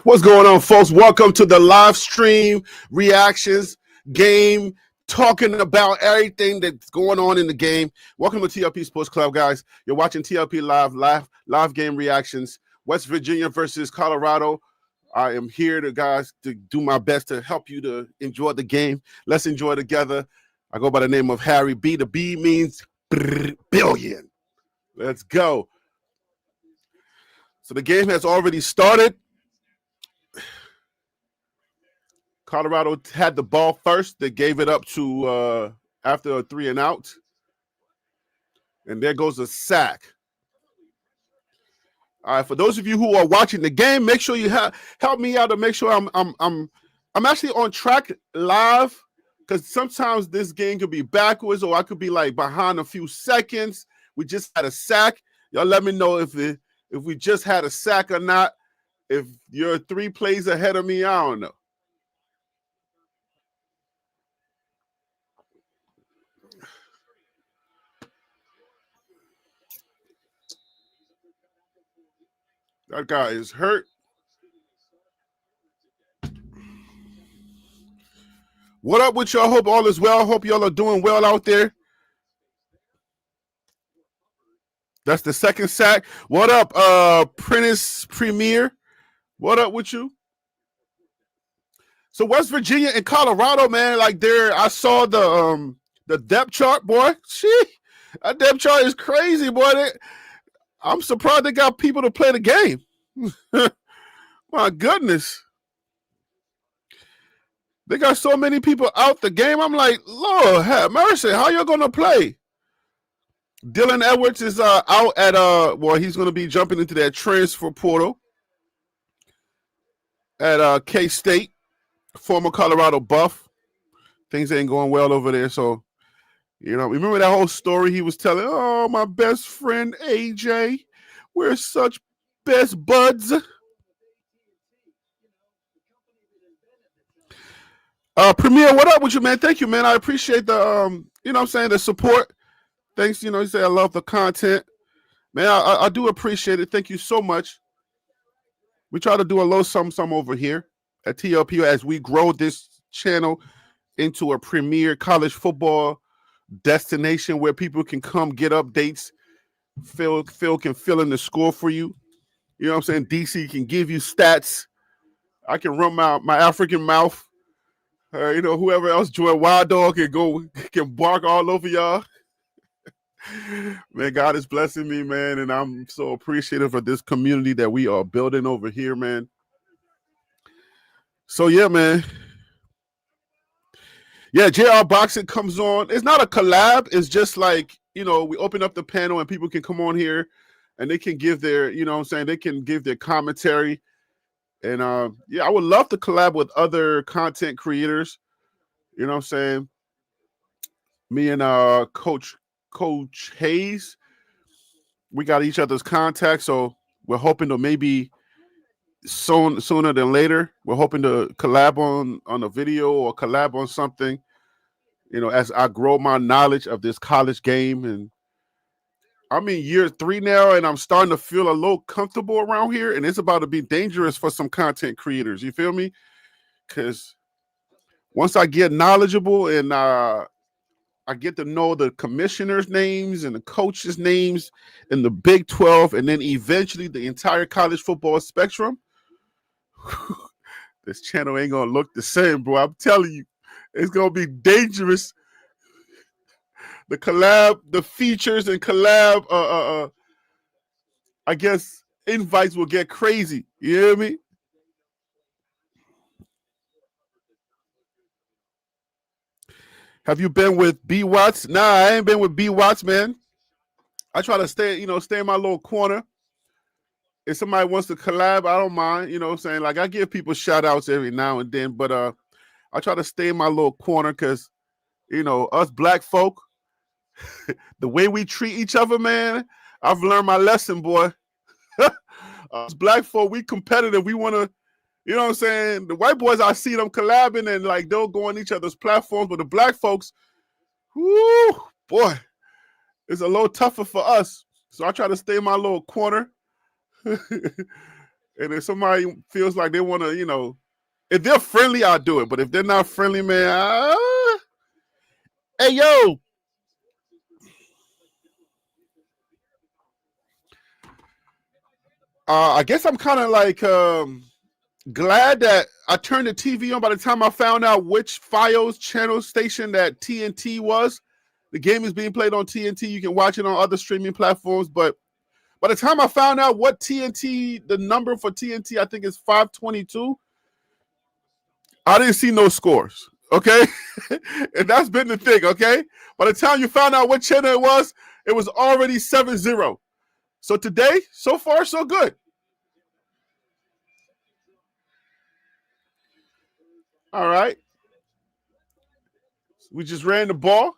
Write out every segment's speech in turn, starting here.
What's going on, folks? Welcome to the live stream reactions game, talking about everything that's going on in the game. Welcome to TLP Sports Club, guys. You're watching TLP live game reactions. West Virginia versus Colorado. I am here to do my best to help you to enjoy the game. Let's enjoy together. I go by the name of Harry B. The B means billion. Let's go. So the game has already started. Colorado had the ball first. They gave it up to after a 3 and out. And there goes a sack. All right, for those of you who are watching the game, make sure you help me out to make sure I'm actually on track live, because sometimes this game could be backwards or I could be like behind a few seconds. We just had a sack. Y'all let me know if we just had a sack or not. If you're 3 plays ahead of me, I don't know. That guy is hurt. What up with y'all? Hope all is well. Hope y'all are doing well out there. That's the second sack. What up, Prentice Premier? What up with you? So West Virginia and Colorado, man, like I saw the depth chart, boy. That depth chart is crazy, boy. I'm surprised they got people to play the game. My goodness. They got so many people out the game. I'm like, Lord have mercy. How y'all going to play? Dylan Edwards is out at, he's going to be jumping into that transfer portal at K-State, former Colorado Buff. Things ain't going well over there, so, remember that whole story he was telling? Oh, my best friend, AJ. We're such best buds. Premier, what up with you, man? Thank you, man. I appreciate the, the support. Thanks, you say I love the content. Man, I do appreciate it. Thank you so much. We try to do a little something over here at TLP as we grow this channel into a premier college football destination where people can come get updates. Phil can fill in the score for you. You know what I'm saying? DC can give you stats. I can run my African mouth. Whoever else, Joy Wild Dog can bark all over y'all. Man, God is blessing me, man, and I'm so appreciative of this community that we are building over here, man. So yeah, man. Yeah, JR Boxing comes on. It's not a collab. It's just like, we open up the panel and people can come on here and they can give their, they can give their commentary. And I would love to collab with other content creators. You know what I'm saying? Me and Coach Hayes, we got each other's contacts, so we're hoping to maybe sooner than later. We're hoping to collab on a video or collab on something, as I grow my knowledge of this college game. And I'm in year 3 now, and I'm starting to feel a little comfortable around here, and it's about to be dangerous for some content creators. You feel me? Because once I get knowledgeable and I get to know the commissioners' names and the coaches' names in the Big 12, and then eventually the entire college football spectrum, this channel ain't going to look the same, bro. I'm telling you, it's going to be dangerous. The collab, the features and collab, I guess invites will get crazy. You hear me? Have you been with B Watts? Nah, I ain't been with B Watts, man. I try to stay in my little corner. If somebody wants to collab, I don't mind. You know what I'm saying? Like, I give people shout outs every now and then, but I try to stay in my little corner because, us black folk, the way we treat each other, man, I've learned my lesson, boy. Us black folk, we competitive. We want to, you know what I'm saying? The white boys, I see them collabing and like they'll go on each other's platforms, but the black folks, whoo, boy, it's a little tougher for us. So I try to stay in my little corner. And if somebody feels like they want to, if they're friendly, I'll do it. But if they're not friendly, man, hey, yo. I guess I'm kind of like glad that I turned the TV on by the time I found out which Fios channel station that TNT was. The game is being played on TNT. You can watch it on other streaming platforms. But by the time I found out what TNT, the number for TNT, I think is 522, I didn't see no scores. Okay. And that's been the thing. Okay. By the time you found out what channel it was already 7-0. So today, so far, so good. All right. We just ran the ball.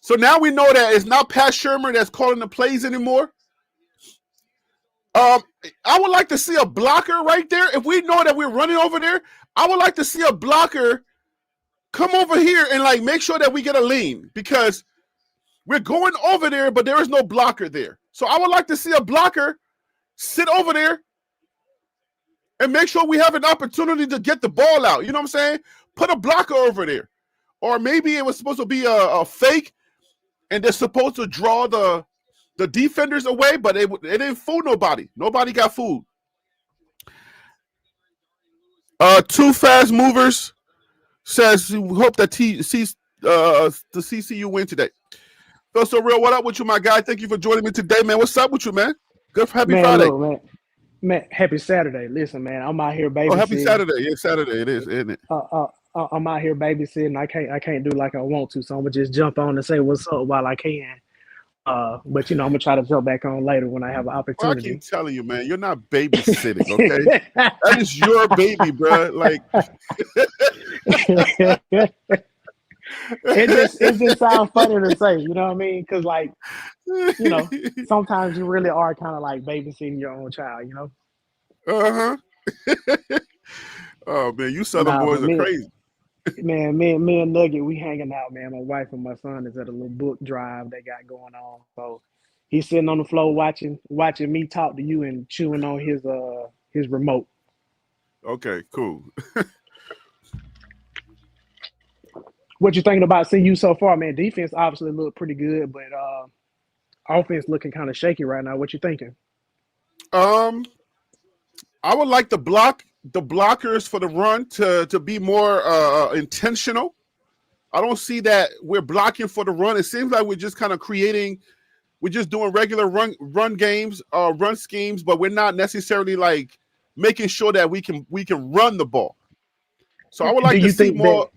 So now we know that it's not Pat Shurmur that's calling the plays anymore. I would like to see a blocker right there. If we know that we're running over there, I would like to see a blocker come over here and like make sure that we get a lean, because we're going over there, but there is no blocker there. So I would like to see a blocker sit over there and make sure we have an opportunity to get the ball out. You know what I'm saying? Put a blocker over there. Or maybe it was supposed to be a fake and they're supposed to draw the defenders away, but it didn't fool nobody. Nobody got fooled. Two fast movers says we hope that the CCU win today. Phil So Real, what up with you, my guy? Thank you for joining me today, man. What's up with you, man? Happy Friday. Look, man, happy Saturday. Listen, man, I'm out here babysitting. Oh, happy Saturday. Yeah, Saturday it is, isn't it? I'm out here babysitting. I can't do like I want to, so I'm gonna just jump on and say what's up while I can. But I'm gonna try to jump back on later when I have an opportunity. Well, I keep telling you, man, you're not babysitting, okay? That is your baby, bro. Like it just sounds funny to say, you know what I mean? Because like, sometimes you really are kind of like babysitting your own child, you know? Oh man, you Southern boys are crazy. Man, me and Nugget, we hanging out, man. My wife and my son is at a little book drive they got going on. So he's sitting on the floor watching me talk to you and chewing on his remote. Okay, cool. What you thinking about CU so far, man? Defense obviously looked pretty good, but offense looking kind of shaky right now. What you thinking? I would like the blockers for the run to be more intentional. I don't see that we're blocking for the run. It seems like we're just kind of we're just doing regular run games, run schemes, but we're not necessarily like making sure that we can run the ball. So I would like to see more.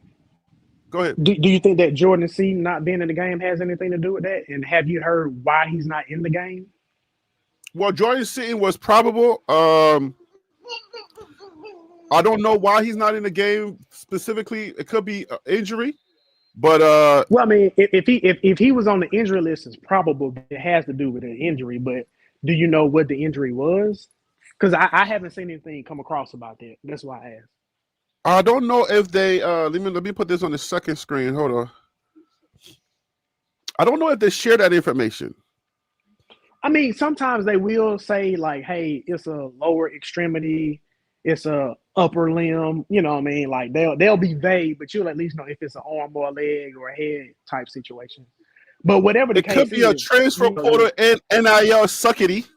Go ahead. Do you think that Jordan Seaton not being in the game has anything to do with that? And have you heard why he's not in the game? Well, Jordan Seaton was probable. I don't know why he's not in the game specifically. It could be injury, but well, I mean, if he was on the injury list, it's probable it has to do with an injury. But do you know what the injury was? Because I haven't seen anything come across about that. That's why I asked. I don't know if they let me put this on the second screen. Hold on. I don't know if they share that information. I mean, sometimes they will say like, "Hey, it's a lower extremity, it's a upper limb." You know what I mean? Like they'll be vague, but you'll at least know if it's an arm or a leg or a head type situation. But whatever the case is, it could be a transfer portal and NIL suckity.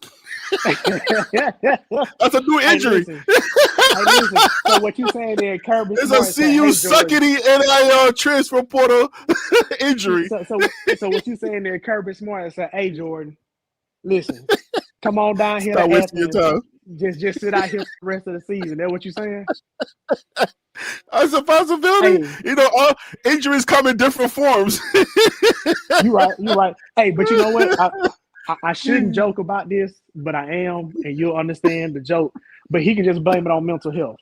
That's a new injury. Listen. So what you saying there, Kirby? It's a CU suckity NIL transfer portal injury. So what you saying there, Kirby Smart? Say, hey Jordan, listen, come on down here. Stop wasting your time. Just sit out here for the rest of the season. That what you saying? That's a possibility. Hey. All injuries come in different forms. You're right. Hey, but you know what? I shouldn't joke about this, but I am, and you'll understand the joke. But he can just blame it on mental health.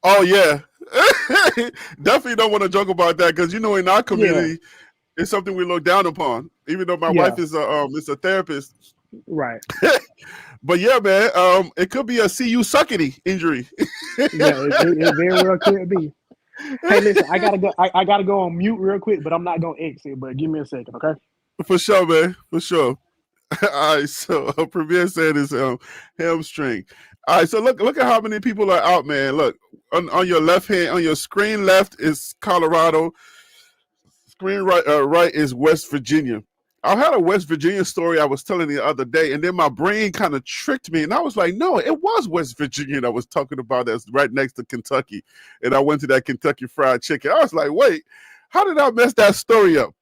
Oh yeah, definitely don't want to joke about that because in our community, it's something we look down upon. Even though my wife is a therapist, right? But yeah, man, it could be a CU suckity injury. Yeah, it very well could be. Hey, listen, I gotta go on mute real quick, but I'm not gonna exit. But give me a second, okay? For sure, man. For sure. All right, so Premier said it's hamstring. All right, so look at how many people are out, man. Look on your left hand, on your screen left is Colorado. Screen right is West Virginia. I had a West Virginia story I was telling the other day, and then my brain kind of tricked me, and I was like, no, it was West Virginia that I was talking about that's right next to Kentucky. And I went to that Kentucky Fried Chicken. I was like, wait, how did I mess that story up?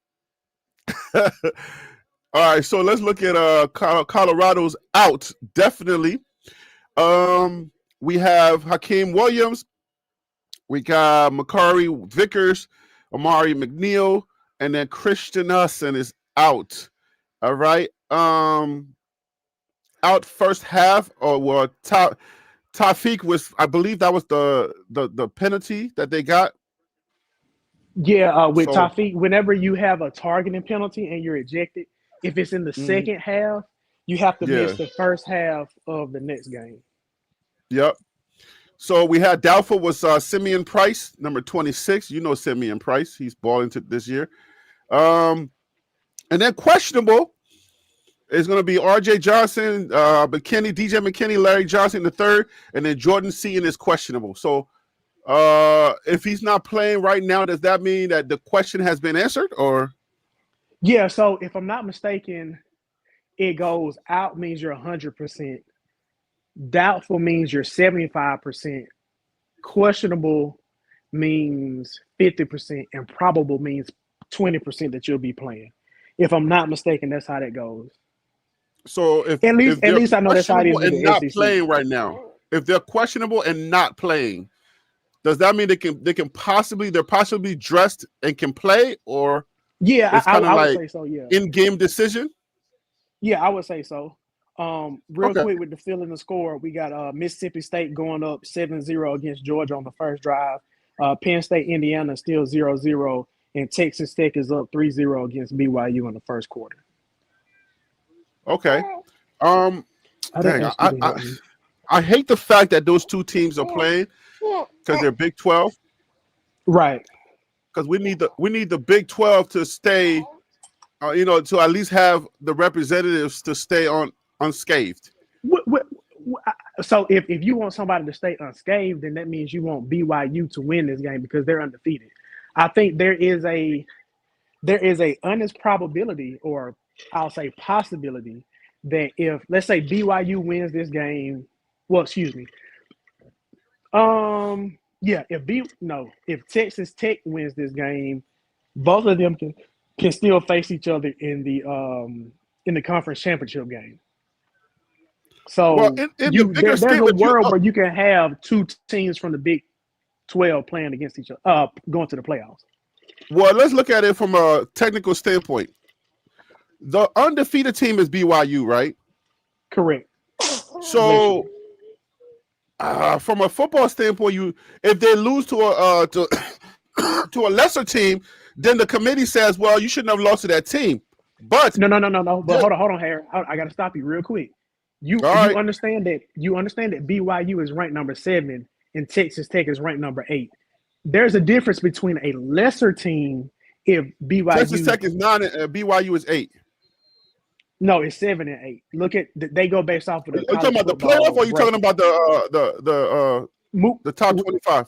All right, so let's look at Colorado's out, definitely. We have Hakeem Williams. We got Makari Vickers, Amari McNeil, and then Christian Hudson is out. All right. Out first half, or well, Taufik was, I believe that was the penalty that they got. Yeah, with Taufik, whenever you have a targeting penalty and you're ejected, if it's in the second half, you have to miss the first half of the next game. Yep. So we had doubtful was Simeon Price, number 26. You know Simeon Price. He's balling this year. And then questionable is going to be R.J. Johnson, McKinney, DJ McKinney, Larry Johnson the third, and then Jordan Seaton is questionable. So if he's not playing right now, does that mean that the question has been answered, or? Yeah, so if I'm not mistaken, it goes out means you're 100%. Doubtful means you're 75%. Questionable means 50%, and probable means 20% that you'll be playing. If I'm not mistaken, that's how that goes. So if at least I know that's how it is. And not playing right now. If they're questionable and not playing, does that mean they're possibly dressed and can play, or yeah, I would say so. Yeah, in-game decision. Yeah, I would say so. Real quick with the fill in the score, we got Mississippi State going up 7-0 against Georgia on the first drive. Penn State, Indiana still 0-0, and Texas Tech is up 3-0 against BYU in the first quarter. Okay. I hate the fact that those two teams are playing because they're Big 12. Right. Because we need the Big 12 to stay, to at least have the representatives to stay on unscathed. So if you want somebody to stay unscathed, then that means you want BYU to win this game because they're undefeated. I think there is a honest probability, or I'll say possibility, that if, let's say, BYU wins this game, if Texas Tech wins this game, both of them can still face each other in the conference championship game. So there's a world where you can have two teams from the Big 12 playing against each other, going to the playoffs. Well, let's look at it from a technical standpoint. The undefeated team is BYU, right? Correct. So, from a football standpoint, if they lose to a lesser team, then the committee says, "Well, you shouldn't have lost to that team." But no. But hold on, Harry. I got to stop you real quick. You understand that BYU is ranked number 7 and Texas Tech is ranked number 8. There's a difference between a lesser team if BYU. Texas Tech is 9 and BYU is 8. No, it's 7 and 8. Look at they go based off of the. Are you talking about the playoff, or are you talking about the top 25?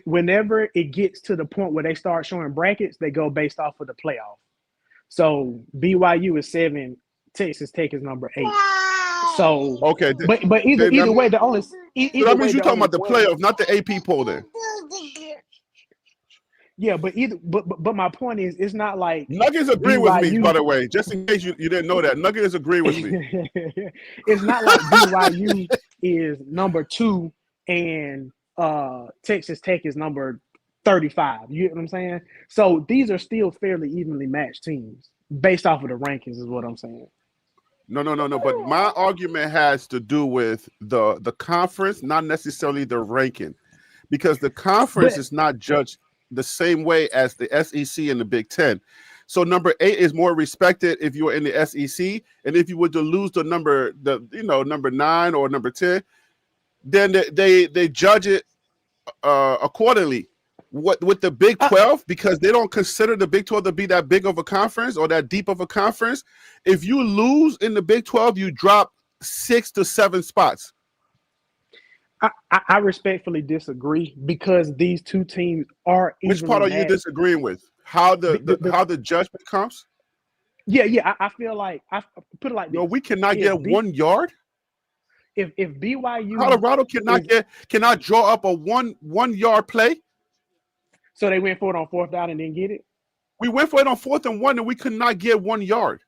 Whenever it gets to the point where they start showing brackets, they go based off of the playoff. So BYU is 7, Texas Tech is number 8. So okay, but either way, the only. That means you're talking about the playoff, not the AP poll, then. Yeah, but my point is, it's not like Nuggets agree with me, by the way, just in case you didn't know that. Nuggets agree with me. It's not like BYU is number 2 and Texas Tech is number 35. You get what I'm saying? So these are still fairly evenly matched teams based off of the rankings, is what I'm saying. No. But my argument has to do with the conference, not necessarily the ranking, because the conference is not judged the same way as the SEC and the Big Ten. So number 8 is more respected if you're in the SEC, and if you were to lose the number 9 or number 10, then they judge it accordingly. what with the Big 12, because they don't consider the Big 12 to be that big of a conference or that deep of a conference. If you lose in the Big 12, you drop 6 to 7 spots. I respectfully disagree because these two teams are. Which part are you disagreeing with? How how the judgment comes? Yeah. I feel like I put it like this. No, we cannot get 1 yard. If BYU Colorado cannot draw up a one yard play. So they went for it on 4th down and didn't get it. We went for it on 4th and 1, and we could not get 1 yard.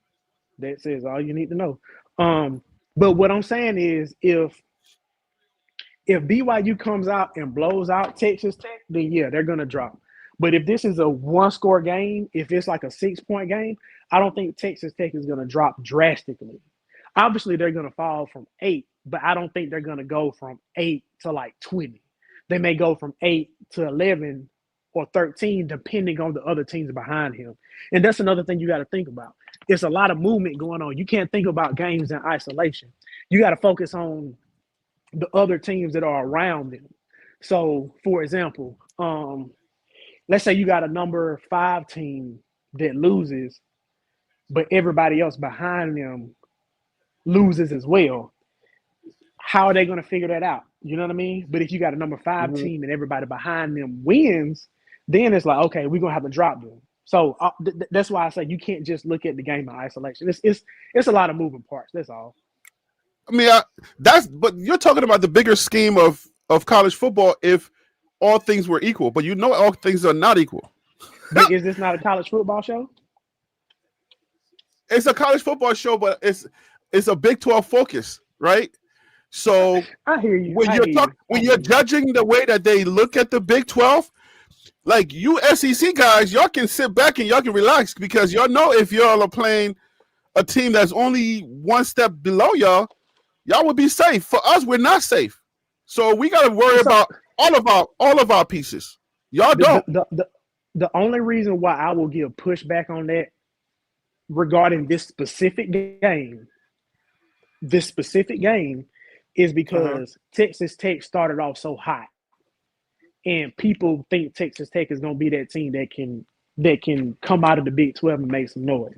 That says all you need to know. But what I'm saying is, if BYU comes out and blows out Texas Tech, then yeah, they're gonna drop. But if this is a 1-score game, if it's like a 6-point game, I don't think Texas Tech is gonna drop drastically. Obviously, they're gonna fall from 8, but I don't think they're gonna go from 8 to like 20. They may go from 8 to 11 or 13, depending on the other teams behind him. And that's another thing you got to think about. It's a lot of movement going on. You can't think about games in isolation. You got to focus on the other teams that are around them. So, for example, let's say you got a number 5 team that loses, but everybody else behind them loses as well. How are they going to figure that out? You know what I mean? But if you got a number 5 team and everybody behind them wins, then it's like, okay, we're going to have to drop them. So that's why I say you can't just look at the game in isolation. It's a lot of moving parts. That's all. I mean, but you're talking about the bigger scheme of college football if all things were equal, but you know all things are not equal. But is this not a college football show? It's a college football show, but it's a Big 12 focus, right? So I hear you. When you're judging the way that they look at the Big 12, like you SEC guys, y'all can sit back and y'all can relax because y'all know if y'all are playing a team that's only 1 step below y'all would be safe. For us, we're not safe. So we got to worry about all of our pieces. Y'all don't. The only reason why I will give pushback on that regarding this specific game is because Texas Tech started off so hot, and people think Texas Tech is going to be that team that can come out of the Big 12 and make some noise.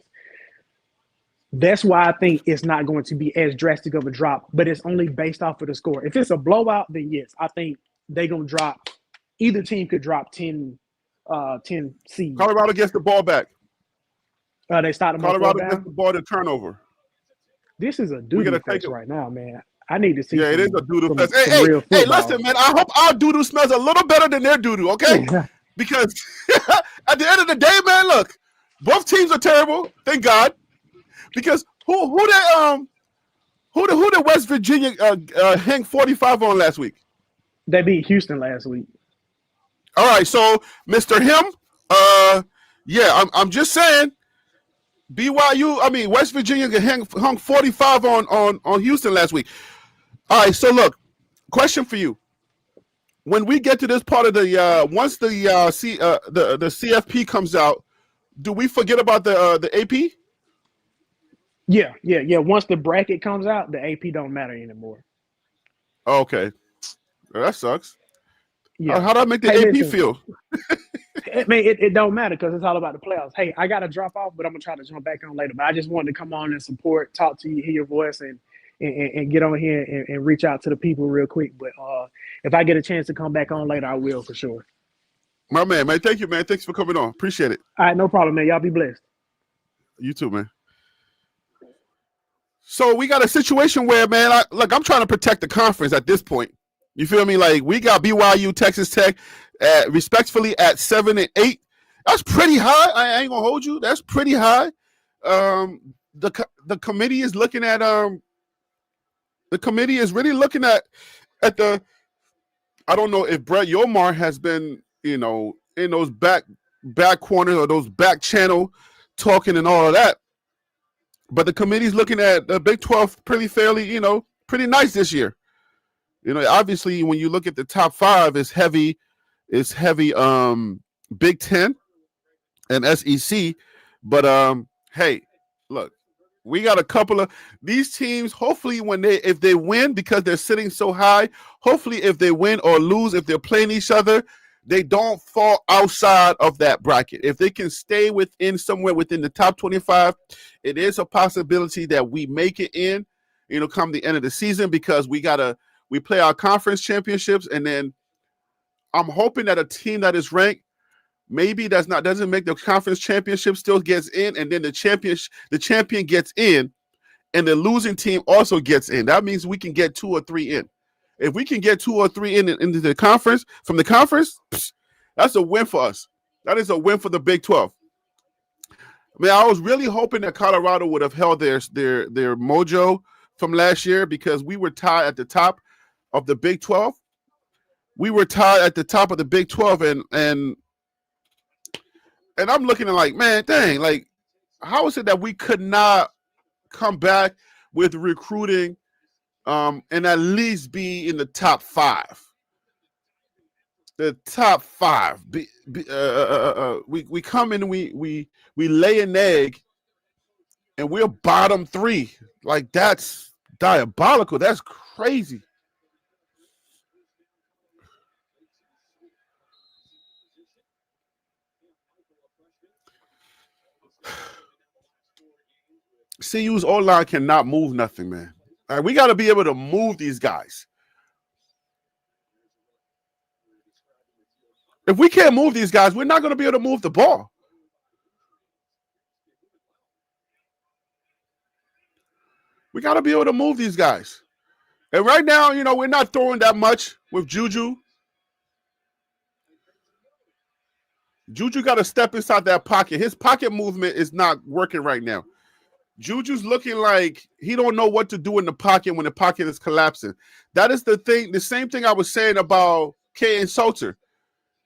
That's why I think it's not going to be as drastic of a drop, but it's only based off of the score. If it's a blowout, then yes, I think they're going to drop. Either team could drop 10 seeds. Colorado gets the ball back. They start them. Colorado gets the ball to turnover. This is a doodle fest right now, man. I need to see. Yeah, it is a doodle fest. Hey, listen, man. I hope our doodle smells a little better than their doodle, okay? Because at the end of the day, man, look, both teams are terrible. Thank God. Because who did West Virginia hang 45 on last week? They beat Houston last week. All right, so Mr. Him, I'm just saying. West Virginia hung 45 on Houston last week. All right, so look, question for you. When we get to this part of the once the CFP comes out, do we forget about the AP? Yeah. Once the bracket comes out, the AP don't matter anymore. Okay, well, that sucks. Yeah. How do I make the AP feel? I mean, it don't matter because it's all about the playoffs. Hey, I got to drop off, but I'm going to try to jump back on later. But I just wanted to come on and support, talk to you, hear your voice, and get on here and reach out to the people real quick. But if I get a chance to come back on later, I will for sure. My man, thank you, man. Thanks for coming on. Appreciate it. All right, no problem, man. Y'all be blessed. You too, man. So we got a situation where, man, I'm trying to protect the conference at this point. You feel me? Like, we got BYU, Texas Tech, respectfully at 7 and 8. That's pretty high. I ain't gonna hold you. That's pretty high. The committee is looking at the committee is really looking at the. I don't know if Brett Yomar has been, in those back corners or those back channel talking and all of that. But the committee's looking at the Big 12 pretty fairly, pretty nice this year. Obviously, when you look at the top 5, it's heavy Big 10 and SEC. But hey, look, we got a couple of these teams. Hopefully, if they win, because they're sitting so high, hopefully if they win or lose, if they're playing each other, they don't fall outside of that bracket. If they can stay within somewhere within the top 25, it is a possibility that we make it in, come the end of the season, because we play our conference championships, and then I'm hoping that a team that is ranked, maybe doesn't make the conference championship, still gets in, and then the champion gets in, and the losing team also gets in. That means we can get 2 or 3 in. If we can get 2 or 3 into the conference, from the conference, that's a win for us. That is a win for the Big 12. I was really hoping that Colorado would have held their mojo from last year, because we were tied at the top of the Big 12. We were tied at the top of the Big 12, and I'm looking at like, man, dang, like, how is it that we could not come back with recruiting and at least be in the top 5? The top 5. We come in and we lay an egg, and we're bottom 3. Like, that's diabolical. That's crazy. CU's O-line cannot move nothing, man. All right, we got to be able to move these guys. If we can't move these guys, we're not going to be able to move the ball. We got to be able to move these guys. And right now, we're not throwing that much with Juju. Juju got to step inside that pocket. His pocket movement is not working right now. Juju's looking like he don't know what to do in the pocket when the pocket is collapsing. That is the thing, the same thing I was saying about Kaidon Salter.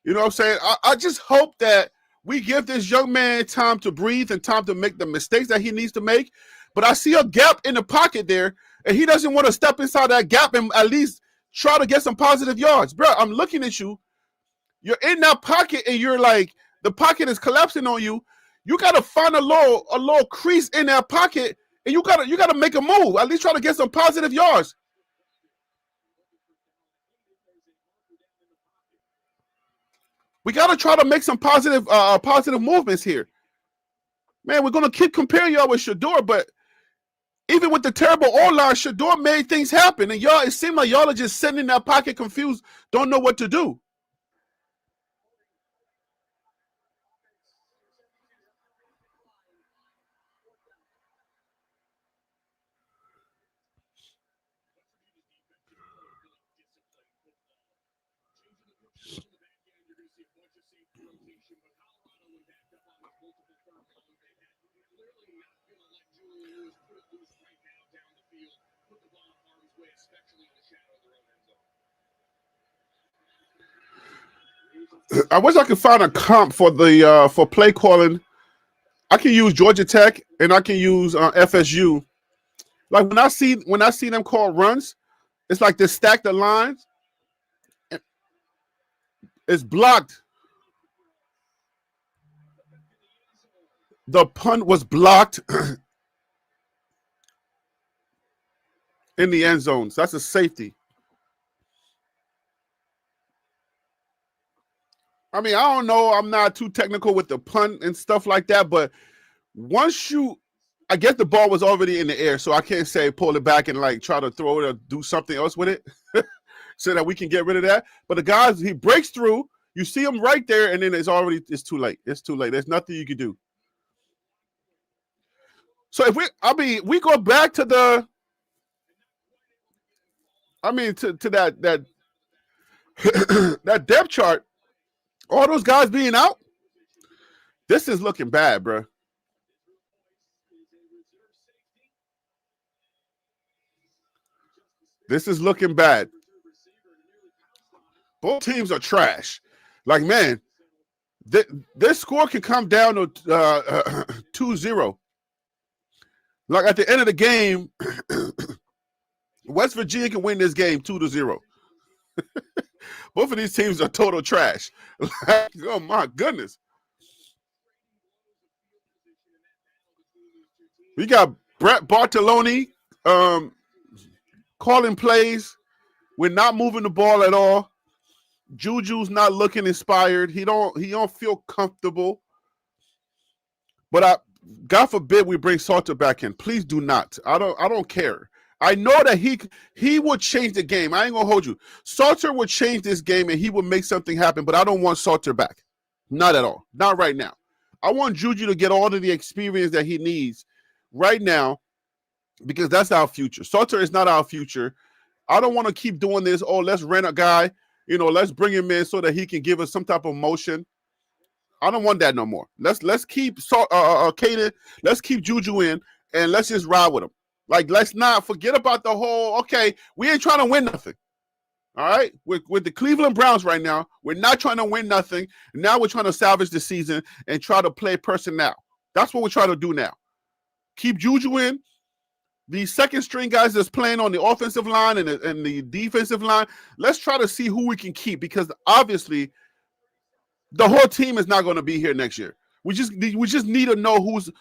You know what I'm saying? I just hope that we give this young man time to breathe and time to make the mistakes that he needs to make. But I see a gap in the pocket there, and he doesn't want to step inside that gap and at least try to get some positive yards. Bro, I'm looking at you. You're in that pocket, and you're like, the pocket is collapsing on you. You gotta find a little crease in that pocket, and you gotta make a move. At least try to get some positive yards. We gotta try to make some positive movements here. Man, we're gonna keep comparing y'all with Shedeur, but even with the terrible O-line, Shedeur made things happen, and y'all, it seemed like y'all are just sitting in that pocket confused, don't know what to do. I wish I could find a comp for the for play calling. I can use Georgia Tech and I can use FSU. Like when I see them call runs, it's like they stack the lines. It's blocked. The punt was blocked in the end zone. So that's a safety. I mean, I don't know. I'm not too technical with the punt and stuff like that, but once I guess the ball was already in the air, so I can't say pull it back and like try to throw it or do something else with it so that we can get rid of that. But the guys, he breaks through. You see him right there, and then it's too late. It's too late. There's nothing you can do. So if we go back to the, to that that depth chart, all those guys being out, this is looking bad, bro. This is looking bad. Both teams are trash. Like, man, this score can come down to 2-0. Like, at the end of the game, West Virginia can win this game 2-0. Both of these teams are total trash. Like, oh, my goodness. We got Brett Bartoloni calling plays. We're not moving the ball at all. Juju's not looking inspired. He don't feel comfortable. But God forbid we bring Salter back in. Please do not. I don't care. I know that he would change the game. I ain't gonna hold you. Salter would change this game and he would make something happen. But I don't want Salter back. Not at all. Not right now. I want Juju to get all of the experience that he needs right now because that's our future. Salter is not our future. I don't want to keep doing this. Oh, let's rent a guy. Let's bring him in so that he can give us some type of motion. I don't want that no more. Let's keep Caden. Let's keep Juju in, and let's just ride with him. Like, let's not forget about the whole. Okay, we ain't trying to win nothing. All right, with the Cleveland Browns right now, we're not trying to win nothing. Now we're trying to salvage the season and try to play personnel. That's what we're trying to do now. Keep Juju in. The second string guys that's playing on the offensive line and the defensive line, let's try to see who we can keep because obviously the whole team is not going to be here next year. We just need to know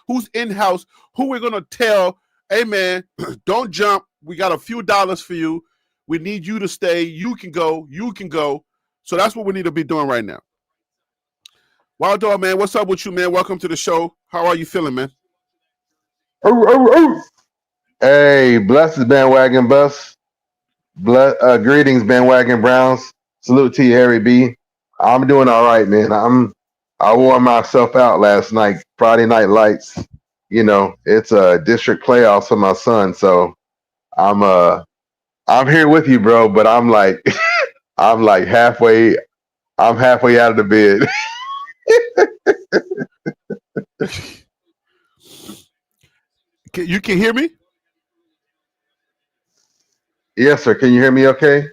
who's in-house, who we're going to tell, hey, man, don't jump. We got a few dollars for you. We need you to stay. You can go. You can go. So that's what we need to be doing right now. Wild Dog, man, what's up with you, man? Welcome to the show. How are you feeling, man? Hey, blessed bandwagon bus. Greetings, bandwagon Browns. Salute to you, Harry B. I'm doing all right, man. I wore myself out last night. Friday Night Lights. It's a district playoffs for my son, so I'm here with you, bro. But I'm like, I'm like halfway. I'm halfway out of the bed. You can hear me? Yes, sir. Can you hear me okay?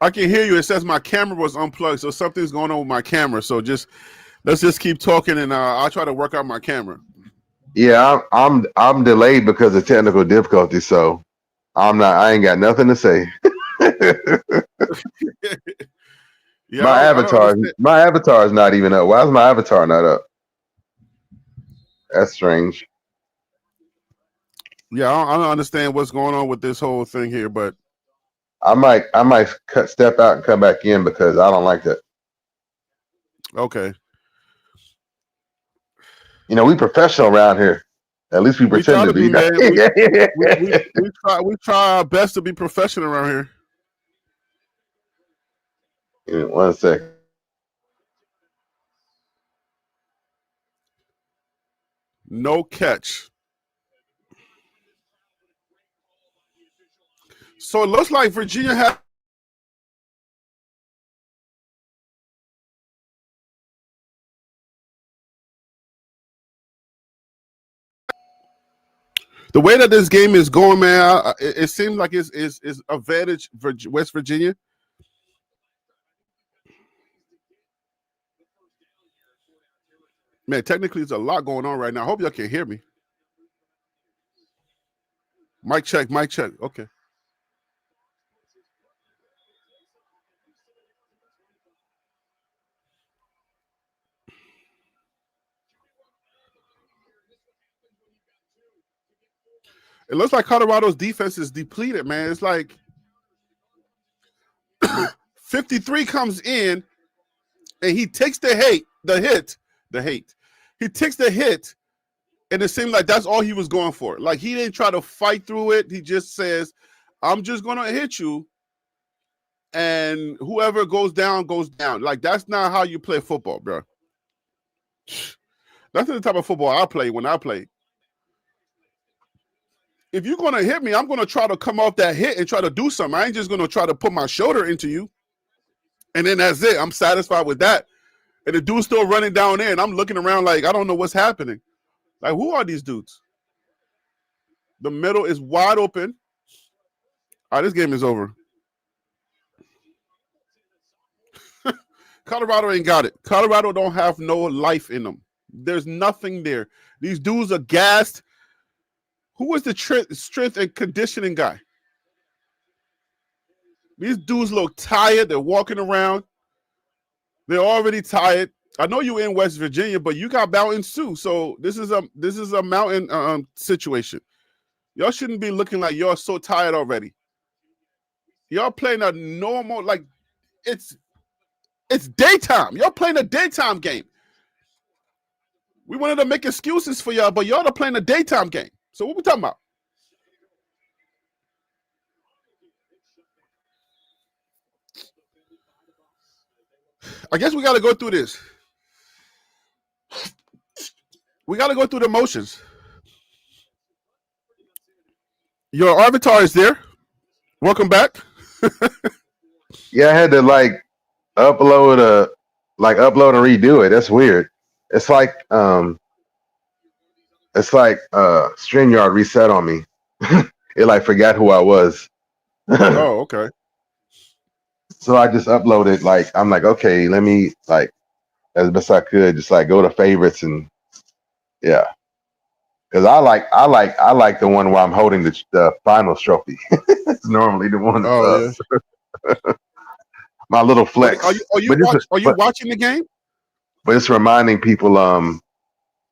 I can hear you. It says my camera was unplugged, so something's going on with my camera. So let's just keep talking, and I'll try to work out my camera. Yeah, I'm delayed because of technical difficulties, so I ain't got nothing to say. Yeah, my avatar is not even up. Why is my avatar not up? That's strange. Yeah, I don't understand what's going on with this whole thing here, but I might step out and come back in because I don't like that. Okay. We professional around here. At least we pretend to be. Man. we try our best to be professional around here. 1 second. No catch. So it looks like Virginia had the way that this game is going, man. It seems like it's advantage for West Virginia. Man, technically, there's a lot going on right now. I hope y'all can hear me. Mic check. Okay. It looks like Colorado's defense is depleted, man. It's like 53 comes in and he takes the hit. He takes the hit, and it seemed like that's all he was going for. Like, he didn't try to fight through it. He just says, I'm just going to hit you, and whoever goes down, goes down. Like, that's not how you play football, bro. That's the type of football I play when I play. If you're going to hit me, I'm going to try to come off that hit and try to do something. I ain't just going to try to put my shoulder into you. And then that's it. I'm satisfied with that. And the dude's still running down there, and I'm looking around like, I don't know what's happening. Like, who are these dudes? The middle is wide open. All right, this game is over. Colorado ain't got it. Colorado don't have no life in them. There's nothing there. These dudes are gassed. Who was the strength and conditioning guy? These dudes look tired. They're walking around. They're already tired. I know you're in West Virginia, but you got mountains too. So this is a mountain situation. Y'all shouldn't be looking like y'all so tired already. Y'all playing a normal, like, it's It's daytime. Y'all playing a daytime game. We wanted to make excuses for y'all, but y'all are playing a daytime game. So what we talking about? I guess we got to go through this. We got to go through the motions. Your avatar is there. Welcome back. Yeah, I had to upload and redo it. That's weird. It's like StreamYard reset on me. It forgot who I was. Oh, okay. So I just uploaded. I'm like, okay, let me as best I could just go to favorites and yeah. Because I like the one where I'm holding the finals trophy. It's normally the one. Oh yeah. My little flex. Are you watching the game? But it's reminding people, where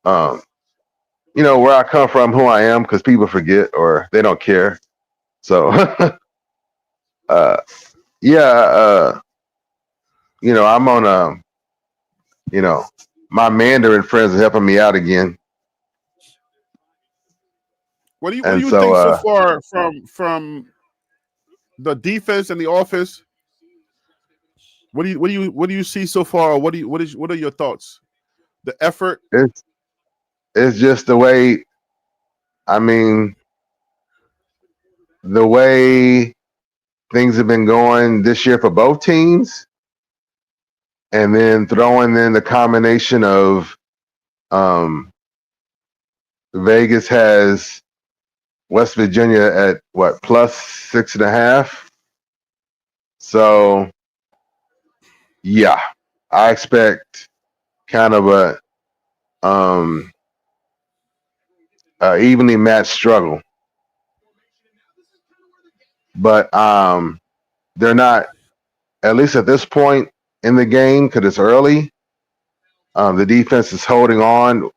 I come from, who I am, because people forget or they don't care. So, I'm on my Mandarin friends are helping me out again. What do you think so far from the defense and the offense? What do you see so far? What are your thoughts? The effort. It's just the way. I mean, the way things have been going this year for both teams, and then throwing in the combination of Vegas has West Virginia at what +6.5. So yeah, I expect kind of a evenly matched struggle. But they're not, at least at this point in the game, because it's early. The defense is holding on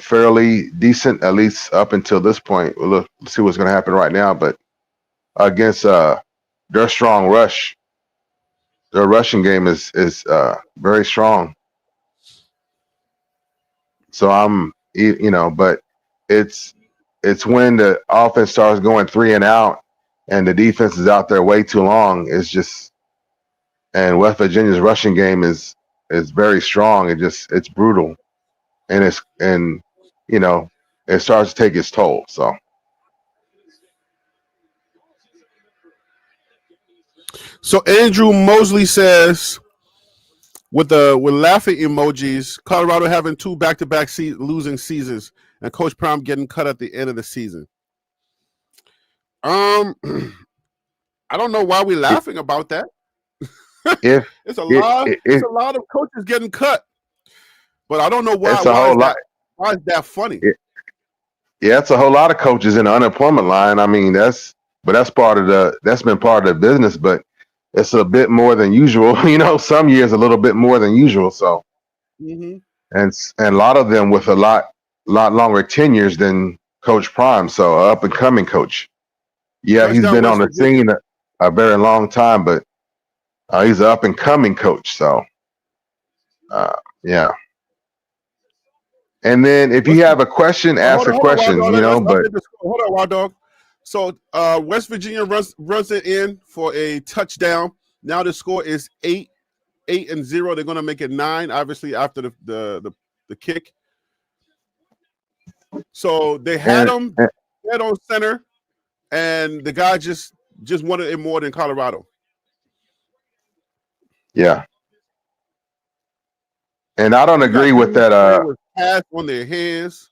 fairly decent, at least up until this point. We'll see what's going to happen right now. But against their strong rush, their rushing game is very strong. So but it's when the offense starts going 3 and out, and the defense is out there way too long. It's just, and West Virginia's rushing game is very strong. It's brutal, and it starts to take its toll. So Andrew Mosley says, with laughing emojis, Colorado having 2 back-to-back losing seasons, and Coach Prime getting cut at the end of the season. I don't know why we're laughing about that. It's a lot of coaches getting cut, but I don't know why. Why is that funny? It's a whole lot of coaches in the unemployment line. I mean, that's been part of the business, but it's a bit more than usual. Some years a little bit more than usual. So, and a lot of them with a lot longer tenures than Coach Prime. So, up and coming coach. Yeah, he's been on the scene a very long time, but he's an up and coming coach. So, yeah. And then if you have a question, ask a question. But hold on, Wild Dog. So West Virginia runs it in for a touchdown. Now the score is 8-0. They're going to make it 9, obviously after the kick. So they had him dead on center, and the guy just wanted it more than Colorado. Yeah. And I don't agree with that. Pass on their hands.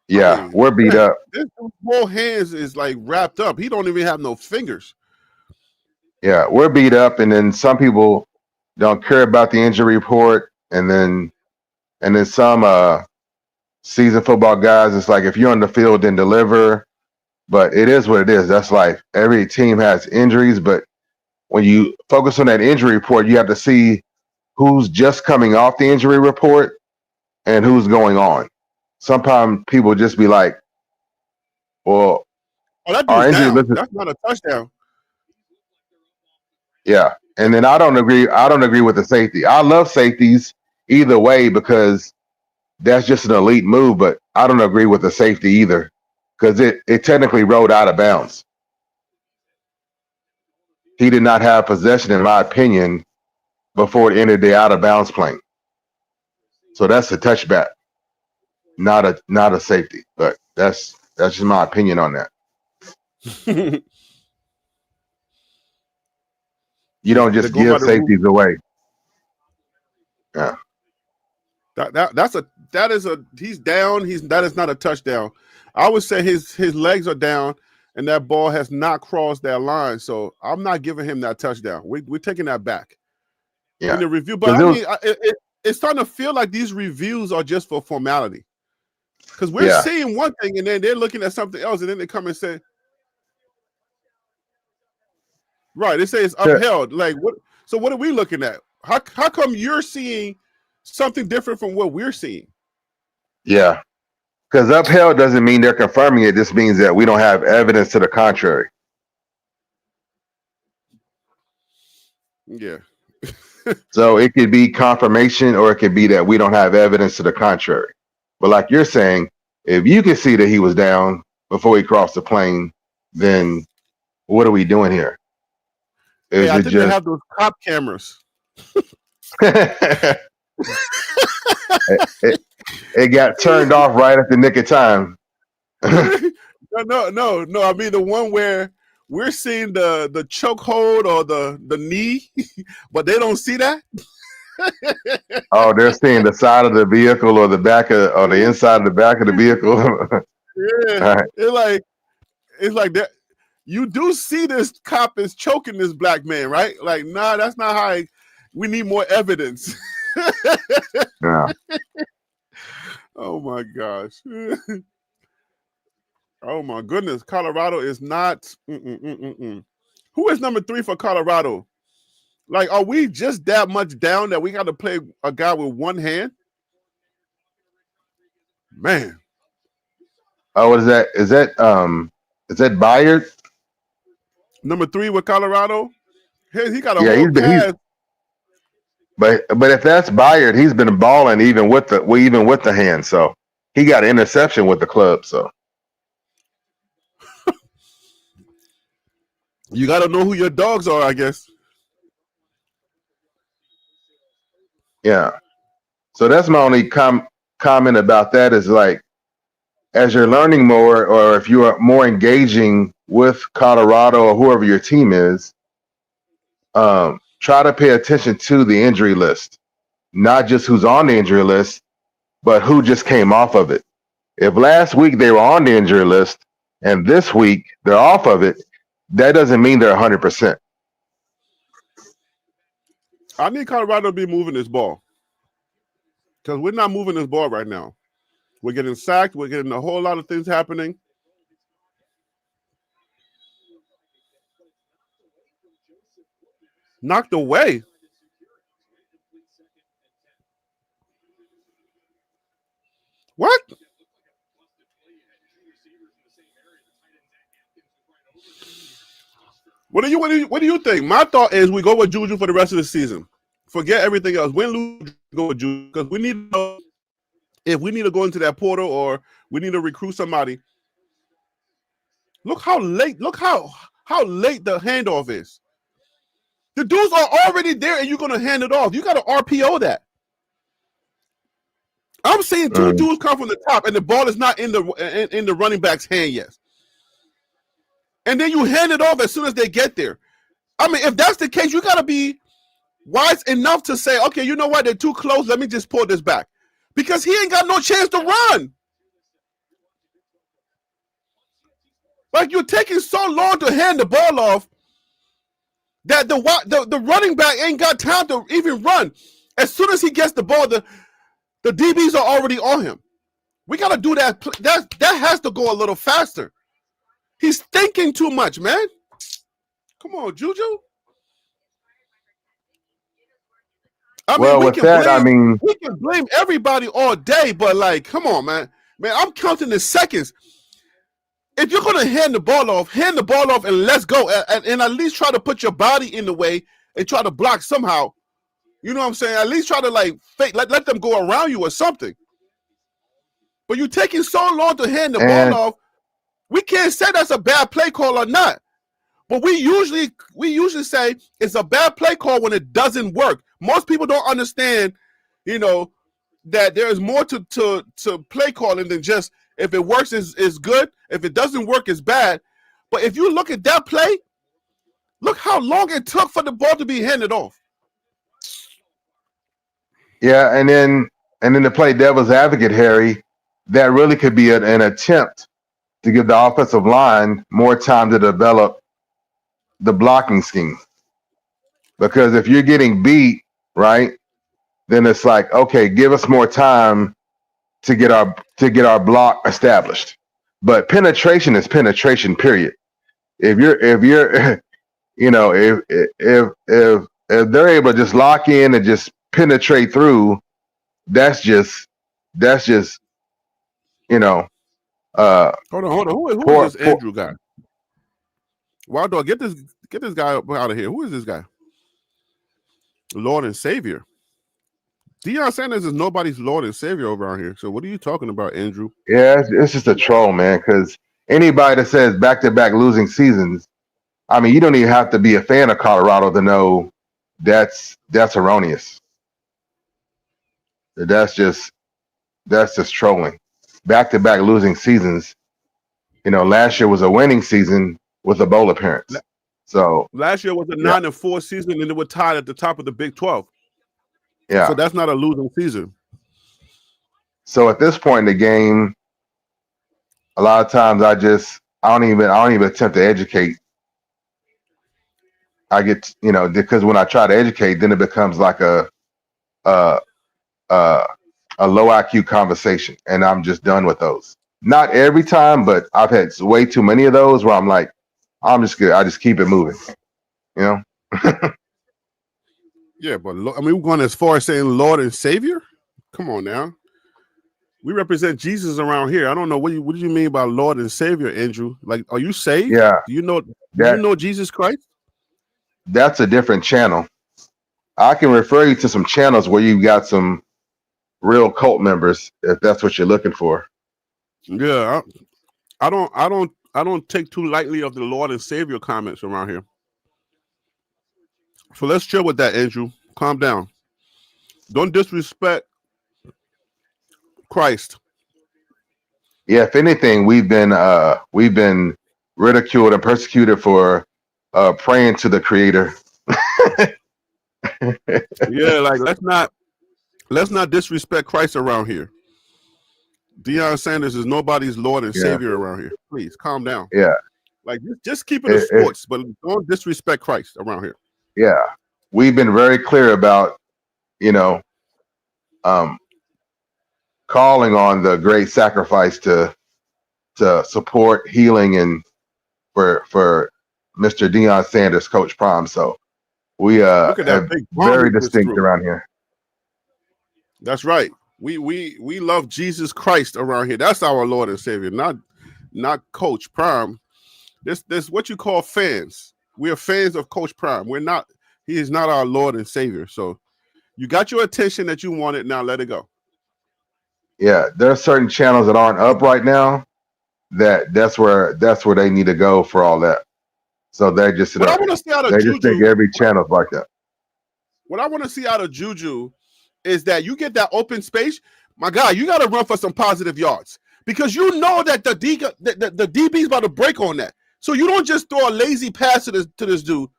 Yeah, we're beat up. His whole hands is wrapped up. He don't even have no fingers. Yeah, we're beat up, and then some people don't care about the injury report, and then some seasoned football guys, it's like if you're on the field, then deliver. But it is what it is. That's life. Every team has injuries, but when you focus on that injury report, you have to see who's just coming off the injury report and who's going on. Sometimes people just be like, well, that's not a touchdown. Yeah. And then I don't agree. I don't agree with the safety. I love safeties either way because that's just an elite move, but I don't agree with the safety either because it technically rolled out of bounds. He did not have possession, in my opinion, before it entered the out of bounds plane. So that's a touchback, not a safety. But that's just my opinion on that. You don't just give safeties away. Yeah. That is he's down. That is not a touchdown. I would say his legs are down and that ball has not crossed that line. So I'm not giving him that touchdown. We're taking that back. Yeah. In the review, but I mean, it's starting to feel like these reviews are just for formality. Because we're seeing one thing and then they're looking at something else and then they come and say, right, they say it's upheld. Like what? So what are we looking at? How come you're seeing something different from what we're seeing? Yeah. Because upheld doesn't mean they're confirming it. This means that we don't have evidence to the contrary. Yeah. So it could be confirmation or it could be that we don't have evidence to the contrary. But like you're saying, if you can see that he was down before he crossed the plane, then what are we doing here? I think they have those cop cameras. It got turned off right at the nick of time. No. I mean the one where we're seeing the choke hold or the knee, but they don't see that. Oh, they're seeing the side of the vehicle or the back of or the inside of the back of the vehicle. Yeah, right. It's like that. You do see this cop is choking this black man, right? Like, nah, that's not how. We need more evidence. Yeah. Oh my gosh. Oh my goodness. Colorado is not. Who is number 3 for Colorado? Like, are we just that much down that we got to play a guy with one hand? Man. Oh, what is that? Is that Byard? Number 3 with Colorado? He got a whole pass. But if that's Byard, he's been balling even with the hand. So he got an interception with the club. So you got to know who your dogs are, I guess. Yeah. So that's my only comment about that is like, as you're learning more, or if you are more engaging with Colorado or whoever your team is, try to pay attention to the injury list, not just who's on the injury list, but who just came off of it. If last week they were on the injury list and this week they're off of it, that doesn't mean they're 100%. I need Colorado to be moving this ball because we're not moving this ball right now. We're getting sacked. We're getting a whole lot of things happening. Knocked away. What? What do you think? My thought is we go with Juju for the rest of the season. Forget everything else. Win, lose, go with Juju because we need to know if we need to go into that portal or we need to recruit somebody. Look how late. Look how late the handoff is. The dudes are already there, and you're gonna hand it off. You got to RPO that. I'm seeing 2 dudes come from the top, and the ball is not in the running back's hand yet. And then you hand it off as soon as they get there. I mean, if that's the case, you got to be wise enough to say, okay, you know what? They're too close. Let me just pull this back. Because he ain't got no chance to run. Like, you're taking so long to hand the ball off that the running back ain't got time to even run. As soon as he gets the ball, the DBs are already on him. We got to do that. That has to go a little faster. He's thinking too much, man. Come on, Juju. We can blame everybody all day, but like, come on, man. Man, I'm counting the seconds. if you're gonna hand the ball off and let's go, and at least try to put your body in the way and try to block somehow. You know what I'm saying? At least try to like fake, let them go around you or something. But you're taking so long to hand the ball off. We can't say that's a bad play call or not. But we usually say it's a bad play call when it doesn't work. Most people don't understand, you know, that there is more to play calling than just if it works is good. If it doesn't work, it's bad. But if you look at that play, look how long it took for the ball to be handed off. Yeah, and then to play devil's advocate, Harry, that really could be an attempt to give the offensive line more time to develop the blocking scheme. Because if you're getting beat, right, then it's like, okay, give us more time to get our block established. But penetration is penetration, period. If you're you know, if they're able to just lock in and just penetrate through, that's just you know, hold on. Who is this Andrew guy? Wild Dog, get this guy up out of here. Who is this guy? Lord and Savior. Deion Sanders is nobody's Lord and Savior around here. So what are you talking about, Andrew? Yeah, it's just a troll, man. Because anybody that says back-to-back losing seasons, I mean, you don't even have to be a fan of Colorado to know that's erroneous. That's just trolling. Back-to-back losing seasons. You know, last year was a winning season with a bowl appearance. So last year was a 9-4 season, and it was tied at the top of the Big 12. Yeah. So that's not a losing season. So at this point in the game, a lot of times I don't even attempt to educate. I get, you know, because when I try to educate, then it becomes like a low IQ conversation, and I'm just done with those. Not every time, but I've had way too many of those where I'm like, I'm just good. I just keep it moving, you know. Yeah, but I mean, we're going as far as saying Lord and Savior. Come on now. We represent Jesus around here. I don't know what do you mean by Lord and Savior, Andrew? Like, are you saved? Yeah. Do you know Jesus Christ? That's a different channel. I can refer you to some channels where you've got some real cult members, if that's what you're looking for. Yeah, I don't take too lightly of the Lord and Savior comments around here. So let's chill with that, Andrew. Calm down. Don't disrespect Christ. Yeah, if anything, we've been ridiculed and persecuted for praying to the Creator. Yeah, like let's not disrespect Christ around here. Deion Sanders is nobody's Lord and Savior around here. Please calm down. Yeah, like just keep it in sports, but don't disrespect Christ around here. Yeah, we've been very clear about, you know, calling on the great sacrifice to support healing and for Mr. Deion Sanders, Coach Prime. So we have very distinct around here. That's right. We love Jesus Christ around here. That's our Lord and Savior, not Coach Prime. This what you call fans. We are fans of Coach Prime. He is not our Lord and Savior. So you got your attention that you wanted. Now let it go. Yeah, there are certain channels that aren't up right now. That's where they need to go for all that. So they just what I want to see out of Juju, just think every channel's like that. What I want to see out of Juju is that you get that open space. My guy, you got to run for some positive yards because you know that the DB's about to break on that. So you don't just throw a lazy pass to this dude.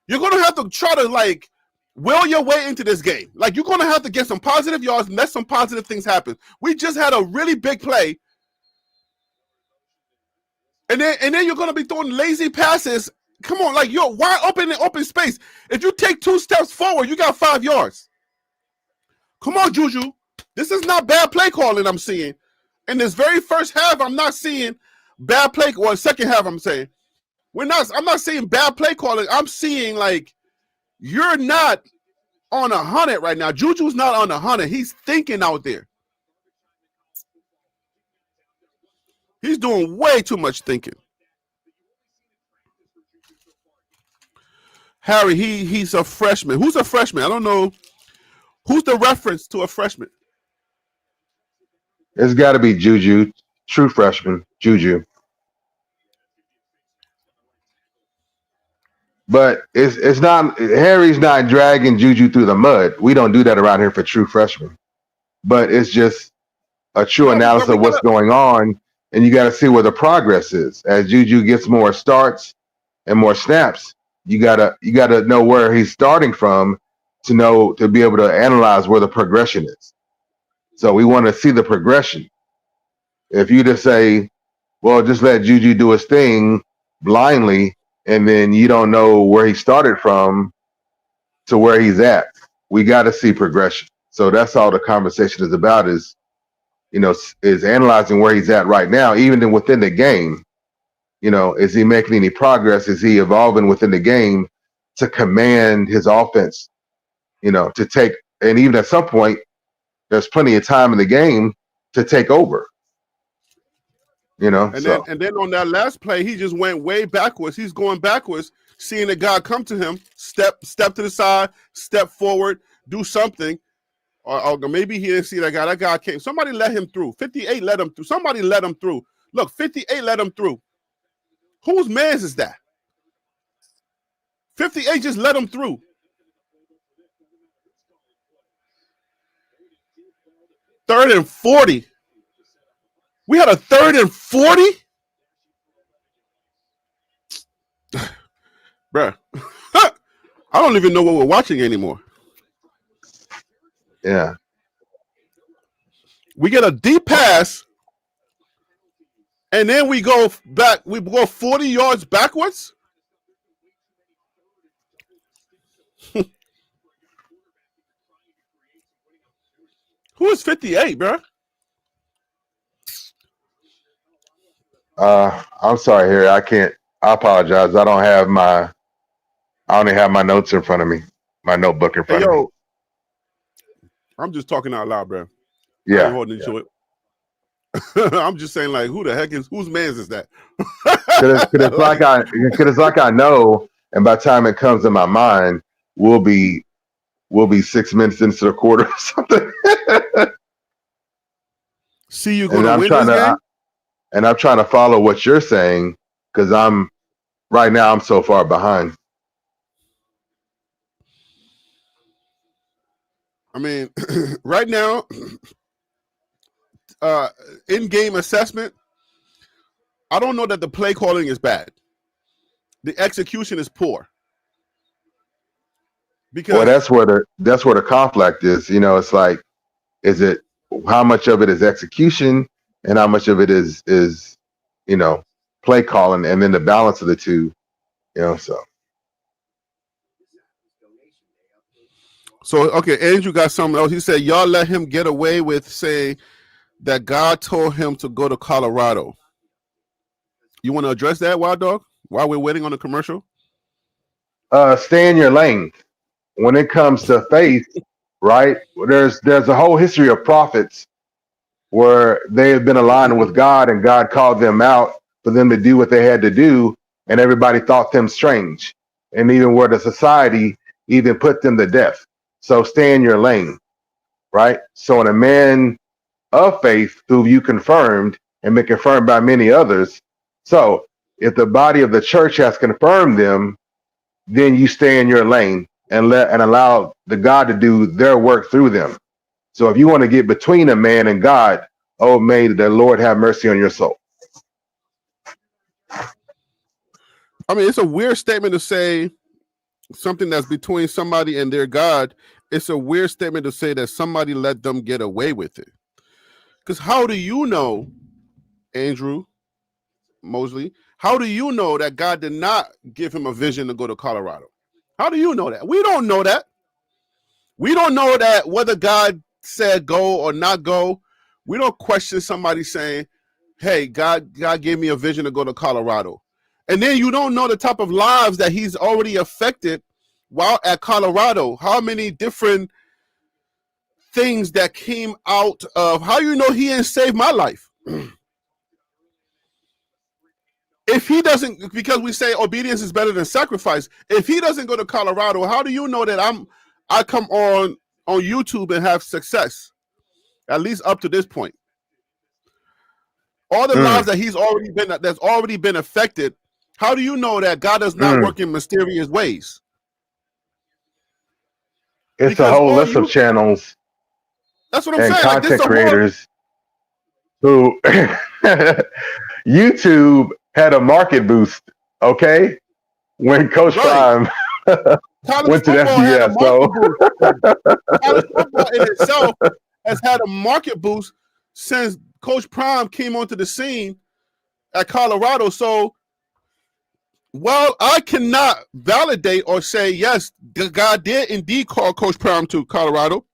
You're going to have to try to like will your way into this game. Like you're going to have to get some positive yards and let some positive things happen. We just had a really big play. And then you're going to be throwing lazy passes. Come on, like you're wide open in open space. If you take 2 steps forward, you got 5 yards. Come on, Juju. This is not bad play calling I'm seeing. In this very first half, I'm not seeing bad play, or second half, I'm saying. I'm not seeing bad play calling. I'm seeing like you're not on 100 right now. Juju's not on 100. He's thinking out there. He's doing way too much thinking. Harry, he's a freshman. Who's a freshman? I don't know. Who's the reference to a freshman? It's got to be Juju, true freshman, Juju. But it's not. Harry's not dragging Juju through the mud. We don't do that around here for true freshmen. But it's just a true analysis of what's going on, and you got to see where the progress is. As Juju gets more starts and more snaps, you gotta know where he's starting from to be able to analyze where the progression is. So we want to see the progression. If you just say, well, just let Juju do his thing blindly, and then you don't know where he started from to where he's at, we got to see progression. So that's all the conversation is about, is analyzing where he's at right now, even within the game. Is he making any progress? Is he evolving within the game to command his offense, to take, and even at some point, there's plenty of time in the game to take over. Then on that last play, he just went way backwards. He's going backwards, seeing the guy come to him, step to the side, step forward, do something. Or maybe he didn't see that guy. That guy came. Somebody let him through. 58 let him through. Somebody let him through. Look, 58 let him through. Whose man's is that? 58 just let him through. Third and 40. We had a 3rd and 40? Bruh. I don't even know what we're watching anymore. Yeah. We get a deep pass, and then we go back. We go 40 yards backwards. Who is 58, bro? I'm sorry, Harry. I can't. I apologize. I only have my notes in front of me, my notebook in front of me. I'm just talking out loud, bro. Yeah. I ain't holding to it. I'm just saying, like, whose man's is that? Because it's like I know, and by the time it comes to my mind, we'll be 6 minutes into the quarter or something. See you going to win this game? And I'm trying to follow what you're saying, because I'm so far behind. I mean, right now, in-game assessment, I don't know that the play calling is bad. The execution is poor. Because that's where the conflict is. It's like, is it, how much of it is execution and how much of it is play calling, and then the balance of the two, So okay, Andrew got something else. He said, y'all let him get away with saying that God told him to go to Colorado. You want to address that, Wild Dog, while we're waiting on the commercial? Stay in your lane. When it comes to faith, right? There's a whole history of prophets where they have been aligned with God, and God called them out for them to do what they had to do, and everybody thought them strange, and even where the society even put them to death. So stay in your lane, right? So when a man of faith who you confirmed and been confirmed by many others, so if the body of the church has confirmed them, then you stay in your lane and allow the God to do their work through them. So if you want to get between a man and God, oh, may the Lord have mercy on your soul. I mean, it's a weird statement to say something that's between somebody and their God. It's a weird statement to say that somebody let them get away with it. Because how do you know, Andrew Mosley, how do you know that God did not give him a vision to go to Colorado? How do you know that? We don't know that. We don't know that whether God said go or not go. We don't question somebody saying, hey, God gave me a vision to go to Colorado. And then you don't know the type of lives that he's already affected while at Colorado. How many different things that came out of, how you know he didn't save my life? if he doesn't, because we say obedience is better than sacrifice. If he doesn't go to Colorado, how do you know that I come on YouTube and have success? At least up to this point. All the lives that that's already been affected. How do you know that God does not work in mysterious ways? It's Because a whole list of channels that's what I'm and saying. Like, this content is creators who YouTube had a market boost, okay? When Coach Prime went to the FBS. College football in itself has had a market boost since Coach Prime came onto the scene at Colorado. So, while I cannot validate or say, yes, God did indeed call Coach Prime to Colorado,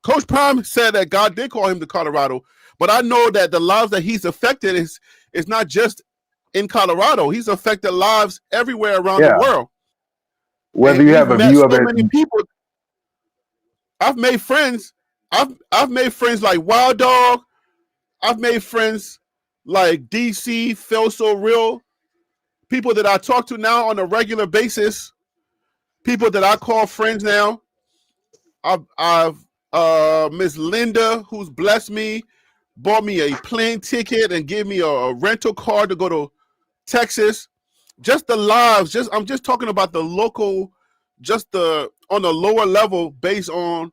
Coach Prime said that God did call him to Colorado, but I know that the lives that he's affected is not just in Colorado. He's affected lives everywhere around the world. Whether you have a view of it, many people. I've made friends. I've made friends like Wild Dog. I've made friends like DC, Phil So Real. People that I talk to now on a regular basis. People that I call friends now. I've Miss Linda, who's blessed me, bought me a plane ticket and gave me a rental car to go to Texas. Just the lives, I'm just talking about the local, on the lower level based on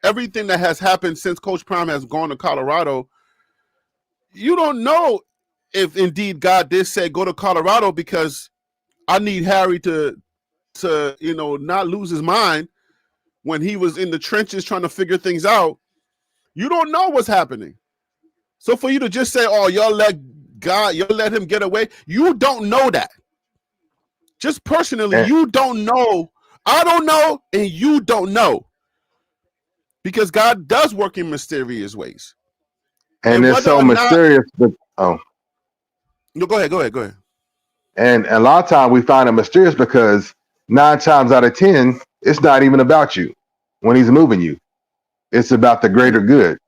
everything that has happened since Coach Prime has gone to Colorado. You don't know if indeed God did say go to Colorado, because I need Harry to not lose his mind when he was in the trenches trying to figure things out. You don't know what's happening. So for you to just say, oh, y'all let him get away, you don't know that. Just personally, you don't know. I don't know, and you don't know. Because God does work in mysterious ways. And it's so mysterious. No, go ahead. And a lot of times we find it mysterious because 9 times out of 10, it's not even about you when he's moving you. It's about the greater good.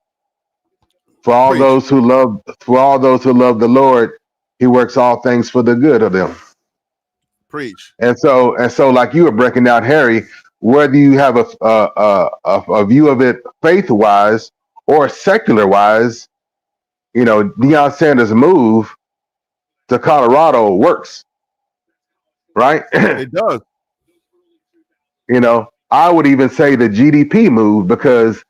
For all those who love the Lord, he works all things for the good of them. Preach. And so like you were breaking down, Harry, whether you have a view of it faith-wise or secular-wise, Deion Sanders' move to Colorado works, right? It does. I would even say the GDP move, because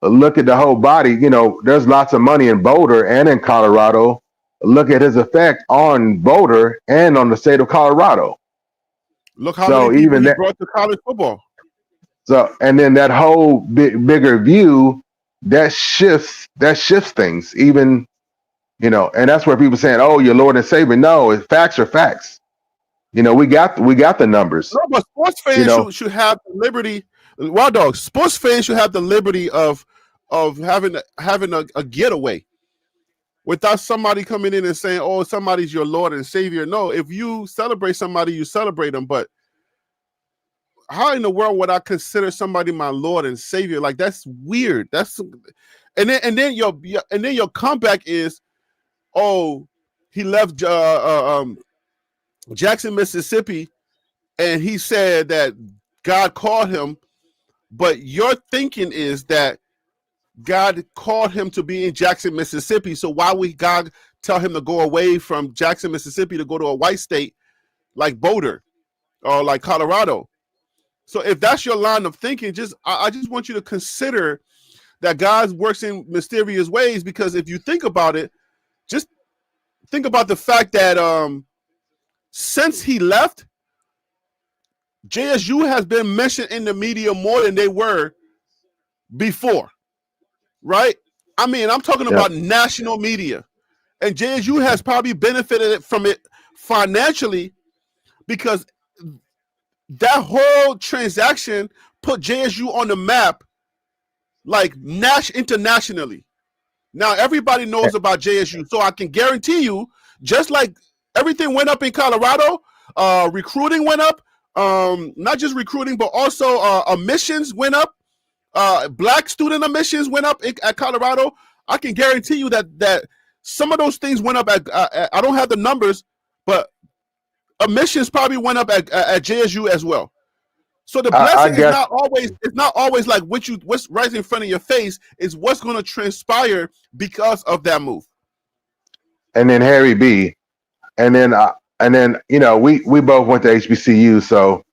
look at the whole body. There's lots of money in Boulder and in Colorado. Look at his effect on Boulder and on the state of Colorado. Look how many people he brought to college football. So, and then that whole bigger view that shifts things, even, and that's where people saying, "Oh, your Lord and Savior." No, facts are facts. We got the numbers. No, but sports fans should have the liberty. Wild Dog, sports fans should have the liberty of having a getaway without somebody coming in and saying, "Oh, somebody's your Lord and Savior." No, if you celebrate somebody, you celebrate them. But how in the world would I consider somebody my Lord and Savior? Like, that's weird. And then your comeback is, oh, he left Jackson, Mississippi, and he said that God called him, but your thinking is that God called him to be in Jackson, Mississippi. So why would God tell him to go away from Jackson, Mississippi to go to a white state like Boulder or like Colorado? So if that's your line of thinking, I just want you to consider that God works in mysterious ways, because if you think about it, just think about the fact that since he left, JSU has been mentioned in the media more than they were before, right? I mean, I'm talking about national media, and JSU has probably benefited from it financially, because that whole transaction put JSU on the map, like internationally. Now everybody knows about JSU, so I can guarantee you, just like everything went up in Colorado, recruiting went up. Not just recruiting, but also admissions went up. Black student admissions went up at Colorado. I can guarantee you that some of those things went up. I don't have the numbers, but admissions probably went up at JSU as well. So the I blessing guess, is not always like what's right in front of your face, is what's going to transpire because of that move. and then Harry B, and then we both went to HBCU, so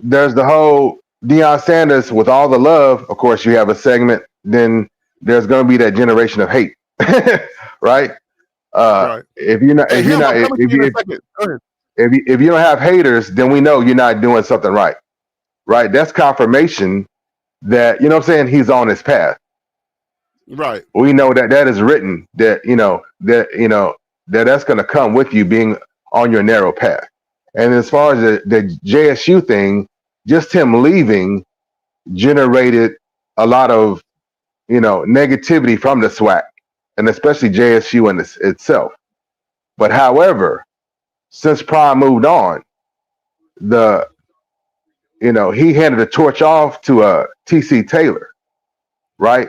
there's the whole Deion Sanders with all the love. Of course, you have a segment. Then there's going to be that generation of hate, right? Right. If you're not, Hey, if you're him, not, I'm if, coming to if you in you a second. Go ahead. if you don't have haters, then we know you're not doing something right. Right? That's confirmation that you know what I'm saying. He's on his path. Right. We know that is written. That's going to come with you being on your narrow path. And as far as the JSU thing, just him leaving generated a lot of negativity from the SWAC, and especially JSU in itself. But however, since Prime moved on, he handed the torch off to TC Taylor, right?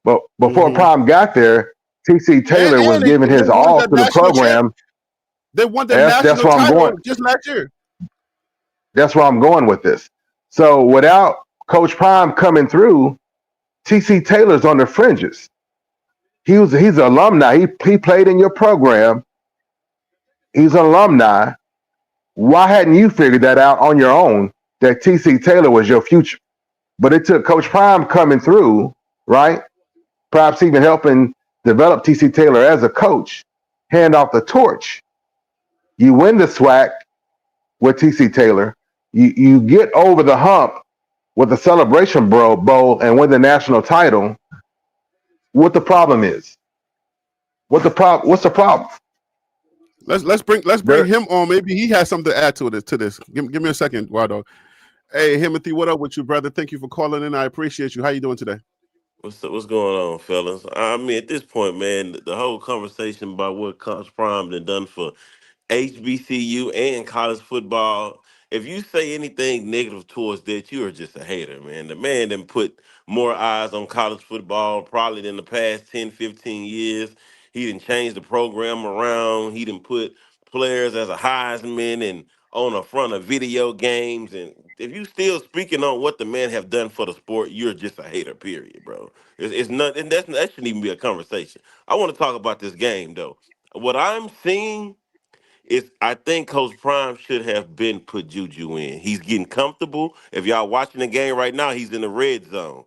But before Prime got there, TC Taylor was giving his all to the program. They won the That's national where I'm title going. just last year. That's where I'm going with this. So without Coach Prime coming through, TC Taylor's on the fringes. He's an alumni. He played in your program. He's an alumni. Why hadn't you figured that out on your own, that TC Taylor was your future? But it took Coach Prime coming through, right? Perhaps even helping develop TC Taylor as a coach, hand off the torch. You win the SWAC with TC Taylor. You get over the hump with the Celebration Bowl and win the national title. What the problem is? What's the problem? Let's bring him on. Maybe he has something to add to this. Give me a second, Waldo. Hey, Timothy, what up with you, brother? Thank you for calling in. I appreciate you. How you doing today? What's going on, fellas? I mean, at this point, man, the whole conversation about what Coach Prime done for HBCU and college football. If you say anything negative towards that, you are just a hater, man. The man done put more eyes on college football probably than the past 10, 15 years. He done changed the program around. He done put players as a Heisman and on the front of video games. And if you still speaking on what the man have done for the sport, you're just a hater, period, bro. It's not, and that shouldn't even be a conversation. I want to talk about this game, though. What I'm seeing, I think Coach Prime should have been put Juju in. He's getting comfortable. If y'all watching the game right now, he's in the red zone,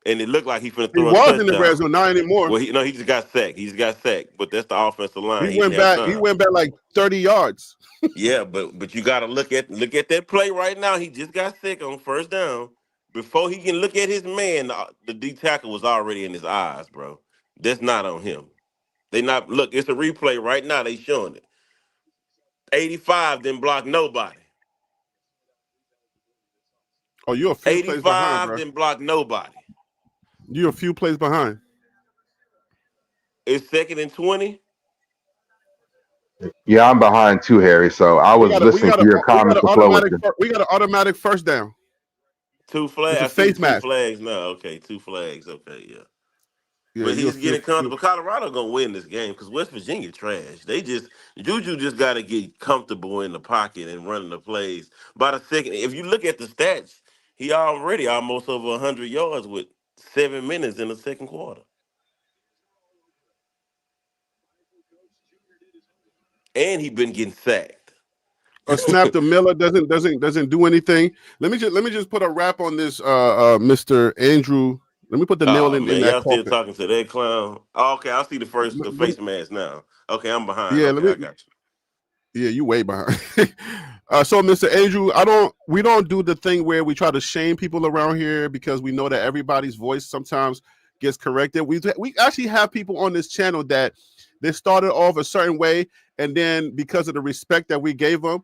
and it looked like he's finna He throw a was in the red touchdown. zone, not anymore. Well, he just got sacked. He just got sacked, but that's the offensive line. He He went didn't have back. He time. went back like 30 yards. Yeah, but you got to look at that play right now. He just got sacked on first down. Before he can look at his man, the D tackle was already in his eyes, bro. That's not on him. They not look. It's a replay right now. They showing it. 85 didn't block nobody. Oh, you're a few plays behind, 85 bro. didn't block nobody. You're a few plays behind. It's 2nd and 20. Yeah, I'm behind too, Harry. So I was listening to your comments before. We got an automatic first down. Two flags. It's a I see face two mask. flags now. Okay, two flags. Okay, yeah. Yeah, But he's getting comfortable. Colorado gonna win this game because West Virginia trash. Juju just got to get comfortable in the pocket and running the plays. By the second, if you look at the stats, he already almost over 100 yards with 7 minutes in the second quarter, and he been getting sacked. A snap to Miller doesn't do anything. Let me just put a wrap on this, Mr. Andrew. Let me put the nail in that y'all still coffin. talking to that clown? Oh, okay, I see the face mask now. Okay, I'm behind. Yeah, okay, I got you. Yeah, you way behind. So, Mr. Andrew, we don't do the thing where we try to shame people around here because we know that everybody's voice sometimes gets corrected. We actually have people on this channel that they started off a certain way, and then because of the respect that we gave them,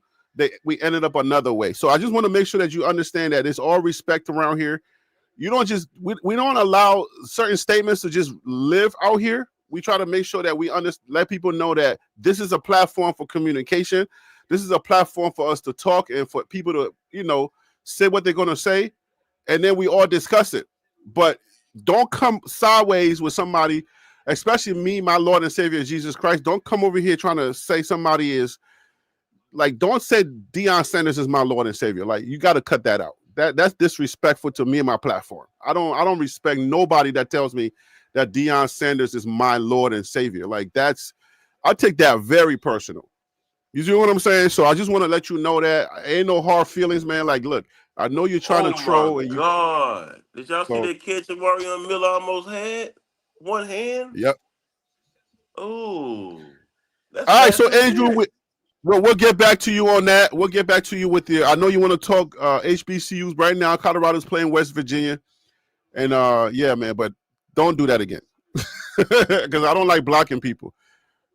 we ended up another way. So I just want to make sure that you understand that it's all respect around here. You don't just we don't allow certain statements to just live out here. We try to make sure that we let people know that this is a platform for communication. This is a platform for us to talk and for people to, say what they're going to say, and then we all discuss it. But don't come sideways with somebody, especially me, my Lord and Savior Jesus Christ. Don't come over here trying to say somebody is like don't say Deion Sanders is my Lord and Savior. Like you got to cut that out. That's disrespectful to me and my platform. I don't respect nobody that tells me that Deion Sanders is my Lord and Savior. Like I take that very personal. You see what I'm saying? So I just want to let you know that ain't no hard feelings, man. Like, look, I know you're trying to troll. My God. Did y'all see So, that catch that Marion Miller almost had? One hand? yep. Oh. That's All right, so nasty Andrew, shit. we'll get back to you on that. We'll get back to you with I know you want to talk HBCUs right now. Colorado's playing West Virginia. And yeah, man, but don't do that again. Because I don't like blocking people.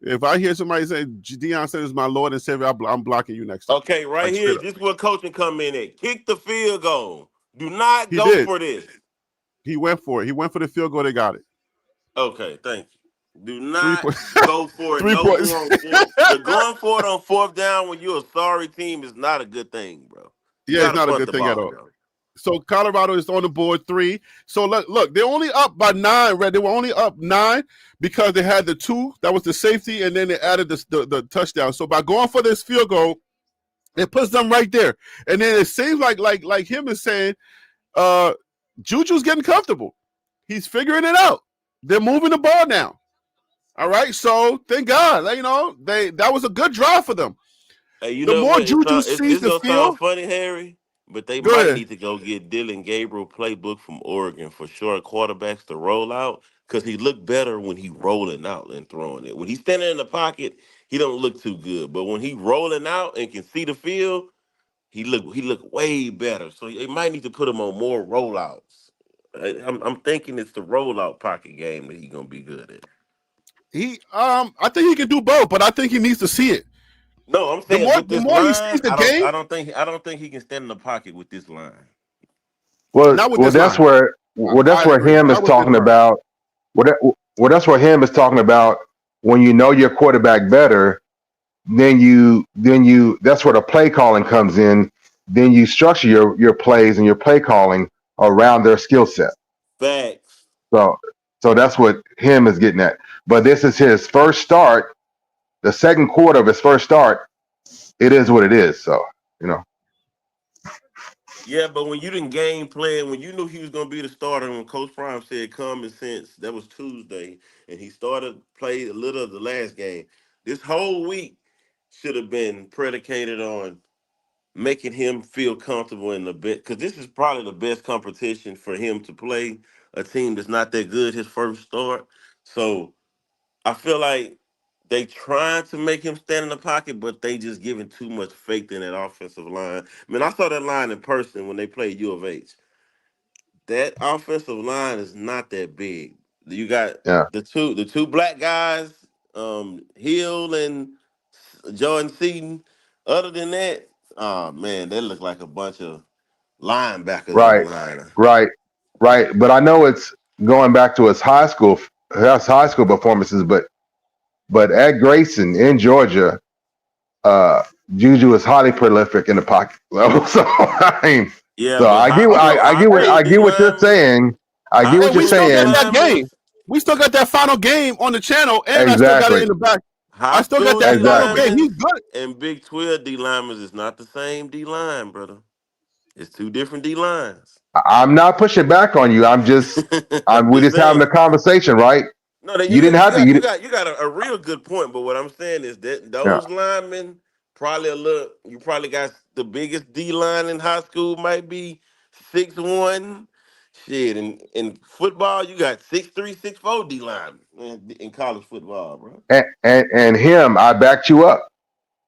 If I hear somebody say Deion Sanders is my Lord and Savior, I'm blocking you next time. Okay, right Like, here, this is where coaching come in at. Kick the field goal. Do not He go did. for this. He went for it. He went for the field goal. They got it. Okay, thank you. Do 3 not points. go for it 3 no points. more on fourth. But going for it on fourth down when you're a sorry team is not a good thing, bro. You Yeah, it's gotta not a punt good the thing at ball, all. bro. So Colorado is on the board 3. So look, they're only up by 9, Red. They were only up 9 because they had the 2, that was the safety, and then they added the touchdown. So by going for this field goal, it puts them right there. And then it seems like him is saying, Juju's getting comfortable. He's figuring it out. They're moving the ball now. All right. So thank God. That was a good drive for them. Hey, you The know more what? Juju sees It's the gonna sound field, funny, Harry, but they go might ahead. need to go get Dylan Gabriel playbook from Oregon for short quarterbacks to roll out because he looked better when he rolling out and throwing it. When he's standing in the pocket, he don't look too good. But when he rolling out and can see the field, he look way better. So they might need to put him on more rollouts. I'm thinking it's the rollout pocket game that he's gonna be good at. I think he can do both, but I think he needs to see it. No, I'm The saying more with the this more he line, sees the game, I don't think he can stand in the pocket with this line. not with Well, this that's line. where I agree. him is Not with this talking line. about. That's where him is talking about. When you know your quarterback better, then that's where the play calling comes in. Then you structure your plays and your play calling around their skill set. Facts. So that's what him is getting at. But this is his first start, the second quarter of his first start. It is what it is. So you know. Yeah, but when you didn't game plan, when you knew he was gonna be the starter, when Coach Prime said common sense, that was Tuesday, and he started play a little of the last game. This whole week should have been predicated on making him feel comfortable in the bit because this is probably the best competition for him to play a team that's not that good his first start. So I feel like they trying to make him stand in the pocket, but they just giving too much faith in that offensive line. I mean, I saw that line in person when they played U of H. That offensive line is not that big. You got Yeah. the two black guys, Hill and Jordan Seaton. Other than that, oh man, they look like a bunch of linebackers on the Right. line. Right. Right. But I know it's going back to his high school performances, but at Grayson in Georgia, Juju is highly prolific in the pocket level. So Yeah, so but I high I school D get what you're linemen, saying. I get high what And you're we school still D got saying. that linemen game. is We still got that final game on the channel, and I still got it Exactly. in the back. I high still got school that D final Exactly. game. linemen He's good. and Big 12 D linemen is not the same D line, brother. It's two different D lines. I'm not pushing back on you. I'm We're just just having a saying. conversation, right? No, that You didn't have to. you got a real good point. But what I'm saying is that Yeah. those linemen probably a little. You probably got the biggest D line in high school might be 6'1". Shit, in football you got 6'3", 6'4" D linemen in college football, bro. And him, I backed you up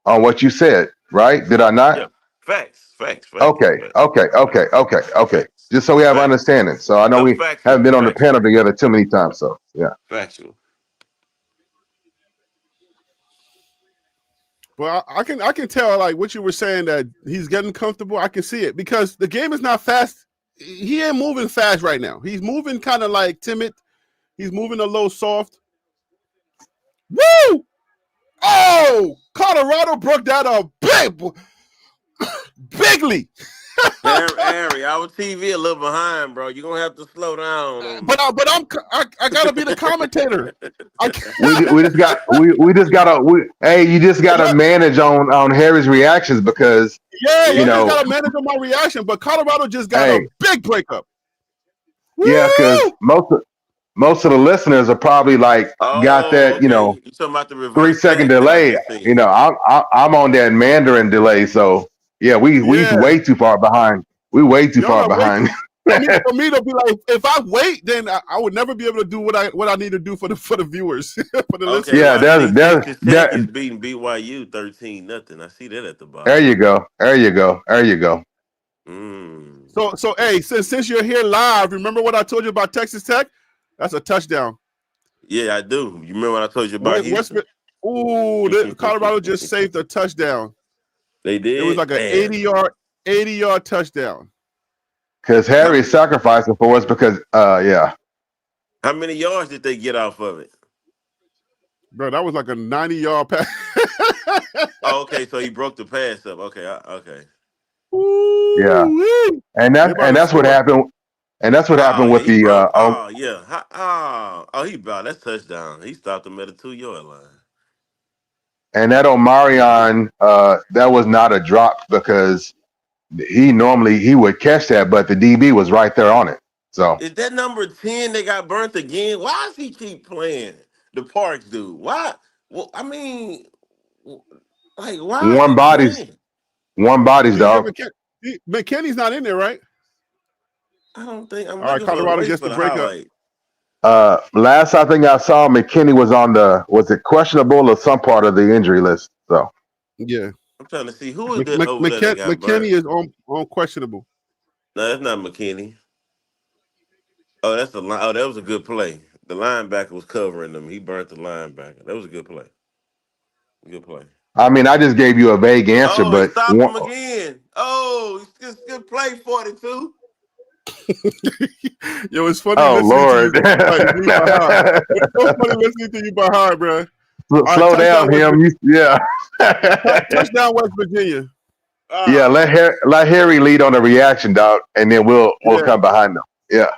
on what you said, right? Did I not? Yeah, facts, Okay. facts, Just so we have facts. understanding. So I know I'm we haven't been on the panel together too many times. So yeah. factual. But I can tell like what you were saying that he's getting comfortable. I can see it because the game is not fast. He ain't moving fast right now. He's moving kind of like timid. He's moving a little soft. Woo! Oh, Colorado broke that up bigly. Harry, our TV a little behind, bro. You're gonna have to slow down on me. I gotta be the commentator. We just got you just gotta manage on Harry's reactions because Yeah, you I just know gotta manage on my reaction. But Colorado just got a big breakup. because Woo! most of the listeners are probably like got Oh, that okay. You talking about the reverse 3-second flat that I delay. just seen? I'm on that Mandarin delay, so yeah, we Yeah, way too far behind. We way too y'all far are way behind. too. For me to be like, if I wait, then I would never be able to do what I need to do for the viewers, for the Okay, listeners. Yeah, well, I see there's Texas Tech is that. beating BYU 13-0. I see that at the There bottom. you go. There you go. There you go. Mm. So hey, since you're here live, remember what I told you about Texas Tech? That's a touchdown. Yeah, I do. You remember when I told you about Houston? Colorado just saved a touchdown. They It was did? like an Man. 80-yard touchdown. Because How Harry's sacrificing for us because yeah. how many yards did they get off of it? Bro, that was like a 90-yard pass. Oh, okay, so he broke the pass up. Okay, okay. Yeah. Ooh-wee. And that's what happened. And that's what Oh, happened yeah, with he the broke. Oh, yeah. He about that's touchdown. He stopped him at a 2-yard line. and that Omarion that was not a drop because he would catch that, but the DB was right there on it. So Is that number 10 that got burnt again? Why does he keep playing the Parks dude? Why? Well, I mean, like, why is one he body's playing? dog. McKinney's not in there, right? I don't think I'm All right, looking for Colorado wait gets for the the breakup. highlight. Last I think I saw McKinney was it questionable or some part of the injury list. So Yeah. I'm trying to see who is that over there that got McKinney burnt. is on questionable. No, that's not McKinney. Oh, that's the line. Oh, that was a good play. The linebacker was covering them. He burnt the linebacker. That was a good play. Good play. I mean, I just gave you a vague answer, Oh, he but stopped him again. Oh, it's good play, 42. Yo, it's funny oh listening to you Lord, like me by heart. It's so funny listening to you by heart, bro. slow down, him. Yeah, touchdown, West Virginia. Yeah, let Harry lead on the reaction, dog, and then we'll come behind them. Yeah.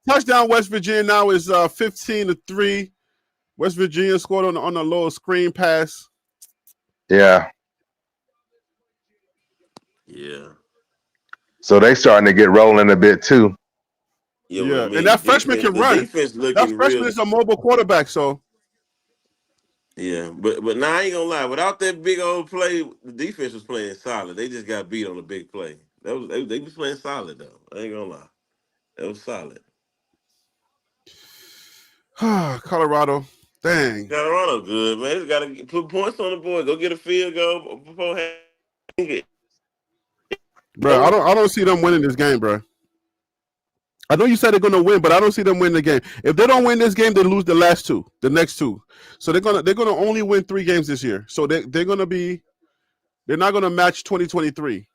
Touchdown, West Virginia now is 15-3. West Virginia scored on a little screen pass. Yeah. Yeah. So they starting to get rolling a bit too. Yeah, Yeah, I mean, and that freshman can run. That freshman is a mobile quarterback, so. Yeah, but now I ain't gonna lie. Without that big old play, the defense was playing solid. They just got beat on a big play. They was playing solid though. I ain't gonna lie. That was solid. Colorado, dang. Colorado good, man. Just gotta put points on the board. Go get a field goal before. Bro, I don't see them winning this game, bro. I know you said they're gonna win, but I don't see them winning the game. If they don't win this game, they lose the next two. So they're gonna only win 3 games this year. So they're not gonna match 2023.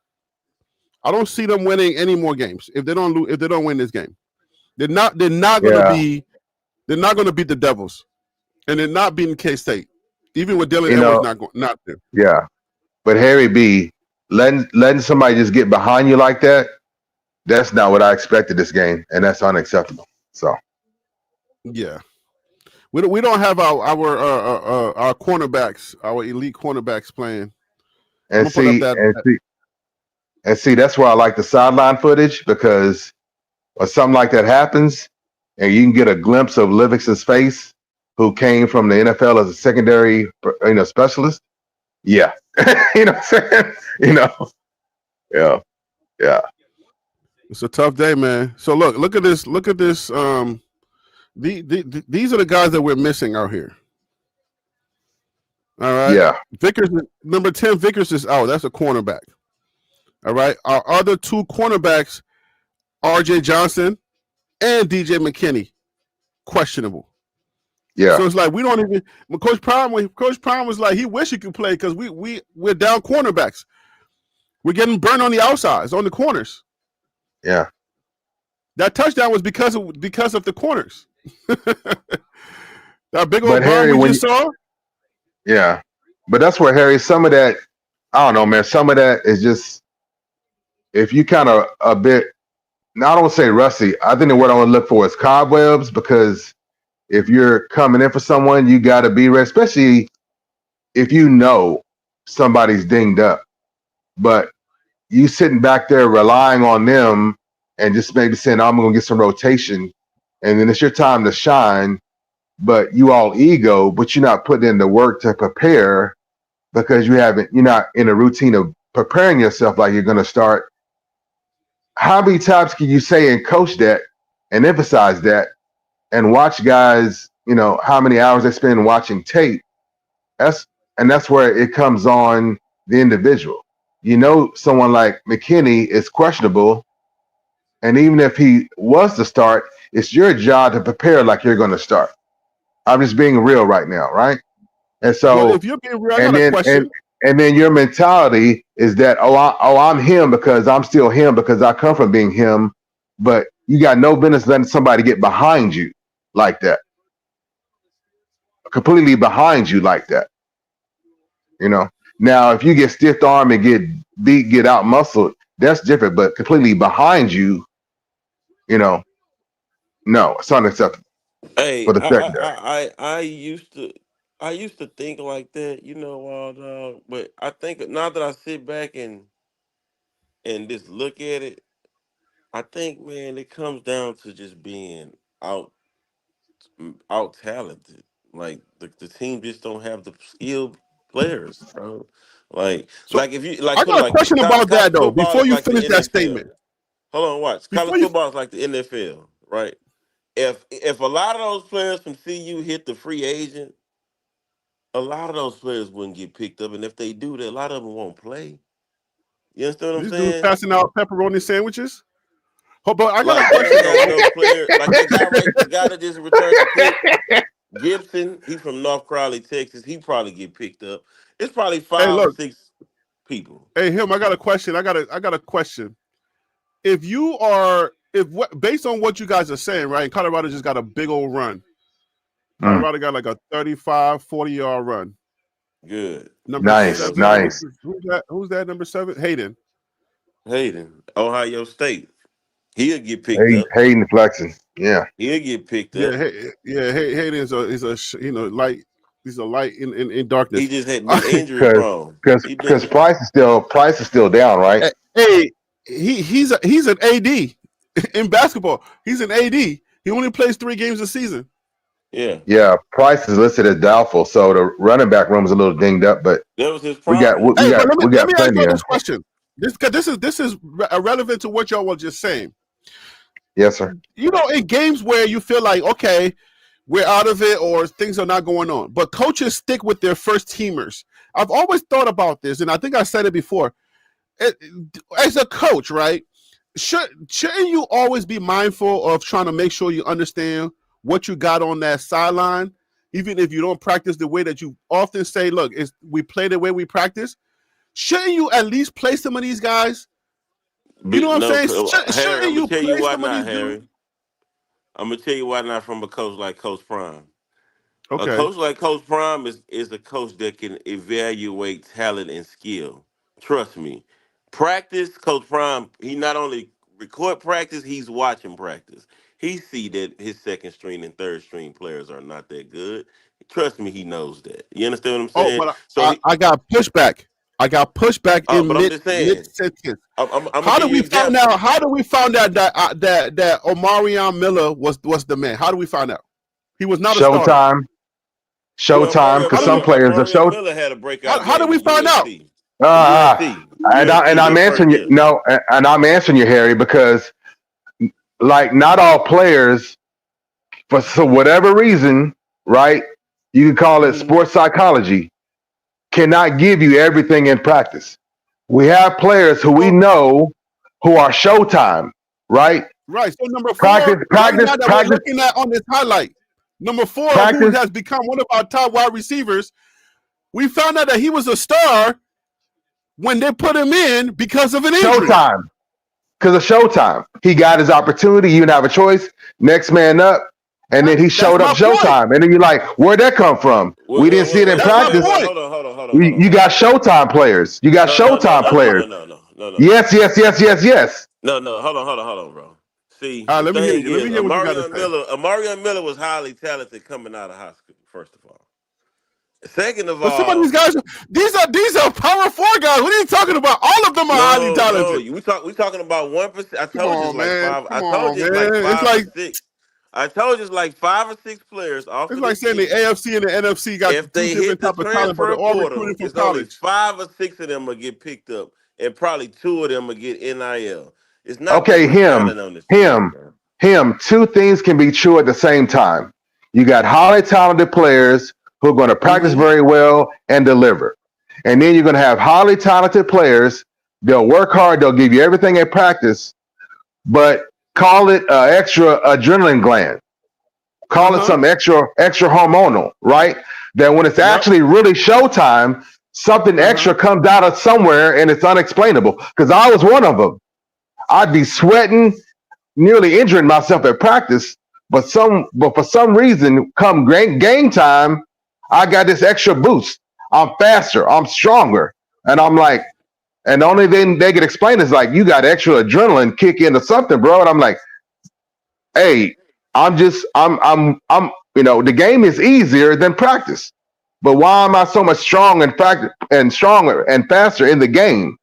I don't see them winning any more games if they don't win this game. They're not gonna beat the Devils, and they're not beating K-State, even with Dylan Edwards not there. Yeah, but Harry B, letting somebody just get behind you like that. That's not what I expected this game, and that's unacceptable. So, yeah, we don't have our cornerbacks, our elite cornerbacks playing. And see, that's why I like the sideline footage because when something like that happens, and you can get a glimpse of Livingston's face, who came from the NFL as a secondary, specialist. Yeah, you know what I'm saying? Yeah. It's a tough day, man. So look at this. These are the guys that we're missing out here. All right. Yeah. Vickers, number 10, Vickers is out. That's a cornerback. All right. Our other 2 cornerbacks, R.J. Johnson and DJ McKinney, questionable. Yeah. So it's like we don't even. When Coach Prime was like, he wish he could play because we're down cornerbacks. We're getting burned on the outsides, on the corners. Yeah. That touchdown was because of the corners. That big old Harry, we just saw. Yeah, but that's where Harry. Some of that, I don't know, man. Some of that is just if you kind of a bit, now I don't say rusty. I think the word I want to look for is cobwebs, because if you're coming in for someone, you got to be ready, especially if you know somebody's dinged up. But you sitting back there relying on them and just maybe saying, I'm going to get some rotation, and then it's your time to shine, but you all ego, but you're not putting in the work to prepare because you're not in a routine of preparing yourself like you're going to start. How many times can you say and coach that and emphasize that and watch guys, how many hours they spend watching tape? That's where it comes on the individual. Someone like McKinney is questionable, and even if he was to start, it's your job to prepare like you're going to start. I'm just being real right now, right? And so, well, if you're being real, I got a question. And then your mentality is that, I'm him because I'm still him because I come from being him, but you got no business letting somebody get behind you like that, completely behind you like that. Now if you get stiff arm and get beat, get out muscled, that's different. But completely behind you, no, it's unacceptable Hey, for the secondary. I used to think like that, Wild Dog. But I think now that I sit back and just look at it, I think, man, it comes down to just being out talented. Like the team just don't have the skilled players, bro. So Like if you I put it got a like this, question about college that though. football Before is you like the finish that NFL. statement, Hold on, watch. before College you football is like the NFL, right? If a lot of those players from CU hit the free agent, a lot of those players wouldn't get picked up, and if they do, a lot of them won't play. You understand what I'm these dudes saying? passing out pepperoni sandwiches. Oh, but I got a Like they question don't have though. enough players. Like the guy that just returned the pick, Gibson. He's from North Crowley, Texas. He probably get picked up. It's probably Hey, 5 or look. 6 people. Hey, him. I got a question. I got a question. If you are, based on what you guys are saying, right? Colorado just got a big old run. Colorado got like a 35, 40-yard run. Good. Number Nice. 7. Who's that? Who's that? Number 7? Hayden. Ohio State. He'll get picked up. Hayden flexing. Yeah. He'll get picked Yeah, up. Hayden is a light. He's a light in darkness. He just had been injury prone. Because Price is still down, right? Hey, he's an AD in basketball. He's an AD. He only plays 3 games a season. Yeah. Yeah. Price is listed as doubtful, so the running back room is a little dinged up. But that was his we got let me ask you plenty. this question. This is relevant to what y'all were just saying. Yes, sir. In games where you feel like, okay, we're out of it or things are not going on, but coaches stick with their first teamers. I've always thought about this, and I think I said it before. As a coach, right? Shouldn't you always be mindful of trying to make sure you understand what you got on that sideline, even if you don't practice the way that you often say, look, we play the way we practice? Shouldn't you at least play some of these guys? You know what I'm saying? Shouldn't you play some of these dudes? I'm gonna tell you why not from a coach like Coach Prime. Okay. A coach like Coach Prime is a coach that can evaluate talent and skill. Trust me. Practice, Coach Prime, he not only record practice, he's watching practice. He see that his second string and third string players are not that good. Trust me, he knows that. You understand what I'm saying? But I got pushback. In mid sentence. How do we find out? How do we find out that Omarion Miller was the man? How do we find out? He was not a starter. Showtime, because some players are show. Miller had a breakout. How do we find out? And I'm answering you. No, and I'm answering you, Harry, because like not all players, for whatever reason, right? You can call it sports psychology, cannot give you everything in practice. We have players who we know who are showtime, right? Right. So number 4, practice. We're looking at on this highlight. Number 4, who has become one of our top wide receivers. We found out that he was a star when they put him in because of an injury. Showtime. Because of showtime. He got his opportunity. You didn't have a choice. Next man up. And then he showed up showtime. And then you're like, where'd that come from? We didn't see it in practice. Hold on. You got showtime players. You got showtime players. no. Yes, yes, yes, yes, yes. No, no, hold on, bro. See, All right, the let me hear thing you. Let is, me hear what you got to say. Amarion Miller was highly talented coming out of high school. First of all, second of But some of these all, guys, these are power four guys. What are you talking about? All of them are highly no, talented. we talking about 1%. I Come told you it's on, like man. five. Come I told on, you it's like man. five or six. I told you it's like 5 or 6 players off It's of like this saying the team. AFC and the NFC got If two they hit different the type of talent, but transfer they're all portal, recruiting from it's only college. 5 or 6 of them will get picked up, and probably 2 of them will get NIL. It's not that Okay, much talent on this team, him, bro. him. Two things can be true at the same time. You got highly talented players who are going to practice Mm-hmm. very well and deliver. And then you're going to have highly talented players. They'll work hard. They'll give you everything at practice, but call it extra adrenaline gland. Call it Uh-huh. some extra hormonal, right? That when it's Yep. actually really showtime, something Uh-huh. extra comes out of somewhere and it's unexplainable. Because I was one of them. I'd be sweating, nearly injuring myself at practice, but for some reason, come game time, I got this extra boost. I'm faster, I'm stronger, and I'm like, and the only thing they could explain is like, you got extra adrenaline kick into something, bro. And I'm like, hey, the game is easier than practice, but why am I so much strong and practice and stronger and faster in the game?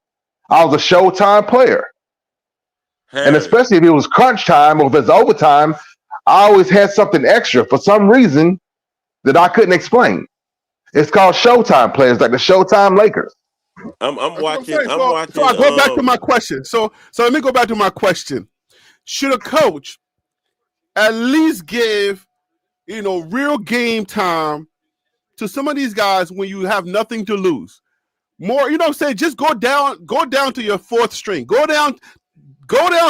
I was a Showtime player. And Harry, especially if it was crunch time or if it's overtime, I always had something extra for some reason that I couldn't explain. It's called Showtime players, like the Showtime Lakers. I'm That's what I'm watching. saying. I'm So I watching. go back to my question. So let me go back to my question. Should a coach at least give, real game time to some of these guys when you have nothing to lose? More, you know what I'm saying? Just go down to your fourth string. Go down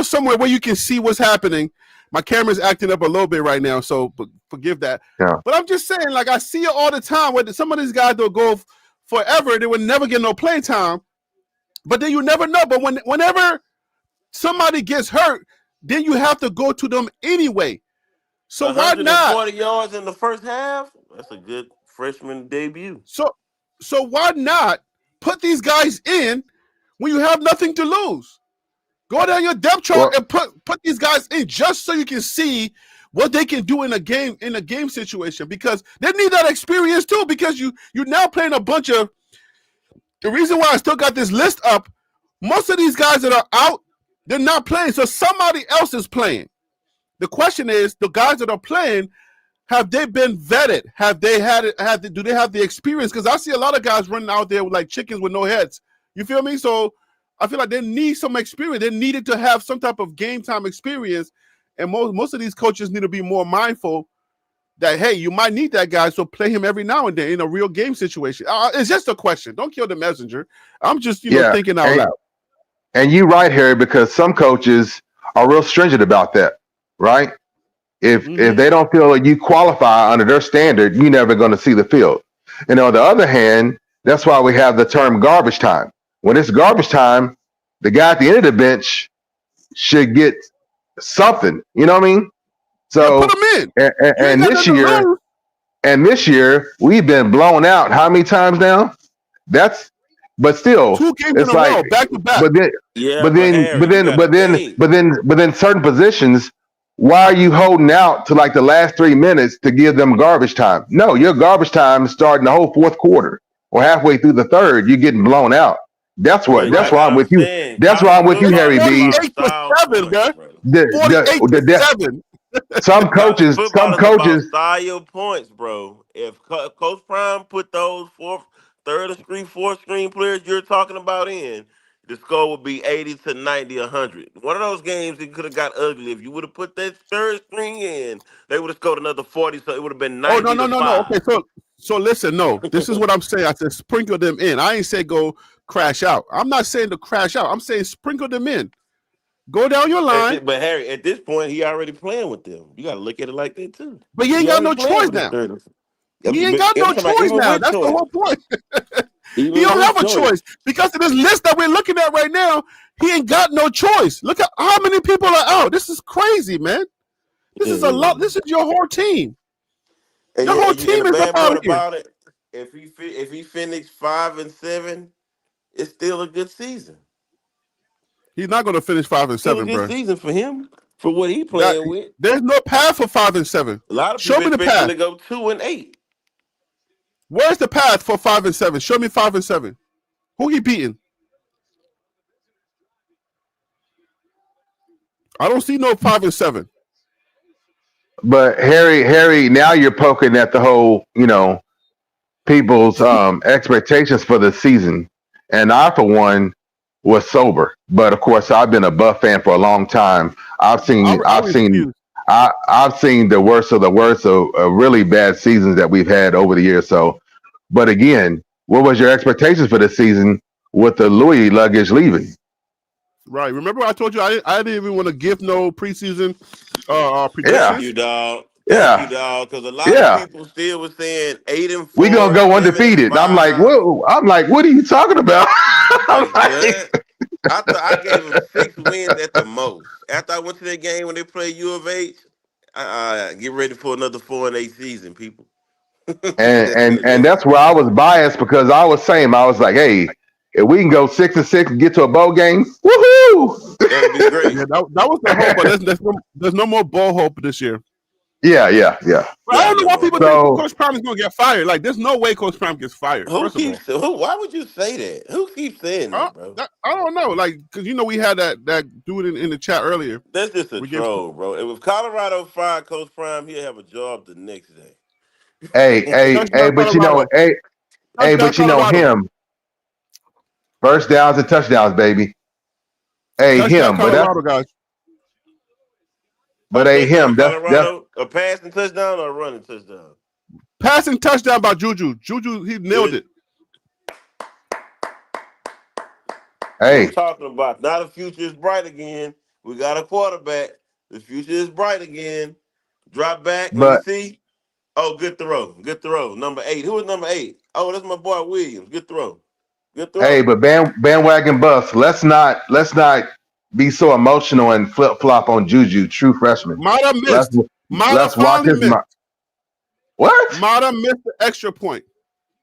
somewhere where you can see what's happening. My camera's acting up a little bit right now, so forgive that. Yeah. But I'm just saying, like, I see it all the time where some of these guys will go forever. They will never get no play time. But then you never know. But whenever somebody gets hurt, then you have to go to them anyway. So why not? 140 yards in the first half. That's a good freshman debut. So why not put these guys in when you have nothing to lose? Go down your depth chart Well, and put these guys in just so you can see what they can do in a game situation, because they need that experience too, because you're now playing a bunch of, the reason why I still got this list up, most of these guys that are out, they're not playing, so somebody else is playing. The question is, the guys that are playing, have they been vetted? Have they do they have the experience? Because I see a lot of guys running out there with like chickens with no heads. You feel me? So I feel like they need some experience. They needed to have some type of game time experience. And most of these coaches need to be more mindful that, hey, you might need that guy, so play him every now and then in a real game situation. It's just a question. Don't kill the messenger. I'm just, yeah. thinking out loud. And you right, Harry, because some coaches are real stringent about that, right? If they don't feel like you qualify under their standard, you're never going to see the field. And on the other hand, that's why we have the term garbage time. When it's garbage time, the guy at the end of the bench should get something. You know what I mean? Yeah, put So, him in. and, You ain't and got this nothing to year, lose. we've been blown out how many times now? But still, 2 games it's in a like, row, back to back. but then, Yeah, but but then, Harry, but you then, got to but then, think. but then certain positions, why are you holding out to like the last 3 minutes to give them garbage time? No, your garbage time is starting the whole fourth quarter or halfway through the third. You're getting blown out. That's But why like I'm I'm with you. saying, That's why college I'm with you, It's football Harry is B. about 48 to style 7, points, bro. bro. 48 to 7. College Some football is about coaches, style points, bro. If Coach Prime put those third string, fourth string players you're talking about in, the score would be 80 to 90, 100. One of those games it could have got ugly. If you would have put that third string in, they would have scored another 40, so it would have been Oh, no, 90 no, to no, no. Okay, 5. so listen, no. This is what I'm saying. I said sprinkle them in. I ain't say go crash out. I'm not saying to crash out. I'm saying sprinkle them in. Go down your line, But Harry, at this point, he already playing with them. You got to look at it like that too. but you ain't He got already no playing choice with his now. third. He ain't got I'm no talking about choice even now. with That's the choice. whole point. He Even don't with have a choice. choice because of this list that we're looking at right now. He ain't got no choice. Look at how many people are out. This is crazy, man. This is a lot. This is your whole team. And, Your whole and team the is up bad out part here. about it, if he finished 5-7, it's still a good season. He's not going to finish 5 and Still a 7, good bro. season for him for what he That playing with. there's no path for 5 and 7. A lot of Show people me the expect him path. to go 2-8. Where's the path for 5 and 7? Show me 5 and 7. Who he beating? I don't see no 5 and 7. But Harry, now you're poking at the whole, people's expectations for the season. And I, for one, was sober. But of course, I've been a Buff fan for a long time. I've seen refuse. I've seen the worst of really bad seasons that we've had over the years. So, but again, what was your expectations for this season with the Louis luggage leaving? Right. Remember I told you I didn't even want to give no preseason predictions? Thank you, dog. Thank you, dog. Because a lot of people still was saying 8-4. We gonna go undefeated. I'm like, whoa. I'm like, what are you talking about? I gave them 6 wins at the most. After I went to that game when they played U of H, get ready for another 4-8 season, people. and that's where I was biased because I was like, hey, if we can go 6 and 6 and get to a bowl game, woohoo! That'd be great. Yeah, that was the hope, but there's no more bowl hope this year. Yeah. But I don't know why people think Coach Prime is gonna get fired. Like, there's no way Coach Prime gets fired. Why would you say that? Who keeps saying that, bro? I don't know. Like, because we had that dude in the chat earlier. That's just a troll, bro. If Colorado fired Coach Prime, he'll have a job the next day. Hey, but him. First downs and touchdowns, baby. Hey, him, Colorado guys. But him. That's a passing touchdown or a running touchdown. Passing touchdown by Juju. Juju, he nailed it. Hey, what I'm talking about. Now the future is bright again. We got a quarterback. The future is bright again. Drop back. Let me see. Oh, good throw. Good throw. Number 8. Who is number 8? Oh, that's my boy Williams. Good throw. Good throw. Hey, but bandwagon buffs. Let's not be so emotional and flip flop on Juju, true freshman. Mata missed. Let's watch his mouth. What? Mata missed the extra point.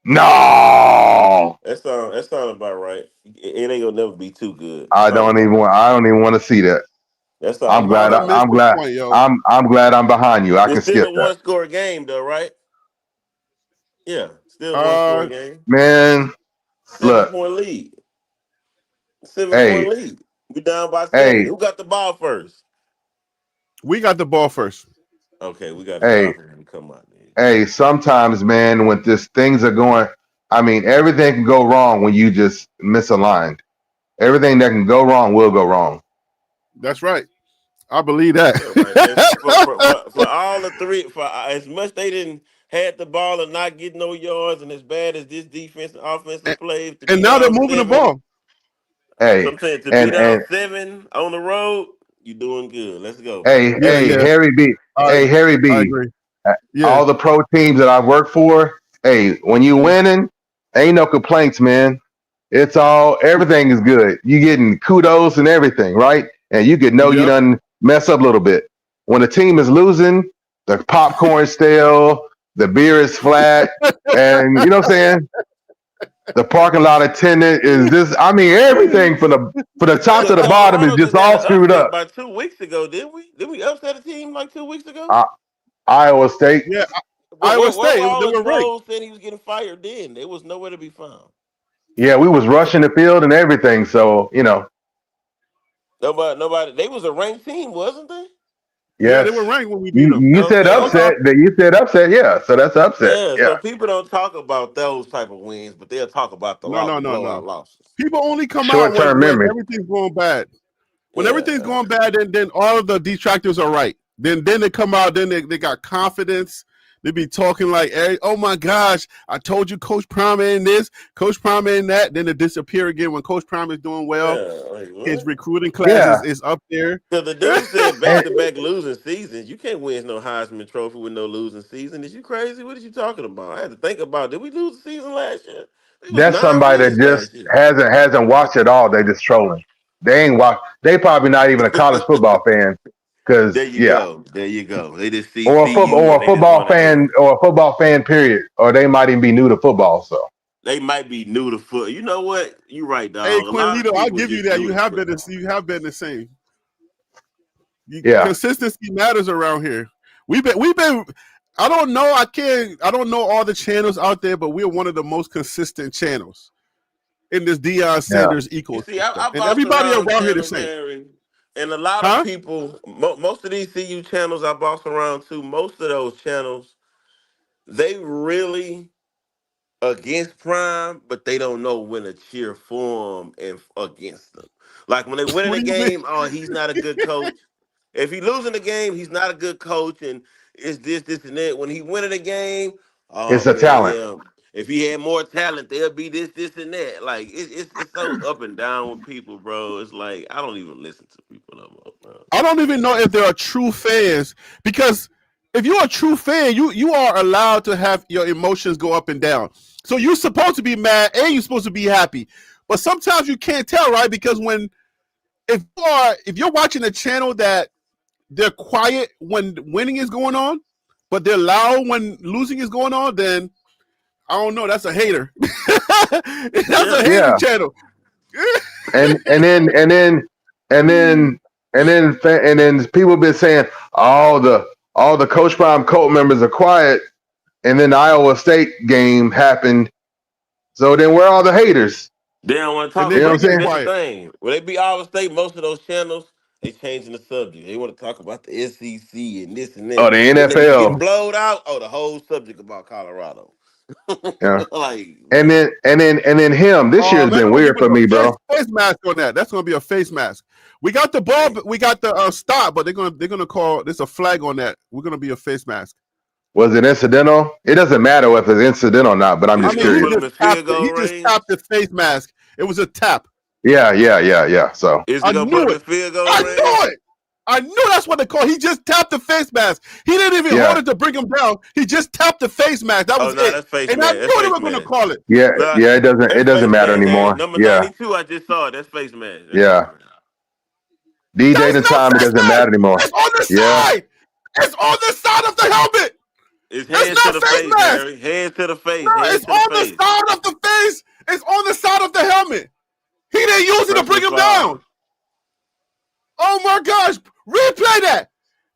No. That sound about right. It ain't gonna never be too good. I don't even want to see that. I'm glad I'm behind you. I can skip that. Still a 1-score game though, right? Yeah, still a 1-score game. Man, 7-point lead. 7-point lead. We down by 7. Who got the ball first? We got the ball first. Okay, we got the ball first. Come on, man. Hey, sometimes, man, when things are going, I mean, everything can go wrong when you just misaligned. Everything that can go wrong will go wrong. That's right. I believe that. For all the three, for as much they didn't had the ball and not getting no yards, and as bad as this defense and offensive plays, and now they're moving the ball. Hey, so I'm saying to be down 7 on the road, you doing good. Let's go. Hey, Harry B. Harry B. I agree. All the pro teams that I work for, hey, when you winning, ain't no complaints, man. It's everything is good. You getting kudos and everything, right? And you could know you done mess up a little bit. When the team is losing, the popcorn's stale, the beer is flat, and you know what I'm saying? The parking lot attendant is just, I mean, everything from the top to the bottom is just all screwed up. About 2 weeks ago, didn't we? Did we upset a team like 2 weeks ago? Iowa State. Yeah, Iowa State. They were right. Saying he was getting fired then. There was nowhere to be found. Yeah, we was rushing the field and everything, so, Nobody. They was a ranked team, wasn't they? Yes. Yeah, they were ranked when we beat them. You said upset. You said upset. Yeah, so that's upset. Yeah. So people don't talk about those type of wins, but they'll talk about the losses. People only come out when everything's going bad. When everything's going bad, then all of the detractors are right. Then they come out. Then they got confidence. They be talking like, hey, oh my gosh, I told you Coach Prime ain't this, Coach Prime ain't that. Then they disappear again when Coach Prime is doing well. His recruiting class is up there. Because the dude said back-to-back losing seasons. You can't win no Heisman Trophy with no losing season. Is you crazy? What are you talking about? I had to think about, did we lose the season last year? That's somebody that just hasn't watched it all. They just trolling. They ain't watch. They probably not even a college football fan. Because there you go. They just see or a football fan, period. Or they might even be new to football. So They might be new to foot. You know what? You're right, dog. Hey, A lot of Quinlito, I'll people give you just that. new You to have been football. the same. Yeah. Consistency matters around here. We've been. I don't know. I don't know all the channels out there, but we're one of the most consistent channels in this Deion Sanders You ecosystem, see, I and bounce everybody around around here the channels, same. Harry, and a lot of Huh? people, most of these CU channels I bounce around to, most of those channels, they really against Prime, but they don't know when to cheer for him and against them. Like when they win What a do you mean? game, oh, he's not a good coach. If he losing the game, he's not a good coach, and it's this, and that. When he winning the game, oh It's a man, talent. yeah. If he had more talent, there'll be this, and that. Like it's so up and down with people, bro. It's like I don't even listen to people no more, bro. I don't even know if there are true fans, because if you're a true fan, you are allowed to have your emotions go up and down. So you're supposed to be mad and you're supposed to be happy, but sometimes you can't tell, right? Because if you're watching a channel that they're quiet when winning is going on, but they're loud when losing is going on, then I don't know. That's a hater. That's a Yeah. hater Yeah. channel. And then people been saying all the Coach Prime cult members are quiet, and then the Iowa State game happened. So then where are all the haters? They don't want to And talk then You know what they I'm about. get saying? That's the quiet. thing. When they be Iowa State, most of those channels they changing the subject. They want to talk about the SEC and this and Oh, that. the Then they be getting NFL. blowed out. Oh, the whole subject about Colorado. Yeah. Like, And then him. This year Oh has man, been I'm gonna weird give it for me, a bro. face mask on that. That's gonna be a face mask. We got the ball, hey, we got the stop, but they're gonna call there's a flag on that. We're gonna be a face mask. Was it incidental? It doesn't matter if it's incidental or not, but I'm is I just it mean, gonna he curious. put them just in tapped field it. goal He just range? tapped the face mask. It was a tap. Yeah. So Is it I gonna put knew them it. in field goal I range? knew it. I knew that's what they call. He just tapped the face mask. He didn't even hold yeah, it to bring him down. He just tapped the face mask. That Oh was no, it. that's face And I man. That's knew they face were gonna man. call it. yeah, Look, yeah. It that's doesn't face matter man, Harry. anymore. Number Yeah, 92, I just saw it. That's face man. That's face yeah. man. DJ There's the no time, it face doesn't mask. matter anymore. It's on the Yeah, side. It's on the side of the helmet. It's It's hands to not the face face, mask. Harry. Hands to the No, face. Hands it's to the on the face. side of the face. It's on the side of the helmet. He didn't use it to bring Personal him foul. down. Oh my gosh. Replay that.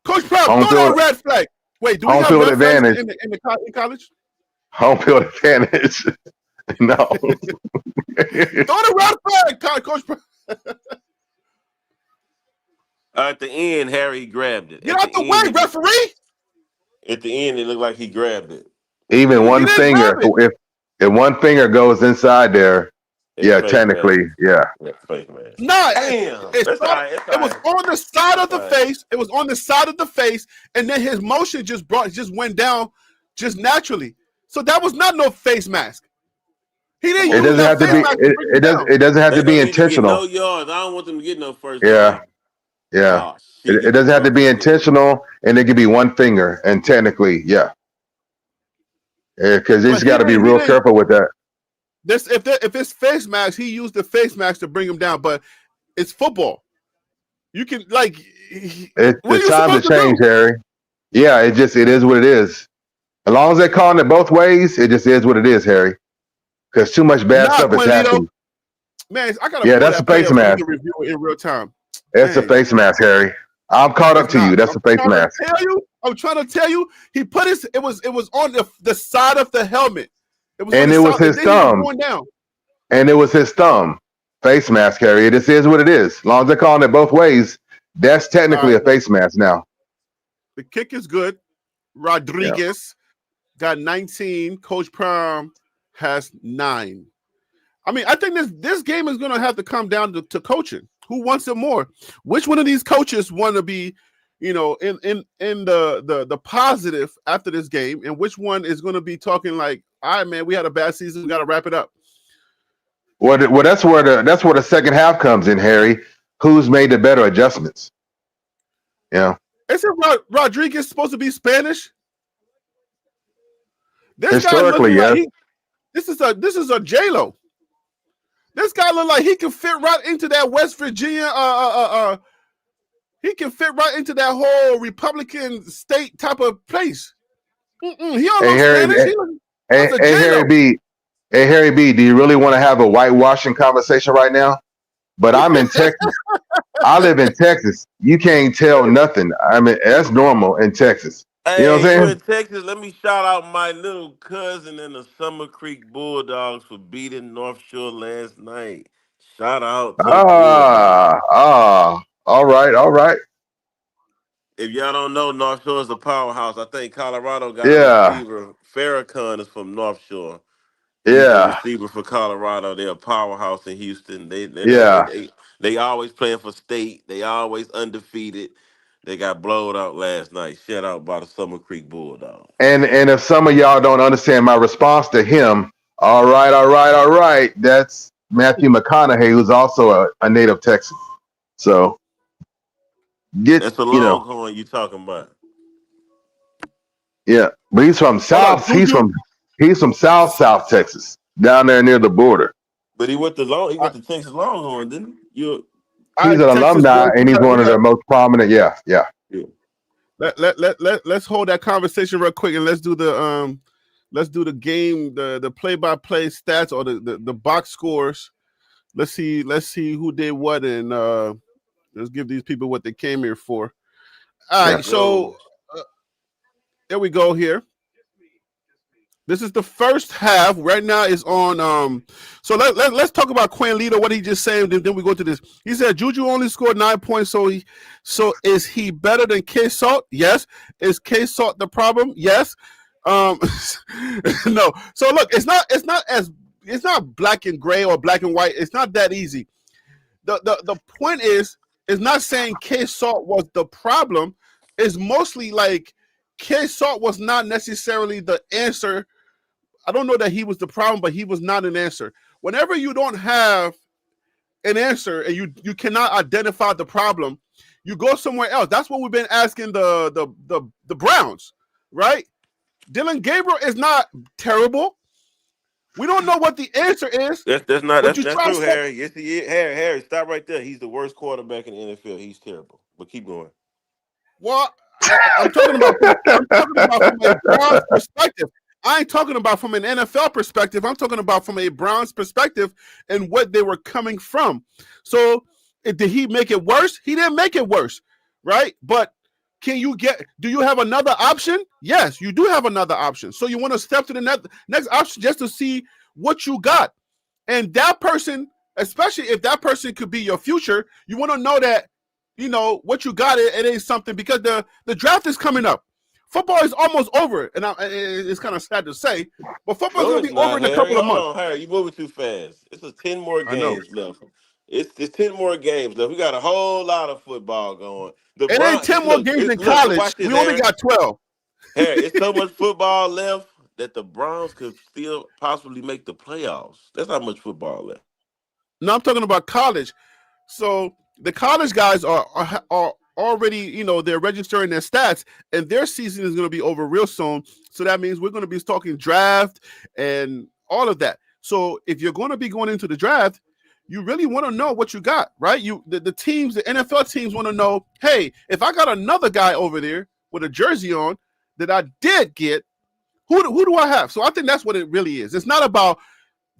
Coach Prime, home throw that field, red flag. Wait, do we home have field red flags advantage. in college? Home field advantage. No. Throw the red flag, Coach Prime. At the end, Harry grabbed it. Get out the way, referee. At the end, it looked like he grabbed it. Even He one didn't grab finger. it. If one finger goes inside there, It's yeah, face man. technically, yeah. Yeah, face man. Nah, Damn. it That's all right. That's all it was right. on the side of That's the all right. face. It was on the side of the face, and then his motion just went down just naturally. So that was not no face mask. He didn't Come It on, use doesn't that have to face be. man. mask to bring him down. It doesn't have They to be don't need to get no intentional. yards. I don't want them to get no first Yeah, down. yeah. Oh shit. He It doesn't just have to broke be his foot. intentional, and it could be one finger, and technically, yeah. Because you But just got to be he real didn't. careful with that. If it's face mask, he used the face mask to bring him down. But it's football. You can like. The What are you times supposed have to changed, do? Harry. Yeah, it is what it is. As long as they're calling it both ways, it just is what it is, Harry. Because too much bad Nah, stuff is Quinlito. happening. Man, I gotta Yeah, pull that's that a face play up so we mask. can review it in real time. It's a Dang. face mask, Harry. I'm caught up It's to you. not. That's a face I'm mask. trying to tell you. He put his. It was on the side of the helmet. It was on And the it was side, his and then he was thumb. going down. And it was his thumb. Face mask, Harry. It just is what it is. As long as they're calling it both ways, that's technically a face mask now. The kick is good. Rodriguez got 19. Coach Prime has 9. I mean, I think this game is going to have to come down to coaching. Who wants it more? Which one of these coaches want to be, in the positive after this game, and which one is going to be talking like, all right, man, we had a bad season, we got to wrap it up. Well, that's where the second half comes in, Harry. Who's made the better adjustments? Yeah. Isn't Rodriguez supposed to be Spanish? This Historically, guy yes. this is a J-Lo. This guy look like he can fit right into that West Virginia. He can fit right into that whole Republican state type of place. He don't look Harry, Spanish. He looks a Harry J-Lo. B. Hey, Harry B, do you really want to have a whitewashing conversation right now? But I'm in Texas. I live in Texas. You can't tell nothing. I mean, that's normal in Texas. You know what Hey, I'm you saying? in Texas? Let me shout out my little cousin and the Summer Creek Bulldogs for beating North Shore last night. Shout out to the Bulldogs. All right, all right. If y'all don't know, North Shore is a powerhouse. I think Colorado got a Yeah, receiver. Farrakhan is from North Shore. He's the yeah, receiver for Colorado. They're a powerhouse in Houston. yeah. They always playing for state. They always undefeated. They got blowed out last night. Shut out by the Summer Creek Bulldogs. And if some of y'all don't understand my response to him, all right, all right, all right. That's Matthew McConaughey, who's also a native Texan. So get That's a you know, Longhorn you talking about. yeah. But he's from Hold up, South. Juju. He's from South Texas, down there near the border. But he I, went to Texas Longhorn, didn't he? You He's an Texas alumni, boys, and he's one of the most prominent. Yeah, yeah. yeah. let's hold that conversation real quick and let's do the game, the play-by-play stats or the box scores. Let's see who did what, and let's give these people what they came here for. All Yeah. right, Let's so go. there we go here. This is the first half. Right now is on. So let's talk about Quinn Lito, what he just said. Then we go to this. He said Juju only scored 9 points. So is he better than K Salt? Yes. Is K Salt the problem? Yes. Um, no. So look, it's not black and gray or black and white. It's not that easy. The point is not saying K Salt was the problem. It's mostly like K Salt was not necessarily the answer. I don't know that he was the problem, but he was not an answer. Whenever you don't have an answer and you cannot identify the problem, you go somewhere else. That's what we've been asking the Browns, right? Dylan Gabriel is not terrible. We don't know what the answer is, That's not but you that's try to true, say, Harry. Yes, he is. Harry, stop right there. He's the worst quarterback in the NFL. He's terrible. But keep going. well, I'm talking about from a Browns perspective. I ain't talking about from an NFL perspective. I'm talking about from a Browns perspective and what they were coming from. So, did he make it worse? He didn't make it worse, right? But do you have another option? Yes, you do have another option. So you want to step to the next option just to see what you got. And that person, especially if that person could be your future, you want to know that, what you got, it ain't something, because the draft is coming up. Football is almost over, and it's kind of sad to say, but football's No, going to it's be over not, in a Harry. couple of Hold months. on, Harry. You moving too fast. It's a 10 more I know. games left. It's 10 more games left. We got a whole lot of football going. The It ain't Bron 10 more look, games in look, college. watch this, We only Harry. got 12. Harry, it's so much football left that the Browns could still possibly make the playoffs. That's how much football left. No, I'm talking about college. So the college guys are already, they're registering their stats, and their season is going to be over real soon. So that means we're going to be talking draft and all of that. So if you're going to be going into the draft, you really want to know what you got, right? The teams, the NFL teams want to know, hey, if I got another guy over there with a jersey on that I did get, who do I have? So I think that's what it really is. It's not about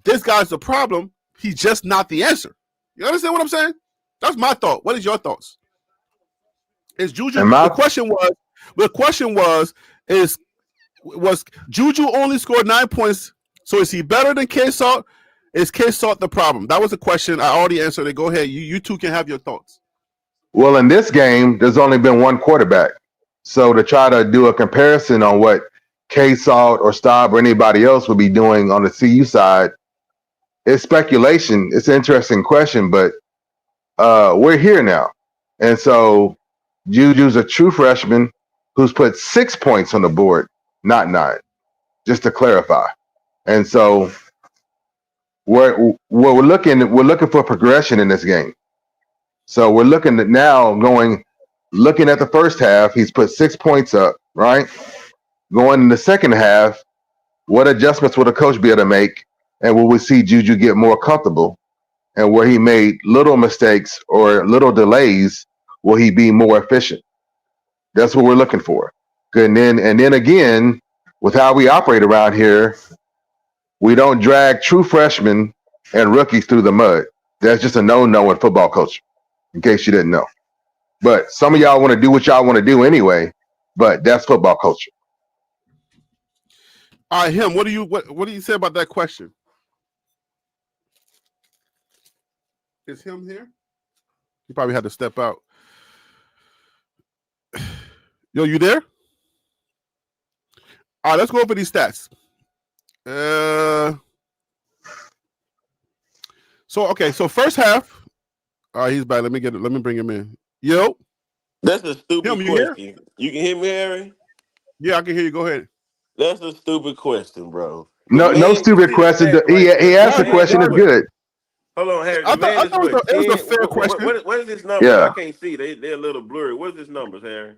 this guy's the problem. He's just not the answer. You understand what I'm saying? That's my thought. What is your thoughts? Is Juju And the my question was Juju only scored 9 points, so is he better than K Salt? Is K Salt the problem? That was the question. I already answered it. Go ahead. You two can have your thoughts. Well, in this game, there's only been one quarterback. So to try to do a comparison on what K Salt or Staub or anybody else would be doing on the CU side, it's speculation. It's an interesting question, but we're here now. And so Juju's a true freshman who's put 6 points on the board, not 9, just to clarify. And so we're looking for progression in this game. So we're looking at now looking at the first half, he's put 6 points up, right? Going in the second half, what adjustments will the coach be able to make? And will we see Juju get more comfortable? And where he made little mistakes or little delays, will he be more efficient? That's what we're looking for. Good. And then again, with how we operate around here, We don't drag true freshmen and rookies through the mud. That's just a no-no in football culture, in case you didn't know. But some of y'all want to do what y'all want to do anyway, but that's football culture. All right, what do you say about that question? Is him here? He probably had to step out. Yo, you there? All right, let's go over these stats. So first half. All right, he's back. Let me bring him in. Yo. That's a stupid you question. Here? You can hear me, Harry? Yeah, I can hear you. Go ahead. That's a stupid question, bro. No stupid question. He asked the question is good. Hold on, Harry. I The man thought is what? it was a fair question. What is this number? Yeah. I can't see. They're a little blurry. What is this numbers, Harry?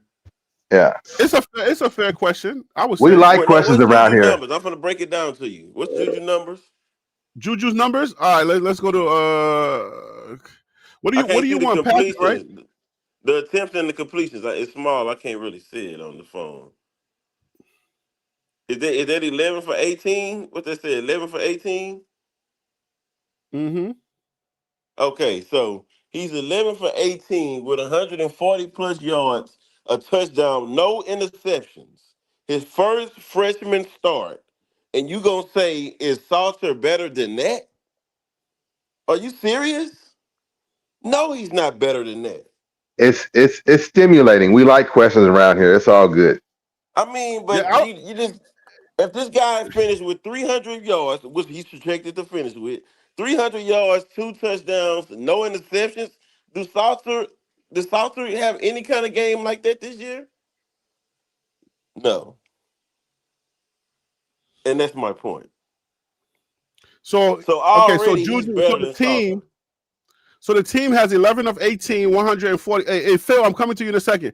Yeah. It's a fair question. I would say. We like questions around Juju here. Numbers? I'm gonna break it down to you. What's Juju numbers? Juju's numbers. All right, let's go to what do you want? Passing, right? The attempts and the completions. It's small. I can't really see it on the phone. Is that 11 for 18? What they say? 11 for 18? Mm-hmm. Okay, so he's 11 for 18 with 140 plus yards, a touchdown, no interceptions. His first freshman start. And you gonna say, is Salter better than that? Are you serious? No, he's not better than that. It's stimulating. We like questions around here. It's all good. I mean, but Yeah, you just, if this guy finished with 300 yards, which he's projected to finish with, 300 yards, 2 touchdowns, no interceptions, does Salter have any kind of game like that this year? No. And that's my point. So already he's Juju, better than Salter. So the team has 11 of 18, 140. Hey, Phil, I'm coming to you in a second.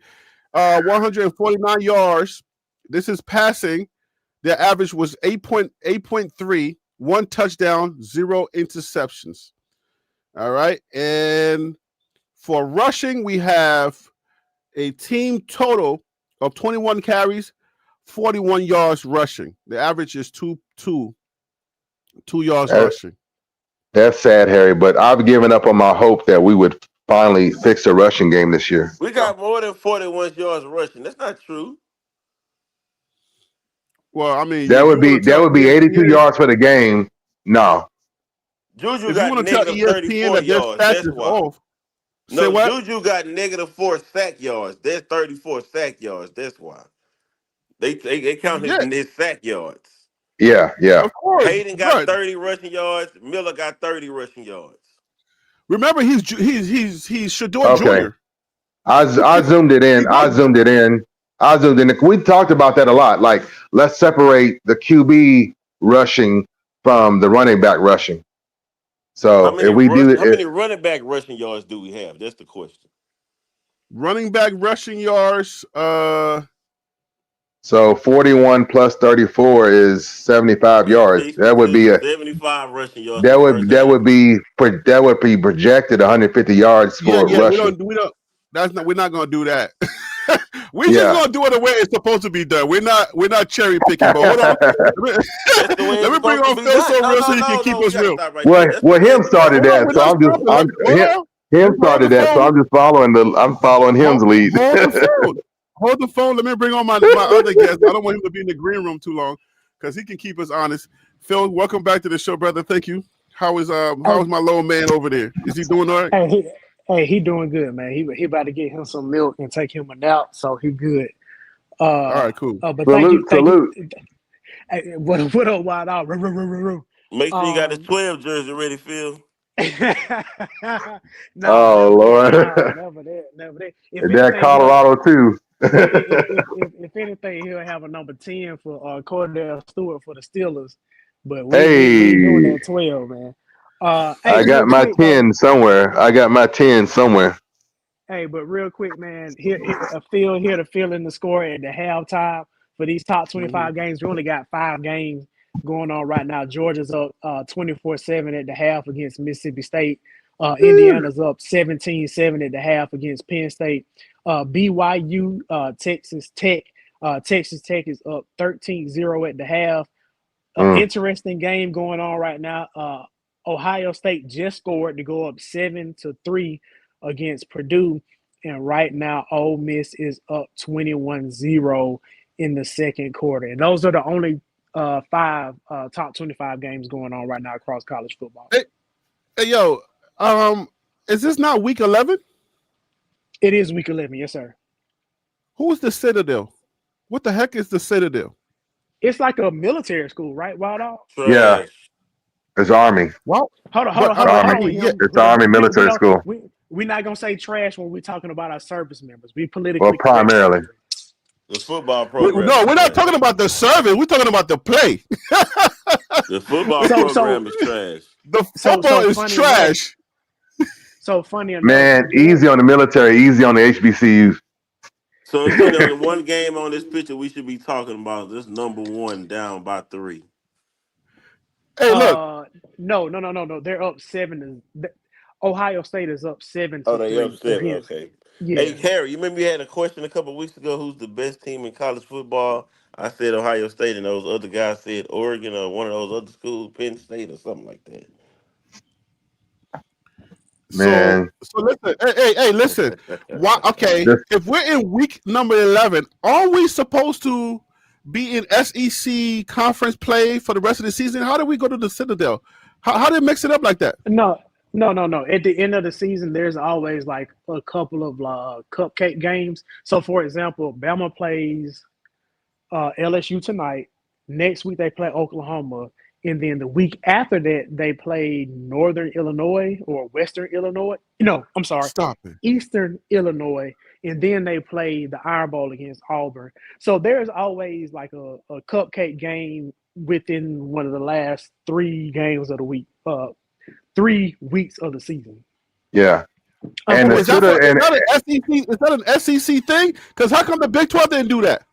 149 yards. This is passing. Their average was 8.3, 1 touchdown, 0 interceptions. All right. And for rushing, we have a team total of 21 carries, 41 yards rushing. The average is 2 yards rushing. That's sad, Harry, but I've given up on my hope that we would finally fix the rushing game this year. We got more than 41 yards rushing. That's not true. Well, I mean, that would be 82 yards for the game. No. Juju got negative 34 yards. That's why. Off. No, Juju got negative 4 sack yards. There's 34 sack yards. That's why. They count his sack yards. Yeah. Of course. Hayden got 30 rushing yards. Miller got 30 rushing yards. Remember, he's Shedeur Jr. I zoomed it in. We talked about that a lot. Like, let's separate the QB rushing from the running back rushing. So how many running back rushing yards do we have? That's the question. Running back rushing yards. So 41 plus 34 is 75 yards. That would be 75 rushing yards. That would be projected 150 yards for rushing. We're not gonna do that. We're just gonna do it the way it's supposed to be done. We're not cherry picking. But hold on. Let me bring on Phil so he can keep us real. Well, him started that, so him started that, so I'm just following him's lead. Hold the phone. Let me bring on my other guest. I don't want him to be in the green room too long because he can keep us honest. Phil, welcome back to the show, brother. Thank you. How is my little man over there? Is he doing all right? Hey, he doing good, man. He about to get him some milk and take him a nap, so he good. All right, cool. But salute. Thank you. Hey, what up, Wild Out? Make sure you got the 12 jersey ready, Phil. Oh Lord! Never that. That Colorado too. if anything, he'll have a number 10 for Cordell Stewart for the Steelers. But we ain't doing that 12, man. I got my 10 somewhere. Hey, but real quick, man, Phil here to fill in the score at the halftime for these top 25 games. We only got 5 games going on right now. Georgia's up 24-7 at the half against Mississippi State. Indiana's up 17-7 at the half against Penn State. BYU, Texas Tech. Texas Tech is up 13-0 at the half. Interesting game going on right now. Ohio State just scored to go up 7-3 against Purdue. And right now, Ole Miss is up 21-0 in the second quarter. And those are the only five top 25 games going on right now across college football. Hey, yo, is this not week 11? It is week 11, yes, sir. Who's the Citadel? What the heck is the Citadel? It's like a military school, right, Wild Dog? Yeah. It's Army. Well, Hold on. Yeah, it's Army military school. We're not going to say trash when we're talking about our service members. We politically correct. Primarily. The football program. No, we're not talking about the service. We're talking about the play. The football program is trash. The football is trash. So funny enough. Man, easy on the military, easy on the HBCUs. So the one game on this picture we should be talking about, this number one down by 3. Hey, look. No. They're up 7. Ohio State is up 7-3. Oh, they up 7. Okay. Yeah. Hey, Harry, you remember you had a question a couple of weeks ago, who's the best team in college football? I said Ohio State, and those other guys said Oregon or one of those other schools, Penn State or something like that. Man. So listen. Hey, listen. Why? Okay, if we're in week number 11, aren't we supposed to be in SEC conference play for the rest of the season? How did we go to the Citadel? How did they mix it up like that? No. At the end of the season, there's always like a couple of cupcake games. So, for example, Bama plays LSU tonight. Next week, they play Oklahoma. And then the week after that, they play Northern Illinois or Western Illinois. No, I'm sorry. Stop it. Eastern Illinois. And then they play the Iron Bowl against Auburn. So there's always like a cupcake game within one of the last 3 games of the week, 3 weeks of the season. Yeah. And is that an SEC thing? Because how come the Big 12 didn't do that?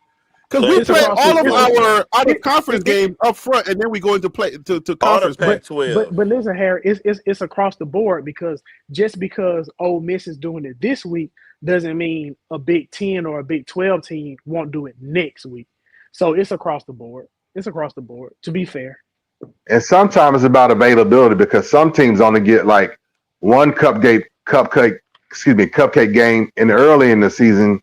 Because we play all of our out-of-conference games up front, and then we go into play to conference. But listen, Harry, it's across the board because just because Ole Miss is doing it this week doesn't mean a Big 10 or a Big 12 team won't do it next week. So it's across the board. To be fair. And sometimes it's about availability because some teams only get like one cupcake game early in the season.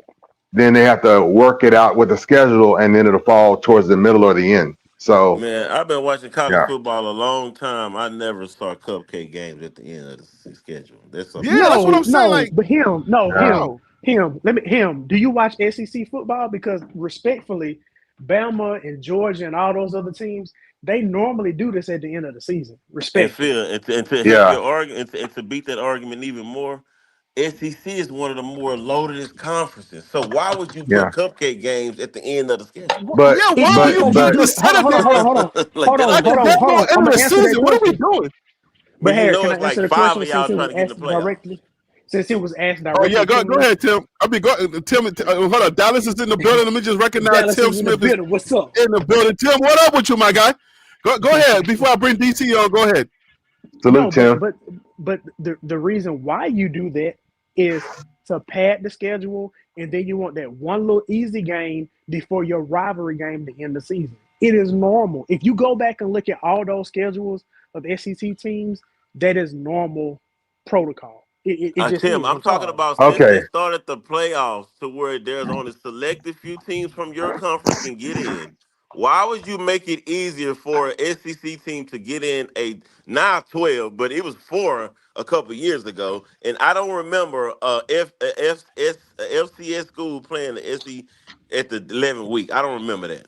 Then they have to work it out with the schedule, and then it'll fall towards the middle or the end. So, man, I've been watching college football a long time. I never saw cupcake games at the end of the schedule. That's what I'm saying. But him. Do you watch SEC football? Because respectfully, Bama and Georgia and all those other teams, they normally do this at the end of the season. Respect. And to beat that argument even more, SEC is one of the more loaded conferences. So why would you put cupcake games at the end of the schedule? But why would you put the hold on. What are we doing? But Harry, can I it's answer like the 5 question of y'all since it trying was to get the asked playoffs? directly? Since it was asked directly. Oh yeah, go ahead, Tim. Tim. Hold on, Dallas is in the building. Let me just recognize Tim Smith is What's up? in the building. Tim, what up with you, my guy? Go ahead. Before I bring DC on, go ahead. Salute, Tim. But the reason why you do that is to pad the schedule, and then you want that one little easy game before your rivalry game to end the season. It is normal. If you go back and look at all those schedules of SEC teams, that is normal protocol. Tim, I'm talking about since they started the playoffs to where there's only selected few teams from your conference can get in. Why would you make it easier for an SEC team to get in now 12, but it was 4 a couple of years ago, and I don't remember FCS school playing the SEC at the 11th week. I don't remember that.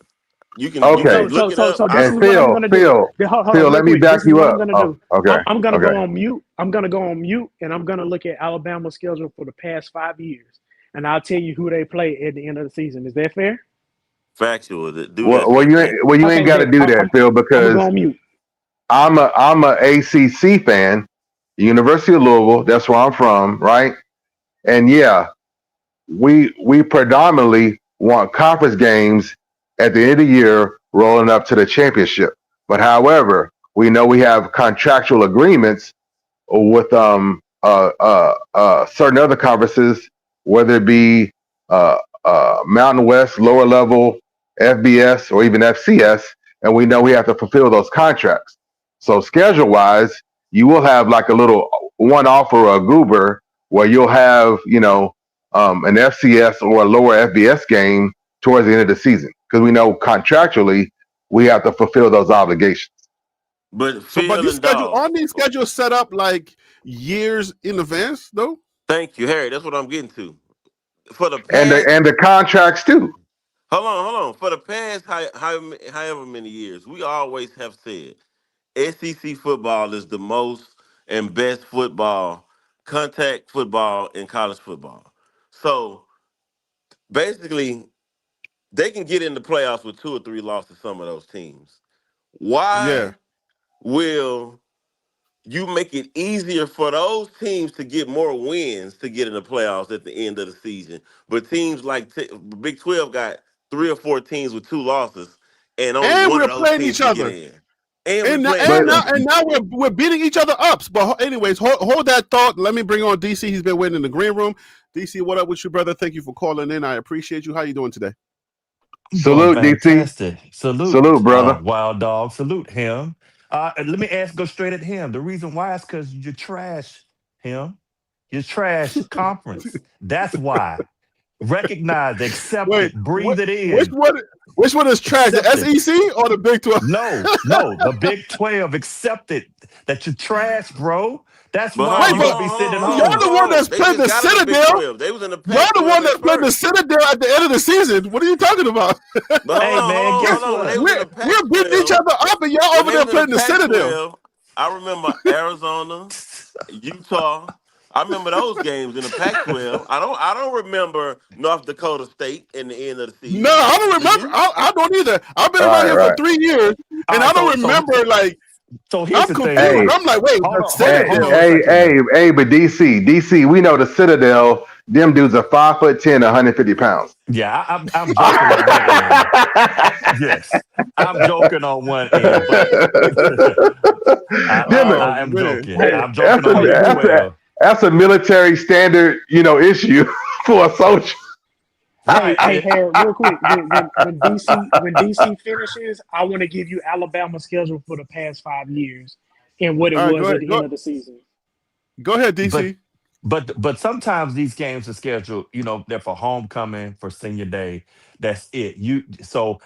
You can look it up. So this is what I'm gonna do. Phil, let me back you up. I'm gonna go on mute. I'm gonna go on mute, and I'm gonna look at Alabama's schedule for the past 5 years, and I'll tell you who they play at the end of the season. Is that fair? Factual. You ain't got to do that, Phil, because I'm a ACC fan, University of Louisville. That's where I'm from, right? And yeah, we predominantly want conference games at the end of the year, rolling up to the championship. But however, we know we have contractual agreements with certain other conferences, whether it be Mountain West, lower level, FBS, or even FCS, and we know we have to fulfill those contracts. So schedule wise, you will have like a little one off or a goober where you'll have, an FCS or a lower FBS game towards the end of the season because we know contractually we have to fulfill those obligations. But But Phil these and Dog, aren't these schedules set up like years in advance though? thank you, Harry. That's what I'm getting to. For the And past, the contracts too. hold on. For the past however many years, we always have said SEC football is the most and best football, contact football in college football. So basically, they can get in the playoffs with 2 or 3 losses. Some of those teams. Yeah. Why will you make it easier for those teams to get more wins to get in the playoffs at the end of the season? But teams like Big 12 got 3 or 4 teams with 2 losses, and only And one of we're those playing teams each can get other. in. And we're And playing But each other. now we're beating each other up. But anyways, hold that thought. Let me bring on DC. He's been waiting in the green room. DC, what up with you, brother? Thank you for calling in. I appreciate you. How you doing today? salute, DC. Fantastic. Salute, brother. Wild Dog. Salute him. Let me go straight at him. The reason why is because you trash him. You trash conference. That's why. Recognize, accept Wait, it, breathe it which in. one is trash? The Accept it. SEC or the Big 12? No, the Big 12. Accept it. That you trash, bro. That's But why Wait, you but gonna be sitting hold y'all home. on, the hold one on. that's They playing just the got in the Big Citadel. 12. They was in the Y'all the Pac-12 one that's at playing the first. Citadel at the end of the season. What are you talking about? But Hey man, guess hold on. When they what? was in the We're beating each Pac-12, other up, and y'all when over they there was in the playing the Citadel. Pac-12, I remember Arizona, Utah. I remember those games in the Pac-12. I don't remember North Dakota State in the end of the No, season. I don't Do remember. you? I don't either. I've been around Right, here for right. 3 years, All and right, I don't so remember. Like, here's I'm the confused. thing. Hey, I'm like, wait, Hold the on, hey, hold on Citadel. a second now. but DC, we know the Citadel. Them dudes are 5'10", 150 pounds. Yeah, I'm joking on one end. Yes, I'm joking on one end, but Them, Oh I am man. joking. Hey, I'm joking on the hey, Big look, that's a military standard, issue for a soldier. right. hey, Harold, real quick. When DC finishes, I want to give you Alabama's schedule for the past 5 years and what it All right, go was at ahead. the end of the season. Go ahead, But DC. but sometimes these games are scheduled. They're for homecoming, for senior day. That's it.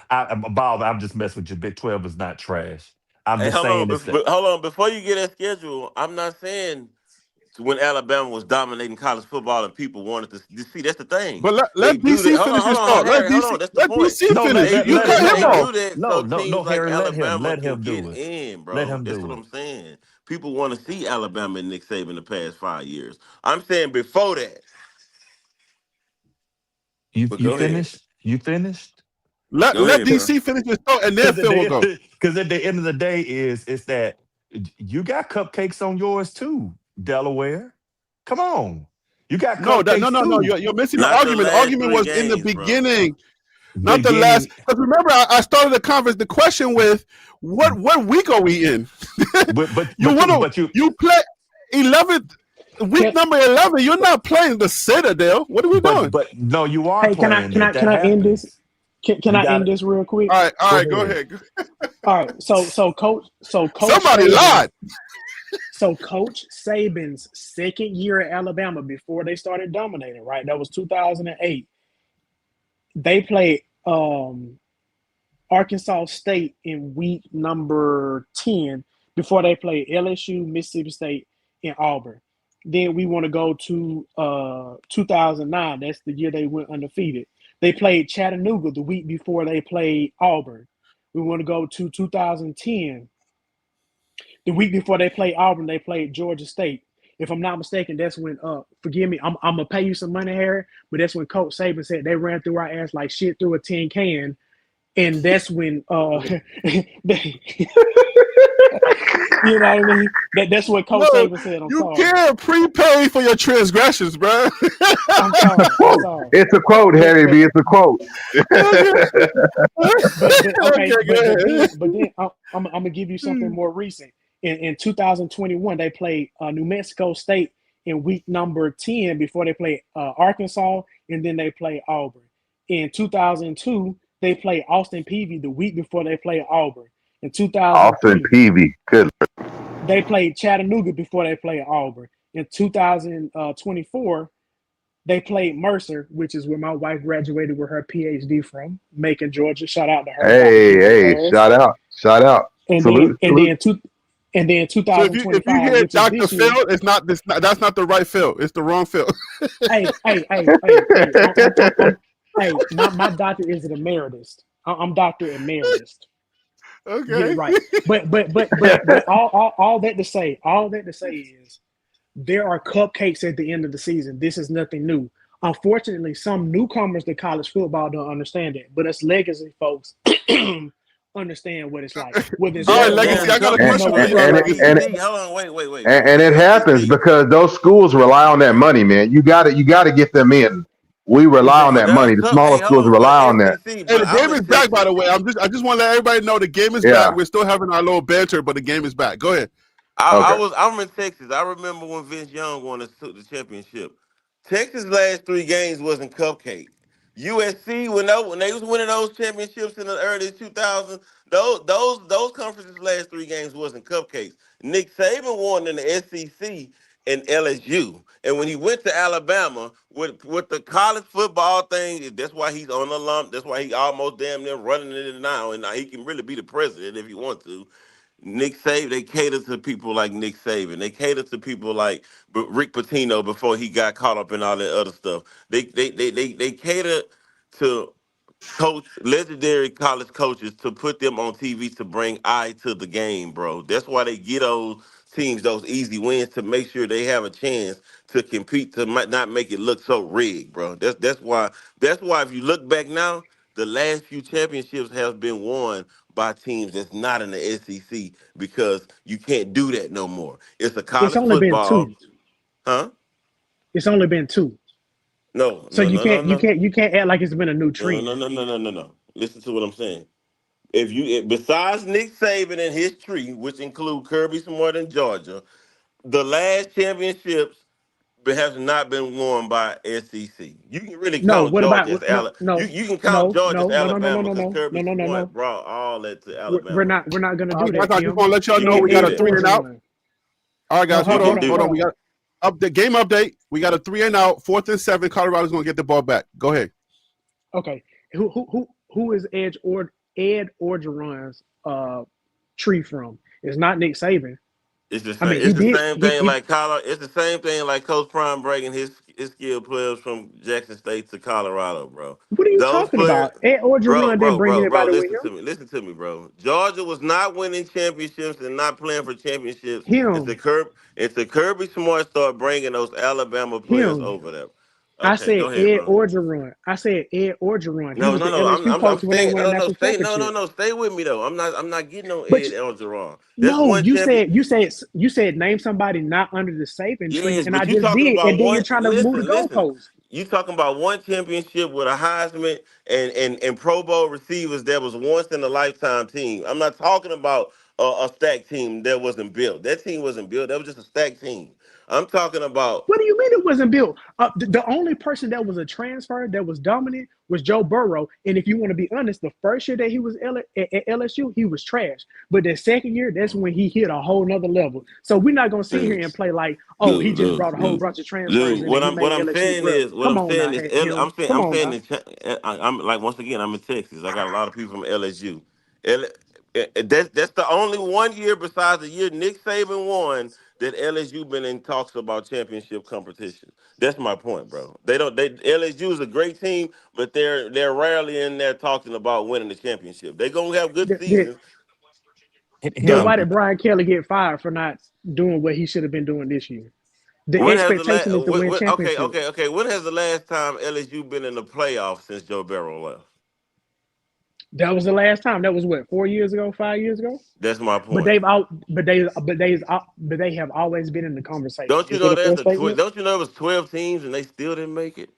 I'm Bob. I'm just messing with you. Big 12 is not trash. I'm Hey, just hold on. saying it's that. Hold on. Before you get that schedule, I'm not saying when Alabama was dominating college football and people wanted to see. That's the thing. But They let do that. DC finish his thought. Harry. Hold on. That's the Let point. DC No, finish. let They You, let you do let cut him that. no him They he off. do that no so no no teams like Harry, Alabama let can him get do it. in, Let bro. him That's what do it. I'm saying. People want to see Alabama and Nick Saban the past 5 years. I'm saying before that. But You go ahead. finished? You finished? Let Go let ahead, bro. DC finish his thought, and then Because Phil will go. at the end of the day it's that you got cupcakes on yours too, Delaware. Come on. You got No, no, cupcakes no, no. too. You're missing the Not the argument. The last argument 3 was in the games, bro. beginning, not the last. Beginning Because remember, I started the question with what week are we in? You want to but you you play 11th week Can, number 11. You're not playing the Citadel. What are we doing? but no, you are hey, can I playing can I that. can That I end this? happens. Can You I got end it. this real quick? All Go right, go ahead. ahead. All right. Somebody Saban. lied. So Coach Saban's second year at Alabama before they started dominating, right? That was 2008. They played Arkansas State in week number 10 before they played LSU, Mississippi State, and Auburn. Then we want to go to 2009. That's the year they went undefeated. They played Chattanooga the week before they played Auburn. We want to go to 2010. The week before they played Auburn, they played Georgia State. If I'm not mistaken, that's when forgive me, I'm gonna pay you some money, Harry, but that's when Coach Saban said they ran through our ass like shit through a tin can. And that's when they, you know what I mean? That's what Coach No, Saban said. I'm you sorry. can't prepay for your transgressions, bro. I'm sorry. I'm sorry. It's a quote, But Harry but B. It's a quote. Okay. but okay. Okay, go ahead. But then I'm gonna give you something more recent. In 2021, they played New Mexico State in week number 10 before they played Arkansas, and then they played Auburn. In 2002, They played Austin Peay the week before they played Auburn. In Austin 2003, Peavy. Good. they played Chattanooga before they played Auburn. In 2024, they played Mercer, which is where my wife graduated with her PhD from, Macon, Georgia. Shout out to her, Dr. Julie Hey, Harris. shout out. Shout out. And then Salute. and Salute. then two and then So if you 2025, hear which is Dr. this year. Phil, it's not this. That's not the right Phil. It's the wrong Phil. Hey. Hey, my doctor is an emeritus. I'm Doctor Emeritus. Get it Okay. right. But all that to say is there are cupcakes at the end of the season. This is nothing new. Unfortunately, some newcomers to college football don't understand it, but us legacy folks understand what it's like. Whether it's All right, red or Legacy. blue, I got a we and, know question for what and, you, it's though, and, it, like. and, Legacy. it, Hold on, wait. and it happens because those schools rely on that money, man. You got to get them in. We rely on Exactly. that There are money. The some. smaller Hey, schools hold on. Well, rely on that. SEC, Hey, but the I'm game in is back, by Texas. the way. I just want to let everybody know the game is back. Yeah. We're still having our little banter, but the game is back. Go ahead. Okay. I'm in Texas. I remember when Vince Young won the championship. Texas' last three games wasn't cupcake. USC when they was winning those championships in the early 2000s, those conferences' last three games wasn't cupcakes. Nick Saban won in the SEC and LSU, and when he went to Alabama with the college football thing, that's why he's on the lump. That's why he almost damn near running it now, and now he can really be the president if he wants to. Nick Saban, they cater to people like Nick Saban. They cater to people like Rick Pitino before he got caught up in all that other stuff. They cater to legendary college coaches to put them on TV to bring eye to the game, bro. That's why they get those teams those easy wins to make sure they have a chance to compete to not make it look so rigged, bro. That's why if you look back now, the last few championships have been won by teams that's not in the SEC because you can't do that no more. It's a It's college only been football, two. huh? It's only been two. No, So no, you no, no, can't you no, can't you can't act like it's been a new no, no, trend. no, no, no, no, no. Listen to what I'm saying. Besides Nick Saban and his tree, which include Kirby Smart and Georgia, the last championships have not been won by SEC. You can really No, count what about Georgia as no Alabama. You no you can count no Georgia as no no no no no Alabama no because no Kirby no no no Smart no. brought all that to We're Alabama. not gonna All do right, that, guys, I just Tim. want to let y'all It, know it, we Ed got a 3 and out. Orgeron. All right, guys, You hold can on, do hold on. it. We got the game update. We got a 3 and out, 4th and 7. Colorado's gonna get the ball back. Go ahead. Okay, who is Ed Orgeron's tree from? It's not Nick Saban. It's the I same. mean, he It's the did. same thing like Colorado. It's the same thing like Coach Prime bringing his skilled players from Jackson State to Colorado, bro. What are you Those talking players, about? Ed Orgeron didn't bring bro. anybody with Listen to me, bro. Georgia was not winning championships and not playing for championships him. until Kirby Smart started bringing those Alabama players Him. over there. I Okay, said go ahead, Ed bro. Orgeron. I said Ed Orgeron. He No, was no, the no. LSU I'm coach when they staying. won a No, no, national stay. No, no, championship. no. Stay with me though. I'm not getting no But Ed Elgeron. That's no, one champion. you said name somebody not under the Saban tree, Yes, and I but you just talking did, about and then you're one. trying to move the Listen. goalposts. You talking about one championship with a Heisman and Pro Bowl receivers that was once in a lifetime team. I'm not talking about a stacked team that wasn't built. That team wasn't built. That was just a stacked team. I'm talking about. What do you mean it wasn't built? The only person that was a transfer that was dominant was Joe Burrow. And if you want to be honest, the first year that he was at LSU, he was trash. But the second year, that's when he hit a whole nother level. So we're not gonna sit here and play like, oh, he just brought a whole bunch of transfers Dude, in and he what made I'm LSU saying relevant. is, what Come I'm on saying now, is, him. Come I'm on saying, now. I'm like once again, I'm in Texas. I got a lot of people from LSU. That's the only one year besides the year Nick Saban won that LSU been in talks about championship competition. That's my point, bro. They don't. LSU is a great team, but they're rarely in there talking about winning the championship. They gonna have good Then, seasons. then Huh? why Him. did Brian Kelly get fired for not doing what he should have been doing this year? The When has the expectation is last? to win Okay, championships. okay. When has the last time LSU been in the playoffs since Joe Barrow left? That was the last time. That was what, 4 years ago, 5 years ago? That's my But point. they've out, but they have always been in the conversation. Don't you Is that know a fair there's statement? Don't you know it was 12 teams and they still didn't make it?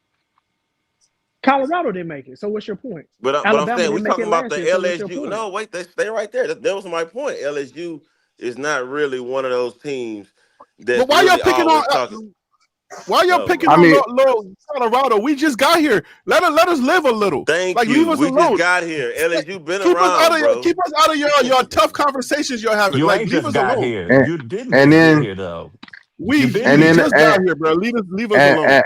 Colorado didn't make it. So what's your point? But I'm Alabama saying we didn't make talking it about last the year. So what's your LSU. point? No, wait, they stay right there. That was my point. LSU is not really one of those teams But that's why y'all really picking on? always talking. Why y'all Oh picking my I on mean, low Colorado? We just got here. Let us live a little. Thank Like leave you. us We just alone. got here. LSU been around, Keep bro. us out of your tough conversations you're having. You Like ain't leave just us got alone. here. and, You didn't and just get then here though. We You been and we then here. just got here, bro. Leave us and, alone.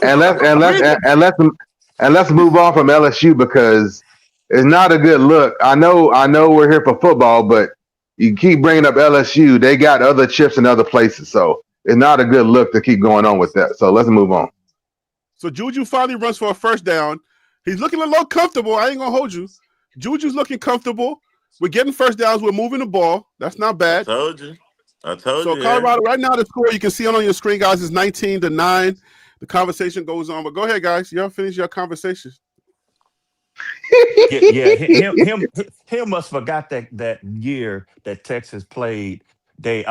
and let's and let's We and let's move on from LSU because it's not a good look. I know we're here for football, but you keep bringing up LSU. They got other chips in other places, so it's not a good look to keep going on with that. So let's move on. So Juju finally runs for a first down. He's looking a little comfortable. I ain't gonna hold you. Juju's looking comfortable. We're getting first downs. We're moving the ball. That's not I bad. told you. I told So you, Harry. Colorado right now the score you can see it on your screen, guys, is 19-9. The conversation goes on, but go ahead, guys. Y'all finish your conversation. Yeah. Him must forgot that year that Texas played. They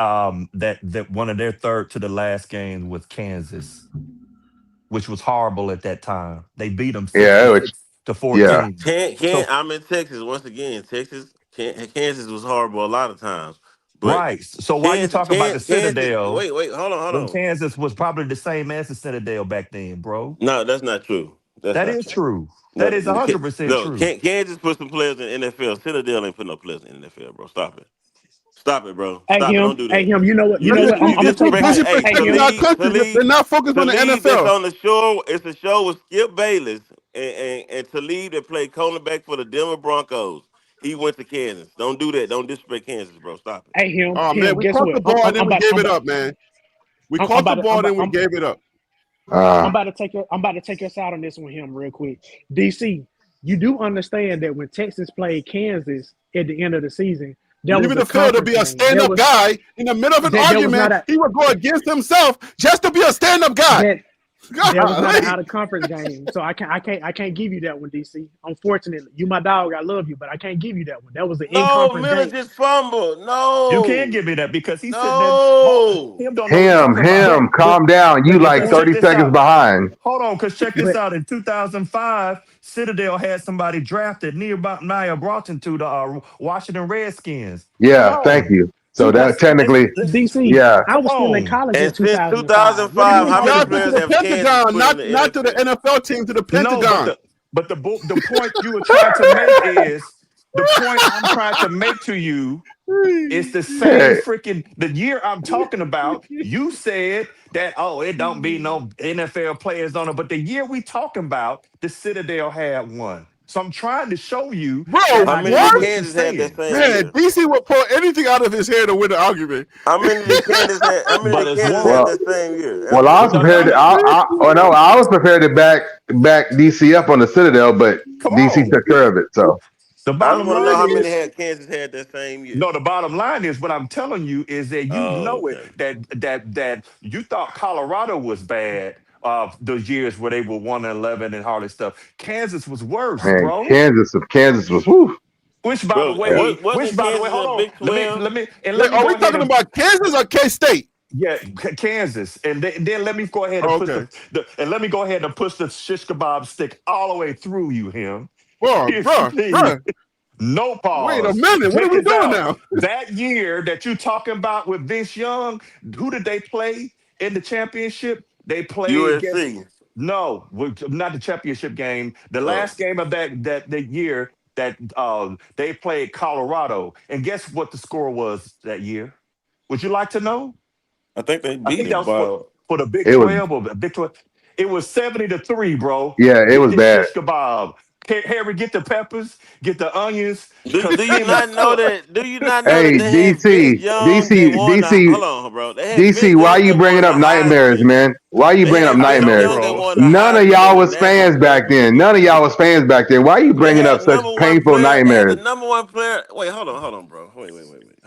that one of their third to the last games with Kansas, which was horrible at that time. They beat them Yeah, it was, 66 to yeah, 14. Can't. So I'm in Texas once again. Kansas was horrible a lot of times, but right. So why you talking about the Kansas. Citadel Wait. Hold when on. Kansas was probably the same as the Citadel back then, bro? No, that's not true. That's That not is true. true. No, That is 100% no. true. Kansas put some players in the NFL. Citadel ain't put no players in the NFL, bro. Stop it. Stop it, bro. Hey Stop it. him, Don't do hey that. him. You know what? You You know They're what? dis I'm you gonna take. disrespect. busy Hey, Hey protecting him. our Talib, country. They're Talib, not focused on the Talib that's NFL. on the shore. It's a show with Skip Bayless and Talib that played cornerback for the Denver Broncos. He went to Kansas. Don't do that. Don't disrespect Kansas, bro. Stop it. Hey him. Oh man, Him. we Guess caught what? the ball and then we gave I'm it about. up, man. We I'm caught the about. ball, then we gave it up. I'm uh, about to take your. I'm about to take us out on this one, him, real quick. DC, you do understand that when Texas played Kansas at the end of the season, there was Leaving a the field to conference be a game. There stand-up was guy in the middle of an there was not argument. a He would go against himself just to be a stand-up guy. that there was not an Golly. out of conference game. So I can't give you that one, DC. Unfortunately, you my dog. I love you, but I can't give you that one. That was an in No, conference Miller game. just fumbled. You can't No, give me that because he's sitting there. no. Him don't know what he's him, talking about. But calm down. You but like Because check 30 this seconds out. behind. Hold on, because check this but out. In 2005, Citadel had somebody drafted near Nehemiah Broughton to the Washington Redskins. Come Yeah, thank on. you. So that 2000 technically, DC. yeah, I Come was still in on. college in And since 2005. What are He you 2005, was how many talking drafted to players about? the have Kansas Pentagon, put in the not to the NFL? NFL team, to the No, Pentagon. but the point you were trying to make is the point I'm trying to make to you. It's the same hey, freaking the year I'm talking about. You said that it don't be no NFL players on it, but the year we talking about, the Citadel had one. So I'm trying to show you Bro, that How I many get did what? what you're Kansas have that saying. same Man, year? DC will pull anything out of his hair to win the argument. How many did Kansas have? How many But did it's Kansas have one. well, that same year? well, Answer I the was No, prepared no, to, no. oh no, I was prepared to back DC up on the Citadel, but Come DC on. took care of it. So The I just bottom want to know line how many is had Kansas had that same year. no, the bottom line is what I'm telling you is that you Oh, know it okay. that you thought Colorado was bad those years where they were 1-11 and all this stuff. Kansas was worse, man, bro. Kansas was whoo. Which by the Bro, Yeah. way, wasn't Kansas in hold the on. Big 12? Wait, Let me are we go ahead talking and about Kansas or K-State? yeah, Kansas. And then let me go ahead and Oh, push okay. and let me go ahead and push the shish kebab stick all the way through you, him. Bro, Here's the bro, thing. bro. No Wait a pause. minute. What are Check we this doing out. now? That year that you talking about with Vince Young, who did they play in the championship? They played against USC. no, not the championship game. The Oh. last game of that year that they played Colorado, and guess what the score was that year? Would you like to know? I think they I beat think that him was by. for the Big It was 12 or the Big 12. It was 70-3, bro. yeah, it Get was this bad. shish kebab. Harry, get the peppers, get the onions, Do, because do you Kim is not know cooked. that? Do you not know that Hey, they had Vince DC, Young that DC, won the? DC, Hold on, bro. They had DC. Vince Why Young you that bringing won the up nightmares, Heisman. man? Why you They bringing up had I Vince know, nightmares? Young that bro. won the None of Heisman y'all in the was fans National back then. None of y'all was fans back then. Why you They bringing up had such number one painful player. They had the nightmares? number one player. Wait, hold on, bro. Wait.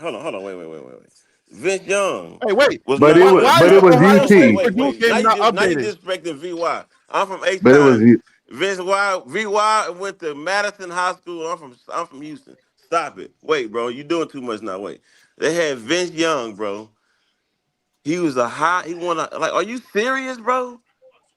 Hold on. Wait. Vince Young Hey, wait. was But number it Why, was, one. why but is it the was Ohio State UT. Purdue Now game not you updated? disrespecting VY. I'm from H But it was Town. Vince VY went to Madison High School. I'm from Houston. Stop it. Wait, bro. You doing too much now. Wait. They had Vince Young, bro. He was a high. He won a like. Are you serious, bro?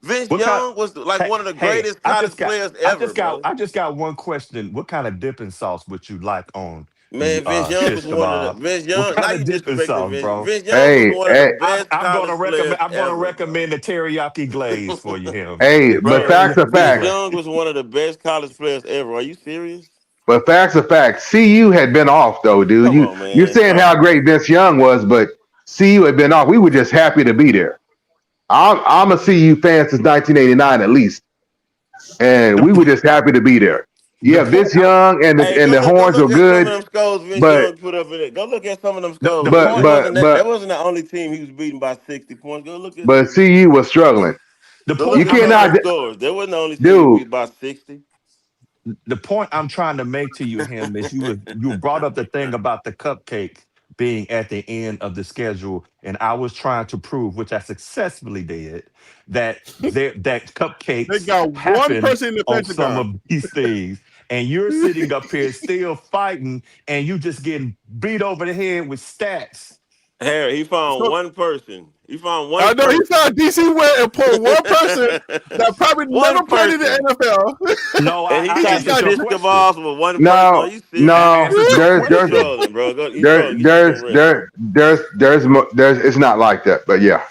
Vince What kind? Young was like Hey, one of the hey, greatest college players ever, bro. I just got one question. What kind of dipping sauce would you like on Man, Vince Young Shish was one of the kebab. Vince What Young. Now kind of you dipping disrespecting sauce, Vince. bro? Vince Young was Hey, one of the hey, best I'm gonna college recommend. players I'm gonna ever, bro. recommend the teriyaki glaze for you, him. hey, The but Bro, facts are teriyaki Vince facts. glaze. Young was one of the best college players ever. Are you serious? But facts are facts. CU had been off though, dude. Come on, You're man. saying how Stop, great bro. Vince Young was, but CU had been off. We were just happy to be there. I'm a CU fan since 1989 at least, and The we were just happy to be there. the Yeah, point. Vince Young and Hey, the go Horns were look at some of good, them scores Vince but Young put up in it. Go look at some of them The scores, bro. but point. but That but wasn't the only team he was beating by 60 points. Go look at but some. CU was struggling. The Go point You look at I'm some of trying. them cannot, scores. That wasn't the only team he dude. beat by 60. The point I'm trying to make to you, him, is you brought up the thing about the cupcake being at the end of the schedule, and I was trying to prove, which I successfully did, that that They cupcakes got one happen person in the on some Pentagon. of these things, and you're sitting up here still fighting, and you just getting beat over the head with stats. Harry, he found So one person. He found one I know he person. found DC went and pulled one person that probably One never played in person. the NFL. No, And he I He tried just to answered got your shish question. kebabs with one person. Are No, you I serious? no. answered your You question. trolling, bro. You trolling. Get you There's some rest. It's not like that. But yeah,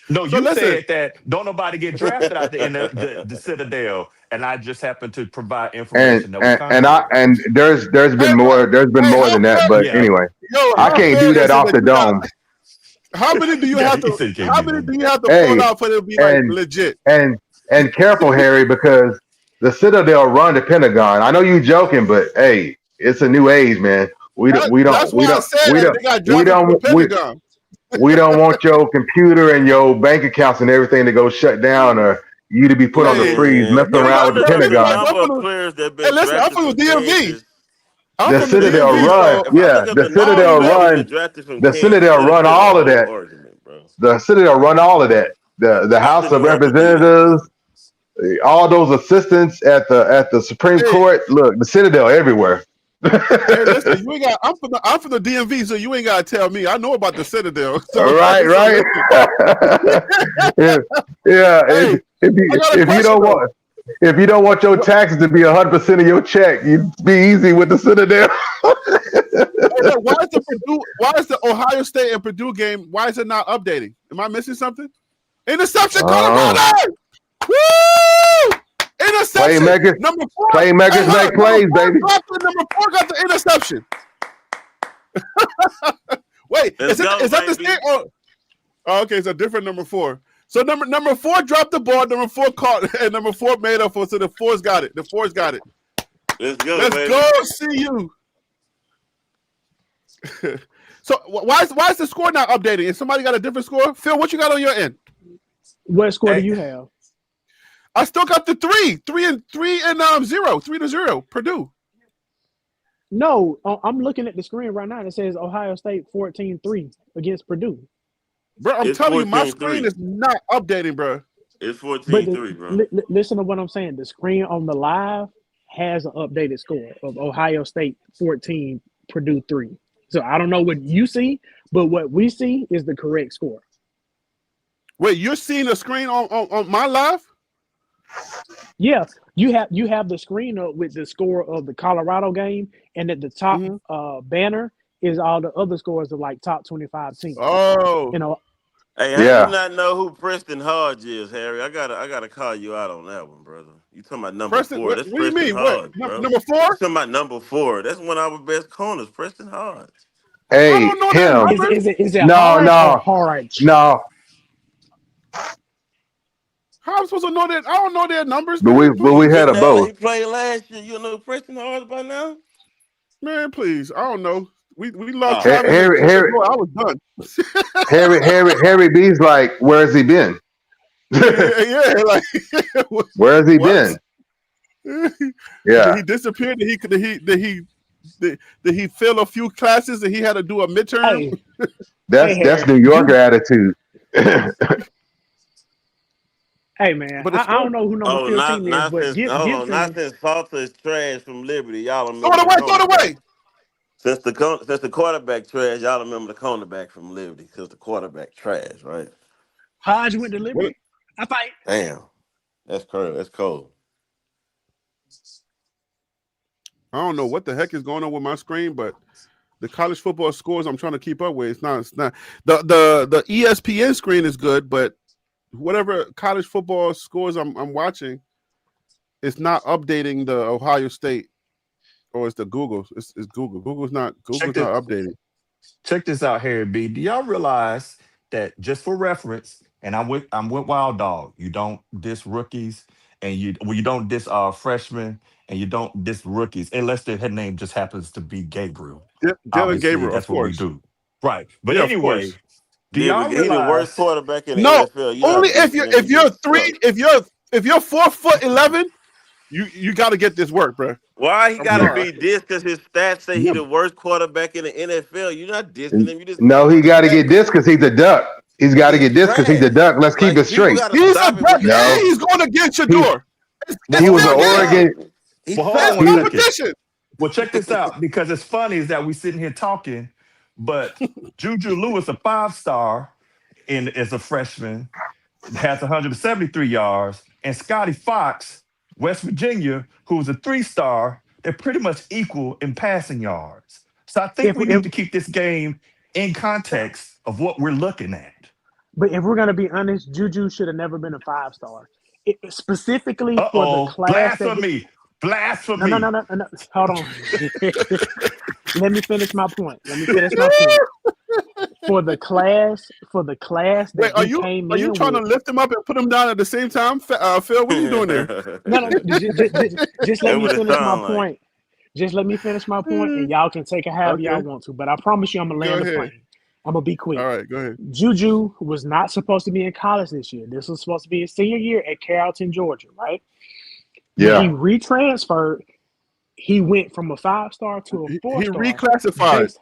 No, so you listen. said that don't nobody get drafted out the end of the Citadel, and I just happened to provide information that was contrary. and Hey, there's been hey, more how than that. fair? But Yeah, anyway, Yo, I how can't fair do that is it off that the you got? dome. How many do you yeah. have He to? said he can't How do many that. do you have to pull Hey, out for it to be like and legit? and and careful, Harry, because the Citadel run the Pentagon. I know you joking, but hey, it's a new age, man. That's why I said that they got We drafted from the don't we Pentagon. we don't want your computer and your bank accounts and everything to go shut down or you to be put on the Hey, freeze Man, messing man, around I with the looked up the everybody. Pentagon. number of players that Hey, been listen, I'm drafted from the from DMV. Kansas. I'm The from the Citadel DMV, run, so If I yeah, look up the the number of Citadel players that run, been drafted from the Kansas, Citadel it'll run kill the all of whole that. argument, bro. The Citadel run all of that. The How House many of you have to do that? Representatives, all those assistants at the Supreme hey, Court. Look, the Citadel everywhere. hey, listen, you ain't got. I'm from the DMV, so you ain't got to tell me. I know about the Citadel. So, Right, so right. listen. yeah, yeah. Hey, I got a If you question don't though. want if you don't want your taxes to be 100% of your check, you be easy with the Citadel. Hey, look, why is the Purdue? Why is the Ohio State and Purdue game? Why is it not updating? Am I missing something? Interception, Oh, Colorado! Woo! Interception, playmakers, number 4. Hey, playmakers hold make on, number plays, 4 baby. dropped it. Number 4 got the interception. Wait, Let's go, is that the baby. same? Oh, okay, it's a different number 4. So number 4 dropped the ball. Number 4 caught, and number 4 made up for. So the 4's got it. The 4's got it. Let's go, Let's baby. go, see you. So why is the score not updating? Is somebody got a different score? Phil, what you got on your end? What score do Hey, you have? I still got the 3 and 0, 3-0, Purdue. No, I'm looking at the screen right now and it says Ohio State 14-3 against Purdue. Bro, I'm It's telling you, my screen 14-3. is not updating, bro. It's But 14-3, bro. listen to what I'm saying. The screen on the live has an updated score of Ohio State 14, Purdue 3. So I don't know what you see, but what we see is the correct score. Wait, you're seeing the screen on my live? Yeah, you have the screen up with the score of the Colorado game, and at the top banner is all the other scores of like top 25 teams. Oh, You know, Hey, how you Yeah. not know who Preston Hodge is, Harry? I gotta call you out on that one, brother. You talking about number Preston, 4? That's what do you Preston mean? What Hodge, bro. number 4? You talking about number 4? That's one of our best corners, Preston Hodge. I Hey, don't know their him. numbers. is it No, hard or no, hard? no. How am I supposed to know that? I don't know their numbers, But man. we Please, had a both. He played last year. You know Preston Hodge by now? man, please. I don't know. We love Oh, Travis and Harry, Chris Harry, Boy. I was done. Harry B's like, where has he been? yeah, like Where has he what? been? Did Yeah, he disappear? Did he fail a few classes and he had to do a midterm? Hey, that's Harry, New Yorker attitude. hey man, But the I score. don't know who number oh, 15 is, not but since hold on, not Gibson. since Salter is trash from Liberty. Y'all Throw remember it the away. Throw it cornerback. away. Since the quarterback trash, y'all remember the cornerback from Liberty because the quarterback trash, right? Hodge went to What? Liberty. I fight. Damn, that's cold. That's cold. I don't know what the heck is going on with my screen, but the college football scores I'm trying to keep up with. It's not the ESPN screen is good, but whatever college football scores I'm watching, it's not updating the Ohio State, or it's the Google. It's Google. Google's not updating. Check this out, Harry B. Do y'all realize that, just for reference, and I'm with Wild Dog, you don't diss rookies, and you don't diss freshmen, and you don't diss rookies unless their head name just happens to be Gabriel. Dylan Obviously, Gabriel, that's of what we course. do. Right. But Yeah, of anyway, course. do Yeah, y'all but he the worst realize quarterback in the No, NFL. You're only not if you're dissing him, if you're just three suck. if you're 4'11", you got to get this work, bro. Why he I'm gotta sorry. be dissed? Because his stats say he No, the worst quarterback in the NFL. You're not dissing him. You just no, saying he his got to get stats. this because he's a duck. He's got to He's get this because he's a trash. duck. Let's keep Like it people straight. gotta He's a stop it duck with the and No, he's going against he Shador. It's he was an fair game. Oregon. He well, hold That's on one He, second. competition. Well, check this out, because it's funny is that we sitting here talking, but Juju Lewis, a 5-star, is a freshman, has 173 yards, and Scotty Fox, West Virginia, who's a 3-star, they're pretty much equal in passing yards. So I think If we if need to keep this game in context of what we're looking at. but if we're gonna be honest, Juju should have never been a 5-star. Specifically for the Uh-oh, class that he. blasphemy, No, no, no, blasphemy. no, no. Hold on. Let me finish my point. Let me finish my point. For the class Wait, that he came are you in trying to with. lift him up and put him down at the same time? Phil, what are you doing there? No, no, no. Just let That's me what it finish my sound like. point. Just let me finish my point, and y'all can take it however Okay, y'all want to. But I promise you, I'm gonna go land the ahead. plane. I'm gonna be All quick. right, go ahead. Juju was not supposed to be in college this year. This was supposed to be his senior year at Carrollton, Georgia, right? When he yeah, retransferred, he went from a 5-star to a He 4-star reclassified. based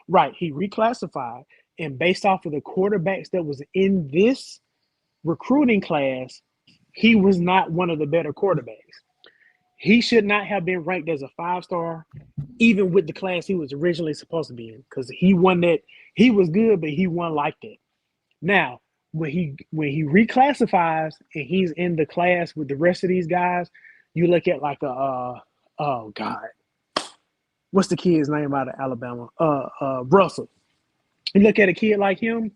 right. He reclassified, and based off of the quarterbacks that was in this recruiting class, he was not one of the better quarterbacks. He should not have been ranked as a 5-star, even with the class he was originally supposed to be in, because he won that. He was good, but he won like that. Now, when he reclassifies and he's in the class with the rest of these guys, you look at like a oh god, what's the kid's name out of Alabama? Russell. You look at a kid like him,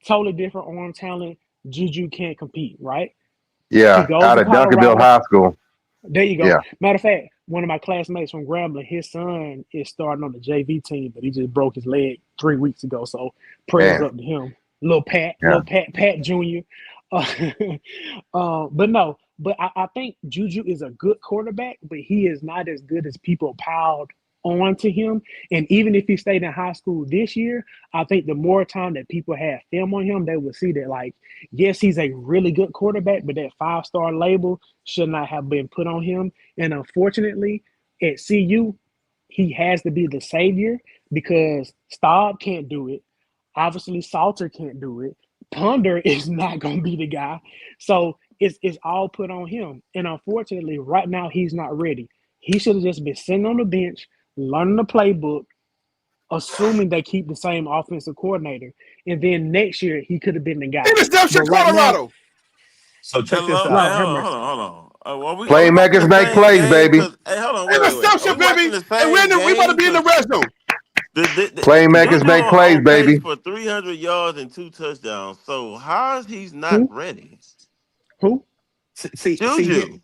totally different arm talent. Juju can't compete, right? He yeah. goes Out to of Duncanville Colorado. High School. There you go. Yeah, Matter of fact, one of my classmates from Grambling, his son is starting on the JV team, but he just broke his leg 3 weeks ago. So prayers man. up to him. Little Yeah, Pat Jr. Uh, but no, but I think Juju is a good quarterback, but he is not as good as people piled on to him. And even if he stayed in high school this year, I think the more time that people have film on him, they will see that, like, yes, he's a really good quarterback, but that 5-star label should not have been put on him. And unfortunately, at CU, he has to be the savior because Staub can't do it. Obviously, Salter can't do it. Ponder is not going to be the guy. So it's all put on him. And unfortunately, right now, he's not ready. He should have just been sitting on the bench, learning the playbook, assuming they keep the same offensive coordinator. And then next year, he could have been the guy. Interception, But right now, Colorado. So check this Hello, hey, Lord out. have hold on, hold mercy. on, hold on. Are we watching playmakers the make same plays, game? baby. Cause hey, hold on, wait. Are Interception, we watching baby. the And same we about to game? be in the Cause red zone. Playmakers Juju make plays, on pace baby. for 300 yards and 2 touchdowns. So how is he not Who? ready? Who? See Juju.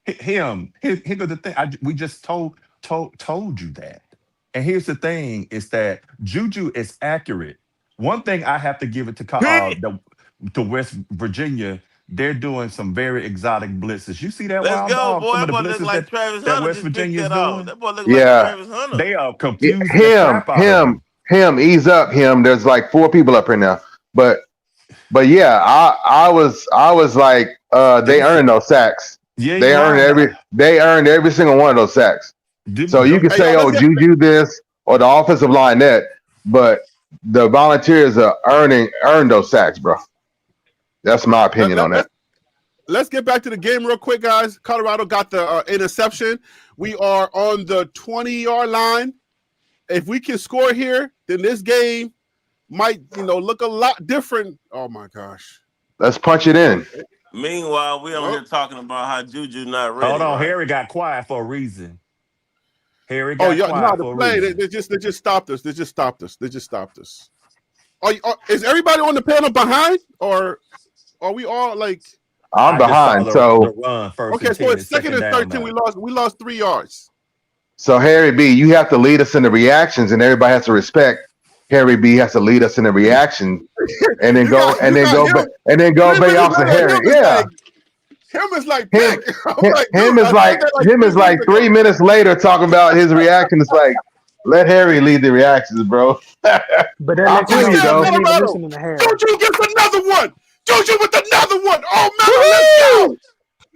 him. Here goes the thing. We just told you that. And here's the thing: is that Juju is accurate. One thing I have to give it to to West Virginia. They're doing some very exotic blitzes. You see that, Let's Wild go, Dog? boy. Some of That the boy look blitzes like Travis that Hunter West just picked Virginia is that off. doing. That boy look like Yeah, Travis Hunter. They are Yeah, confusing the crap out of him. ease up, him. There's like 4 people up here now, but yeah, I was like, It they was earned those sacks. yeah, you are. They earned every single one of those sacks. So you can Hey, yo, say, let's oh, get Juju this or the offensive line that, but the Volunteers are earned those sacks, bro. That's my let, opinion let, on let's that. let's get back to the game real quick, guys. Colorado got the interception. We are on the 20-yard line. If we can score here, then this game might, look a lot different. Oh my gosh. Let's punch it in. Meanwhile, we on Well, here talking about how Juju not ready, Hold on, right? Harry got quiet for a reason. Harry Oh, got yeah, no, quiet the for a play. reason. They just stopped us. They just stopped us. Is everybody on the panel behind, or are we all like? I'm I just saw behind. the So run first Okay, and so 10. it's It's second second and down 13. now. We lost 3 yards. so Harry B, you have to lead us in the reactions, and everybody has to respect. Harry B has to lead us in the reaction, and then You got him. and then go 3 bay minutes off to later, Harry. Yeah, him is like him back. I'm like, him dude, is I like said that like 3 minutes 3 ago. minutes later talking about his reaction. It's like let Harry lead the reactions, bro. But that lets you know Please, Juju though. ain't even Colorado. listening to Harry. Juju gets another one. Juju with another one. Oh, Miller, let's go. Woo!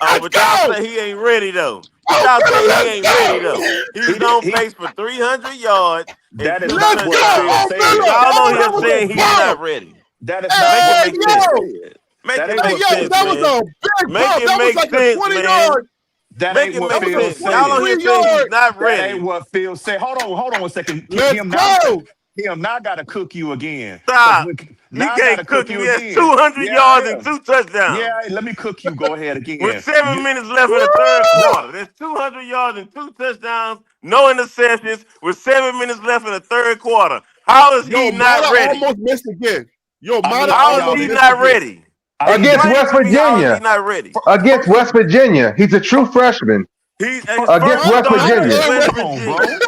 Oh, Let's but y'all go. say he ain't ready though. But Oh, y'all Miller, say he let's ain't ready go. though. He's He on he pace for 300 yards and that is 2 not Let's what go. Phil touchdowns. Oh, But said. Miller. y'all That on Oh, here that that was a saying he's bomb. not ready. that is not Make what it Hey, make Phil sense. yo. said. Make That it ain't Hey, make what yo, Phil sense, that was said. man. a big Make bomb. it That was make like a sense, 20 man. yard. That Make ain't it what That make was Phil a sense. Y'all on said. here 23 saying he's yard. not That ain't ready. what Phil said. Hold on 1 second. Let's Him now, go. him now got to cook you again. Cause Stop. He now I got to can't cook cook him. you He has again. 200 Yeah, I yards and am. 2 touchdowns. Yeah, let me cook you. Go ahead With again. 7 minutes left in the third Woo! quarter. There's 200 yards and 2 touchdowns, no interceptions, with 7 minutes left in the third quarter. How is he Yo, not Mata ready? almost missed again. Yo, I Mata need all How is y'all almost he to. missed not again. ready? I need Against Explain West to me how is he Virginia. not ready. Against first West Virginia. He's a true freshman. His first Against Mata, West start Mata Virginia. against and West West. on, Virginia. bro.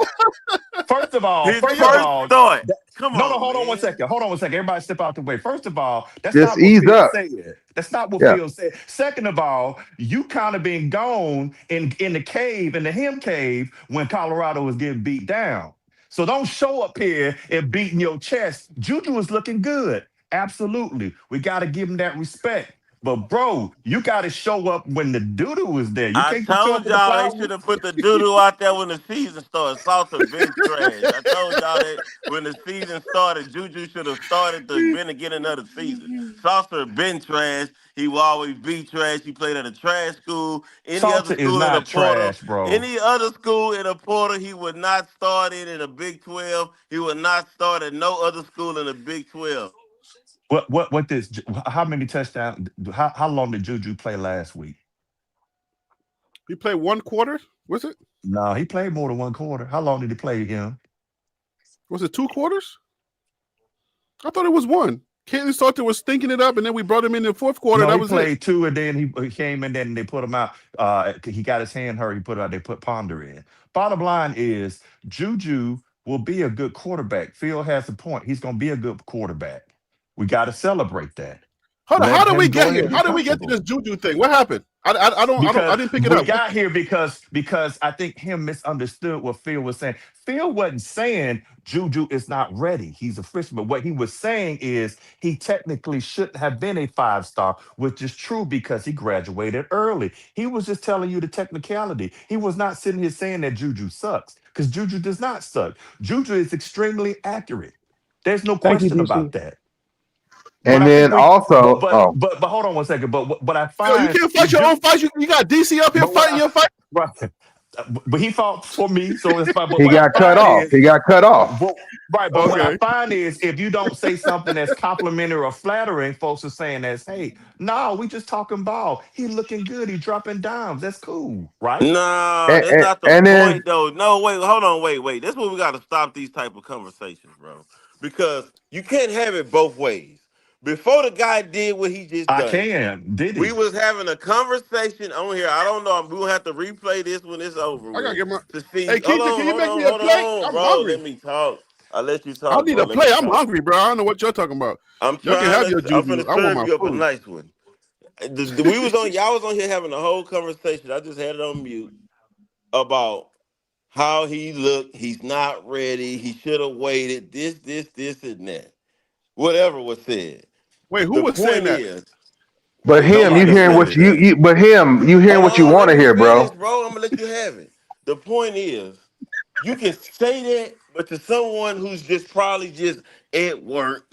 First of all, His Hey, first of yo, first all, start. that, Come no, on, hold on one man. second. Hold on 1 second. Everybody step out the way. First of all, that's Just not what ease Phil up. said. That's not what Yeah. Phil said. Second of all, you kind of been gone in the cave, in the him cave, when Colorado was getting beat down. So don't show up here and beating your chest. Juju is looking good. Absolutely. We got to give him that respect. But bro, you got to show up when the doo-doo is there. You I can't just show up told with the y'all they flowers. should have put the doo-doo out there when the season started. Salsa been trash. I told y'all that when the season started, Juju should have started the beginning of the season. Salsa been trash. He will always be trash. He played at a trash school. Any other Salsa is school in the not portal, trash, bro. any other school in the portal, he would not start in a Big 12. He would not start at no other school in the Big 12. What this? How many touchdowns? How long did Juju play last week? he played 1 quarter. Was it? No, he played more than 1 quarter. How long did he play him? Was it 2 quarters? I thought it was one. Caitlin Salter was stinking it up, and then we brought him in the fourth quarter. No, That he was it. played two, and then he came and then they put him out. He got his hand hurt. He put out. They put Ponder in. Bottom line is Juju will be a good quarterback. Phil has a point. He's going to be a good quarterback. We got to celebrate that. Hold on. Let How did we him go get ahead here? and How get did we get to comfortable. this Juju thing? What happened? I Because didn't pick it we up. got here because I think him misunderstood what Phil was saying. Phil wasn't saying Juju is not ready. He's a freshman. What he was saying is he technically shouldn't have been a 5-star, which is true because he graduated early. He was just telling you the technicality. He was not sitting here saying that Juju sucks because Juju does not suck. Juju is extremely accurate. There's no Thank you, question about DC. that. But And I think then we, also, oh, but hold on 1 second. But I Yo, you find can't we fight your do. own fights. You got DC up here But what fighting I your fight. right, but he fought for me, so it's fine. But he what I got cut find off. is, He got cut off. well, right. But what I Okay. find is, if you don't say something that's complimentary or flattering, folks are saying that's, hey, no, we just talking ball. He looking good. He dropping dimes. That's cool, right? No, And, that's and, not the and then point though. No, wait, hold on, wait. That's where we got to stop these type of conversations, bro. Because you can't have it both ways. Before the guy did what he just I done, can. Did we he? was having a conversation on here. I don't know. We will have to replay this when it's over I gotta with get my. to see. Hey, Keita, can you make me a Hold plate? on, I'm bro. hungry. Let me talk. I let you I talk, need bro. a Let me plate. I'm talk. hungry, bro. I don't know what you're talking about. I'm Y'all can trying have to. your I'm juju. finna I want serve my you up a food. nice one. We was on. Y'all was on here having a whole conversation. I just had it on mute about how he looked. He's not ready. He should have waited. This, and that. Whatever was said. Wait, who The was saying point that? is, but him, you nobody hearing said what it. That. you hearing Hold what you on, want let to me hear, finish, bro. bro. I'm gonna let you have it. The point is, you can say that, but to someone who's just probably just at work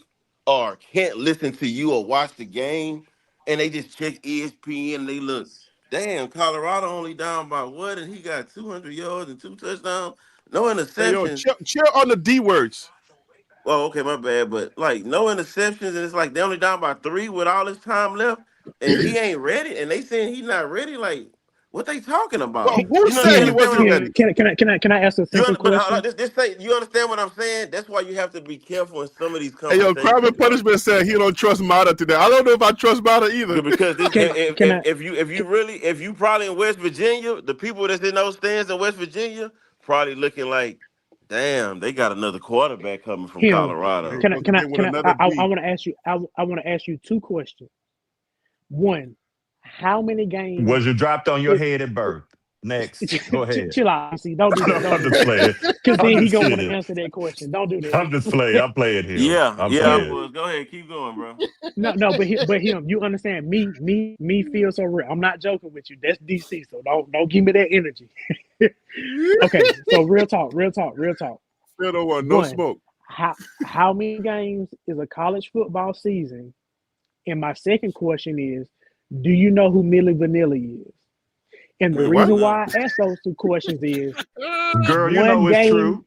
or can't listen to you or watch the game, and they just check ESPN and they look, damn, Colorado only down by what? And he got 200 yards and 2 touchdowns, no Hey, yo, interceptions. chill on the D words. Well, okay, my bad, but like no interceptions, and it's like they only down by 3 with all this time left, and he ain't ready, and they saying he's not ready. Like, What they talking Well, about? who You know, said you he understand wasn't what I'm ready? Can I ask a simple but question? this say you understand what I'm saying? That's why you have to be careful in some of these Hey, yo, Crime and conversations, bro. Punishment said he don't trust Mata today. I don't know if I trust Mata either. Because this, Can I? if you probably in West Virginia, the people that's in those stands in West Virginia probably looking like, damn, they got another quarterback coming from Him. He Colorado. Can I? supposed to Can I? get with Can I? another I B. want to ask you. I want to ask you two questions. One, how many games? Was you dropped on your head at birth? Next, go ahead. Chill out. See, don't do that. Don't I'm do just that. playing. Because I'm then he just gonna want to kidding. answer that question. Don't do I'm just playing. that. I'm playing him. Yeah, I'm yeah, I him. playing. was. Go ahead, keep going, bro. No. But him. You understand? Me feel so real. I'm not joking with you. That's DC. So don't give me that energy. Okay. So real talk. Real talk. Real talk. Still don't want no One. smoke. How many games is a college football season? And my second question is, do you know who Millie Vanilli is? And the Wait, what? reason No. why I ask those two questions is Girl, you one know it's game, true.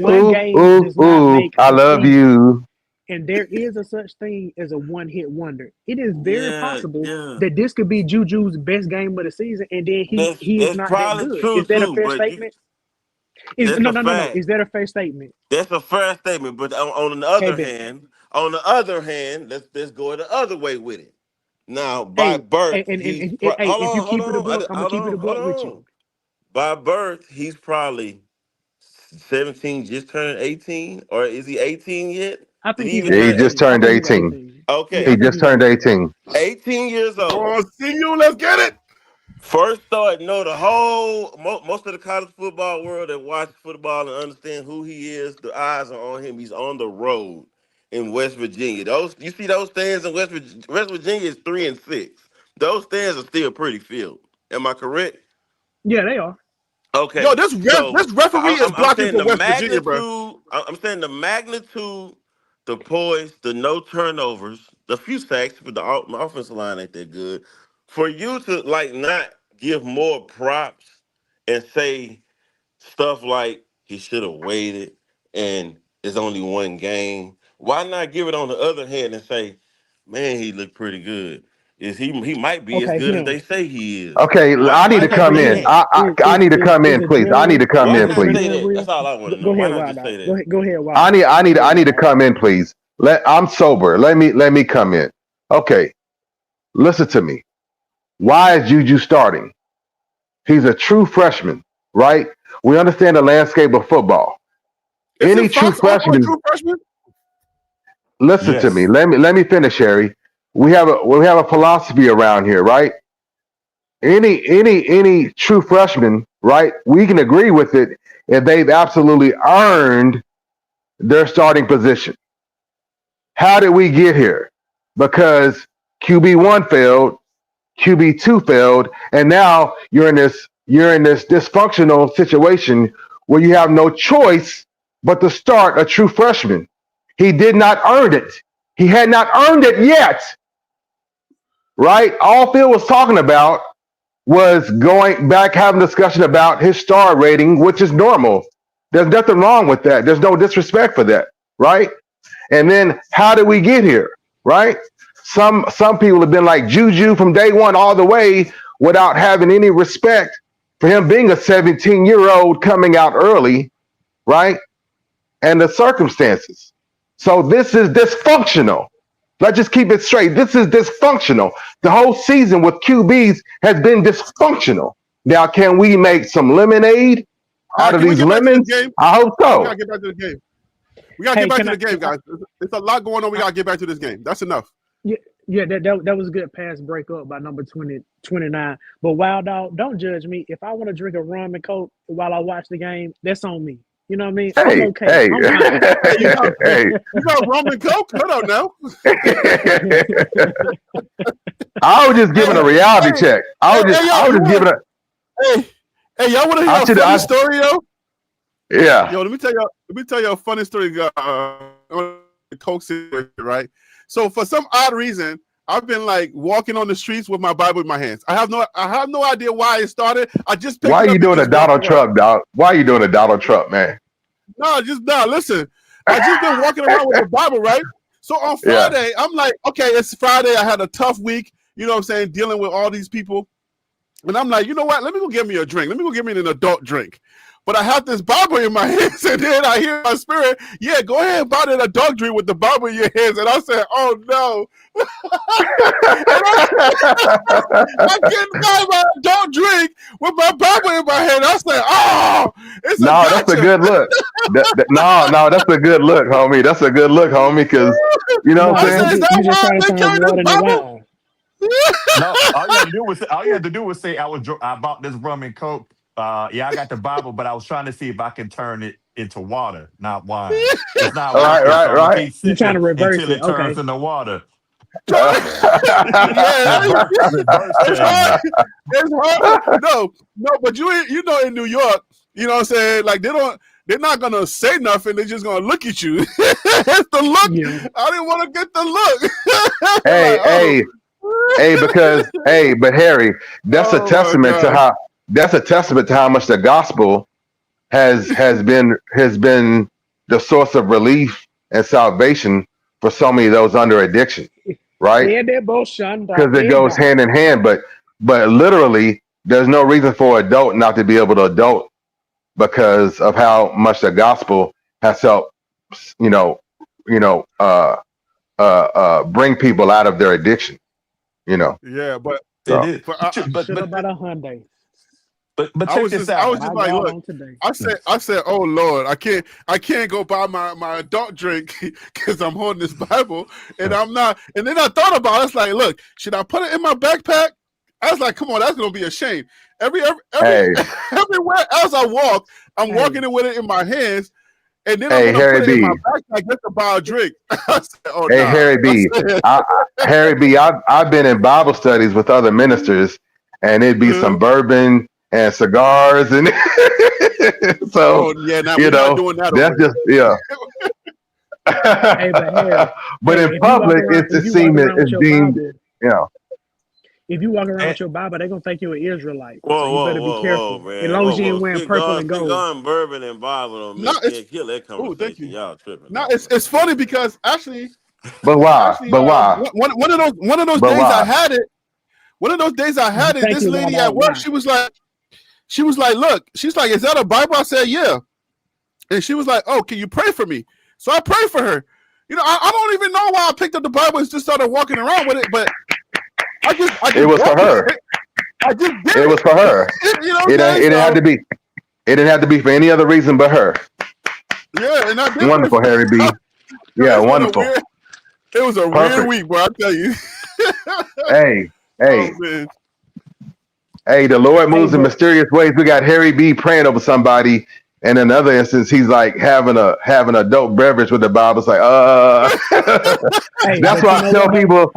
one game does not Ooh, make I a love season. you. And there is a such thing as a one-hit wonder. It is very Yeah, possible yeah. that this could be Juju's best game of the season, and then he is That's not that probably good. true Is that a too, fair but statement? that's a No. fact. Is that a fair statement? That's a fair statement. But Okay, bet. on the other hand, let's go the other way with it. Now, by Hey, birth, hey, if you keep it a buck, I'm gonna keep it a hold buck with you. on. By birth, he's probably 17, just turned 18, or is he 18 yet? I Did think he he's even Yeah, he turn 18. just 18? I turned think he's 18. 18. Yeah, He I Okay, think just he's turned 18. 18. 18 years Come old. on, Senior, let's get it. First start, know the whole most of the college football world that watch football and understand who he is. The eyes are on him. He's on the road in West Virginia. Those you see those stands in West Virginia is 3-6. Those stands are still pretty filled. Am I correct? Yeah, they are. Yo, Okay, this so referee is I'm blocking saying for the West Virginia, bro. magnitude. I'm saying the magnitude, the poise, the no turnovers, the few sacks, but the offensive line ain't that good. For you to like not give more props and say stuff like he should have waited and it's only one game. Why not give it on the other hand and say, man, he looked pretty good. Is he might be as Okay, good as him. they say he is. Okay, I need Why to Okay, not but come say in. him that? I need to come is in, please. I need to come Why in, is not please. say adrenaline that? real? That's all I want to know. Go Why ahead, not Wild just Dog. say that? Go ahead, I Wild need Dog. I need Go I ahead, need to Wild come Dog. in, please. I'm sober. Let me come in. Okay, listen to me. Why is Juju starting? He's a true freshman, right? We understand the landscape of football. Isn't Any true Fox also a freshman, true freshman? listen to me. Yes. Let me finish, Harry. We have a philosophy around here, right? Any true freshman, right? We can agree with it if they've absolutely earned their starting position. How did we get here? Because QB1 failed, QB2 failed, and now you're in this dysfunctional situation where you have no choice but to start a true freshman. He did not earn it. He had not earned it yet, right? All Phil was talking about was going back having a discussion about his star rating, which is normal. There's nothing wrong with that. There's no disrespect for that, right? And then how did we get here? Right? Some people have been like Juju from day one all the way without having any respect for him being a 17-year-old coming out early, right? And the circumstances. So this is dysfunctional. Let's just keep it straight. This is dysfunctional. The whole season with QBs has been dysfunctional. Now, can we make some lemonade All out right, of can we these get back to the lemons? game? I hope We so. gotta get back to the game. We gotta Hey, get back can to I? the game, guys. There's a lot going on. We gotta get back to this game. That's enough. Yeah, yeah. That was a good pass breakup by number 29. But Wild Dog, don't judge me. If I want to drink a rum and coke while I watch the game, that's on me. You know what I mean? I'm Hey, okay. hey, I'm fine. Hey, hey. you got rum and coke? Hold on now. I was just giving Hey, a reality hey, check. I was just, yo, I was you just wanna? giving a, Hey, y'all wanna hear I a should, funny story, yo? yeah. Yo, let me tell you a funny story. On the coke situation, right? So for some odd reason, I've been like walking on the streets with my Bible in my hands. I have no idea why it started. I just picked Why are it you up and doing a just walked Donald around. Trump, dog? Why are you doing a Donald Trump, man? No. Listen, I just been walking around with the Bible, right? So on Yeah. Friday, I'm like, okay, it's Friday. I had a tough week. You know what I'm saying? Dealing with all these people. And I'm like, you know what? Let me go get me a drink. Let me go get me an adult drink. But I have this Bible in my hands, and then I hear my spirit, yeah, go ahead and buy that adult drink with the Bible in your hands. And I said, oh no. I'm getting by my adult drink with my Bible in my hand. I said, oh, it's a No, gotcha. that's a good look. No, that's a good look, homie. That's a good look, homie, because you know what I'm I said, saying? is that You just why trying to they turn carry water this into Bible? wine. No, all you had to do was say I bought this rum and coke. Yeah, I got the Bible, but I was trying to see if I can turn it into water, not wine. It's not working, so I'm gonna Right. keep You trying sipping to reverse until it? it turns Okay. into water. Yeah, Reverse it's hard. changing. It's hard. No, but you know, in New York, you know what I'm saying? Like they're not gonna say nothing. They're just gonna look at you. It's the look. Yeah. I didn't want to get the look. Hey, Like, oh. but Harry, that's a Oh my testament to gosh. how much the gospel has been the source of relief and salvation for so many of those under addiction, right? Because it goes hand in hand. But literally, there's no reason for an adult not to be able to adult because of how much the gospel has helped, you know, you know, bring people out of their addiction. You know, Yeah, but It so is, but Should have bought a Hyundai. but I check was this just out. My like, God, look. on today. I said, oh Lord, I can't go buy my adult drink because I'm holding this Bible and I'm not. And then I thought about it. It's like, look, should I put it in my backpack? I was like, come on, that's gonna be a shame. Everywhere else I walk, I'm walking in with it in my hands, and then I'm gonna Harry put it in my B. backpack just to buy a drink. I said, oh Hey, nah. Harry B. Harry B. I've been in Bible studies with other ministers, and it'd be some bourbon and cigars, and so Oh yeah, now we're not doing that that's over here. Hey, but Harry, but in public, it's deemed, you know. if you walk around And, with your Bible, they're gonna think you're an Israelite. So Whoa, you whoa, better be whoa, whoa, careful. As man. long Whoa, as you whoa. ain't wearing purple and gold. Cigar and bourbon and Bible don't No, it's kill that thank conversation. you. Y'all tripping No, now, it's man. funny because actually, But why? But why? one of those But days I why? had it. One of those days I had it. Thank This you, lady Lord, at work, why? she was like, look, she's like, is that a Bible? I said, yeah. And she was like, oh, can you pray for me? So I prayed for her. You know, I don't even know why I picked up the Bible and just started walking around with it, but I just It was for her. I just did It was for her. You know, It didn't have to be. It didn't have to be for any other reason but her. Yeah, and I did. Wonderful, Harry B. Yeah, wonderful. It was a weird week, bro. I tell you. Hey, Oh, man. hey, the Lord moves in mysterious ways. We got Harry B praying over somebody, and in another instance, he's like having a dope beverage with the Bible. It's like, Hey, that's but why you I know tell what, people,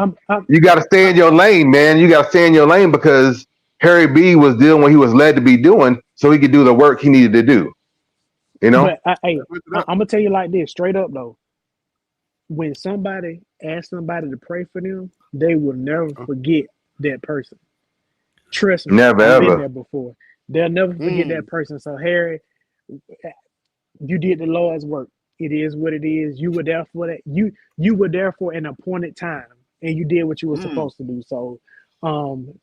you got to stay in your lane, man. You got to stay in your lane because Harry B was doing what he was led to be doing, so he could do the work he needed to do. You know? But I'm gonna tell you like this, straight up though. When somebody asks somebody to pray for them, they will never forget that person. Trust me, Never I've been ever. there before. They'll never forget that person. So Harry, you did the Lord's work. It is what it is. You were there for that. You were there for an appointed time, and you did what you were supposed to do. So,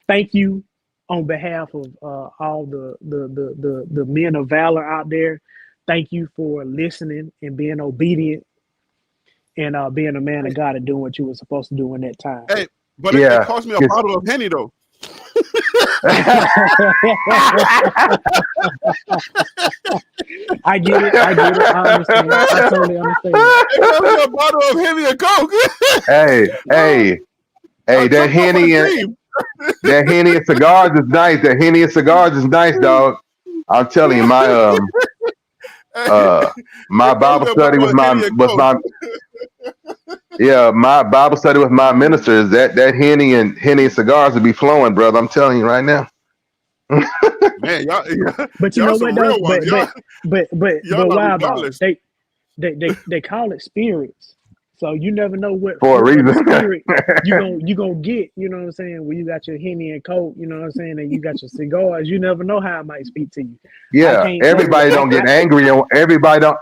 thank you on behalf of all the men of valor out there. Thank you for listening and being obedient and being a man of God and doing what you were supposed to do in that time. Hey, but it cost me a bottle of Henny though. I get it. I understand. I totally understand. It cost me a bottle of Henny and Coke. Hey, that Henny and cigars is nice. That Henny and cigars is nice, dog. I'm telling you, my Bible study with my Bible study with my ministers, that Henny and cigars would be flowing, brother. I'm telling you right now. Man, y'all, but you know what though? But wow, dog. They call it spirits. So you never know what for a reason spirit you gonna get, you know what I'm saying, when you got your Henny and Coke, you know what I'm saying, and you got your cigars, you never know how it might speak to you. Yeah, everybody don't get angry, and everybody don't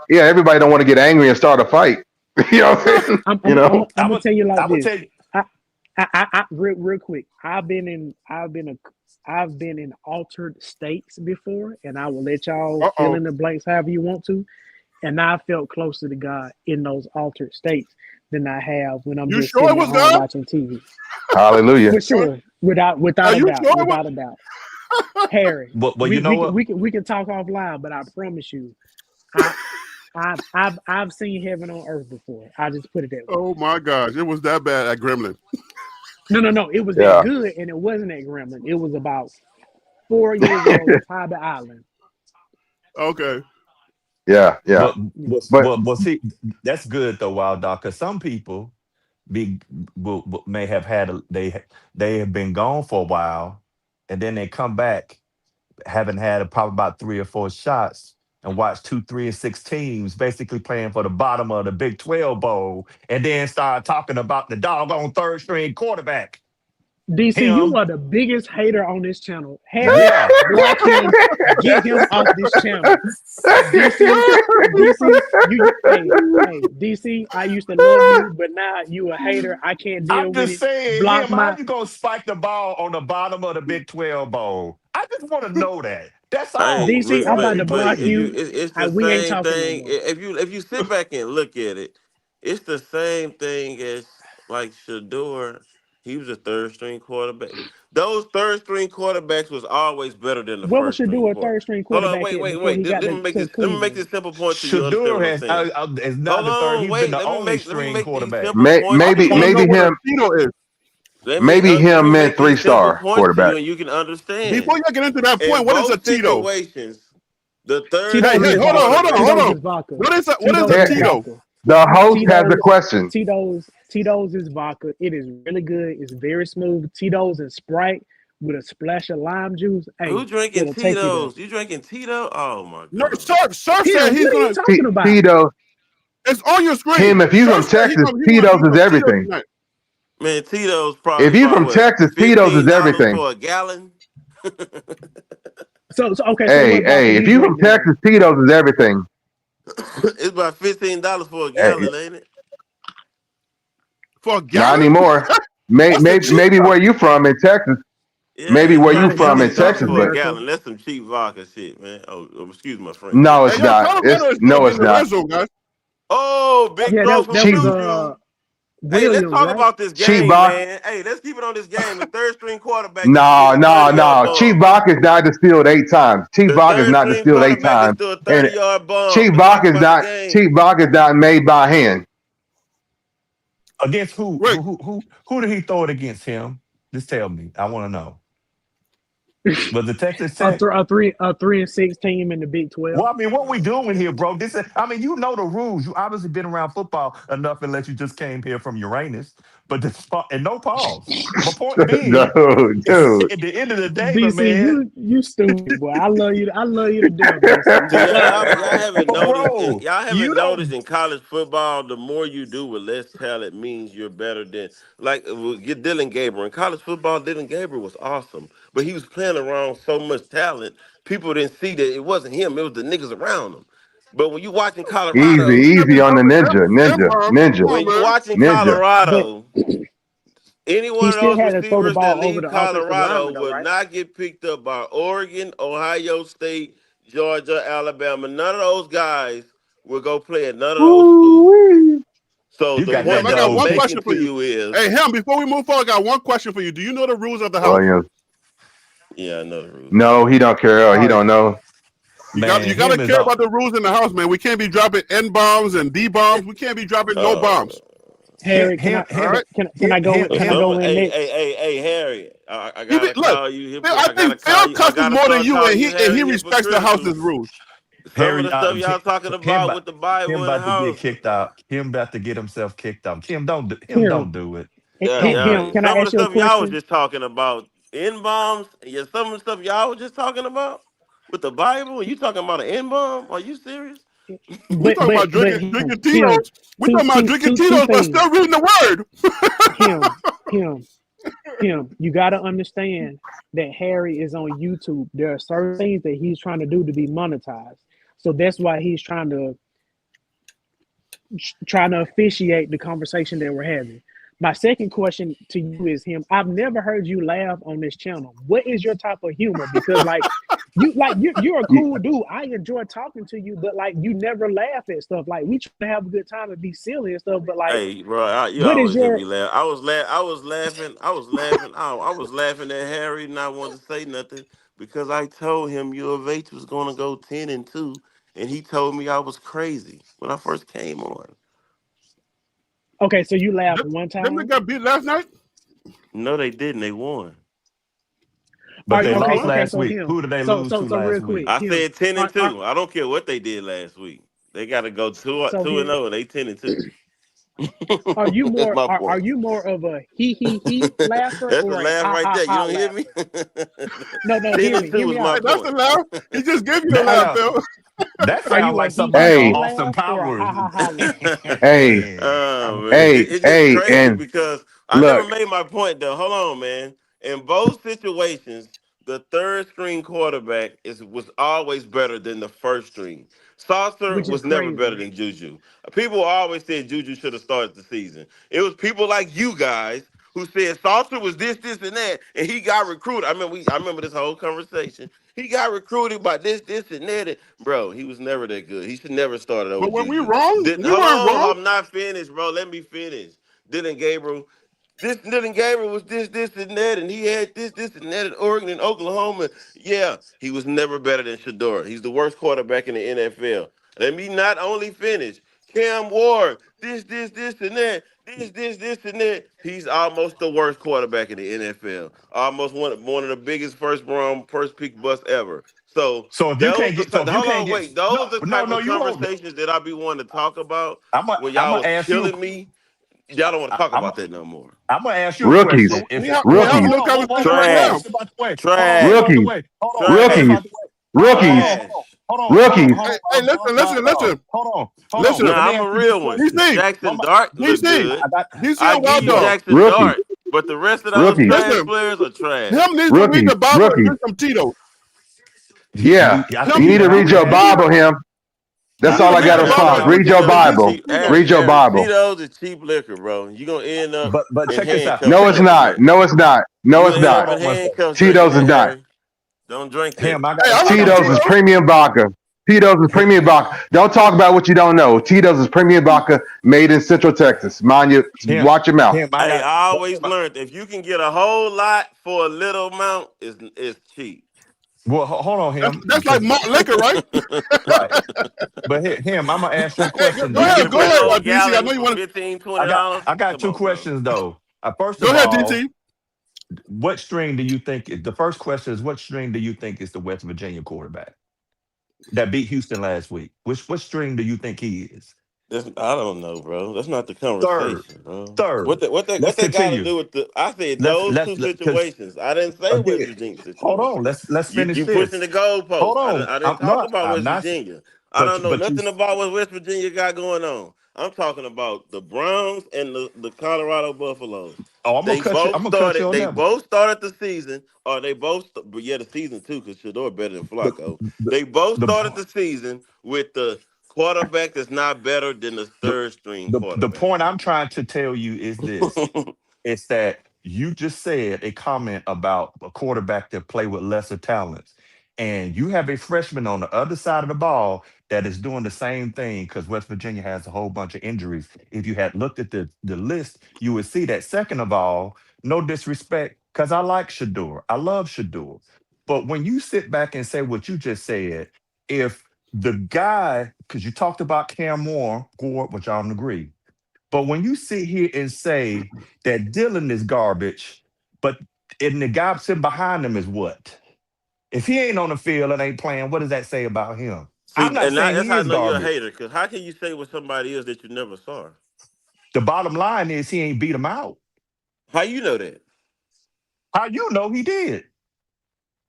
want to get angry and start a fight. You know what I'm saying? I'm gonna tell you like this. I real quick. I've been I've been in altered states before, and I will let y'all Uh fill oh. in the blanks however you want to. And I felt closer to God in those altered states than I have when I'm You just sure it sitting at was home God? watching TV. Hallelujah. For sure, without Are a you doubt, sure it was? without a doubt. Harry, Well, you know what? we can talk offline, but I promise you, I I've seen heaven on earth before. I just put it that way. Oh my gosh, it was that bad at Gremlin. No. It was that Yeah. good, and it wasn't at Gremlin. It was about 4 years ago at Tybee Island. Okay. Yeah. Yeah. But Yeah. But see, that's good though, Wild Dog, because some people be may have had they have been gone for a while, and then they come back having had probably about 3 or 4 shots and watch 2, 3, and 6 teams basically playing for the bottom of the Big 12 bowl, and then start talking about the doggone third string quarterback. DC, you Him, are the biggest hater on this channel. Harry, yeah. block him, get him off this channel. DC, DC, I used to love you, but now you a hater. I can't deal I'm with just it. saying, Block him, how my you gonna spike the ball on the bottom of the Big 12 bowl? I just want to know that. That's Hey, all. DC. That's I'm all about we to but block doing. you. it's the We ain't same talking no thing. more. If you sit back and look at it, it's the same thing as like Shador. He was a third string quarterback. Those third string quarterbacks was always better than the What was first string Shadua a quarter. third string Hold on, quarterback wait, at wait, before wait. he got Let to me make Cleveland? this simple point so you understand Shador what I'm has saying. is not Hold the third. on, He's been wait. the only Let me string make these quarterback. simple points I to just maybe want to you. know maybe what a him Tito is. Let me meant make these simple 3-star points to you, quarterback. and you can Before understand. you get into that In point, what is a both Tito? situations, the third Hey, Tito's hey, is string hold on, vodka. hold on, hold quarterback. Tito's on. is vodka. What is Tito's a is Here, Tito? vodka. the host has the Tito's question. Tito's is vodka. It is really good. It's very smooth. Tito's and Sprite with a splash of lime juice. Who Hey, drinking it'll take you there. Tito's? You drinking Tito? Oh my No, god. Surf said Him, he's what are you gonna. talking about? Tito, It's on your him, screen. if you Surf from said Texas, he want to Tito's eat is some Tito's everything. tonight. Man, Tito's probably If you about from what, Texas, Tito's is $15 everything. for a gallon? So okay. So Hey, what vodka hey, if you you drink from then? Texas, Tito's is everything. It's about $15 for a Hey, gallon, ain't it? For a not gallon? anymore. What's the cheap Maybe stuff? where you from in Texas. Yeah, Maybe it's where about you Not from in not $15 in Texas, for a but America. gallon. That's some cheap vodka shit, man. Oh, excuse my French, no, but Hey, it's yo, not. Colorado is gonna No, be in it's the red not. zone, guys. oh, big Yeah, throw from that Cheap, was Juju. Hey, let's Williams, talk right? about this cheap game, vodka. man. Hey, let's keep it on this game. The third string quarterback can steal No, a no, 30-yard no. Cheap bomb. vodka is not distilled 8 times. Cheap The vodka is third not string distilled eight quarterback can times, steal a and 30-yard bomb. cheap Let's talk vodka is about the not. game. Cheap vodka is not made by hand. Against who? Wait, Who did he throw it against him? Just tell me. I want to know. Was it Texas Tech? A 3-6 team in the Big Well, 12. I mean, what we doing here, bro? This is, I mean, you know the rules. You obviously been around football enough unless you just came here from Uranus. But and no pause. My point being, Dude, dude. at the end of the day, my DC, man, you stupid boy. I love you. I love you to death, DC. So But y'all, go ahead. y'all, y'all haven't but noticed. bro, Y'all you haven't noticed don't. in college football, the more you do with less talent means you're better than. Like get Dylan Gabriel in college football. Dylan Gabriel was awesome, but he was playing around so much talent. People didn't see that it wasn't him; it was the niggas around him. But when you watching Easy, Colorado, you can't be easy on the dropping ninja, ninja, bombs. Come ninja, on, when you man. watching ninja. But Colorado, any he one of still those had to throw the receivers that ball over leave the offensive Colorado lineman, though, will right? not get picked up by Oregon, Ohio State, Georgia, Alabama. None of those guys will go play at none of those schools. Woo-wee. So You the got Him, that point I that got I'm gold one ticket. question making for to you. you is, Hey, him, before we move forward, I got one question for you. Do you know the rules of the house? Williams. yeah, I know the rules of the No, house. he don't care. Oh, All he right. don't know. You Man, gotta him is care on. about the rules in the house, man. We can't be dropping N bombs and D bombs. We can't be dropping no Uh, bombs. Him, Harry, him, All him, right. him, him, can I him. go in next? hey, Harry, I Even gotta look, call you. I I gotta think call Phil you. I cusses gotta more than start you, calling you and he Harry respects the hypocritical. house's rules. Some of Harry, the stuff y'all talking him, about with the Bible in the about to get house. kicked out. Him about to get himself kicked out. Him Him, don't do it. Yeah, Don't him. do yeah. Can it. I Some of the ask you a stuff y'all was question? just talking about N bombs. Yeah, some of the stuff y'all was just talking about with the Bible. And you talking about an N bomb? Are you serious? We talking about But drinking him. Tito's. We talking about drinking Two Tito's, but things. still reading the word. Him, him, him. You got to understand that Harry is on YouTube. There are certain things that he's trying to do to be monetized. So that's why he's trying to officiate the conversation that we're having. My second question to you is him. I've never heard you laugh on this channel. What is your type of humor? Because you're a cool dude. I enjoy talking to you, but like you never laugh at stuff. Like we try to have a good time and be silly and stuff. But like, Hey, bro, you what is always hear your me laugh. I was laughing at Harry, and I wanted to say nothing because I told him U of H was going to go 10-2, and he told me I was crazy when I first came on. okay? So you laughed Them one them they time. got beat last night. No, they didn't. They won. But Are they you okay? lost Okay, last so week. him. Who did they So lose so to so real last week? quick, I him. said ten and Are two. I don't care what they did last week. They got to go so two and him. 0, and they 10-2. Are you That's more my are point. you more of a he laugher That's the or a laugh ha right ha there. You ha don't hear me? laugher? No, ten hear and me. two Hear was me my Hey, out. that's the point. laugh. He just gave you the That laugh, sound Phil. that Are sound you a like he somebody on he Hey, Austin laugh or a Powers. ha ha ha laugh? hey, Oh man, hey, it's just hey, crazy and because I never look, made my point though. Hold on, man. In both situations, the third string quarterback was always better than the first string. Saucer Which is was never better crazy. than Juju. People always said Juju should have started the season. It was people like you guys who said Saucer was this, and that, and he got recruited. I remember this whole conversation. He got recruited by this, and that. Bro, he was never that good. He should never started over But when we Juju. wrong, Didn't we hold weren't on, wrong. I'm not finished, bro. Let me finish. Dylan Gabriel. This Dylan Gabriel was this, and that, and he had this, and that at Oregon and Oklahoma. Yeah, he was never better than Shador. He's the worst quarterback in the NFL. Let me not only finish. Cam Ward, this, and that, this, and that. He's almost the worst quarterback in the NFL. Almost one of the biggest first pick busts ever. So So if you those can't the get, so if you hold can't on, get, wait. no, Those the no, type no, of you hold. conversations that I be wanting to talk about when I'm y'all gonna was ask you. killing me. Y'all don't want to talk I'm about that no more. I'm gonna ask you a rookies, question. But If we hold on, having rookies, this hold on, conversation right hold on, now. Trash, step out the way. Step out the trash, rookies, way. rookies, trash, Step out the way. rookies, trash. rookies. Hey, Hold on. listen, Let Nah, me I'm ask a you this real one. question. DC, Jackson One, Dart look DC, good. I got DC I and give you Waldo. Jackson Rookies, Dart, but the rest of those rookies, trash Listen, players are trash. him needs to read rookies, the Bible and rookies. drink some Tito's. Yeah, I Him think you he need to need went to off read the your handle. he, Bible, him. he That's need all to I read got the to Bible response. and drink Read some your Tito's. Bible. DC, Read your Harry, Bible. Tito's is cheap liquor, bro. You're gonna end up But in check this out. handcuffs No, Check it's it. drinking not. that. No, it's not. No, You're it's gonna end Hold not. up in on one second. handcuffs drinking Cheetos that, is not. Harry. Don't drink that. Him, I Hey, got I I like got some a Cheetos is question. Tito's. premium vodka. Cheetos is premium vodka. Don't talk about what you don't know. Cheetos is premium vodka made in Central Texas. Mind you, Him, watch your mouth. I Hey, got. I But always learned if you can get a whole lot for a little amount, it's cheap. well, hold on, him, That's like because malt liquor, right? right. But him, I'm gonna ask you a Hey, question. go You can get ahead, a go big ahead, old DC. I gallon know you for want. 15 I twenty got dollars. I got Come two on, bro. questions though. First Go of ahead, all, DC. what string do you think? The first question is, what string do you think is the West Virginia quarterback that beat Houston last week? What string do you think he is? I don't know, bro. That's not the Third, conversation, bro. What third. that what that Let's what that got to continue. do with the? I said Let's those two because situations. I didn't say West again, Virginia hold situation. on. Let's finish You pushing this. the Hold goalposts. on. I didn't I'm talk no, about I'm West not. Virginia. I don't know But you. nothing about what West Virginia got going on. I'm talking about the Browns and the Colorado Buffaloes. Oh, I'm gonna cut you. I'm gonna cut you on They that one. both started the season, or they both, but yeah, the season too, because Shador better than The Flacco. the They both the started the season with the quarterback that's not better than the the, third string the quarterback. point I'm trying to tell you is this. It's that you just said a comment about a quarterback that play with lesser talents. And you have a freshman on the other side of the ball that is doing the same thing because West Virginia has a whole bunch of injuries. If you had looked at the list, you would see that. Second of all, no disrespect, because I like Shador. I love Shador. But when you sit back and say what you just said, if the guy, because you talked about Cam Moore, Gore, which I don't agree, but when you sit here and say that Dylan is garbage, but and the guy sitting behind him is what? If he ain't on the field and ain't playing, what does that say about him? See, I'm not and saying that's he how I is know you're a garbage. hater. Because how can you say what somebody is that you never saw? The bottom line is he ain't beat him out. How you know that, How you know he did?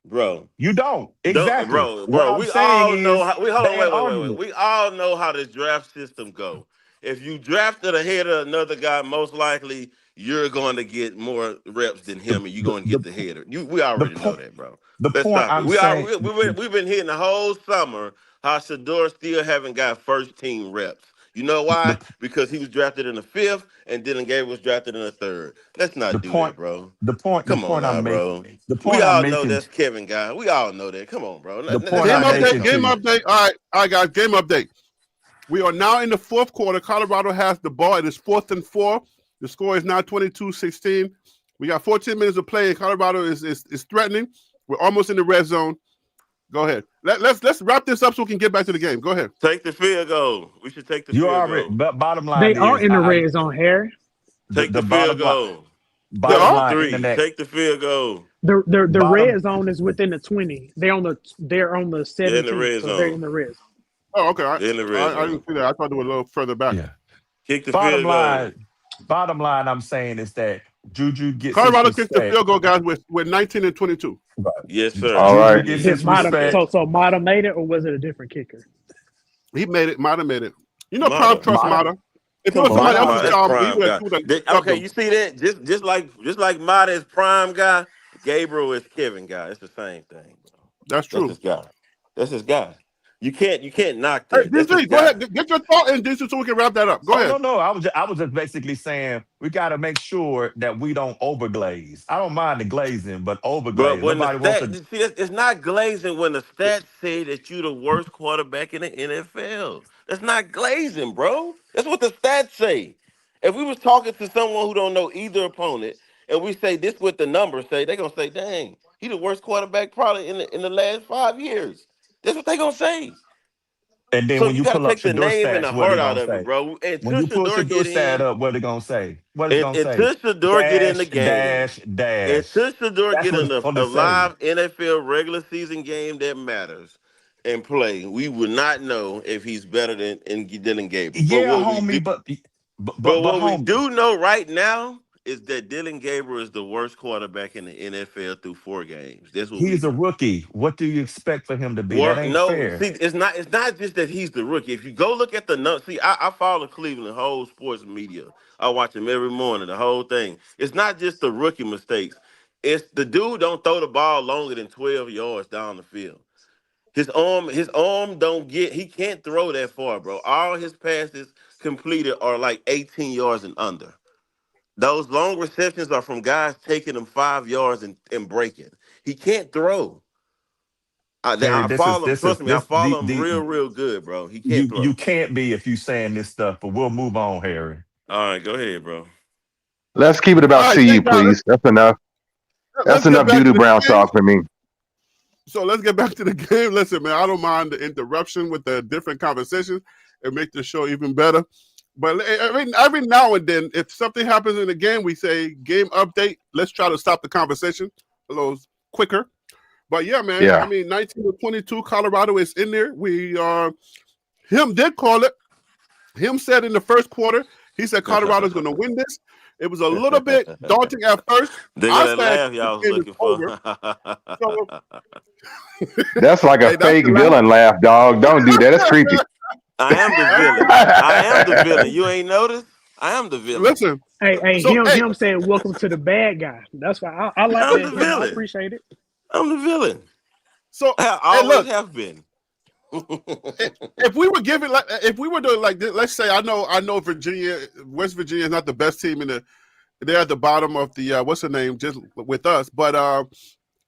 bro? You don't. Don't, Exactly. What bro. I'm We saying all know is how. We hold on, they in wait. argument. We all know how this draft system go. If you drafted ahead of another guy, most likely you're going to get more reps than The him, and you're the going to the, get the header. We the already know point that, bro. the Let's point stop it. I'm saying We've been hitting the whole summer how Shador still haven't got first team reps. You know why? The Because he was drafted in the 5th, and Dylan Gabriel was drafted in the 3rd. Let's the not do point that, bro. the Come on point now, I'm making bro. the We point I'm all know making that's Kevin guy. We all know that. Come on, bro. the Let's point Game I'm not act update. making like to Game you. update. All right, guys. Game update. We are now in the 4th quarter. Colorado has the ball. It is 4th and 4. The score is now 22-16. We got 14 minutes of play. Colorado is threatening. We're almost in the red zone. Go ahead. Let's wrap this up so we can get back to the game. Go ahead. take the field goal. We should take the You field already, goal. but bottom They line are is in the red zone, Harry. Take the the field bottom line goal. They bottom are? line W3. internet Take the field goal. The bottom red zone is within the 20. They're on the They're in the 17, red so they're zone. in the red zone. Oh, okay. They're in the red I didn't zone. see that. I thought they were a little further back. yeah. Kick the Bottom field goal. line I'm saying is that Juju gets his Colorado kicked the respect. field goal, guys, with 19 and 22. Right. Yes, sir. All Juju right. gets Yeah. his Did Mata, respect. so Mata made it, or was it a different kicker? He made it. Mata made it. You know, Mata. Prime trust Mata, Mata. If it Come was on, somebody that's else's that's job, he prime would guy. have dubbed Okay, him. you see that? Just like Mata is prime guy, Gabriel is Kevin guy. It's the same thing. That's That's true. his guy. That's his guy. You can't knock Hey, that. That's his DC, go guy. ahead. Get your thought in, DC, so we can wrap that up. Go Oh ahead. no, I was just basically saying we got to make sure that we don't overglaze. I don't mind the glazing, but But overglaze. when the Nobody wants stat, to. see, it's not glazing when the stats say that you the worst quarterback in the NFL. That's not glazing, bro. That's what the stats say. If we was talking to someone who don't know either opponent, and we say this what the numbers say, they gonna say, "Dang, he the worst quarterback probably in the last 5 years." That's what they gonna say. And then So when you you got to pull up take the Shador name and stats, the what heart they out gonna of it, say? bro. When Until you pull Shador Shador get stat in, up, what they gonna say? What is it and gonna say? until Shador get in the Dash, game, dash, dash. until Shador That's get what in it's a gonna say. live NFL regular season game that matters and play, we would not know if he's better than Dylan Gabriel. Yeah, homie, but But what we homie, do know right now is that Dylan Gabriel is the worst quarterback in the NFL through 4 games. That's what we he's a know. rookie. What do you expect for him to be? That ain't No, fair. see, it's not just that he's the rookie. If you go look at the numbers, see, I follow Cleveland whole sports media. I watch him every morning, the whole thing. It's not just the rookie mistakes. It's the dude don't throw the ball longer than 12 yards down the field. His arm don't get. He can't throw that far, bro. All his passes completed are like 18 yards and under. Those long receptions are from guys taking them 5 yards and breaking. He can't throw. Harry, I follow him. Trust me, I this follow him the real good, bro. He can't you throw. can't be if you saying this stuff, but we'll move on, Harry. All right, go ahead, bro. Let's keep it All about right, CU, thank God. please. That's enough. Let's That's get enough back to doo-doo the brown game. talk for me. So let's get back to the game. Listen, man, I don't mind the interruption with the different conversations. It makes the show even better. But every now and then, if something happens in the game, we say game update. Let's try to stop the conversation a little quicker. But yeah, man, Yeah. I mean, 19-22, Colorado is in there. Him did call it. Him said in the first quarter, he said Colorado's going to win this. It was a little bit daunting at first. They I got that said laugh y'all was this game is looking for. over. That's like a Hey, that's fake the laugh. villain laugh, dog. Don't do that. That's creepy. I am the villain. I am the villain. You ain't noticed? I am the villain. Listen, So, Him saying welcome to the bad guy. That's why I like I'm that. the Him. I villain. appreciate it. I'm the villain. so I hey, always look, have been. if we were giving like, if we were doing like this, let's say I know Virginia, West Virginia is not the best team in the. They're at the bottom of the what's the name just with us, but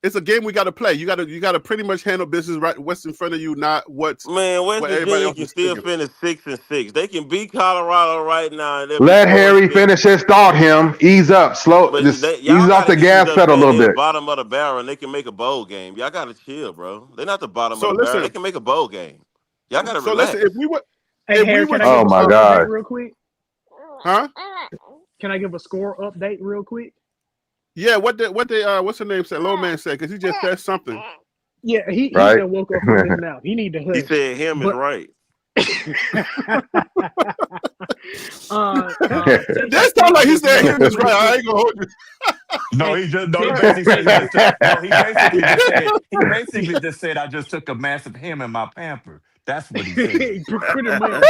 it's a game we got to play. You got to pretty much handle business right. What's in front of you, not what's Man, West what everybody Virginia else can is still thinking. finish 6-6. They can beat Colorado right now, and they'll be Let 4-6. Harry finish his thought. Ease up, slow. But Just y'all ease off gotta the ease gas up pedal a that little they're bit. bottom of the barrel and they can make a bowl game. Y'all gotta chill, bro. They're not the bottom of So the barrel. They listen, can make a bowl game. Y'all gotta listen. relax. Hey, If we Harry, were can I give Oh a my score God. update real quick? huh? Can I give a score update real quick? Yeah, what's the name said? Low man said because he just said something. Yeah, he Right? done woke up from his nap. He need to He hush. said him is But right. That sounds like he said him is right. I ain't gonna hold you. No, Hey, he just no. He Texas basically Tech. just no. He basically just said I just took a massive him in my pamper. That's what he said. Pretty much.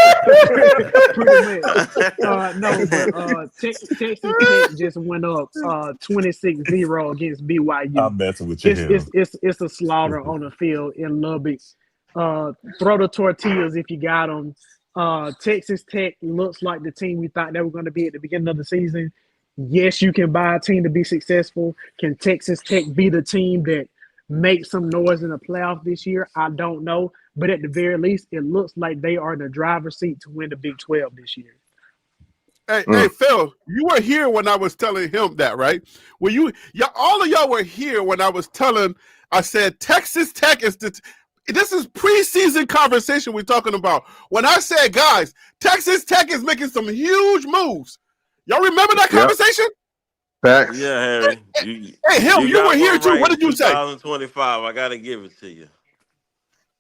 Pretty much. No, but Texas Tech just went up 26-0 against BYU. I'm messing with you, It's a slaughter on the field in Lubbock. Throw the tortillas if you got them. Texas Tech looks like the team we thought they were going to be at the beginning of the season. Yes, you can buy a team to be successful. Can Texas Tech be the team that makes some noise in the playoff this year? I don't know. But at the very least, it looks like they are in the driver's seat to win the Big 12 this year. Hey, Phil, you were here when I was telling him that, right? Well, all of y'all were here when I was I said Texas Tech is this is preseason conversation we're talking about. When I said, guys, Texas Tech is making some huge moves. Y'all remember that conversation? Facts. Yeah, Harry. Hey, Hill, you were here too. What did you say? 2025. I got to give it to you.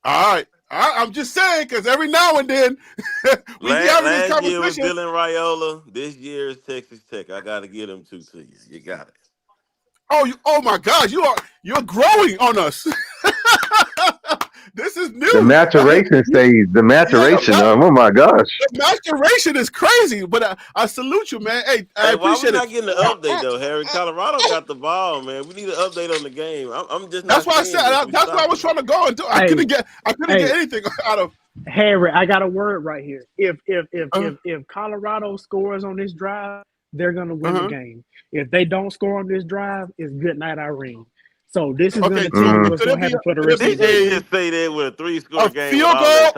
All right. I'm just saying, because every now and then we be having this last year was conversation. Dylan Raiola. This year is Texas Tech. I got to get them two to you. You got it. Oh my gosh, you're growing on us. This is new. The maturation stage. The maturation. Oh my gosh. The maturation is crazy, but I salute you, man. Hey, I appreciate why we not it. getting the update though, Harry? Colorado got the ball, man. We need an update on the game. I'm just. That's why I said. That's why I was trying to go and do. I couldn't get anything out of. Harry, I got a word right here. If Colorado scores on this drive, they're gonna win the game. If they don't score on this drive, it's good night, Irene. So this is going to tell you what's going to happen for the rest of the They game. just say that with a 3-score game. Field goal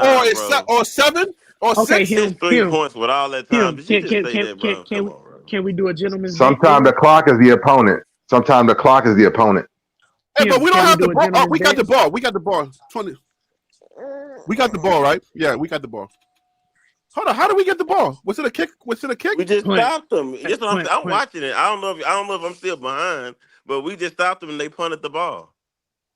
or 7 or 6. 3 points with all that time. Can we do a gentleman's? Sometimes the clock is the opponent. Sometimes the clock is the opponent. Hey, but we don't have the ball. Oh, we got the ball. We got the ball. 20. We got the ball, right? Yeah, we got the ball. Hold on, how did we get the ball? Was it a kick? We just stopped them. I'm watching it. I don't know if I'm still behind, but we just stopped them and they punted the ball.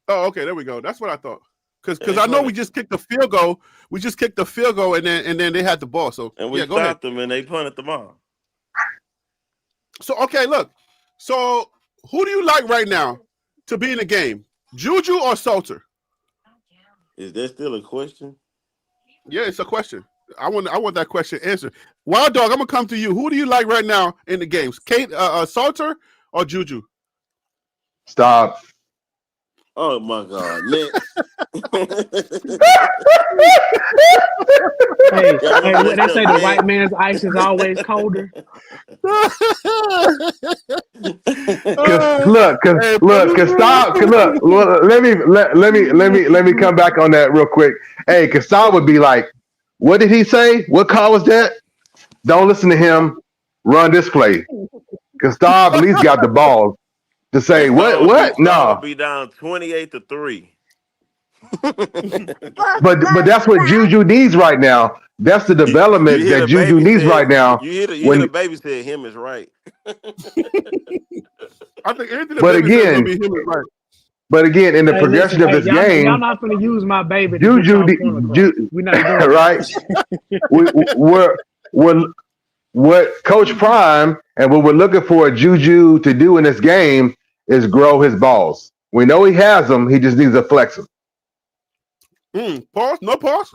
Oh, okay, there we go. That's what I thought. Because I know we just kicked the field goal. We just kicked the field goal and then they had the ball. So and we stopped them and they punted the ball. So okay, look. So who do you like right now to be in the game? Juju or Salter? Is that still a question? Yeah, it's a question. I want that question answered. Wild Dog, I'm gonna come to you. Who do you like right now in the games? Salter or Juju? Stop. Oh my God, Nick. Hey, what they say, the white man's ice is always colder. Let me come back on that real quick. Hey, Kasab would be like, what did he say? What call was that? Don't listen to him. Run this play. Kasab at least got the balls to say what? No. Be down 28-3. But that's what Juju needs right now. That's the development that Juju needs right now. You hear the baby said him is right. I think anything the baby said will be him is right. But again, in the progression of this game, y'all not going to use my baby. Juju, we're not doing right. What Coach Prime and what we're looking for Juju to do in this game is grow his balls. We know he has them. He just needs to flex them. Pause. No pause.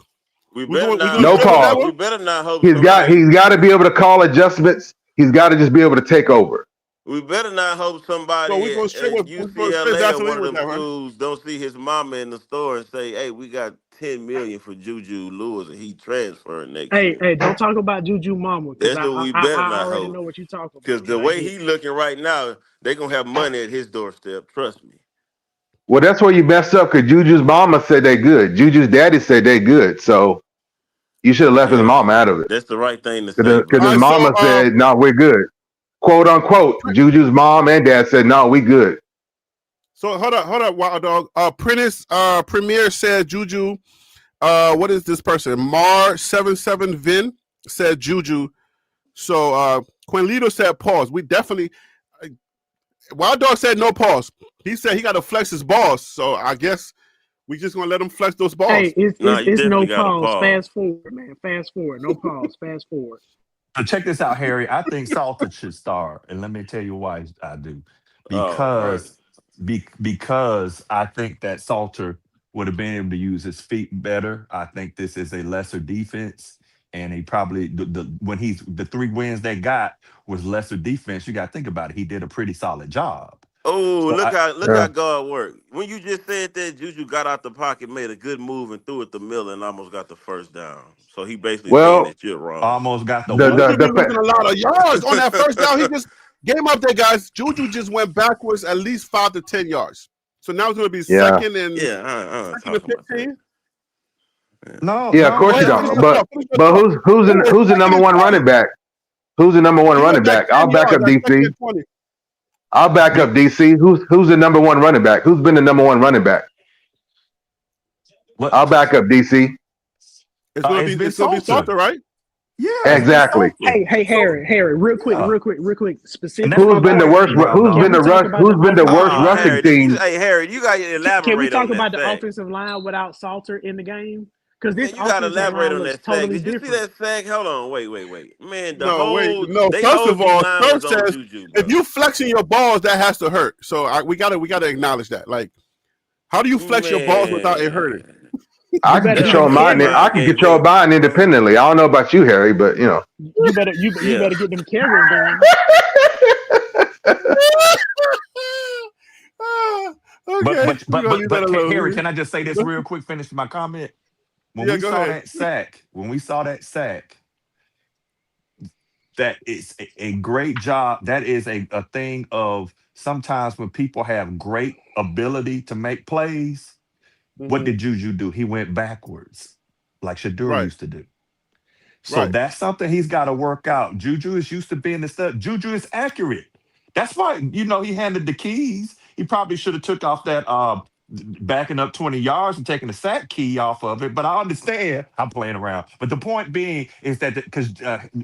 No pause. We better not hope. He's got to be able to call adjustments. He's got to just be able to take over. We better not hope somebody at UCLA or one of them schools don't see his mama in the store and say, "Hey, we got $10 million for Juju Lewis and he transferring next year." Hey, don't talk about Juju mama. That's what we better not hope. I already know what you're talking about. Because the way he looking right now, they're gonna have money at his doorstep. Trust me. Well, that's where you messed up because Juju's mama said they good. Juju's daddy said they good. So you should have left his mom out of it. That's the right thing to say. Because his mama said, "No, we're good." Quote unquote. Juju's mom and dad said, "No, we good." So hold up, Wild Dog. Premier said Juju. What is this person? Mar77 Vin said Juju. So Quinlito said pause. We definitely. Wild Dog said no pause. He said he got to flex his balls. So I guess we just gonna let him flex those balls. Hey, it's no pause. Fast forward, man. Fast forward. No pause. Fast forward. So check this out, Harry. I think Salter should start, and let me tell you why I do. Because I think that Salter would have been able to use his feet better. I think this is a lesser defense, and he probably the 3 wins they got was lesser defense. You got to think about it. He did a pretty solid job. Oh, So look how God worked. When you just said that, Juju got out the pocket, made a good move, and threw it to Miller and almost got the first down. So he basically saying Well, that you're wrong. almost got the the what? Juju be the losing a lot of yards on that first down. He just game up there, guys. Juju just went backwards at least 5 to 10 yards. So now it's going to be yeah, second and Yeah, I ain't second and talking about that. 15. No, yeah. Of no, Go course you ahead, finish don't. your no. thought. Finish your thought. Who's the Second number and one 20. running back? Who's the number one He running went back back? I'll 10 back yards. up That's second DC. and 20. I'll back up DC. Who's the number one running back? Who's been the number one running back? What? I'll back up DC. It's been It's gonna be Salter. Salter, right? Yeah, it's been Exactly. Salter. Hey, So Harry, real yeah, quick, and that's specifically my Who's on been the the boy worst? offense. Wild Who's Can been Dog. we the talk rush? about Who's the been the worst offensive rushing line? team? Harry, you got to Can we elaborate talk on that about the sack. offensive line without Salter in the game? Because this Man, you got to offensive elaborate line on looks that sack. totally Did you see different. that sack? Hold on, wait. Man, No, wait. No, they first whole of D all, line was Spurs on says Juju, if bro. you flexing your balls, that has to hurt. So we gotta acknowledge that. Like, how do you flex your balls without it hurting? Man, I You can better that get them control mine. carries. I O-line can gave control up, mine bro. independently. I don't know about you, Harry, but You Yeah. better get them carries going. Ah, But okay, but we're but gonna but leave that but Harry, alone. can I just say this real quick? Finish my comment. When Yeah, we go saw ahead. that sack, that is a great job. That is a thing of sometimes when people have great ability to make plays. What Hmm. did Juju do? He went backwards, like Shadur Right, used to do. So right. that's something he's got to work out. Juju is used to being the stuff. Juju is accurate. That's why he handed the keys. He probably should have took off that backing up 20 yards and taking the sack key off of it. But I understand. I'm playing around. But the point being is that because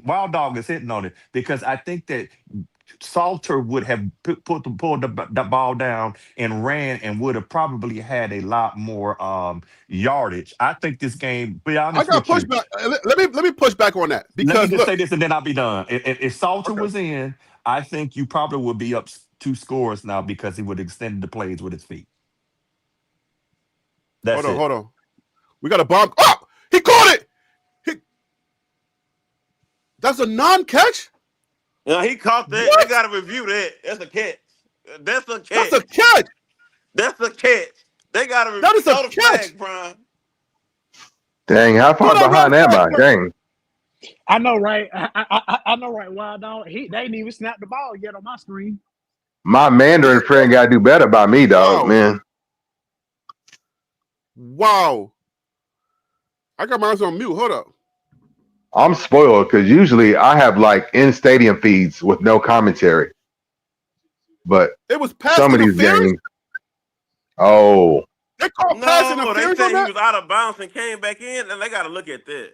Wild Dog is hitting on it because I think that Salter would have pulled the ball down and ran and would have probably had a lot more yardage. I think this game, be I honest got with you, pushback. Let me push back on that let me because just look. say this and then I'll be done. If Salter Okay, was in, I think you probably would be up 2 scores now because he would extend the plays with his feet. That's it. hold on. We got a bomb. Oh, he caught it. He, that's a non-catch. Now he caught that. They What? got to review that. That's a catch. That's a That's catch. a catch. That's a catch. They got to That is a throw the catch. flag, Brian. dang, how Throw far that red behind am I? flag. Dang, I know, right? I know, right? Wild dog. They didn't even snap the ball yet on my screen. my Mandarin friend got to do better by me, dog. Wow, Man, wow. I got mine on mute. Hold up. I'm spoiled because usually I have like in stadium feeds with no commentary, but It was pass some of these interference. games, oh, They called pass No, they interference on said he that. was out of bounds and came back in, and they got to look at that.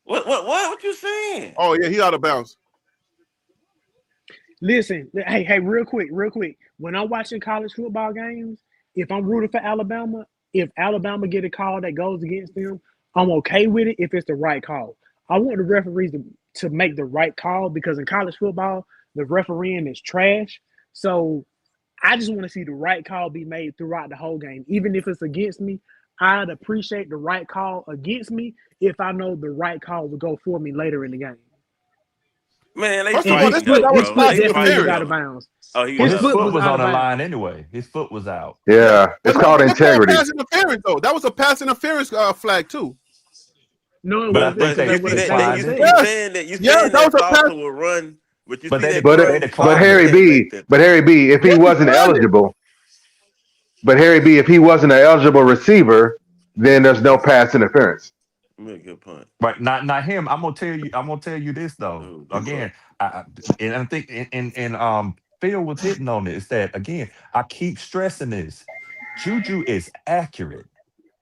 What you saying? Oh yeah, he out of bounds. Listen, hey, real quick. When I'm watching college football games, if I'm rooting for Alabama, if Alabama get a call that goes against them, I'm okay with it if it's the right call. I want the referees to make the right call because in college football, the refereeing is trash. So I just want to see the right call be made throughout the whole game. Even if it's against me, I'd appreciate the right call against me if I know the right call will go for me later in the game. Man, they First of And all, his they fighting said foot, though, that was his bro. foot pass They definitely fighting, was interference. out of Phillips. bounds. Oh, he was Well, His his out. foot foot was was out on of the line bounds. anyway. His foot was out. yeah, it's But called they called integrity. pass interference though. That was a pass interference flag too. No, it But I wasn't think But because you that's they what see the that state declined you it. you said. Yes, saying that you yes, saying that that was a pass. Salter will run, but you But see they that But Gruden but declined Farmer it. Harry can't B, make that but throw. Harry B, if he They wasn't declined it. eligible, but Harry B, if he wasn't an eligible receiver, then there's no pass interference. Make a good point. Right, not him. I'm gonna tell you. I'm gonna tell you this though. Oh, good luck. Again, I, and I think and Phil was hitting on this. That again, I keep stressing this. Juju is accurate.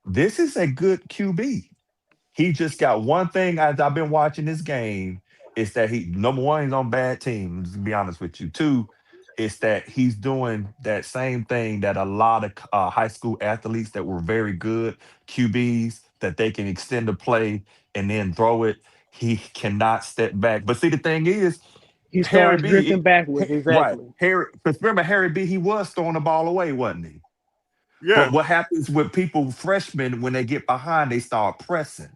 This is a good QB. He just got one thing as I've been watching this game is that he number one, he's on bad teams, to be honest with you. Two, is that he's doing that same thing that a lot of high school athletes that were very good QBs that they can extend the play and then throw it. He cannot step back. But see, the thing is, He Harry starts B, drifting backwards. right? Exactly. Harry, because remember Harry B, he was throwing the ball away, wasn't he? Yeah, But what happens with people, freshmen, when they get behind, they start pressing.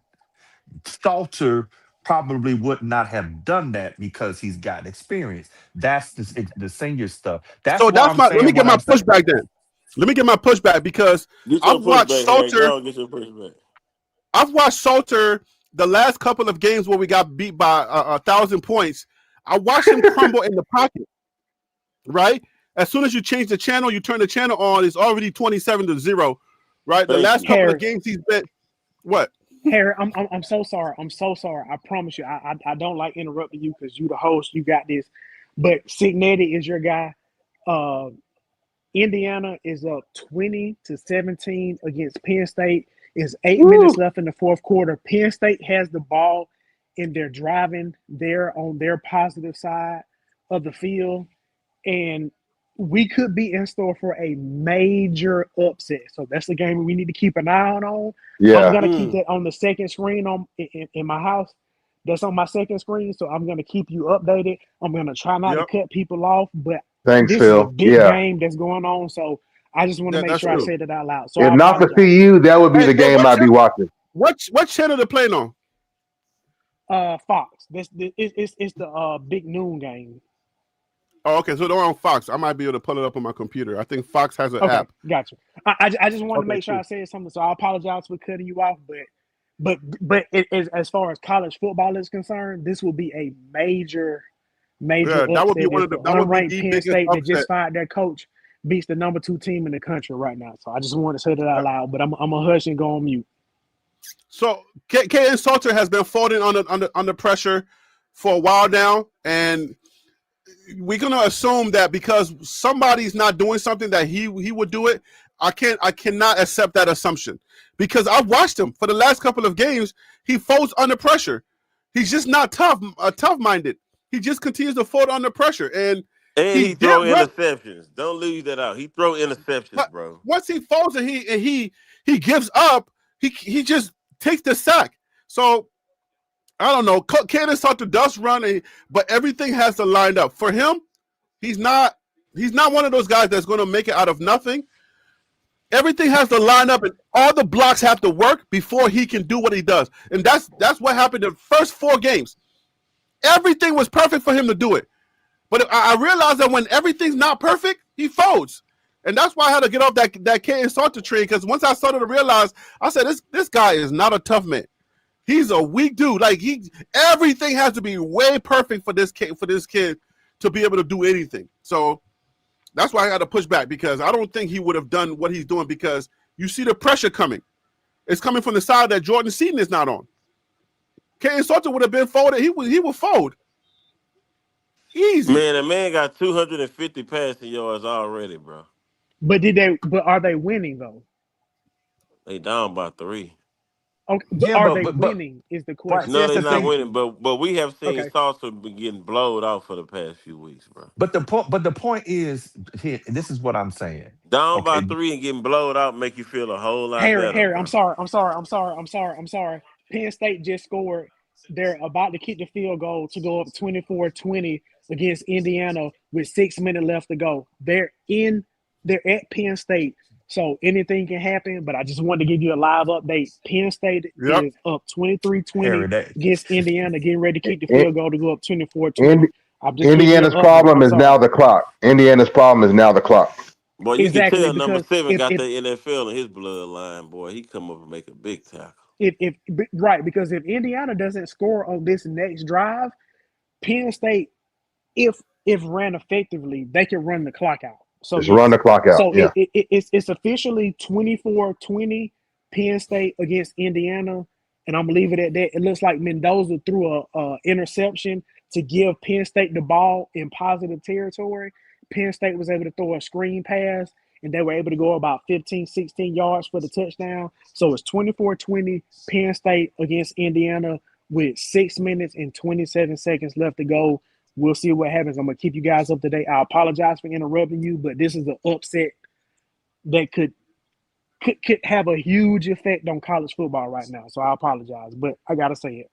Salter probably would not have done that because he's gotten experience. That's the senior stuff. That's So why that's I'm my. Let me saying get what my I'm saying. pushback then. Let me get my pushback because Get I've your watched pushback, Harry. Salter. Go on, get your pushback. I've watched Salter the last couple of games where we got beat by 1,000 points. I watched him crumble in the pocket. Right, as soon as you change the channel, you turn the channel on. It's already 27-0. Right, the Thank last you. couple of Harry, games he's been what? Harry, I'm so sorry. I'm so sorry. I promise you, I don't like interrupting you because you the host. You got this. But Signetti is your guy. Uh, Indiana is up 20-17 against Penn State. Is 8 minutes Woo. left in the fourth quarter. Penn State has the ball and they're driving there on their positive side of the field. And we could be in store for a major upset. So that's the game we need to keep an eye on. I'm Yeah. gonna keep that on the second screen in my house. That's on my second screen. So I'm gonna keep you updated. I'm gonna try not to Yep, cut people off, but Thanks, this is a Phil. big Yeah. game that's going on. So I just want to yeah, make that's sure I true. said it out loud. So If I not for apologize. CU, that would be Hey, the game what I'd be channel? watching. What channel they playing on? Fox. It's the big noon game. Oh, okay, so they're on Fox. I might be able to pull it up on my computer. I think Fox has an Okay, app. gotcha. I just wanted to Okay, make sure cool. I said something. So I apologize for cutting you off, but as far as college football is concerned, this will be a major Yeah, that would be upset one if of the the that would be unranked the Penn biggest State that upset. just fired their coach beats the number 2 team in the country right now. So I just want to say that out loud, but I'm a hush and go on mute. So K.N. Salter has been folding under pressure for a while now, and we're gonna assume that because somebody's not doing something that he would do it. I cannot accept that assumption because I've watched him for the last couple of games. He folds under pressure. He's just not tough minded. He just continues to fold under pressure, and And he he did throw run. interceptions. Don't leave that out. He throw interceptions, But bro. once he falls and he gives up, he just takes the sack. So I don't know. Candace Salter does run, but everything has to line up for him. He's not one of those guys that's going to make it out of nothing. Everything has to line up, and all the blocks have to work before he can do what he does. And that's what happened in the first 4 games. Everything was perfect for him to do it. But I realized that when everything's not perfect, he folds. And that's why I had to get off that K.N. Salter train, because once I started to realize, I said, this guy is not a tough man. He's a weak dude. Like everything has to be way perfect for this kid to be able to do anything. So that's why I had to push back, because I don't think he would have done what he's doing, because you see the pressure coming. It's coming from the side that Jordan Seaton is not on. K.N. Salter would have been folded. He would fold. Easy. Man, the man got 250 passing yards already, bro. But are they winning though? They down by 3. Okay, but Yeah, are they but winning is the right. question. No, That's they the not thing. winning, but we have seen Okay. Salsa been getting blowed out for the past few weeks, bro. But the point is here. This is what I'm saying. Down by Okay. 3 and getting blowed out make you feel a whole lot better, Harry, bro. I'm sorry. Penn State just scored. They're about to kick the field goal to go up 24-20 against Indiana with 6 minutes left to go. They're at Penn State. So anything can happen, but I just wanted to give you a live update. Penn State Yep. is up 23-20 Harry, that against Indiana, getting ready to kick the In, field goal to go up 24-20. in, I'm just giving you an Indiana's update. problem I'm is now sorry. the clock. Indiana's problem is now the clock. Boy, you can Exactly, tell number because 7 if got if the NFL in his bloodline, boy. He come up and make a big tackle. if right, because if Indiana doesn't score on this next drive, Penn State, if ran effectively, they can run the clock out. So Just run yes, the clock out. so Yeah. it's officially 24-20 Penn State against Indiana, and I'm gonna leave it at that. It looks like Mendoza threw a interception to give Penn State the ball in positive territory. Penn State was able to throw a screen pass, and they were able to go about 15, 16 yards for the touchdown. So it's 24-20 Penn State against Indiana with 6 minutes and 27 seconds left to go. We'll see what happens. I'm going to keep you guys up to date. I apologize for interrupting you, but this is an upset that could have a huge effect on college football right now. So I apologize, but I got to say it.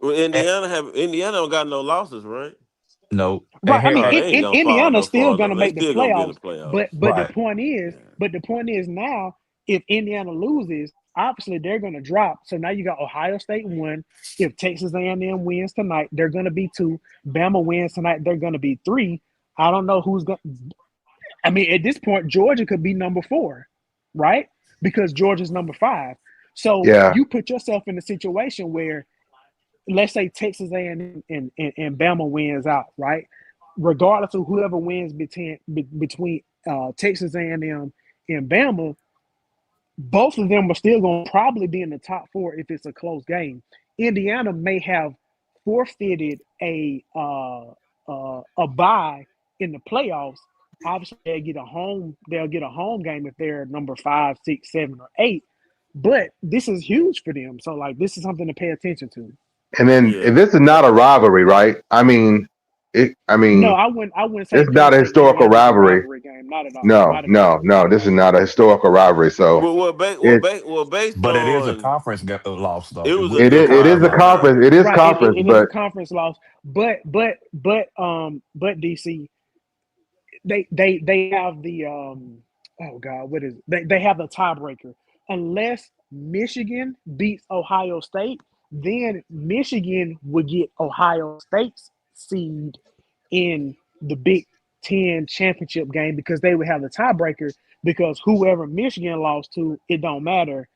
Well, eh, Indiana don't got no losses, right? no. Hey, Right. I mean, Oh, Harry. they ain't gonna fall Indiana's no still farther. going to They make the still gonna be in the playoffs, playoffs. but Right. the point is now if Indiana loses, obviously they're going to drop. So now you got Ohio State 1. If Texas A&M wins tonight, they're going to be 2. Bama wins tonight, they're going to be 3. I don't know who's going. I mean, at this point, Georgia could be number 4, right? Because Georgia's number 5. So Yeah. you put yourself in a situation where, let's say Texas A&M and Bama wins out, right? Regardless of whoever wins between Texas A&M and Bama, both of them are still going to probably be in the top 4 if it's a close game. Indiana may have forfeited a bye in the playoffs. Obviously, they'll get a home game if they're number 5, 6, 7, or 8. But this is huge for them. So, like, this is something to pay attention to. And then Yeah. this is not a rivalry, right? I mean, No, I wouldn't say it's not a Penn State historical Indiana is a rivalry. game. Not at all. No, Not at all. no. This is not a historical rivalry. So Well, based But it is a on conference loss, though. it It was would a it be a is. It is a conference loss. conference. It is Right. conference, It is a but conference loss. But DC, they have the oh God, what is it? They have the tiebreaker. Unless Michigan beats Ohio State, then Michigan would get Ohio State's seed in the Big Ten championship game because they would have the tiebreaker, because whoever Michigan lost to, it don't matter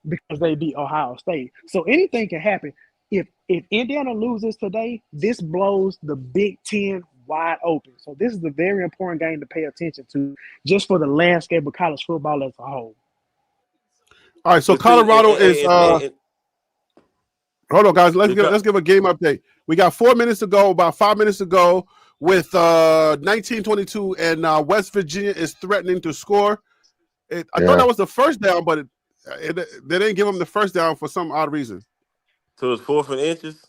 because they beat Ohio State. So anything can happen. If Indiana loses today, this blows the Big Ten wide open. So this is a very important game to pay attention to, just for the landscape of college football as a whole. All right, so but see, Colorado is and hold on, guys. Let's because give a game update. We got 4 minutes to go, about 5 minutes to go, with 1922, and West Virginia is threatening to score. I thought that was the first down, but they didn't give them the first down for some odd reason. so it's 4th and inches.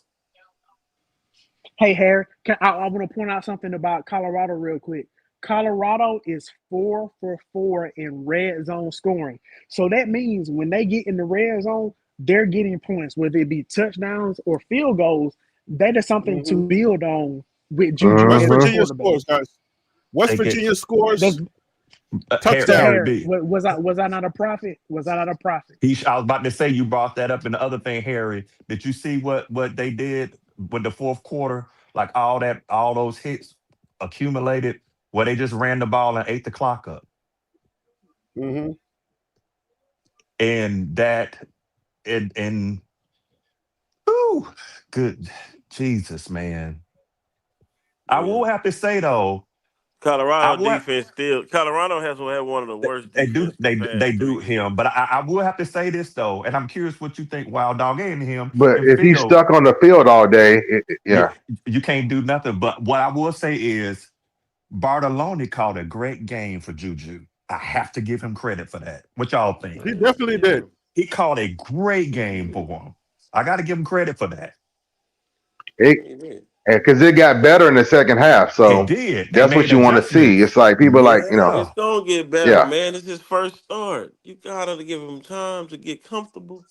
Hey, Harry, I want to point out something about Colorado real quick. Colorado is 4 for 4 in red zone scoring. So that means when they get in the red zone, they're getting points, whether it be touchdowns or field goals. That is something to build on with Juju West as a Virginia quarterback. scores, guys. West They get- Virginia scores Does- touchdown. Harry Harry, B. was I not a prophet? Was I not a prophet? I was about to say, you brought that up. And the other thing, Harry, did you see what they did with the fourth quarter? Like all those hits accumulated, where they just ran the ball and ate the clock up. Mm-hmm. And that, and ooh, good Jesus, man. I will have to say though, Colorado defense Colorado has had one of the worst. They do defenses him, but I will have to say this though, and I'm curious what you think, Wild Dog, and him. But and if he's Phil, stuck on the field all day, you can't do nothing. But what I will say is, Bartoloni called a great game for Juju. I have to give him credit for that. What y'all think? He definitely did. He called a great game for him. I got to give him credit for that. Because it got better in the second half. So It did. That's what you want to see. It's like people like, It's gonna get better, Yeah. man. It's his first start. You gotta give him time to get comfortable.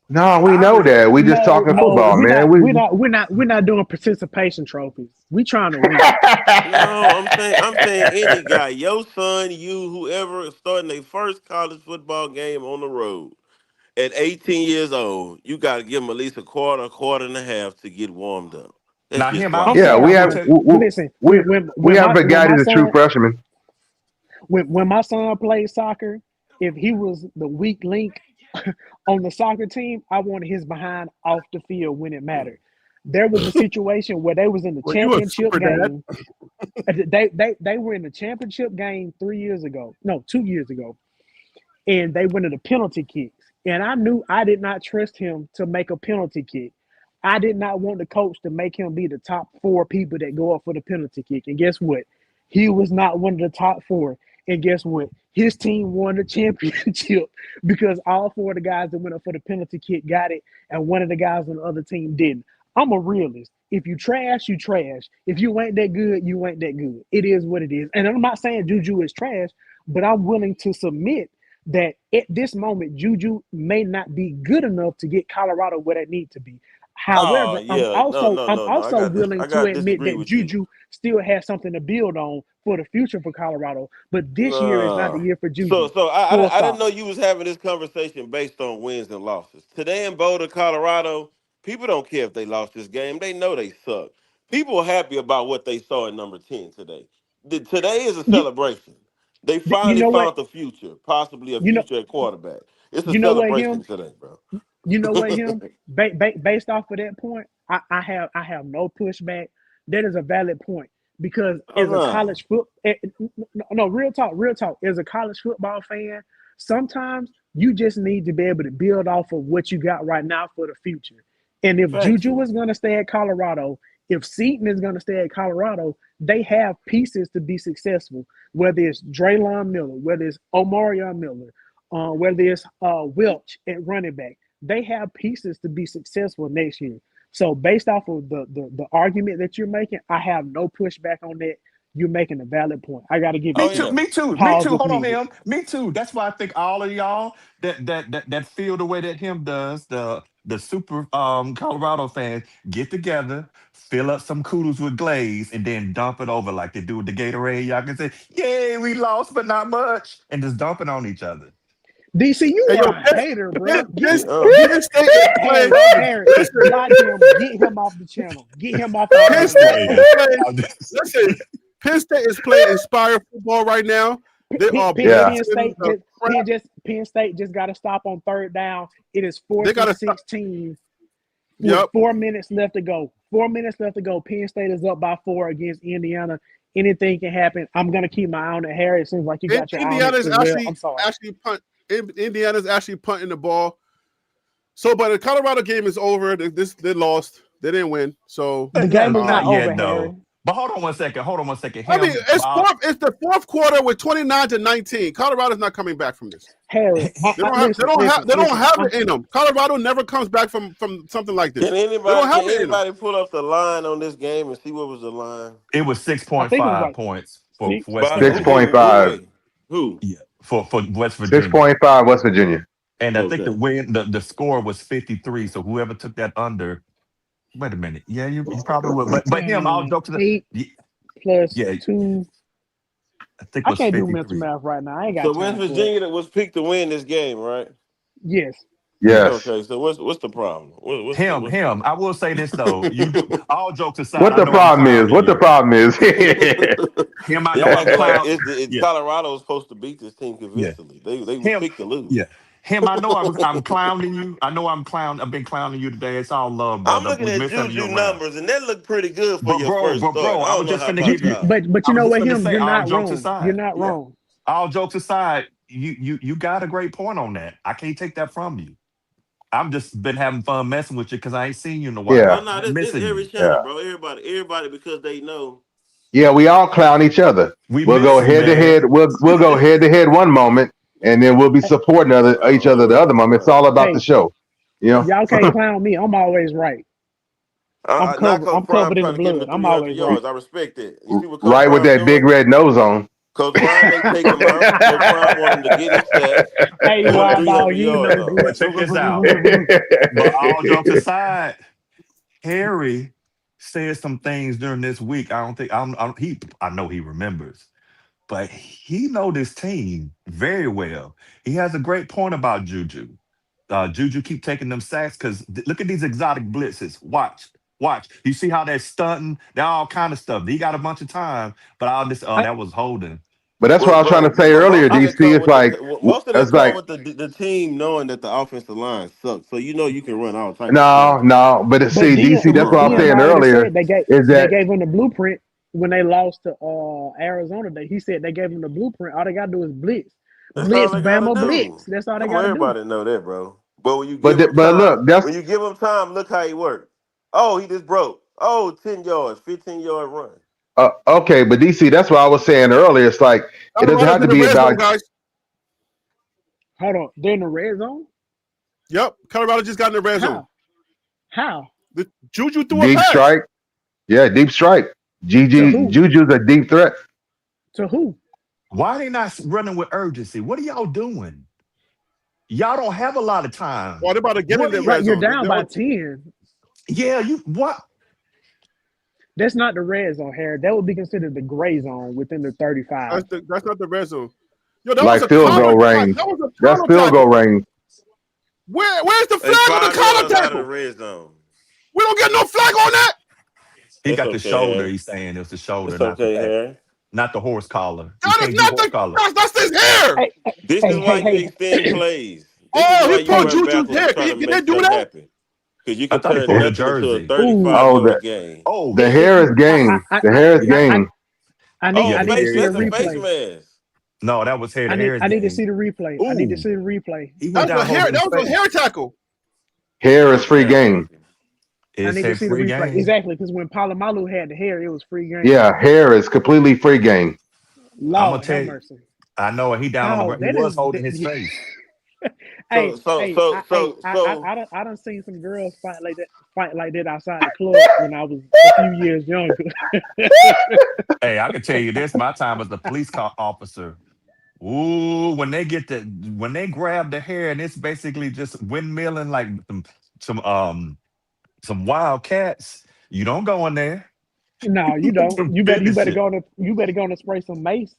No, we know that. We just talking football, man. We're not doing participation trophies. We trying to win. No, I'm saying any guy, your son, you, whoever is starting their first college football game on the road at 18 years old, you got to give them at least a quarter and a half to get warmed up. Now, him, we have listen. We have a guy who's a true freshman. When my son played soccer, if he was the weak link on the soccer team, I wanted his behind off the field when it mattered. There was a situation where they was in the championship game. They were in the championship game 2 years ago, and they went to the penalty kicks. And I knew I did not trust him to make a penalty kick. I did not want the coach to make him be the top 4 people that go up for the penalty kick. And guess what? He was not one of the top 4. And guess what? His team won the championship because all 4 of the guys that went up for the penalty kick got it, and one of the guys on the other team didn't. I'm a realist. If you trash, you trash. If you ain't that good, you ain't that good. It is what it is. And I'm not saying Juju is trash, but I'm willing to submit that at this moment, Juju may not be good enough to get Colorado where they need to be. Oh However, yeah, I'm no. also willing I to gotta admit disagree that with you. Juju still has something to build on for the future for Colorado. But this year is not the Uh, year for so Juju. so Full I didn't stop. know you was having this conversation based on wins and losses. Today in Boulder, Colorado, people don't care if they lost this game. They know they suck. People are happy about what they saw in number 10 today. Today is a You celebration. They you finally know what? found the future, possibly a You know future at quarterback. It's a you know what celebration him? today, bro. You know what him? Based off of that point, I have no pushback. That is a valid point because as a Uh-huh. college foot, no, real talk. As a college football fan, sometimes you just need to be able to build off of what you got right now for the future. And if Thank Juju you. is going to stay at Colorado, if Seaton is going to stay at Colorado, they have pieces to be successful. Whether it's Draylon Miller, whether it's Omarion Miller, whether it's Welch at running back, they have pieces to be successful next year. So based off of the argument that you're making, I have no pushback on that. You're making a valid point. I got to give Me Oh it to too. you. yeah. Me too. Me Pause too. if Hold on, needed. him. Me too. That's why I think all of y'all that feel the way that him does, the super Colorado fans get together, fill up some kudos with glaze, and then dump it over like they do with the Gatorade. Y'all can say, "Yay, we lost, but not much," and just dump it on each other. DC, you Hey, yo, are a hater, bro. Yeah. Penn State is playing. Harry, Listen, watch him. Get him off the channel. Get him off the I'm Penn just channel. State Watch is saying. him. playing. I'm just, Listen, Penn State is playing inspired football right now. They are Yeah. Penn blitzing State the just crap. Penn State just got to stop on third down. It is They fourth got and to stop. 16 with Yep. 4 minutes left to go. 4 minutes left to go. Penn State is up by 4 against Indiana. Anything can happen. I'm gonna keep my eye on it. Harry, it seems like you got your eye on it Indiana's as well. I'm sorry. actually Indiana's actually punting the ball. So, but the Colorado game is over. They lost. They didn't win. So, The game is not not over, yet Harry. though. But hold on one second. Hold on one second. I mean, Him. it's the fourth quarter with 29-19. Colorado's not coming back from this. Harry, They don't have. They listen, don't have. listen, They don't listen. have it in them. Colorado never comes back from something like this. Can They don't anybody have it in them. pull up the line on this game and see what was the line? It was I think it was 6.5 like points for 6. West By Six who? Virginia. point Who five. way? Who? Yeah, for West Six Virginia. point five. West Virginia. And I think Okay. the score was 53. So whoever took that under, wait a minute. Yeah, you probably would. But him, all jokes to the 8 yeah, plus yeah, 2. I think it I was can't do mental 53. math right now. I ain't got So West time for it. Virginia that was picked to win this game, right? Yes. Yes. Okay. So what's the problem? What's Him. I will say this though. You do all jokes aside, What I the know I'm problem is? clowning What the you. problem is? Him, I know Y'all I'm acting like clown. it's Yeah, Colorado was supposed to beat this team yeah. convincingly. They was Him, picked to lose. yeah. Him, I know I'm clowning you. I know I've been clowning you today. It's all love, I'm brother. looking We at miss having you Juju around. numbers, and that looked pretty good for But your first start. bro, I I don't was know just how finna You, about give you you. y'all. but I you was know just what, finna him? say, You're all not jokes wrong. You're aside. not Yeah. wrong. All jokes aside, you got a great point on that. I can't take that from you. I'm just been having fun messing with you because I ain't seen you in a Yeah. Oh while. no, Been this missing every you. Yeah. channel, bro. Everybody, because they know. Yeah. We all clown each other. We We'll miss go you, head to man. head. We'll go head to head one moment, and then we'll be supporting each other the other moment. It's all about the Hey, show. You know. y'all can't clown me. I'm always right. Not Coach I'm Prime covered in the trying to get him to blood. I'm 300 always right. yards. I respect it. You see what Coach Right with Prime that big doing? red nose on. Coach Prime may take him out. Coach Prime want him to get his sacks, Hey, put him wild dog, 300 you ain't yards nothing on. But good. check this out. But all jokes aside, Harry said some things during this week. I don't think I know he remembers, but he know this team very well. He has a great point about Juju. Juju keep taking them sacks because look at these exotic blitzes. Watch. You see how they're stunting? They're all kind of stuff. He got a bunch of time, but all this. Oh, I, that was holding. But that's what I was trying to say earlier, Most of it DC. come It's with like it's with the team knowing that the offensive line sucks. So you know you can run all type of stuff. no. But but see, DC. Come That's what on, I was Dion saying man. already earlier. said they Is that gave him the blueprint when they lost to Arizona. He said they gave him the blueprint. All they gotta do is blitz, That's all they gotta Bama, do. blitz. That's all they Come on, gotta do. everybody know that, bro. But when you but give him but time, look, that's look how he worked. Oh, he just broke. Oh, 10 yards, 15-yard run. okay. But DC, that's what I was saying earlier. It's like it doesn't Colorado's have to in the be red zone, about guys. Hold on, they're in the red zone. Yep. Colorado just got in the red zone. How? The Juju threw a deep pass. strike. Yeah, deep strike. To who? Juju's a deep threat. To who? Why they not running with urgency? What are y'all doing? Y'all don't have a lot of time. Well, they're about to get in What are the you? Right, red you're zone. down by 10. Yeah, you what? That's not the red zone, Harry. That would be considered the gray zone within the 35. That's not the red zone. Yo, that was Like a field collar. goal range. That was a That's collar field goal tackle. range. Where's the Hey, flag on the 5 collar yards out of the tackle? red zone. We don't get no flag on that. He It's got the okay, shoulder. Harry. He's saying it's the shoulder, It's not the okay, back, Harry. not the horse collar. You That is can't do not horse the. collar. That's his hair. Hey, This is why you extend plays. This is Oh, why he you pulled run Juju's backwards hair. to try to He make didn't do something that. happen. Because you I can thought he turn pulled the nothing into a jersey. 35-yard game. Oh, The hair is game. The hair is game. I Yeah, need the to hair see the That's a face replay. mask. no, that was hair to hair's I need to game. see the replay. I need to Ooh, see the replay. he went That down was a hair. holding his That was a face. hair tackle. Hair is free Damn, game. Murphy. I It's need to hair see the free replay. game. Exactly, because when Palomalu had the hair, it was free game. Yeah, hair is completely free game. I'm gonna Lord tell have you. mercy. I know he down on the Dog, ground. He that was is holding his face. hey, So I done seen some girls fight like that outside the club when I was a few years younger. Hey, I can tell you this: my time as a police officer. Ooh, when they grab the hair and it's basically just windmilling like some wild cats. You don't go in there. No, you don't. You Finish better it. go to spray some mace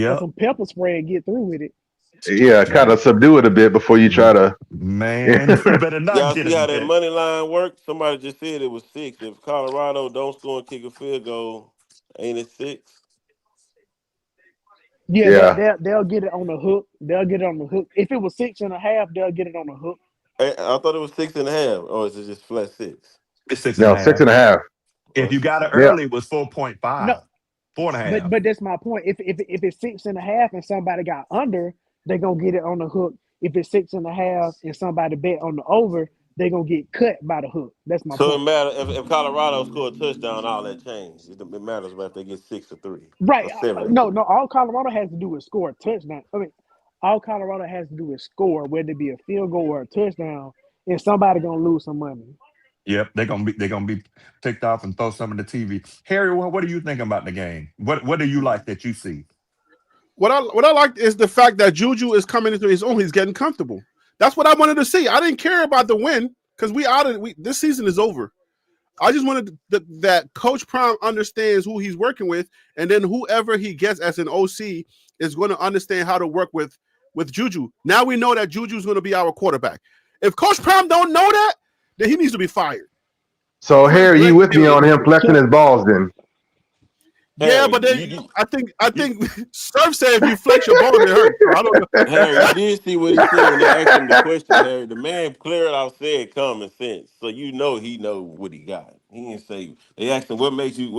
or Yep, some pepper spray and get through with it. Yeah, kind of subdue it a bit before you try to. man, you better not y'all get see in how that there. money line worked? Somebody just said it was 6. If Colorado don't score and kick a field goal, ain't it 6? Yeah, Yeah. they'll get it on the hook. They'll get it on the hook. If it was 6.5, they'll get it on the hook. I thought it was 6.5. Or is it just flat 6? It's six and a No, half. 6.5. If you got it Yeah. early, it was 4.5, No, 4.5. but that's my point. If it's 6.5 and somebody got under, they're gonna get it on the hook. If it's 6.5 and somebody bet on the over, they're gonna get cut by the hook. That's my So it point. matters if Colorado score a touchdown, all that change. It matters if they get 6 or 3 Right. or 7 or No, 3. no, all Colorado has to do is score a touchdown. I mean, all Colorado has to do is score, whether it be a field goal or a touchdown, and somebody gonna lose some money. Yep, they're gonna be picked off and throw some of the TV. Harry, what are you thinking about the game? What do you like that you see? What I like is the fact that Juju is coming into his own. He's getting comfortable. That's what I wanted to see. I didn't care about the win because this season is over. I just wanted that Coach Prime understands who he's working with, and then whoever he gets as an OC is going to understand how to work with Juju. Now we know that Juju is going to be our quarterback. If Coach Prime don't know that, then he needs to be fired. So, Harry, you with me on him flexing his balls then? Yeah, Harry, but then I think Surf said if you flex your balls, it hurts. So I don't know. Harry, you did see what he said when they asked him the question, Harry. The man cleared out said common sense. So you know he know what he got. He didn't say they asked him what makes you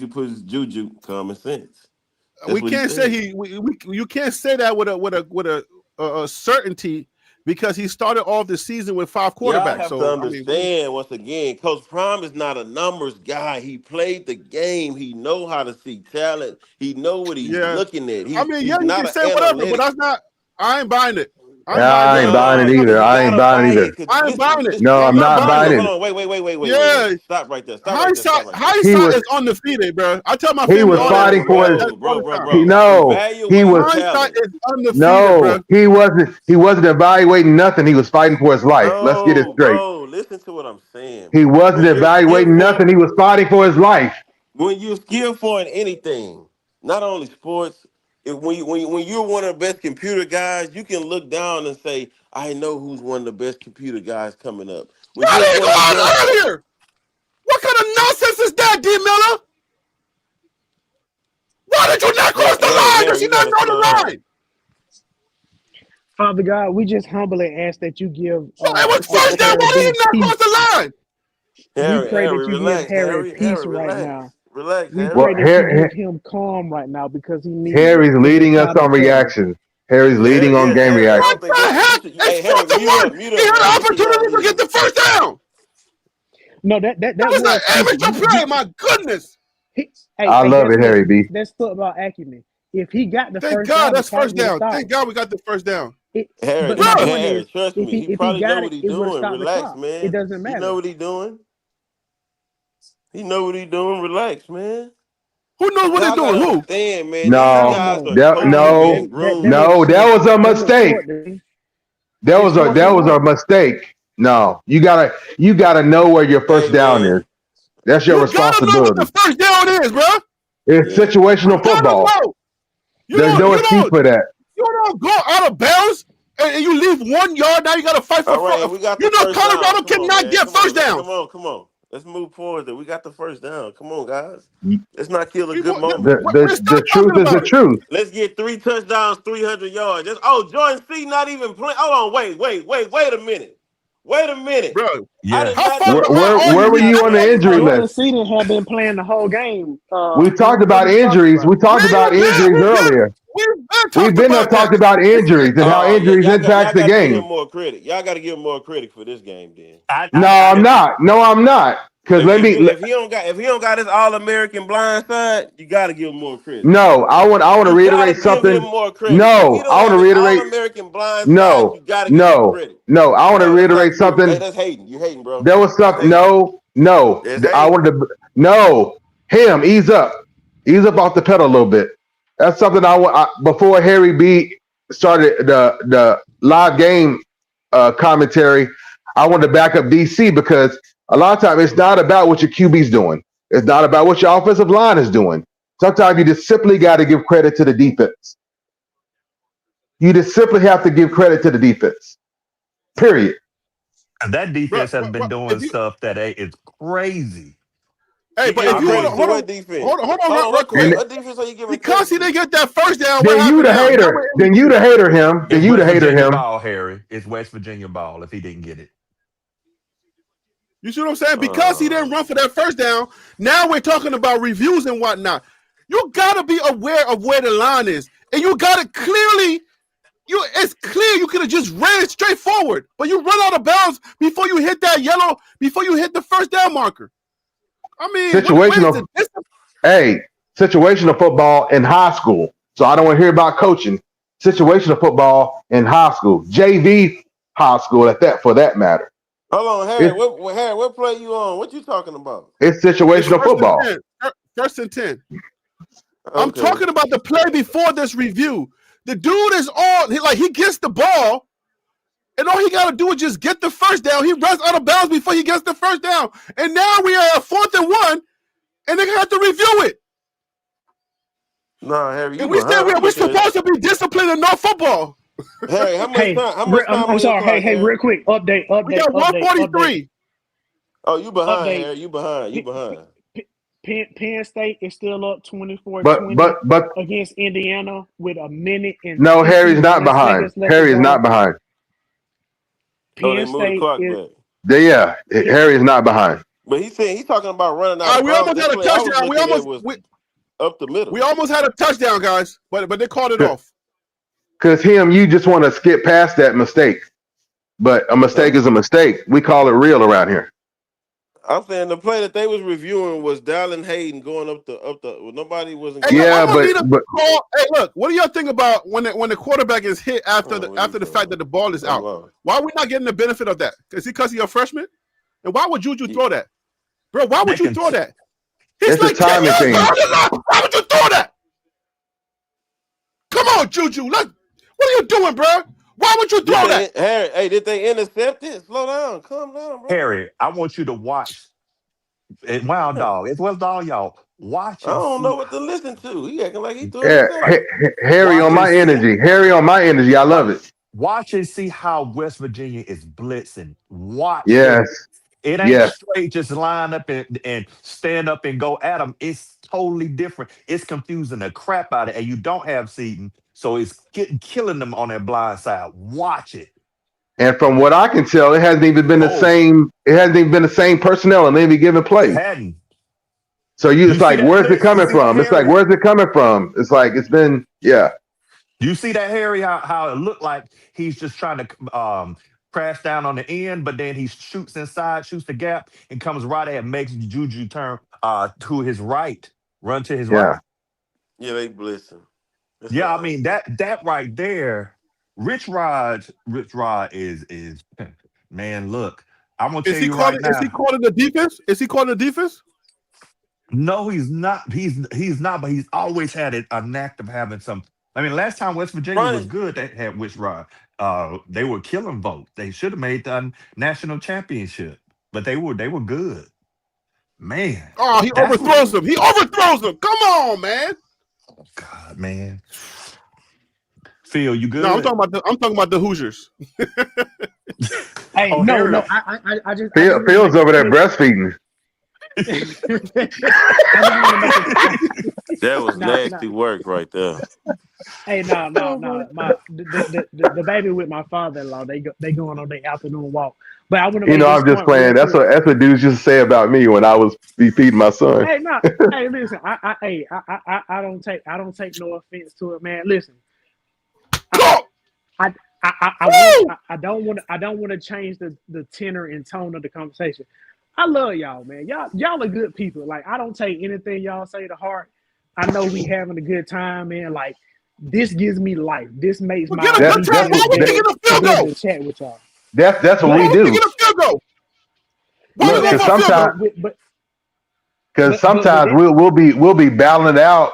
put his Juju common sense. That's We what he can't say said. you can't say that with a certainty because he started off the season with 5 Y'all quarterbacks. have to So I mean, understand once again, Coach Prime is not a numbers guy. He played the game. He know how to see talent. He know what he's yeah. looking at. I mean, yeah, He's you not can an say whatever, but analytic. that's not. I ain't buying it. I ain't buying it No, either. you I ain't gotta buying buy it either. it. 'Cause I ain't buying it. listen, No, Harry, I'm not buying hold it. on, wait. Yeah, Stop right there. hindsight He is was undefeated, bro. I tell my he family was all fighting that for his. all the time. He Evaluate was Hindsight talent. is undefeated, bro. no, he wasn't evaluating nothing. He was fighting for his life. Let's get it No, straight. bro. Listen to what I'm saying, He bro. wasn't When you're evaluating skillful, nothing. He was fighting for his life. when you're skillful in anything, not only sports, when you're one of the best computer guys, you can look down and say, I know who's one of the best computer guys coming up. When Why you're did he one go of the out best, earlier? What kind of nonsense is that, D. Miller? Why did you not cross the line? Does Harry, he you not gotta know slow the down. line? Father God, we just humbly ask that you give So it was first down. Harry Why did B he not cross peace. the line? We Harry, pray that Harry, you give relax. Harry Harry, peace right relax. now. Relax, We Harry. Well, pray that you give him calm right now because he needs it Harry's in this leading us time on of trouble. reactions. Harry's leading on game Harry, I What don't reactions. think the that's heck? It's hey, Harry, fourth and one. mute He up, had man. an You cannot opportunity to get lead. the first down. No, that That was was an stupid. amateur play. My goodness. Hey, I love guess it, what? Harry B. That's football acumen. If he got the Thank first God down, the that's clock first would have down. stopped. Thank God we got the first down. Harry, But my Bruh, point Harry, is, trust me. He if he probably know got what it, he's it would have doing. stopped the Relax, clock. It man. doesn't He know matter. what he's doing. He know what he's doing. Relax, man. who knows what they're Y'all doing? gotta Who? understand, man. These I No, don't guys know. are I don't coaches know. no, being That groomed. looks no. That was a that looks mistake. short to me. That It's was a 4th and that was a 1. mistake. No, you gotta know where your first Hey down is. man, That's your You gotta know what the responsibility. first down is, bro. It's yeah. situational You gotta football. know. You There's no don't. excuse for that. You don't go out of bounds and you leave 1 yard. Now you got to fight for. All right, we got the You know, first down. Colorado Come on, cannot man. get Come on, first down. Come on. Let's move forward. There, we got the first down. Come on, guys. Let's not kill a good What, moment. stop The truth talking is the about it. truth. Let's get 3 touchdowns, 300 yards. Jordan C. not even playing. Hold on, wait a minute. Wait a minute. Bro. I Yeah. did How not far know behind Where are you? were you on the injury Jordan list? Seaton had been playing the whole game. We talked about injuries. We talked about injuries earlier. We've been talked about injuries and how injuries impact the Y'all game. give him more credit. Y'all got to give him more credit for this game, then. No, I'm not. No, I'm not. Because If he don't got his All-American blind side, you got to give him more credit. No, I want to reiterate something. Give him more credit. No, I want to reiterate. All-American blind side, you got to give him credit. No, I want to reiterate something. Hey, that's hating. You hating, bro. There was something. No. I wanted to. No, him. Ease up off the pedal a little bit. That's something I want. Before Harry B started the live game commentary, I wanted to back up DC because a lot of times it's not about what your QB's doing. It's not about what your offensive line is doing. Sometimes you just simply got to give credit to the defense. You just simply have to give credit to the defense. Period. And that defense has been doing stuff that is crazy. Hey, but if you hold on, what defense? Hold on, real quick. What defense are you giving? Because he didn't get that first down. Then you the hater. Then you the hater him. Then you the hater him. Ball, Harry. It's West Virginia ball if he didn't get it. You see what I'm saying? Because he didn't run for that first down. Now we're talking about reviews and whatnot. You gotta be aware of where the line is, and you gotta clearly. It's clear you could have just ran it straight forward, but you run out of bounds before you hit that yellow. Before you hit the first down marker. I mean, situational football in high school. So I don't want to hear about coaching. Situational football in high school, JV high school at that, for that matter. Hold on, Harry. What play you on? What you talking about? It's situational football. First and 10. Okay. I'm talking about the play before this review. The dude is on. He gets the ball. And all he got to do is just get the first down. He runs out of bounds before he gets the first down. And now we are at 4th and 1, and they have to review it. No, Harry. And we're supposed to be disciplined in no football. Harry, how much time? I'm sorry. Hey, real quick. Update. We got 143. Oh, you behind, Harry. You behind. Penn State is still up 24-20 but against Indiana with a minute and no, Harry's not behind. Harry is not behind. Penn State Harry is not behind. But he's talking about running out. We almost had a touchdown. We up the middle. We almost had a touchdown, guys, but they called it off. Because you just want to skip past that mistake. But a mistake is a mistake. We call it real around here. I'm saying the play that they was reviewing was Dallin Hayden going up the. Well, nobody wasn't. Hey, look, what do y'all think about when the quarterback is hit after the fact that the ball is out? Wow. Why are we not getting the benefit of that? Is it because he's a freshman? And why would Juju throw that, bro? Why would you throw that? It's a timing thing. Why would you throw that? Come on, Juju. What are you doing, bro? Why would you throw that? Harry, did they intercept it? Slow down. Calm down, bro. Harry, I want you to watch. Wild Dog. It's Wild Dog, y'all. Watch. I don't know what to listen to. He acting like he threw it. Harry on my energy. Harry on my energy. I love it. Watch and see how West Virginia is blitzing. Watch. Yes. It ain't straight just line up and stand up and go at them. It's totally different. It's confusing the crap out of it. And you don't have Seaton, so it's killing them on that blind side. Watch it. And from what I can tell, it hasn't even been the same. It hasn't even been the same personnel in any given play. It hadn't. So it's like, where's it coming from? It's like, where's it coming from? It's like, it's been, You see that, Harry? How it looked like he's just trying to crash down on the end, but then he shoots inside, shoots the gap, and comes right at, makes Juju turn to his right, run to his right. Yeah, they blitzing. I mean that right there, Rich Rod is man. Look, I'm gonna tell you right now. Is he calling the defense? Is he calling the defense? No, he's not. He's not. But he's always had a knack of having some. I mean, last time West Virginia was good, they had Rich Rod. They were killing votes. They should have made the national championship, but they were good. Man, Oh, he that's overthrows them. He overthrows them. Come on, man. oh God, man. Phil, you good? No, I'm talking about the Hoosiers. Hey, Oh, no, Harry. no, I just Phil's over there breastfeeding. I just wanna make it- That was Nah, nasty work right there. Hey, no. The baby with my father-in-law, they going on their afternoon walk. But I want to You make know, this I'm just point real playing. That's quick. what dudes used to say about me when I was feeding my son. Hey, no, hey, listen, I don't take no offense to it, man. Listen, Go! I don't want to change the tenor and tone of the conversation. I love y'all, man. Y'all are good people. Like, I don't take anything y'all say to heart. I know we having a good time, man. Like, this gives me life. This makes Well, my get a good time. Why would you get a field be able goal? to chat with y'all. That's what Why we would you do. get a field goal? Why Look, we going because for a field goal? sometimes, But sometimes we'll be battling it out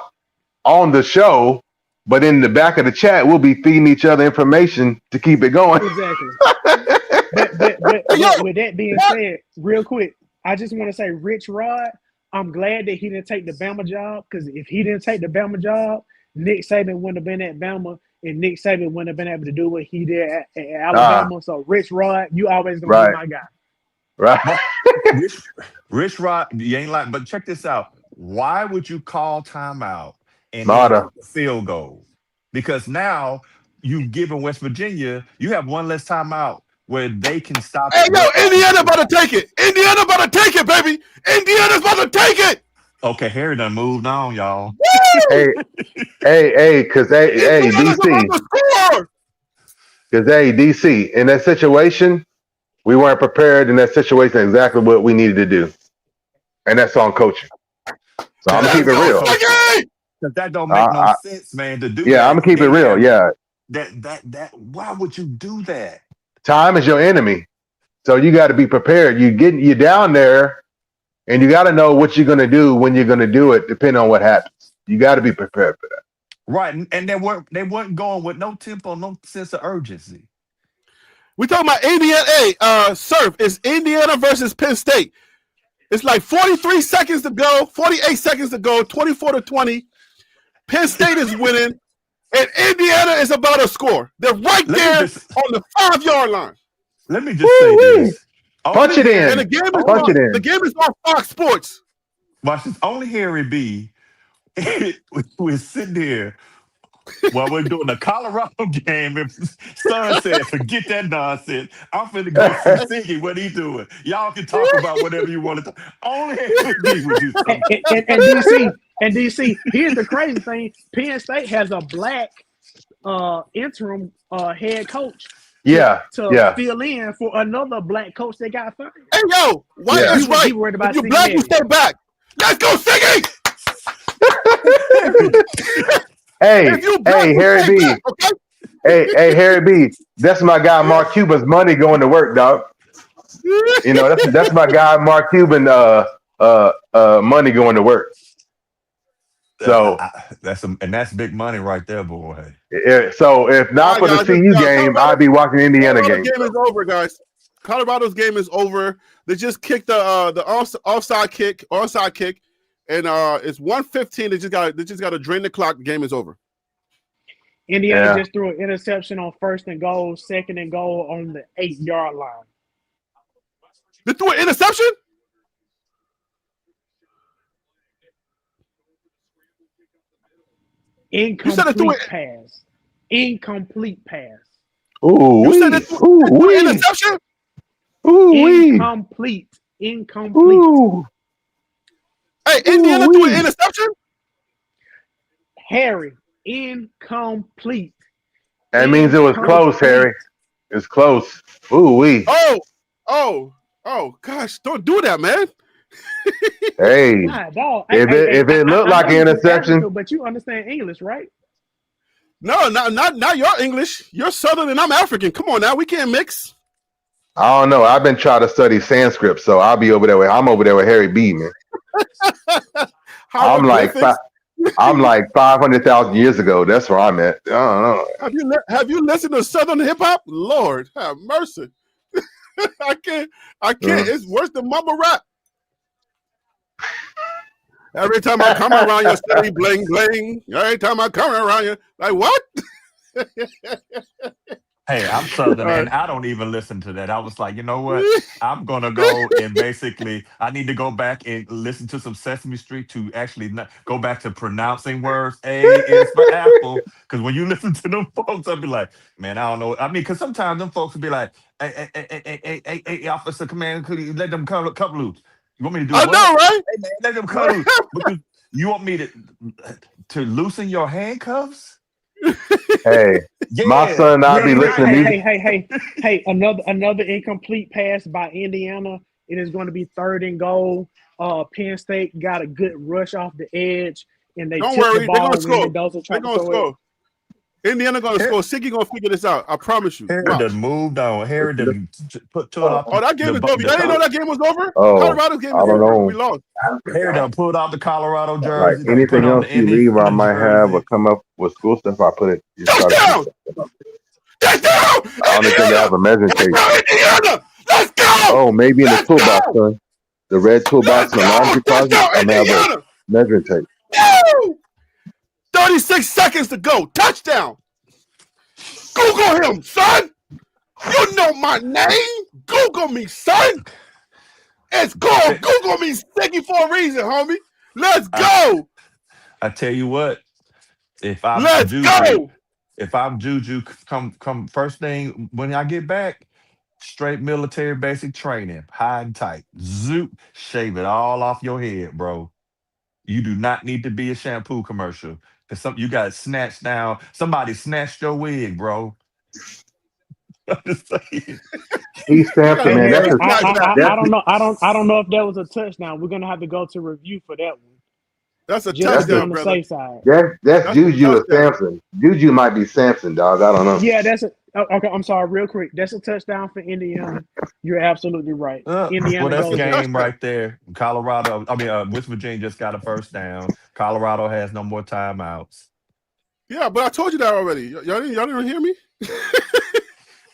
on the show, but in the back of the chat, we'll be feeding each other information to keep it going. exactly. But Hey, yo, with that being what? said, real quick, I just want to say, Rich Rod, I'm glad that he didn't take the Bama job, because if he didn't take the Bama job, Nick Saban wouldn't have been at Bama, and Nick Saban wouldn't have been able to do what he did at Alabama. So, Rich Rod, you always gonna Right. be my guy. Right. Rich Rod, you ain't like, but check this out. Why would you call timeout and then Nada. kick the field goal? Because now you've given West Virginia, you have one less timeout where they can stop Hey, it. yo, Indiana about to take it. Indiana about to take it, baby. Indiana's about to take it. Okay, Harry done moved on, y'all. Hey, because hey, Indiana's DC, about to score. because DC, in that situation, we weren't prepared in that situation. Exactly what we needed to do, and that's on coaching. So I'm gonna Let's keep it go, real. Sticky. Because that don't make no sense, man, to do Yeah, that. I'm gonna keep it real. Yeah, That why would you do that? time is your enemy, so you got to be prepared. You down there, and you got to know what you're gonna do when you're gonna do it, depending on what happens. You got to be prepared for that. Right. And they weren't going with no tempo, no sense of urgency. We talking about Indiana. Hey, Surf, it's Indiana versus Penn State. It's like 43 seconds to go, 48 seconds to go, 24-20. Penn State is winning, and Indiana is about to score. They're right there on the 5-yard line. Let me just say this. Punch it in. And the game is Punch it in. The game is on Fox Sports. Watch this. Only Harry B. We're sitting here while we're doing the Colorado game, and Son said, "Forget that nonsense. I'm finna go see Siggy. What he doing? Y'all can talk about whatever you want to talk. Only Harry B would do something." And DC, here's the crazy thing: Penn State has a black interim head coach. Yeah, to fill in for another black coach that got fired. Hey, yo, White is right. If you black, you stay back. Let's go, Siggy! Hey, Harry B. Back, okay? Hey, Harry B. That's my guy, Mark Cuban's money going to work, dog. You know, that's my guy, Mark Cuban. Money going to work. So that's big money right there, boy. So if not for the CU game, I'd be watching the Indiana game. The game is over, guys. Colorado's game is over. They just kicked the onside kick, and it's 1:15. They just got to drain the clock. The game is over. Indiana just threw an interception on 1st and goal, 2nd and goal on the 8-yard line. They threw an interception? Incomplete pass. Incomplete pass. Ooh, you said they threw an interception? Incomplete. Ooh. Hey, Indiana threw an interception? Harry, incomplete. That means it was close, Harry. It's close. Ooh wee. Oh, gosh! Don't do that, man. Hey, dog. If it looked like an interception, but you understand English, right? No, not your English. You're Southern and I'm African. Come on now, we can't mix. I don't know. I've been trying to study Sanskrit, so I'm over there with Harry B, man. I'm like I'm like 500,000 years ago. That's where I'm at. I don't know. Have you listened to Southern hip hop? Lord have mercy. I can't. It's worse than mumble rap. Every time I come around you, steady bling bling. Every time I come around you, like what? Hey, I'm Southern, All and right. I don't even listen to that. I was like, you know what? I'm gonna go and basically, I need to go back and listen to some Sesame Street to actually go back to pronouncing words. A is for apple, because when you listen to them folks, I'll be like, man, I don't know. I mean, because sometimes them folks will be like, hey, officer, command, could you let them cut loose? You want me to do I what? know, right? Hey, man, let them cut loose. But you want me to loosen your handcuffs? Hey, my Yeah, son and I be Green listening to Knight. music. Hey, another incomplete pass by Indiana. It is going to be 3rd and goal. Penn State got a good rush off the edge, and they Don't tipped the worry, they're gonna ball when score. Mendoza They're tried to gonna throw it. score. Indiana gonna score. Siggy gonna figure this out. I promise you. Harry done Watch. moved on. Harry done pulled off Oh, that game is over. the Y'all didn't know that game was over? Oh, Colorado's game I is don't over. We know. lost. Harry done pulled off the Colorado Like jersey, done put anything on else the you leave, I Indiana might have or jersey. come up with school stuff. I put it. Just try to Touchdown! Touchdown! I don't think I have Indiana! a measuring tape. Touchdown, Indiana! Let's go! Oh, maybe in the Let's toolbox, go! son. The red toolbox Let's in the go! laundry closet. Touchdown, I'm gonna have a Indiana! measuring tape. Woo! 36 seconds to go. Touchdown! Google him, son! You know my name! Google me, son! It's called Google me sticky for a reason, homie. Let's go! I tell you what, if I'm Let's Juju, go! come first thing when I get back, straight military basic training, high and tight, zoop, shave it all off your head, bro. You do not need to be a shampoo commercial. Cause you got snatched down. Somebody snatched your wig, bro. I'm just saying. He's You got Samson, a Hey man. wig That's Harry, a, snatch that. I that's don't know. I don't know if that was a touchdown. We're gonna have to go to review for that one, That's a just to that's be a touchdown, on the brother. safe side. that's That's a Juju or touchdown. Samson. Juju might be Samson, dog. I don't know. Yeah, okay. I'm sorry, real quick. That's a touchdown for Indiana. You're absolutely right. Well, Indiana that's That's a goes up. game touchdown. right there. Colorado, West Virginia just got a first down. Colorado has no more timeouts. Yeah, but I told you that already. Y'all didn't hear me?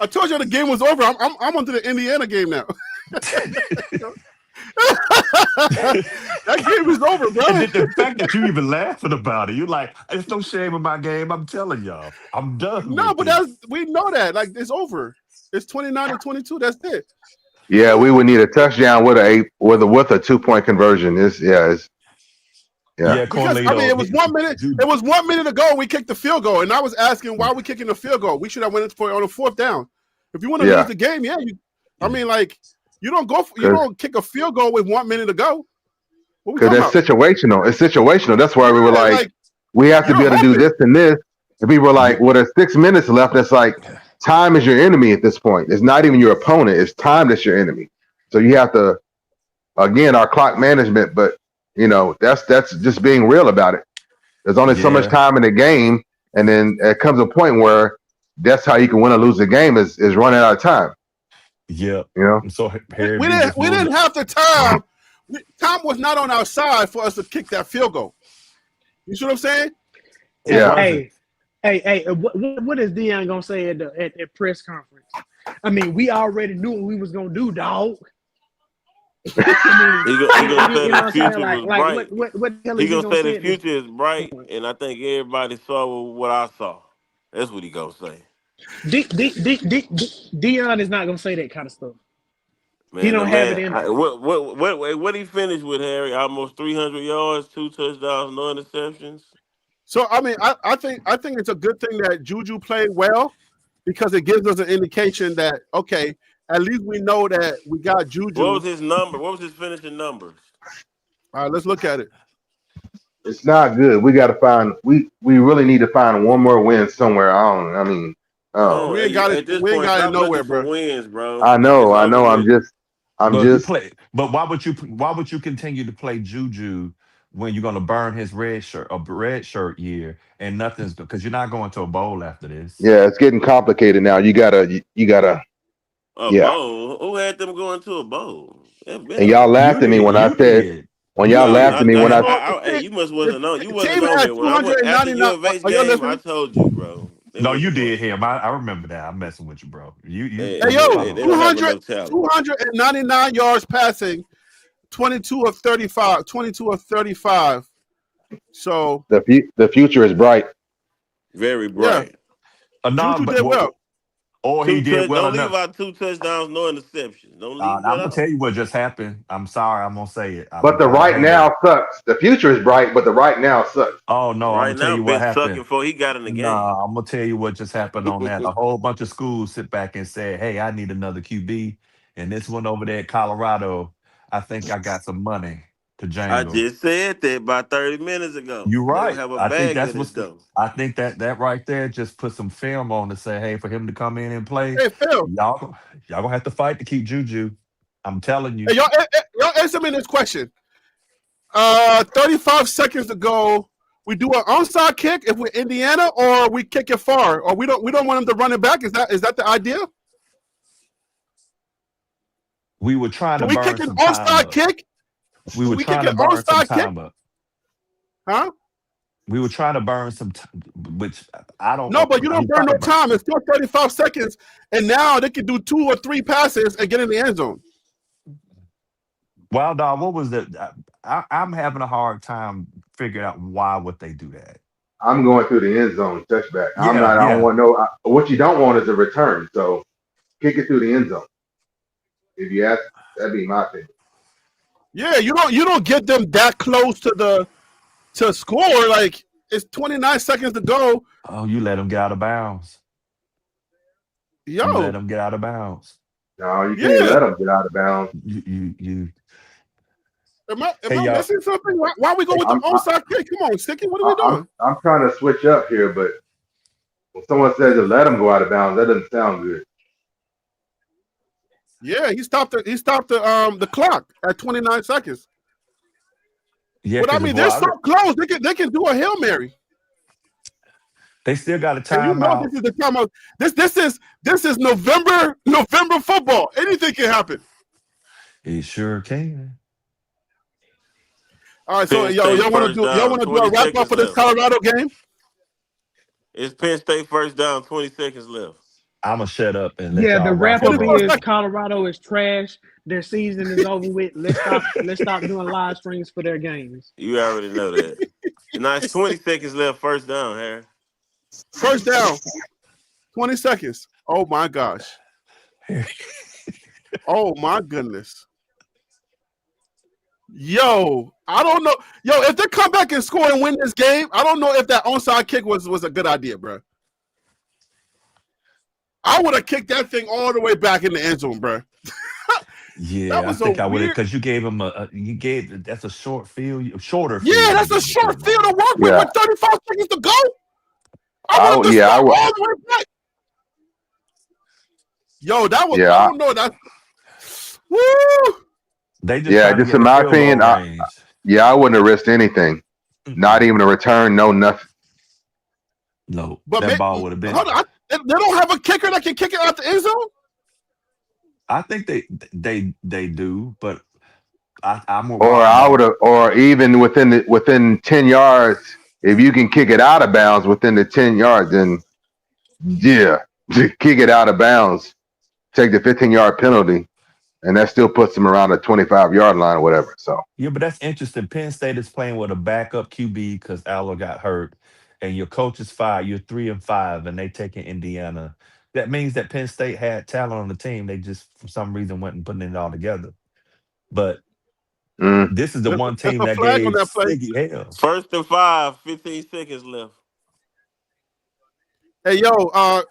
I told you the game was over. I'm onto the Indiana game now. That game is over, bro. And the fact that you even laughing about it, you like, there's no shame in my game. I'm telling y'all, I'm done No, with but this. we know that. Like it's over. It's 29-22. That's it. Yeah, we would need a touchdown with a 2-point conversion. Yeah. Yeah, Because I mean, Cornelito. it was 1 minute. It was 1 minute ago. We kicked the field goal, and I was asking why we kicking the field goal. We should have went for on a 4th down. If you want to lose the game, yeah. I mean, like you don't kick a field goal with 1 minute to go. What we Because talking that's about? situational. It's situational. That's why we were Yeah, like, we have you to be don't able to have do to. this and this. And people were like, well, there's 6 minutes left. It's like time is your enemy at this point. It's not even your opponent. It's time that's your enemy. So you have to, again, our clock management. But that's just being real about it. There's only so much Yeah, time in the game, and then it comes a point where that's how you can win or lose the game is running out of time. yeah. You know, So Harry We B didn't just moved. have the time. Time was not on our side for us to kick that field goal. You see what I'm saying? It Yeah. wasn't. Hey, what is Dion gonna say at press conference? I mean, we already knew what we was gonna do, dog. I He mean, gonna say you know the what I'm saying? future was Like bright. what the hell He is he gonna gonna say the say at this future is bright, point? and I think everybody saw what I saw. That's what he gonna say. Dion is not gonna say that kind of stuff. He Man, the don't have it man, in him. what he finished with, Harry? Almost 300 yards, 2 touchdowns, no interceptions. So I mean, I think it's a good thing that Juju played well because it gives us an indication that okay, at least we know that we got Juju. What was his number? What was his finishing numbers? All right, let's look at it. it's not good. We got to find. We really need to find one more win somewhere. No, We ain't got it. at this We ain't point, got it stop looking nowhere, for bro. wins, bro. I It's know. over I'm with. just. But why would you continue to play Juju when you're gonna burn his red shirt year and nothing's because you're not going to a bowl after this. Yeah, it's getting complicated now. You gotta. A Yeah. bowl? Who had them going to a bowl? They've been And a y'all bowl. laughed at me when I You said did. When y'all No, laughed at me when I hey, you must wasn't on. You The wasn't team on had here when I went after 299. U of H Are y'all game. I listening? told you, bro. They No, you wasn't did working. him. I remember that. I'm messing with you, bro. You Hey, you yo, They follow. don't have 200, enough talent. 299 yards passing, 22 of 35, 22 of 35. So the future is bright. Very yeah, bright. No, Juju did well. or he did well Don't leave enough. out 2 touchdowns, no interceptions. Don't leave I'm that gonna out. tell you what just happened. I'm sorry. I'm gonna say it. But the I'm gonna right handle it. now sucks. The future is bright, but the right now sucks. Oh no, I'm Right gonna tell now, you what been happened. sucking before he got in the game. Nah, I'm gonna tell you what just happened on that. A whole bunch of schools sit back and said, "Hey, I need another QB," and this one over there at Colorado, I think I got some money to I jangle. just said that about 30 minutes ago. You're They don't right. have a I think bag that's of it what's. though. I think that right there just put some film on to say, "Hey, for him to come in and play, Hey, Phil. y'all gonna have to fight to keep Juju." I'm telling you. Hey, y'all answer me this question. 35 seconds to go. We do an onside kick if we're Indiana, or we kick it far, or we don't want him to run it back. Is that the idea? We were trying Do to we burn kick an some time onside up. kick? We Do were we kick trying an to burn some onside kick? time up. Huh? We were trying to burn some, which I don't. No, but you We don't burn trying no to burn. time. It's still 35 seconds, and now they can do 2 or 3 passes and get in the end zone. Wild Dog, what was that? I'm having a hard time figuring out why would they do that. I'm going through the end zone touchback. I Yeah, don't yeah. want no. What you don't want is a return. So kick it through the end zone. If you ask, that'd be my opinion. Yeah, you don't get them that close to score. Like, it's 29 seconds to go. Oh, you let them get out of bounds. You let Yo, them get out of bounds. No, you can't yeah. let them get out of bounds. You. Am I Hey, y'all. missing something? Why we go with the onside kick? Come on, Sticky. What are we doing? I'm trying to switch up here, but when someone says to let them go out of bounds, that doesn't sound good. Yeah, he stopped the clock at 29 seconds. Yeah, But I mean, they're so close. They can do a Hail Mary. They still got a And you know timeout. this is the timeout. This is November football. Anything can happen. It sure can. All right, so Penn y'all State want to first down, do a 20 wrap up seconds for this left. Colorado game? It's Penn State first down, 20 seconds left. I'm gonna shut up and let Yeah, y'all the rock wrap and up 24 roll. is seconds. Colorado is trash. Their season is over with. Let's stop doing live streams for their games. You already know that. Now it's 20 seconds left, first down, Harry. First down, 20 seconds. Oh my gosh. Oh my goodness. Yo, I don't know. Yo, if they come back and score and win this game, I don't know if that onside kick was a good idea, bro. I would have kicked that thing all the way back in the end zone, bro. Yeah, I was think a I would have weird- because you gave him that's a short field, shorter. Yeah, field that's a you short gave field him. to work with Yeah. 35 seconds to go. I would have Yeah, I all would. the way back. Yo, that was Yeah, I don't know that. Woo! They just Yeah, trying to just get in the my field goal opinion, range. Yeah, I wouldn't have risked anything. Not even a return, no nothing. No, But that ball would have been. hold on, they don't have a kicker that can kick it out the end zone. I think they do, but I'm Or I would have, or even within 10 yards, if you can kick it out of bounds within the 10 yards, then yeah, kick it out of bounds, take the 15-yard penalty, and that still puts them around the 25-yard line or whatever. So Yeah, but that's interesting. Penn State is playing with a backup QB because Aller got hurt, and your coach is fired. You're 3-5, and they taking Indiana. That means that Penn State had talent on the team. They just, for some reason, went and putting it all together. But this is the one team That's a that flag on gave that play. Siggy hell. First and 5, 15 seconds left. Hey, yo,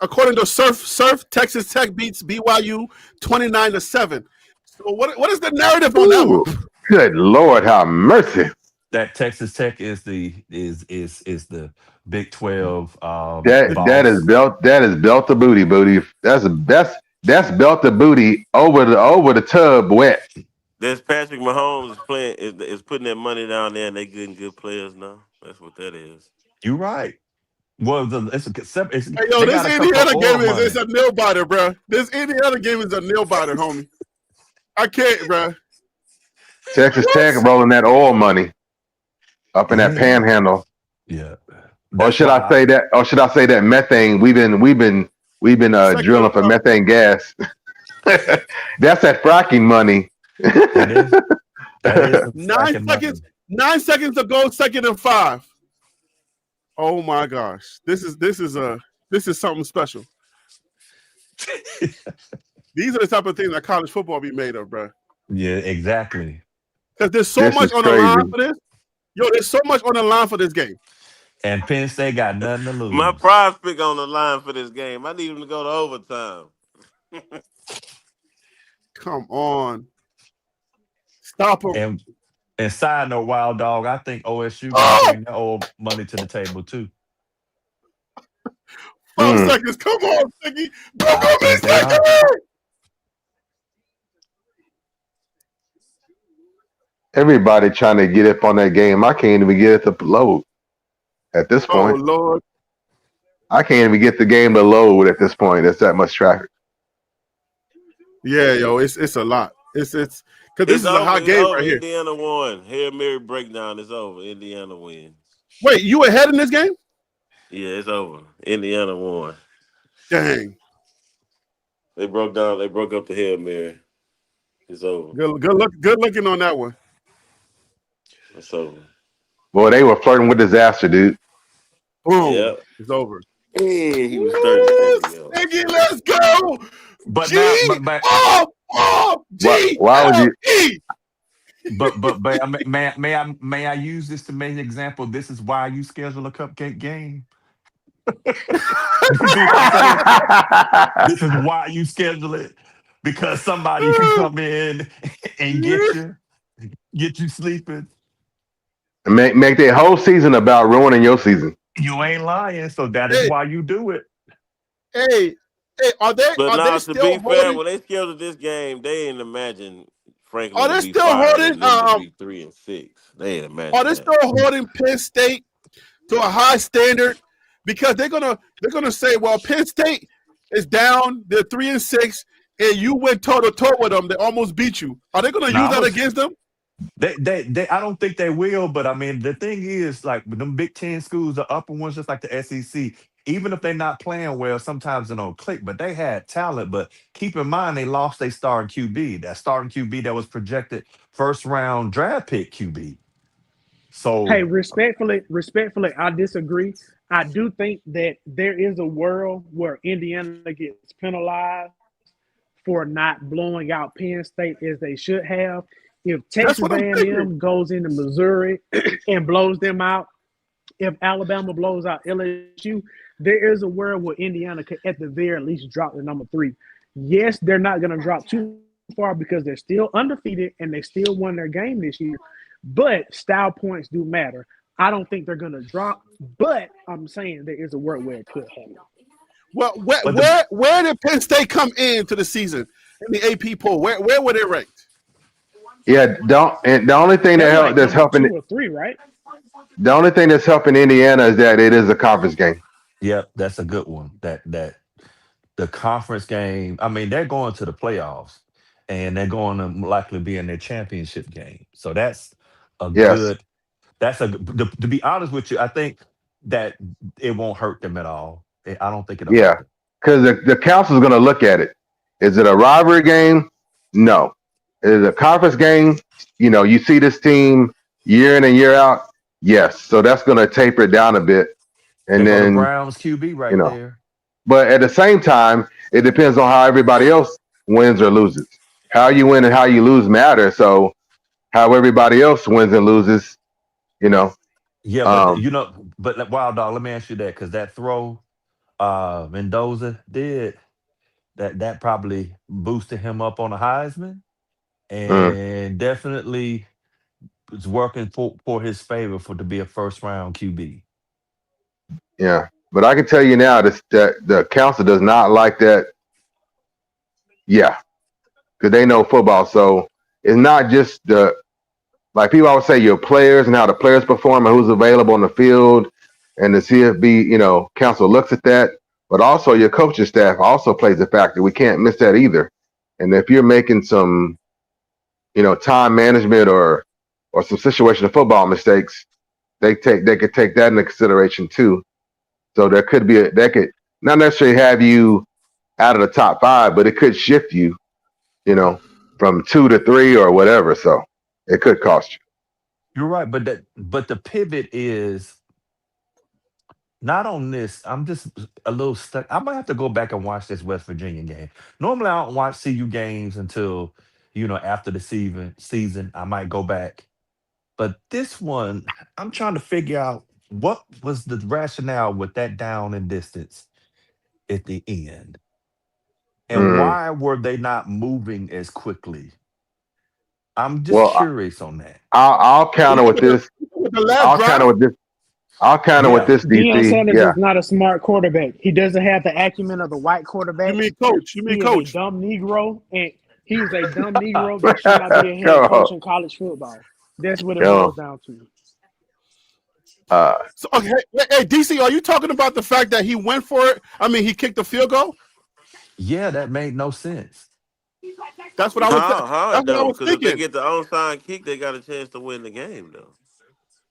according to Surf, Texas Tech beats BYU 29-7. So what is the narrative on that ooh, one? good Lord, have mercy. That Texas Tech is the Big 12 That is belt to booty. That's belt to booty over the tub wet. There's Patrick Mahomes is putting that money down there, and they getting good players now. That's what that is. You're right. Well, it's Hey, yo, this Indiana game is a nail biter, bro. This Indiana game is a nail biter, homie. I can't, bro. Texas Tech rolling that oil money up in that Yeah. panhandle. Yeah. Or should I say that? Or should I say that methane? We've been Second drilling for methane gas. That's that fracking money. That is some 9 fracking money. seconds. 9 seconds to go. Second and 5. Oh my gosh, this is something special. These are the type of things that college football be made of, bro. Yeah, exactly. Because there's so This much is on the crazy. line for this. Yo, there's so much on the line for this game. And Penn State got nothing to lose. My prize pick on the line for this game. I need him to go to overtime. Come on, stop him. And side note, Wild Dog, I think OSU gonna bring their old money to the table too. 5 seconds. Come on, Siggy. Go, I think they are. Everybody trying to get up on that game. I can't even get it to load at this Oh point. Lord. I can't even get the game to load at this point. It's that much traffic. Yeah, yo, it's a lot. It's because this is a hot game right here. Indiana won. Hail Mary breakdown is over. Indiana wins. Wait, you ahead in this game? Yeah, it's over. Indiana won. Dang. They broke up the Hail Mary. It's over. Good looking on that one. It's over. Boy, they were flirting with disaster, dude. Boom. Yeah. It's over. Hey, he was 30. Siggy, let's go. But G. now, but G. Why would you? E. but may I use this to make an example? This is why you schedule a cupcake game. You see what I'm saying? This is why you schedule it, because somebody can come in and get you sleeping. Make their whole season about ruining your season. You ain't lying, so that is why you do it. Hey, are they? But are now, they to still be fair, holding? when they scheduled this game, they didn't imagine Franklin Are to they be still fired holding? and them to be 3-6. They didn't imagine. Are they that. still holding Penn State to a high standard? Because they're gonna say, well, Penn State is down. They're 3-6, and you went toe to toe with them. They almost beat you. Are they gonna use that against them? They I don't think they will, but I mean the thing is, like with them Big Ten schools, the upper ones, just like the SEC, even if they're not playing well, sometimes they don't click. But they had talent. But keep in mind, they lost their starting QB. That starting QB that was projected first round draft pick QB. So Hey, respectfully, I disagree. I do think that there is a world where Indiana gets penalized for not blowing out Penn State as they should have. If Texas what I'm A&M thinking. goes into Missouri and blows them out, if Alabama blows out LSU, there is a world where Indiana could at the very least drop to number 3. Yes, they're not going to drop too far because they're still undefeated and they still won their game this year. But style points do matter. I don't think they're going to drop, but I'm saying there is a world where it could happen. Well, where did Penn State come into the season in the AP poll? Where were they ranked? Yeah, the only thing that's helping 2 or 3, right? the only thing that's helping Indiana is that it is a conference game. yep, that's a good one. That the conference game. I mean, they're going to the playoffs, and they're going to likely be in their championship game. So that's a Yes. good. That's a to be honest with you, I think that it won't hurt them at all. I don't think it'll. Yeah, hurt them. because the council's going to look at it. Is it a rivalry game? No. Is it a conference game? You know, you see this team year in and year out. Yes. So that's going to taper it down a bit. And There go the then, Browns QB right you know. there. but at the same time, it depends on how everybody else wins or loses. How you win and how you lose matter. So how everybody else wins and loses, you know. Yeah, but but like, Wild Dog, let me ask you that, because that throw Mendoza did that probably boosted him up on a Heisman, and definitely was working for his favor to be a first round QB. Yeah. But I can tell you now that the council does not like that. Yeah. Because they know football. So it's not just like people always say, your players and how the players perform and who's available on the field. And the CFB, council looks at that. But also your coaching staff also plays a factor. We can't miss that either. And if you're making some time management or some situational football mistakes, they could take that into consideration too. So there could be that could not necessarily have you out of the top 5, but it could shift you, from 2 to 3 or whatever. So it could cost you. You're right, but the pivot is not on this. I'm just a little stuck. I might have to go back and watch this West Virginia game. Normally, I don't watch CU games until after the season. I might go back, but this one, I'm trying to figure out what was the rationale with that down and distance at the end, and Mm. why were they not moving as quickly? I'm just Well, curious on that. I'll counter with this. With the last I'll drive, counter with this. I'll counter with Yeah, this, Deion DC. Sanders Yeah, is not a smart quarterback. He doesn't have the acumen of the white you quarterback. mean coach? You mean He is a coach? dumb Negro, and he's a dumb Negro that should not be a head come on, coach in college football. That's what it come on. boils down to. So, okay, hey, DC, are you talking about the fact that he went for it? I mean, he kicked the field goal. yeah, that made no sense. That's what I was. How That's it what I don't? was Because if they thinking. get the onside kick, they got a chance to win the game, though.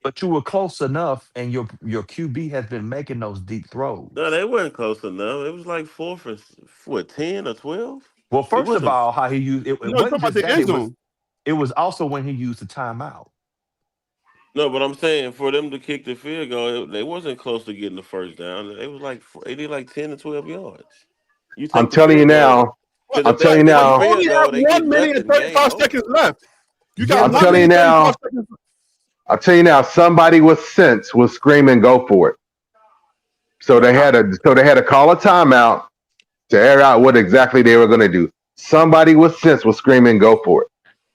But you were close enough, and your QB has been making those deep No, throws. they weren't close enough. It was like 10 or 12. Well, It first of wasn't. all, how he used it, No, it you're talking wasn't about just the that; end zone. it was also when he used the timeout. No, but I'm saying for them to kick the field goal, they wasn't close to getting the first down. They was like they did like 10 to 12 yards. You I'm take the telling you field goal now. Well, because I'm if they telling right, you get but the you now. only field have goal, they get 1 minute and nothing. Game 35 over. seconds left. You Yeah, got I'm one but telling you minute and now. 35 seconds. I'll tell you now. Somebody with sense was screaming, "Go for it!" So they I, had to call a timeout to air out what exactly they were going to do. Somebody with sense was screaming, "Go for it!"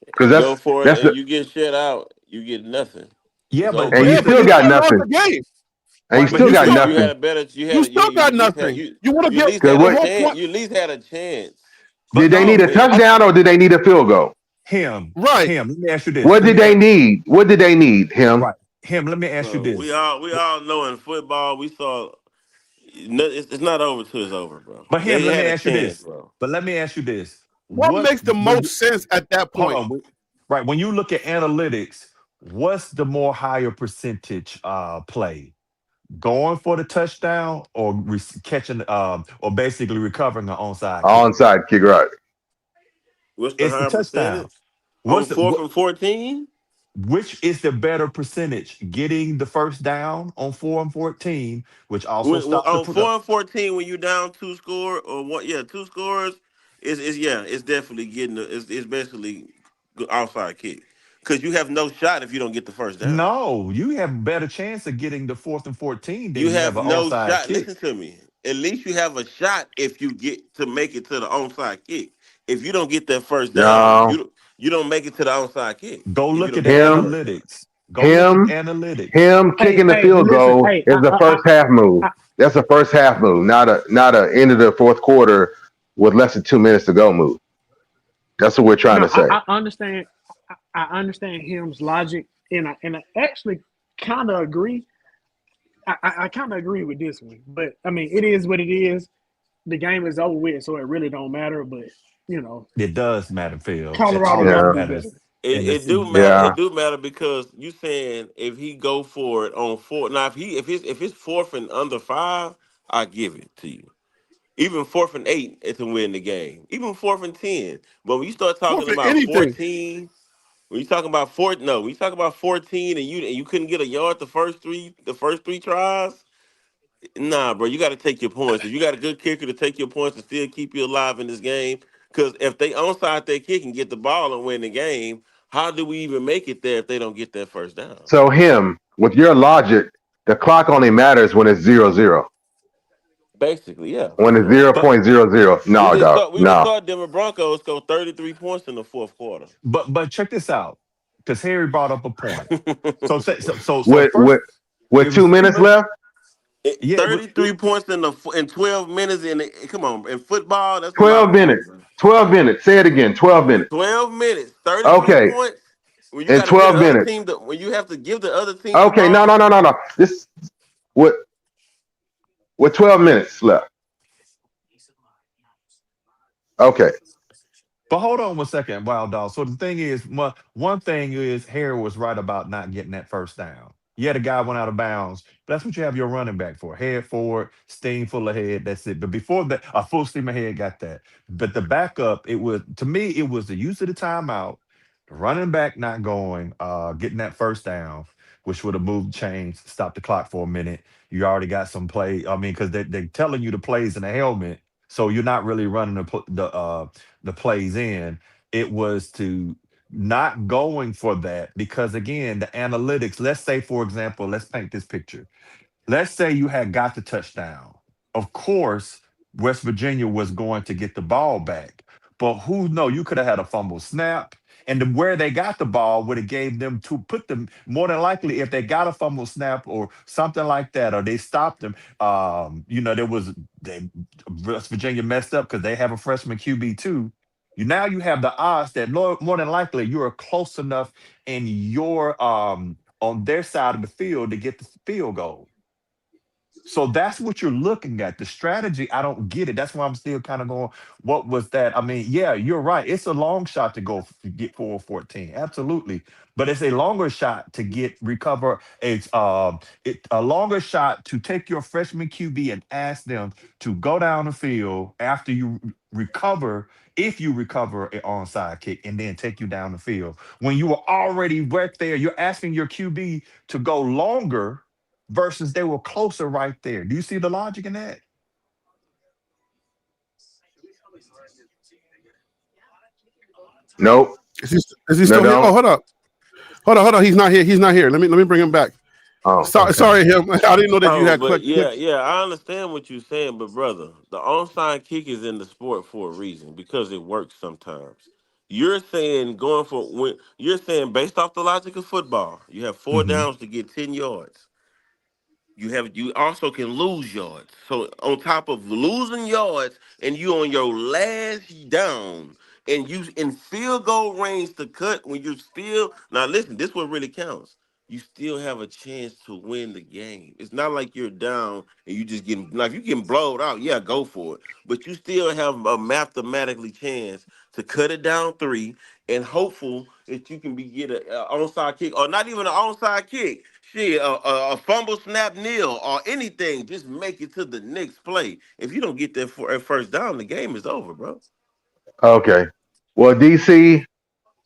Because You go for it that's and the you get shut out, you get nothing. yeah, It's but and over. you Yeah, here's the but still you got still lost nothing, the game. and you right, but still You here's got the still, You had nothing. a better. you still got You at least had nothing. You would have you at get least Because had a the what whole chance. point. You at least had a chance. but did they need no, a but touchdown or did they need a field goal? Right. him. Let me ask you this. What did they need? What did they need? Him. Right, him. Let me ask you Bro, we this. all we all know in football we saw it's not over till it's over, bro. But him, They let me had a ask you chance, this. bro. But let me ask you this. What What makes the when most sense at that hold point? on. Right. When you look at analytics, what's the more higher percentage play? Going for the touchdown or catching or basically recovering an onside kick? Onside kick, right? What's the It's the higher touchdown. percentage? On What's the, fourth what, and 14? which is the better percentage? Getting the first down on 4 and 14, which also stops the On 4 and 14 when you down 2 score or what, yeah, 2 scores it's definitely getting it's basically outside kick. Because you have no shot if you don't get the first down. no, you have a better chance of getting the 4th and 14 than You you have have an no onside shot. Listen kick. to me. At least you have a shot if you get to make it to the onside kick. If you don't get that first down, No, you don't make it to the onside kick. Go If you look don't at the get that him, first down. analytics. Go look at him, analytics. him Hey, kicking the hey, field listen. goal Hey, is the first half move. That's the first half move, not a end of the fourth quarter with less than 2 minutes to go move. That's what we're trying no, to say. I understand. I understand him's logic, and I actually kind of agree. I kind of agree with this one, but I mean, it is what it is. The game is over with, so it really don't matter. But you know, It does matter, Phil. It Colorado always gonna Yeah, do better. matters It, in it this. do matter. yeah. It do matter because you saying if he go for it on four. Now if it's fourth and under 5, I give it to you. Even fourth and 8, it's to win the game. Even fourth and 10. But when you start Well, talking for about anything. 14, when you talking about when you talk about 14 and you couldn't get a yard the first three tries, nah, bro, you got to take your points. If you got a good kicker to take your points and still keep you alive in this game, because if they onside their kick and get the ball and win the game, how do we even make it there if they don't get that first down? So him, with your logic, the clock only matters when it's 0-0. Basically, yeah, When pretty it's much. 0.00. No, dog. We just No. saw Denver Broncos score 33 points in the fourth quarter. But check this out, because Harry brought up a point. So With first with with it two was minutes left, yeah, 33 points in 12 minutes come on, in football, that's a lot 12 of points, minutes. bro. 12 minutes. Say it again. 12 minutes. 12 minutes, 33 Okay. points. When you In got to give the 12 other minutes. team when you have to give the other team the Okay. No, no, ball. no, no, no. This with 12 minutes left. Okay. But hold on 1 second, Wild Dog. So the thing is, one thing is Harry was right about not getting that first down. Yeah, the guy went out of bounds. But that's what you have your running back for. Head forward, steam full ahead. That's it. But before that, a full steam ahead got that. But the backup, it was to me, it was the use of the timeout, the running back not going, getting that first down, which would have moved chains, stopped the clock for a minute. You already got some play. I mean, because they're telling you the plays in the helmet. So you're not really running the plays in. It was to not going for that because again, the analytics. Let's say, for example, let's paint this picture. Let's say you had got the touchdown. Of course, West Virginia was going to get the ball back, but who know? You could have had a fumble snap, and where they got the ball would have gave them to put them more than likely if they got a fumble snap or something like that, or they stopped them. There was West Virginia messed up because they have a freshman QB too. You have the odds that more than likely you are close enough in your on their side of the field to get the field goal. So that's what you're looking at. The strategy, I don't get it. That's why I'm still kind of going, what was that? I mean, yeah, you're right. It's a long shot to go get 4-14. Absolutely. But it's a longer shot to recover. It's a longer shot to take your freshman QB and ask them to go down the field after you recover, if you recover an onside kick, and then take you down the field. When you were already right there, you're asking your QB to go longer versus they were closer right there. Do you see the logic in that? Nope. Is he still here? Oh, hold on. He's not here. Let me bring him back. Oh, sorry, him. I didn't know that you had but yeah, I understand what you're saying, but brother, the onside kick is in the sport for a reason because it works sometimes. You're saying you're saying based off the logic of football, you have four Mm-hmm. downs to get 10 yards. You also can lose yards. So on top of losing yards and you on your last down and you in field goal range to cut when you're still now listen, this what really counts. You still have a chance to win the game. It's not like you're down and you just getting like you getting blowed out. Yeah, go for it. But you still have a mathematically chance to cut it down 3 and hopeful that you can get a onside kick or not even an onside kick. Shit, a fumble, snap, nil, or anything, just make it to the next play. If you don't get that for at first down, the game is over, bro. okay. Well, DC,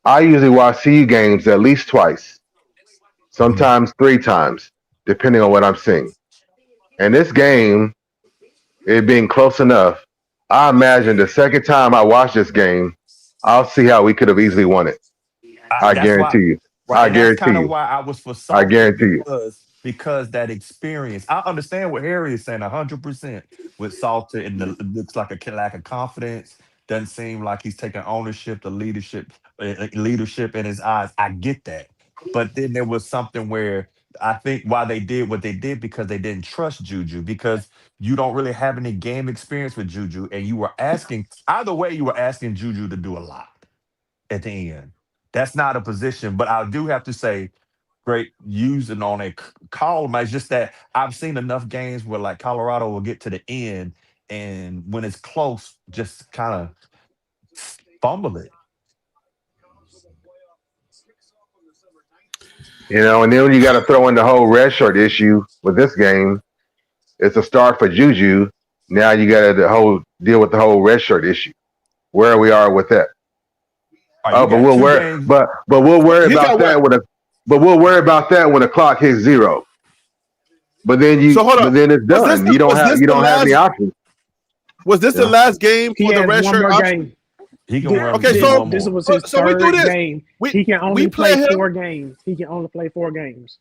I usually watch CU games at least twice, Mm-hmm. sometimes 3 times, depending on what I'm seeing. And this game, it being close enough, I imagine the second time I watch this game, I'll see how we could have easily won it. I That's why, guarantee you. right? I And that's guarantee kind of you. why I was for I Salter guarantee you. because that experience. I understand what Harry is saying 100% with Salter, and it looks like a lack of confidence. Doesn't seem like he's taking ownership, the leadership in his eyes. I get that, but then there was something where I think why they did what they did because they didn't trust Juju because you don't really have any game experience with Juju, and you were asking either way you were asking Juju to do a lot at the end. That's not a position, but I do have to say, great using on a column. It's just that I've seen enough games where like Colorado will get to the end, and when it's close, just kind of fumble it. And then when you got to throw in the whole red shirt issue with this game, it's a start for Juju. Now you got to deal with the whole red shirt issue. Where we are with that. All right, Oh, you but got we'll two worry. games. But we'll worry He about got what? that But we'll worry about that when the clock hits 0. But then So hold up. it's done. You don't have any options. Was this the Yeah. last game He for the has red one shirt more option? game. He can run Okay, do so one This more. was his so we do third this. game. We He can only we play him. 4 games. He can only play 4 games.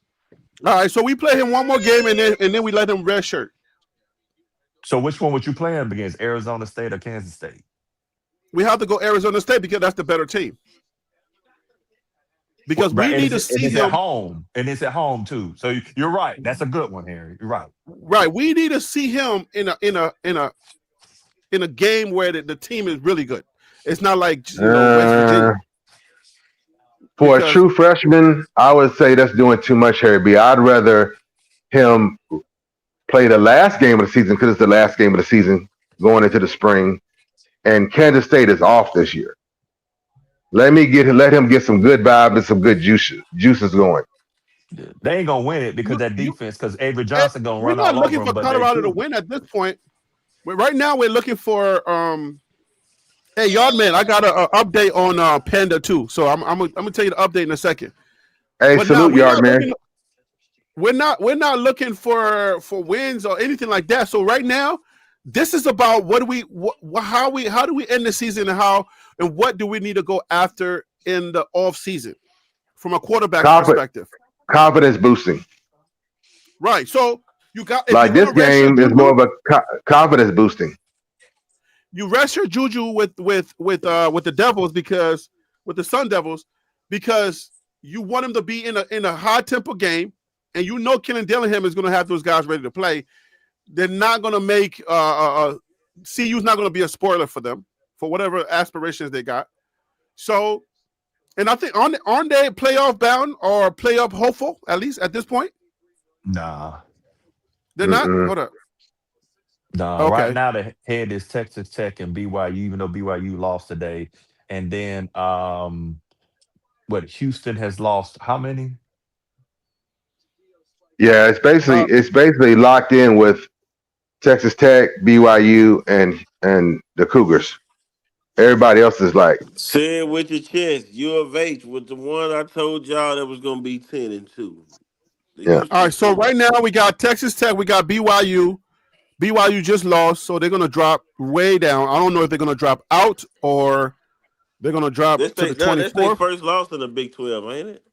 All right, so we play him one more game and then we let him red shirt. So which one would you play him against? Arizona State or Kansas State? We have to go Arizona State because that's the better team. Because Right, we and need to it's, and see it's at him. home, and it's at home too. So you're right. That's a good one, Harry. You're right. Right, we need to see him in a game where the team is really good. It's not like West Virginia. For a true freshman, I would say that's doing too much, Harry B. I'd rather him play the last game of the season because it's the last game of the season going into the spring. And Kansas State is off this year. Let him get some good vibes and some good juices going. They ain't gonna win it because You, that you, defense, because Avery eh, Johnson gonna we're run not all looking over them, for but they Colorado to too. win at this point. But right now, we're looking for Hey, Yardman, I got a update on Panda too. So I'm gonna tell you the update in a second. Hey, But now salute we're yard not man. looking. We're not looking for wins or anything like that. So right now, this is about how do we end the season and what do we need to go after in the off season from a quarterback's Confi- perspective. Confidence boosting. Right. So you got if you're Like gonna this rest your game is more Juju, of a confidence boosting. you rest your Juju with the Devils because with the Sun Devils because you want him to be in a high tempo game, and you know Kellen Dillingham is going to have those guys ready to play. They're not going to make CU's not going to be a spoiler for them for whatever aspirations they got. So, and I think aren't they playoff bound or playoff hopeful at least at this point? Nah, They're not. Mm-mm. Hold up. nah. Right Okay. now the head is Texas Tech and BYU, even though BYU lost today. And then what Houston has lost how many? Yeah, Uh, it's basically locked in with Texas Tech, BYU, and the Cougars. Everybody else is like, Say it with your chest. U of H was the one I told y'all that was gonna be 10-2. The yeah. all Houston right. So right Texans. now we got Texas Tech. We got BYU. BYU just lost, so they're going to drop way down. I don't know if they're going to drop out or they're going to drop to the That's their 24th. first loss in the Big 12, ain't it?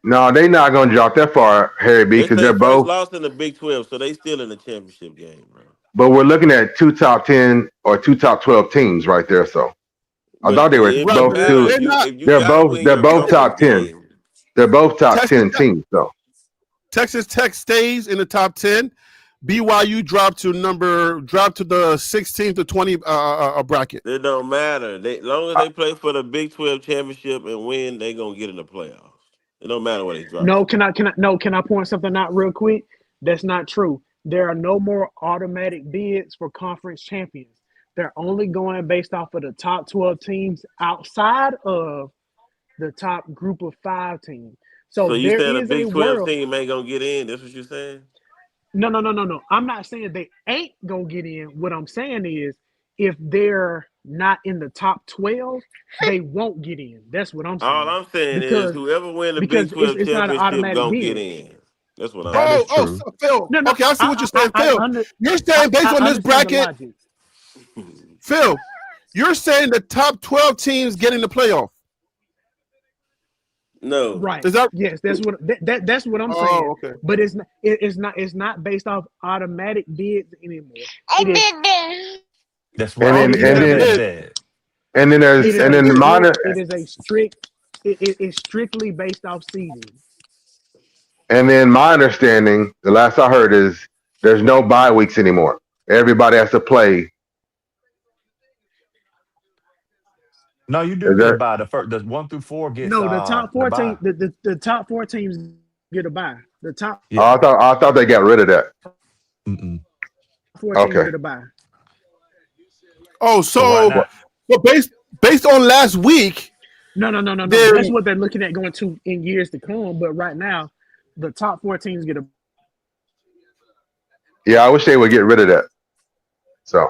No, they not gonna drop that far, Harry B, That's because their they're first both. loss in the Big 12, so they still in the championship game, bro. But we're looking at two top 10 or two top 12 teams right there. So I But thought they were it Right, don't both but matter two. if they're not. you gotta win They're your both conference top 10. game. They're both top Texas 10 Tech, teams. So Texas Tech stays in the top 10. BYU dropped to the 16th to 20 bracket. It don't matter. They long as I, they play for the Big 12 championship and win, they gonna get in the playoffs. It don't matter where they drop No, to. can I point something out real quick? That's not true. There are no more automatic bids for conference champions. They're only going based off of the top 12 teams outside of the top group of five teams. So So you there saying a is a Big 12 world. team ain't gonna get in? That's what you're saying? No. I'm not saying they ain't gonna get in. What I'm saying is if they're not in the top 12, they won't get in. That's what I'm All saying. I'm saying is Because whoever win the Big because it's 12 it's not an championship automatic gonna get bid. in. That's what I'm That is Oh, saying. true. so Phil. No, Okay, I see what you're saying, I Phil. You're saying based I on this understand the bracket, logic. Phil, you're saying the top 12 teams get in the playoff. No. Right. Is that? Yes, that's what I'm saying. Oh, okay. But it's not based off automatic bids anymore. It is That's and Oh, right. then he You and said better then than bid. that. and then He it is said a bid. minor strict it's strictly based off seeding. and then my understanding, the last I heard is there's no bye weeks anymore. Everybody has to play. No, you do Is get a that? bye. The 1 through 4 gets No, the top the 14 bye. the top four teams get a bye. The top Yeah. I thought they got rid of that. Mm-mm. four teams Okay. get a bye. Oh, So right so now, Well, but based on last week, No. there. That's what they're looking at going to in years to come. But right now, the top four teams get a yeah, I wish they would get rid of that. So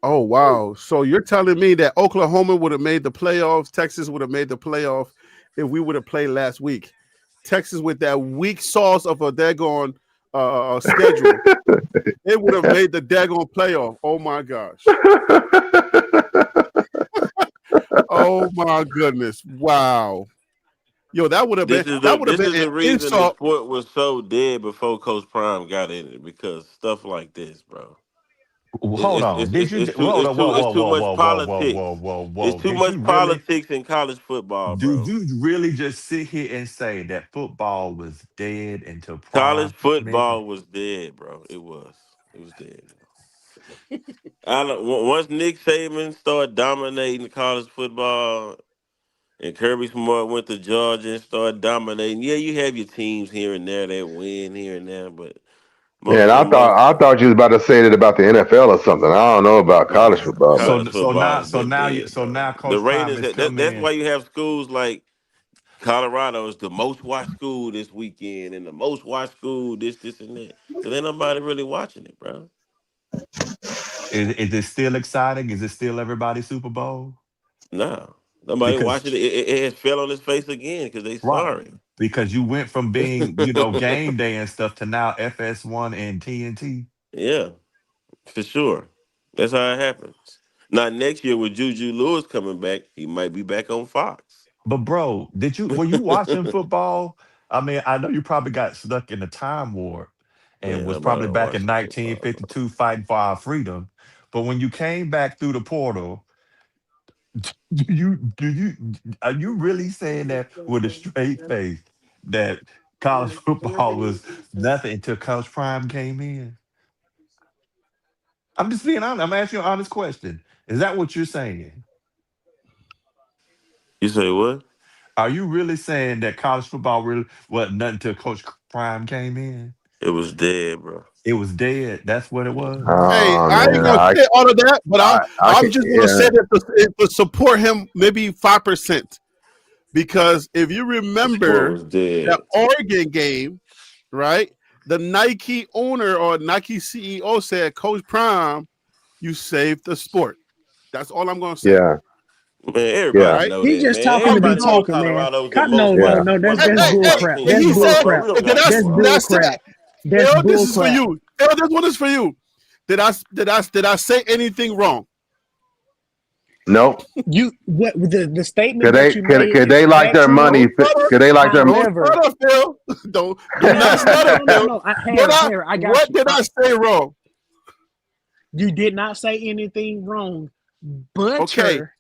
Oh wow! So you're telling me that Oklahoma would have made the playoffs, Texas would have made the playoff if we would have played last week. Texas with that weak sauce of a daggone schedule, it would have made the daggone playoff. Oh my gosh! Oh my goodness! Wow! Yo, that would have This been is an the reason the insult. sport was so dead before Coach Prime got in it because stuff like this, bro. hold on. Did you hold on? Whoa, It's whoa, too whoa, much whoa, whoa, whoa, politics. whoa, whoa, It's whoa. too much politics in college football, Did bro. you really just sit here and say that football was dead until College Prime came in? football was dead, bro. It was. It was dead. Once Nick Saban started dominating college football and Kirby Smart went to Georgia and started dominating, yeah, you have your teams here and there that win here and there, but Most And of the most I thought you was about to say that about the NFL or something. I don't know about college football, but college football has been dead, bro. now The Coach Prime ratings. has come That's in. why you have schools like Colorado is the most watched school this weekend, and the most watched school this, and that. Because ain't nobody really watching it, bro. Is it still exciting? Is it still everybody's Super Bowl? No, nobody Because watching it. It has fell on its face again because they right. sorry. Because you went from being, game day and stuff to now FS1 and TNT. Yeah, for sure. That's how it happens. Now next year with Juju Lewis coming back, he might be back on Fox. But bro, were you watching football? I mean, I know you probably got stuck in the time warp and Man, was nobody probably back in watching football, bro. 1952 fighting for our freedom. But when you came back through the portal, are you really saying that with a straight face that college football was nothing until Coach Prime came in? I'm just being honest. I'm asking you an honest question. Is that what you're saying? You say what? Are you really saying that college football really wasn't nothing until Coach Prime came in? It was dead, bro. It was dead. That's what it was. Hey, oh I ain't man, gonna say all of that, but I I'm can just gonna say yeah that to support him maybe 5%. Because if you The sport remember was that dead. Oregon game, right? The Nike owner or Nike CEO said, Coach Prime, you saved the sport. That's all I'm gonna say. yeah Man, everybody yeah Right? know He that, just man. talking to be Everybody know talking, man. Colorado's the No, most no, yeah. no. Hey, That's hey, bull hey. crap. And That's he bull said, bro. We crap. don't did got I, That's did I bull say, crap. That's Phil, this bull is for crap. you. Phil, this one is for you. Did I say anything wrong? Nope. The statement Cause that you made cause is they like their factual. money. Don't stutter. Cause they like their. Don't However, stutter, Phil. Do no, not no, no, no, stutter, no, no, Phil. no. Harry, I got What you. did I say wrong? You did not say anything wrong. Okay. Butter,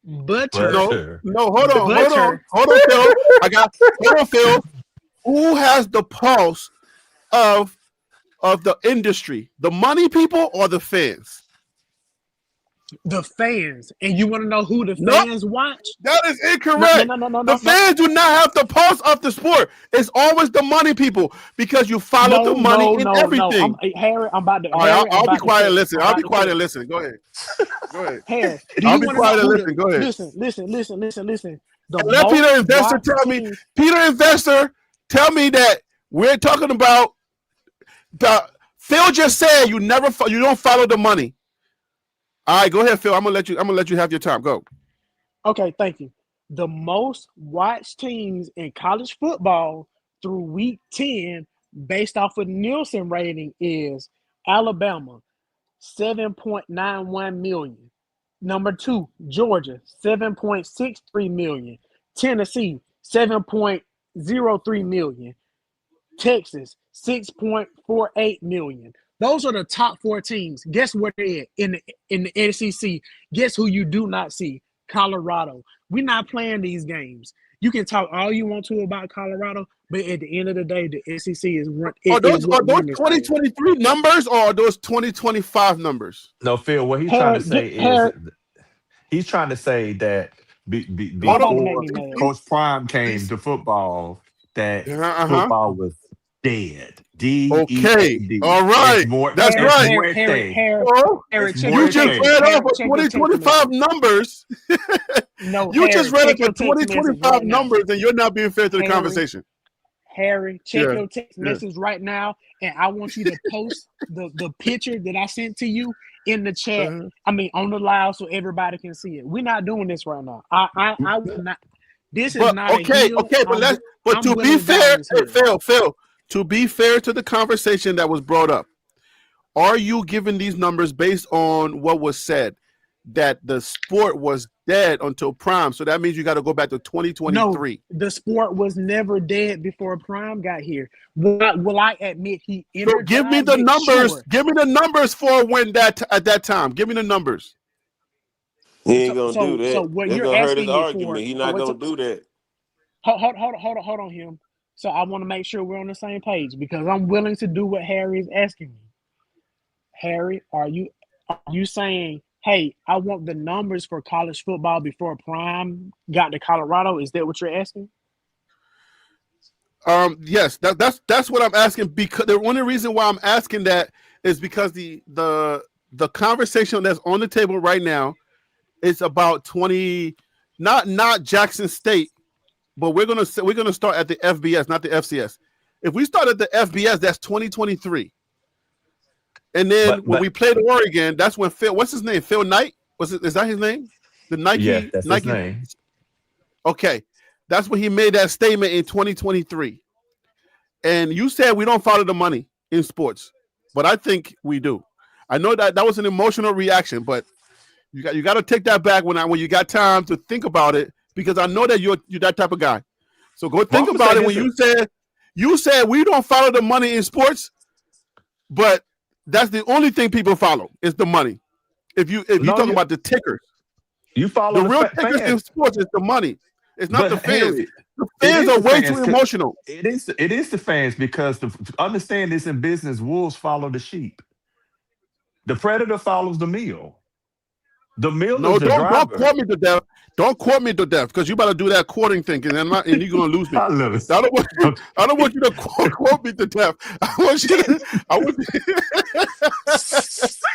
butter, No, Butter. no, butter. hold on, Phil. Hold on, Phil. Who has the pulse of the industry? The money people or the fans? The fans, and you want to know who the No, fans watch? that is No, no, incorrect. no, no, no, The no, no, fans do not have the pulse of the sport. It's always the money people because you follow the no, money no, in no, no. everything. Harry. I'm about to All right, Harry. I'm I'll be about to quiet and cook. listen. I'm I'll be about to quiet cook. and listen. Go ahead. Go ahead. Harry, do I'll you be want to know quiet and who the listen. Go ahead. listen? The And let Peter most Investor watched tell me. team. Peter Investor, tell me that we're talking about the. Phil just said you you don't follow the money. All right, go ahead, Phil. I'm gonna let you have your time. Go. Okay, thank you. The most watched teams in college football through week 10, based off of Nielsen rating, is Alabama, 7.91 million. Number 2, Georgia, 7.63 million. Tennessee, 7.03 million. Texas, 6.48 million. Those are the top 4 teams. Guess where they're at in the SEC? Guess who you do not see? Colorado. We're not playing these games. You can talk all you want to about Colorado, but at the end of the day, the SEC is Are what those run this thing. 2023 numbers or are those 2025 numbers? No, Phil, what he's trying to Harry, say is Harry, he's trying to say that y'all Hold about to on. make before me mad. Coach Prime came He's- to football, that Uh-huh. football was dead. Okay. DEAD. All Es right. That's es right. muerte. Well, Es you just muerte. read off of Check your text 2025 message. numbers. No, You just Harry, read check off your the text message 2025 right now. numbers and you're not being fair to the Harry, conversation. check Yeah. your text Yeah. message right now, and I want you to post the picture that I sent to you in the chat. Uh-huh. I mean, on the live, so everybody can see it. We're not doing this right now. I will not. This is But not a okay, hill. but I'm to be willing to die on fair, this hey, hill. Phil, to be fair to the conversation that was brought up, are you giving these numbers based on what was said that the sport was dead until Prime? So that means you got to go back to No, 2023. the sport was never dead before Prime got here. Will I admit he So give me energized the it? numbers. Sure. Give me the numbers for when at that time. Give me the numbers. He ain't So gonna do so so that. what That's you're gonna hurt his asking it for? argument. He So not what's gonna do that. hold on him. So I want to make sure we're on the same page because I'm willing to do what Harry is asking me. Harry, are you saying, hey, I want the numbers for college football before Prime got to Colorado? Is that what you're asking? Yes, that's what I'm asking, because the only reason why I'm asking that is because the conversation that's on the table right now is about 20, not Jackson State, but we're gonna start at the FBS, not the FCS. If we start at the FBS, that's 2023, and then when we played Oregon, that's when what's his name? Phil Knight, is that his name? The Nike. Yeah, that's his name. Okay, that's when he made that statement in 2023. And you said we don't follow the money in sports, but I think we do. I know that was an emotional reaction, but you got to take that back when you got time to think about it, because I know that you're that type of guy. So go think about it when you said we don't follow the money in sports, but that's the only thing people follow is the money. If you talking about the tickers, you follow the real tickers in sports is the money. It's not the fans. The fans are way too emotional. It is the fans, because to understand this in business, wolves follow the sheep. The predator follows the meal. The meal is the driver. Don't quote me to death. Don't quote me to death, because you better do that quoting thing, and you're gonna lose me. I love it. I don't want you to quote me to death. I want you.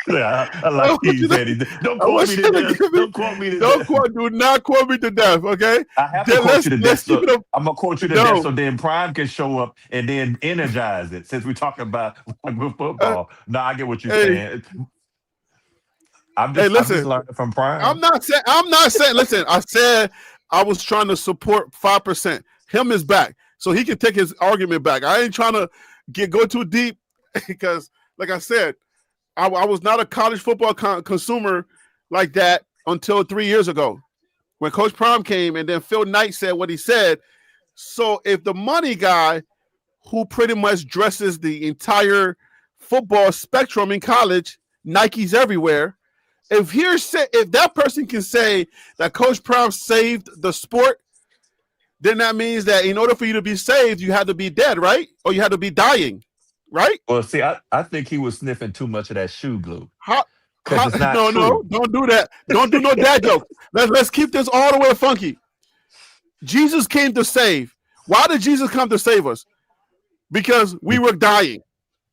Yeah, I like you, Eddie. Don't quote me to death. Don't quote me to death. Do not quote me to death, okay? I have to quote you to death. I'm gonna quote you to death, so then Prime can show up and then energize it. Since we're talking about football, no, I get what you're saying. I'm just learning from Prime. I'm not saying. Listen, I said I was trying to support 5%. Him is back, so he can take his argument back. I ain't trying to go too deep, because, like I said, I was not a college football consumer like that until 3 years ago, when Coach Prime came, and then Phil Knight said what he said. So if the money guy, who pretty much dresses the entire football spectrum in college, Nike's everywhere. If that person can say that Coach Prime saved the sport, then that means that in order for you to be saved, you had to be dead, right? Or you had to be dying, right? Well, see, I think he was sniffing too much of that shoe glue. No, don't do that. Don't do no dad jokes. Let's keep this all the way funky. Jesus came to save. Why did Jesus come to save us? Because we were dying,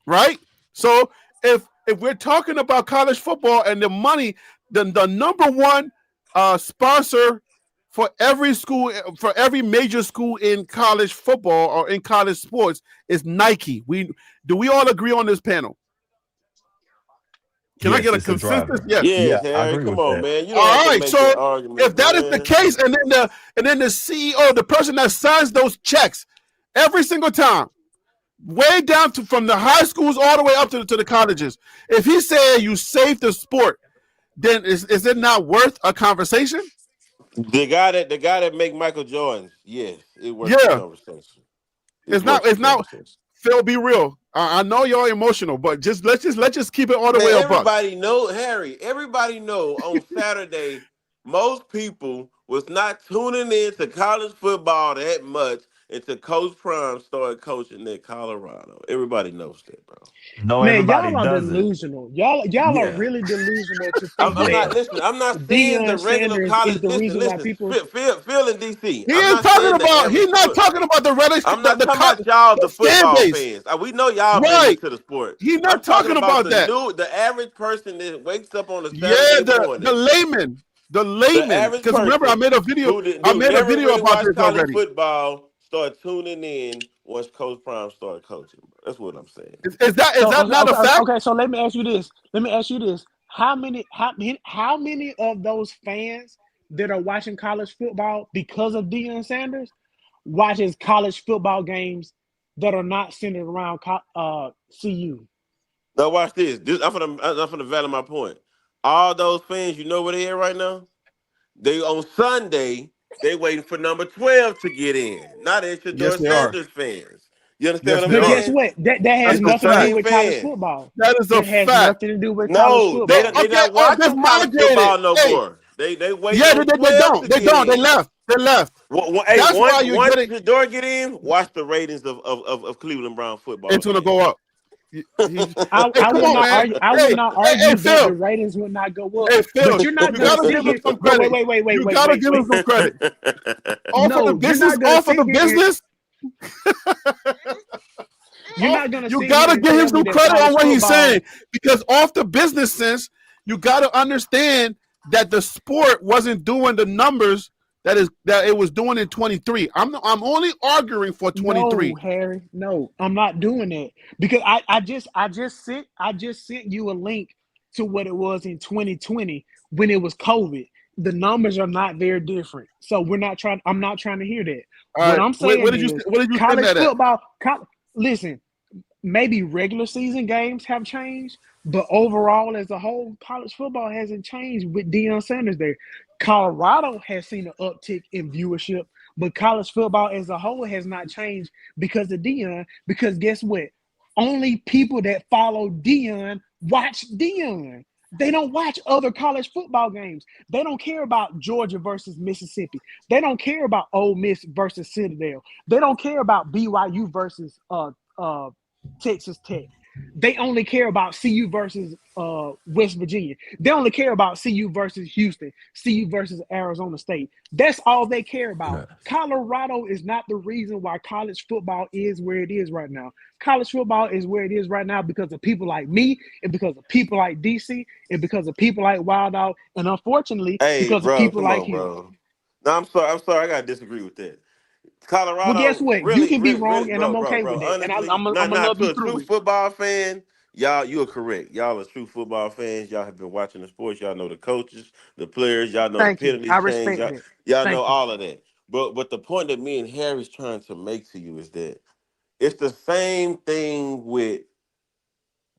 right? So if we're talking about college football and the money, the number one sponsor for every school, for every major school in college football or in college sports is Nike. Do we all agree on this panel? Can I get a consensus? Yes. Harry, come on, man. You don't all have to right. make So that argument, if that is the case, and then the CEO, the person that signs those checks every single time, way down from the high schools all the way up to the colleges, if he said you saved the sport, then is it not worth a conversation? The guy that make Michael Jordan, yes, it worth the conversation. It's not. Phil, be real. I know y'all emotional, but let's just keep it all the way up. Everybody know, Harry. Everybody know on Saturday, most people was not tuning in to college football that much until Coach Prime started coaching in Colorado. Everybody knows that, bro. No, man, everybody y'all are doesn't. delusional. Y'all are really delusional to think I'm not saying the regular college. is the reason why people Phil in DC. He's not talking about the relish. I'm not talking about y'all, the football fans. We know y'all been into the sport. He's not talking about that. The average person that wakes up on a Saturday morning. The layman. Because remember, I made a video. About this already. Football. Start tuning in once Coach Prime started coaching. That's what I'm saying. Is that not a fact? Okay, so let me ask you this. How many of those fans that are watching college football because of Deion Sanders watches college football games that are not centered around CU? Now watch this. I'm gonna validate my point. All those fans, you know where they are right now? They on Sunday. They waiting for number 12 to get in. Not Isidore Sanders fans. You understand what I'm saying? But guess what? That has nothing to do with college football. That is a fact. Nothing to do with college football. They not watching college football no more. They wait. Yeah, they don't. They left. That's why once Isidore get in, watch the ratings of Cleveland Brown football. It's gonna go up. I would not argue that the ratings would not go up. Hey, Phil, but you're not going to give him some credit. Wait. You gotta give him some credit. Off of the business. You're not gonna You sit here gotta and give him tell me some that credit college on what he's saying, football. because off the business sense, you gotta understand that the sport wasn't doing the numbers that it was doing in 23. I'm only arguing for No, 23. Harry, no, I'm not doing that because I just sent you a link to what it was in 2020 when it was COVID. The numbers are not very different. So I'm not trying to hear that. All What right, I'm where saying did you is send college that at? football, listen, maybe regular season games have changed, but overall, as a whole, college football hasn't changed with Deion Sanders there. Colorado has seen an uptick in viewership, but college football as a whole has not changed because of Deion. Because guess what? Only people that follow Deion watch Deion. They don't watch other college football games. They don't care about Georgia versus Mississippi. They don't care about Ole Miss versus Citadel. They don't care about BYU versus Texas Tech. They only care about CU versus West Virginia. They only care about CU versus Houston, CU versus Arizona State. That's all they care about. Yeah. Colorado is not the reason why college football is where it is right now. College football is where it is right now because of people like me, and because of people like DC, and because of people like Wild Out, and unfortunately, Hey, because of bro, people come like on, you. bro. No, I'm sorry. I'm sorry. I gotta disagree with that. Well, guess Colorado, what? You really, can be really, really, wrong, and I'm okay bro. with that. And Honestly, I'm not gonna not love to you a true through it. football fan, y'all, you are correct. Y'all are true football fans. Y'all have been watching the sports. Y'all know the coaches, the players. Y'all know the Thank you. penalty I change. respect Y'all, that. y'all know Thank you. all of that. But the point that me and Harry's trying to make to you is that it's the same thing with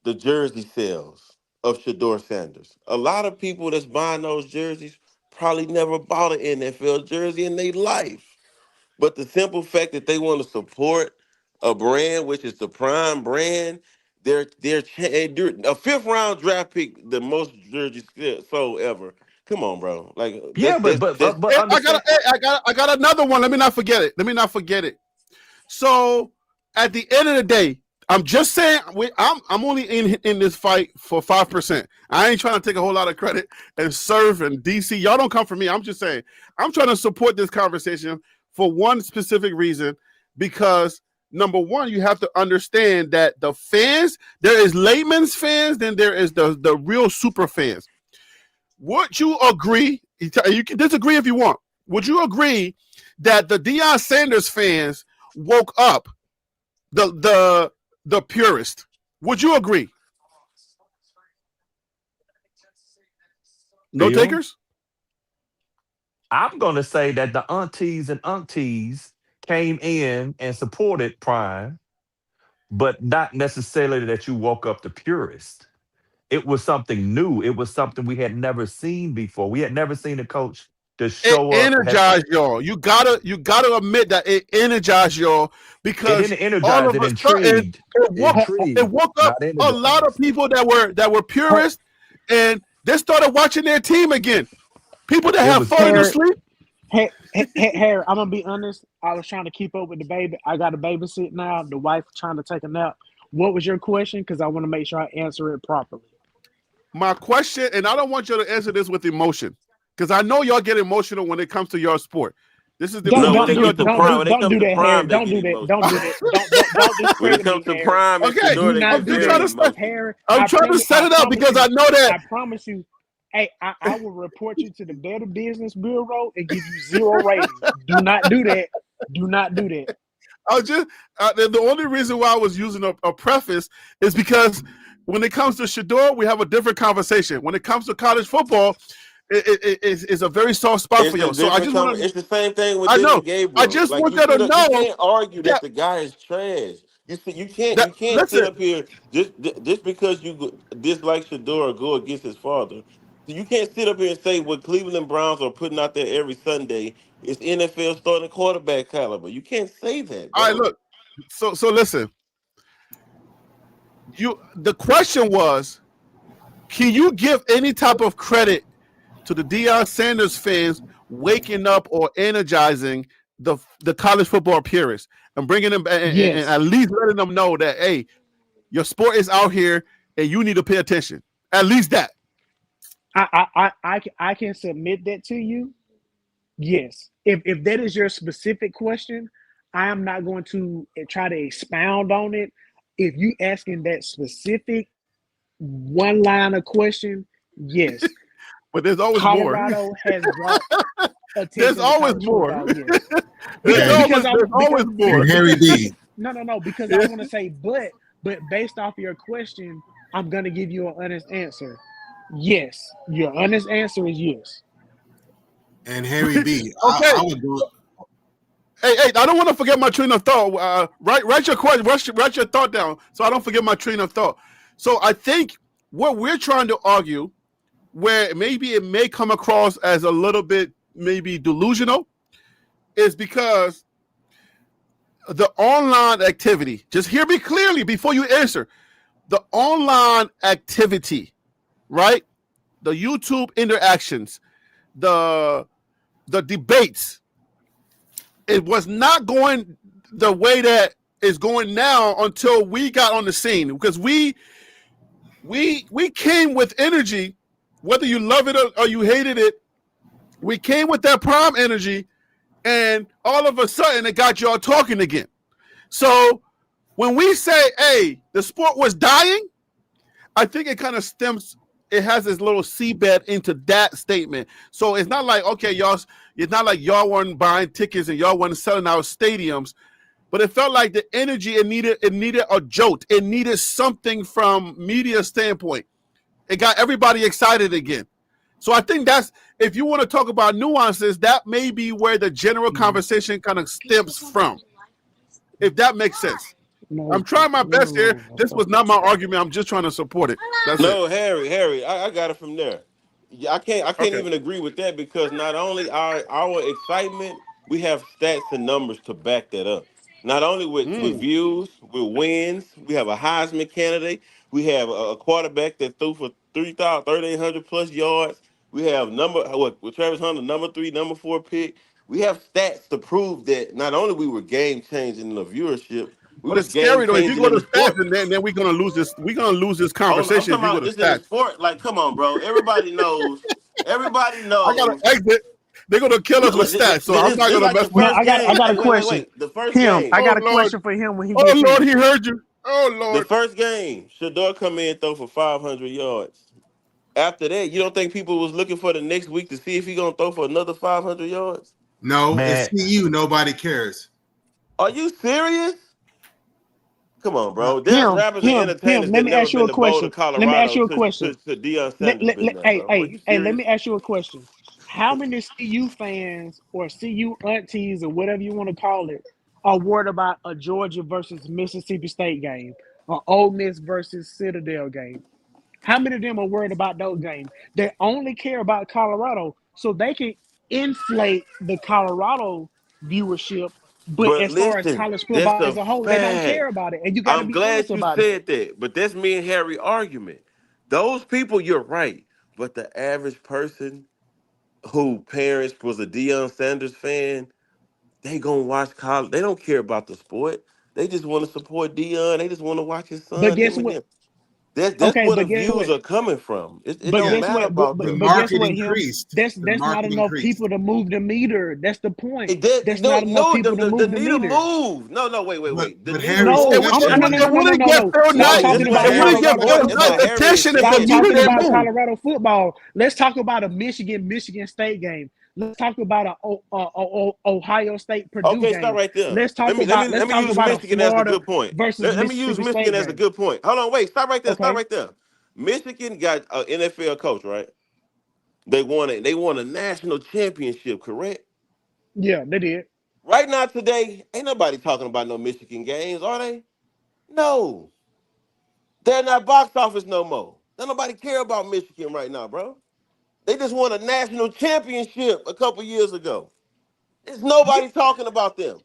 the jersey sales of Shador Sanders. A lot of people that's buying those jerseys probably never bought an NFL jersey in their life. But the simple fact that they want to support a brand, which is the prime brand, a fifth round draft pick, the most jerseys sold ever. Come on, bro. Like Yeah, but Hey, understand. I got another one. Let me not forget it. So at the end of the day, I'm just saying I'm only in this fight for 5%. I ain't trying to take a whole lot of credit and serve and DC. Y'all don't come for me. I'm just saying I'm trying to support this conversation for one specific reason, because number one, you have to understand that the fans, there is layman's fans, then there is the real super fans. Would you agree? You can disagree if you want. Would you agree that the Deion Sanders fans woke up the purist? Would you agree? No Phil, takers? I'm going to say that the aunties and uncties came in and supported Prime, but not necessarily that you woke up the purist. It was something new. It was something we had never seen before. We had never seen a coach to It show up. energized y'all. You gotta admit that it energized y'all, It because didn't all energize. of It a sudden intrigued. it It woke, it intrigued, woke up not a lot of energized. people that were purists, and they started watching their team again. People that It have was fallen Harry, it. asleep. Harry, I'm gonna be honest. I was trying to keep up with the baby. I got a babysit now. The wife trying to take a nap. What was your question? Because I want to make sure I answer it properly. My question, and I don't want you to answer this with emotion, because I know y'all get emotional when it comes to your sport. This is the Don't No, when don't they majority do of get to the don't prime, do when they don't come do to that, Harry. prime, they Don't get do that. Don't emotional. do that. Don't When it discredit comes me, to Harry. prime and Okay, Shador, Do they not get I'm do just very trying that, to set. emotional. Harry. I'm trying to set I it up promise because you. I know that. I promise you. Hey, I will report you to the Better Business Bureau and give you zero ratings. Do not do that. Do not do that. I just the only reason why I was using a preface is because when it comes to Shador, we have a different conversation. When it comes to college football, it's a very soft spot for It's a y'all. So I different just want to. It's the same thing with I know. Dylan I Gabriel. just Like want you you to sit up, you know can't argue that that the guy is trash. that You can't sit listen. up here just because dislike Shador or go against his father. You can't sit up here and say what Cleveland Browns are putting out there every Sunday is NFL starting quarterback caliber. You can't say that, All right, bro. look. So listen. The question was, can you give any type of credit to the Deion Sanders fans waking up or energizing the college football purists and bringing them and Yes. at least letting them know that, hey, your sport is out here and you need to pay attention. At least that. I can submit that to you. Yes. If that is your specific question, I am not going to try to expound on it. If you asking that specific one line of question, yes, But there's always more. Colorado has brought attention There's to always college more. football. Yes, There's because always more. And Harry B. no, because I want to say, but based off your question, I'm gonna give you an honest answer. Yes, your honest answer is yes. And Harry B. Okay. I would go. Hey, I don't want to forget my train of thought. Write your question, write your thought down, so I don't forget my train of thought. So I think what we're trying to argue, where maybe it may come across as a little bit maybe delusional, is because the online activity. Just hear me clearly before you answer. The online activity, right? The YouTube interactions, the debates. It was not going the way that it's going now until we got on the scene, because we came with energy, whether you love it or you hated it. We came with that prime energy, and all of a sudden it got y'all talking again. So when we say, hey, the sport was dying, I think it kind of stems, it has this little seabed into that statement. So it's not like, okay, it's not like y'all weren't buying tickets and y'all weren't selling out stadiums, but it felt like the energy, it needed a jolt. It needed something from media standpoint. It got everybody excited again. So I think that's, if you want to talk about nuances, that may be where the general conversation kind of stems from, if that makes sense. No, I'm trying my best here. This was not my argument. I'm just trying to support it. That's No, it. Harry, I got it from there. Yeah, I can't even agree with that, because not only our excitement, we have stats and numbers to back that up. Not only with views, with wins, we have a Heisman candidate. We have a quarterback that threw for 3,800 plus yards. We have with Travis Hunter, number 3, number 4 pick. We have stats to prove that not only we were game changing in the viewership, we But was it's game scary though. If you changing go in to the sport. stats, and then we're gonna lose this. We're gonna lose this Oh, I'm conversation talking if you go about to this in the stats. sport. Like, come on, bro. Everybody knows. Everybody I gotta knows. exit. They're gonna kill us with stats, so I'm not This gonna like the mess with No, it. first I game. got a Wait. question. The first Him, I game. got a Lord. question for him when he Oh gets Lord, finished. he heard you. Oh The Lord. first game. Shador come in and throw for 500 yards. After that, you don't think people was looking for the next week to see if he gonna throw for another 500 yards? No, it's Man, CU. Nobody cares. Are you serious? Come on, bro. There's rappers and entertainers Let that me never ask you been a to Boulder, question. Let me ask Colorado you a to question. Deion Sanders been there, bro. Are you Let serious? me ask you a question. How many CU fans or CU aunties or whatever you want to call it are worried about a Georgia versus Mississippi State game, or Ole Miss versus Citadel game? How many of them are worried about those games? They only care about Colorado, so they can inflate the Colorado viewership. But But as far as listen, college that's football a as a whole, they don't fact. care about it, and you got to I'm be honest glad you about it. said that, but that's me and Harry argument. Those people, you're right. But the average person who parents was a Deion Sanders fan, they gonna watch college. They don't care about the sport. They just want to support Deion. They just want to watch his But son, guess him and what? them. That's Okay, where the but guess views what? are coming from. It But don't Yeah, guess matter what? about the But guess market what? Him. increased. That's The not market enough increased. people to move the meter. That's the point. That's No, not enough no, people to the move the needle meter. move. No, But wait. The but needle Harry, No, It, see, would- move, that's I'm it, your would- no. it Harry. wouldn't get Phil Stop Knight. talking That's what about It wouldn't Harry. get Colorado Phil That's why Knight football. Harry attention if the Stop said meter talking didn't about move. Colorado football. Let's talk about a Michigan State game. Let's talk about a Ohio State Purdue Okay, stop game. right there. Let's talk about Let me use a Michigan as a Florida good point. versus Let me use Mississippi Michigan State as a game. good point. Hold on, wait, stop right there. Stop Okay. right there. Michigan got an NFL coach, right? They won a national championship, correct? Yeah, they did. Right now, today, ain't nobody talking about no Michigan games, are they? No, they're not box office no more. Don't nobody care about Michigan right now, bro. They just won a national championship a couple years ago. There's Yeah. nobody talking about them.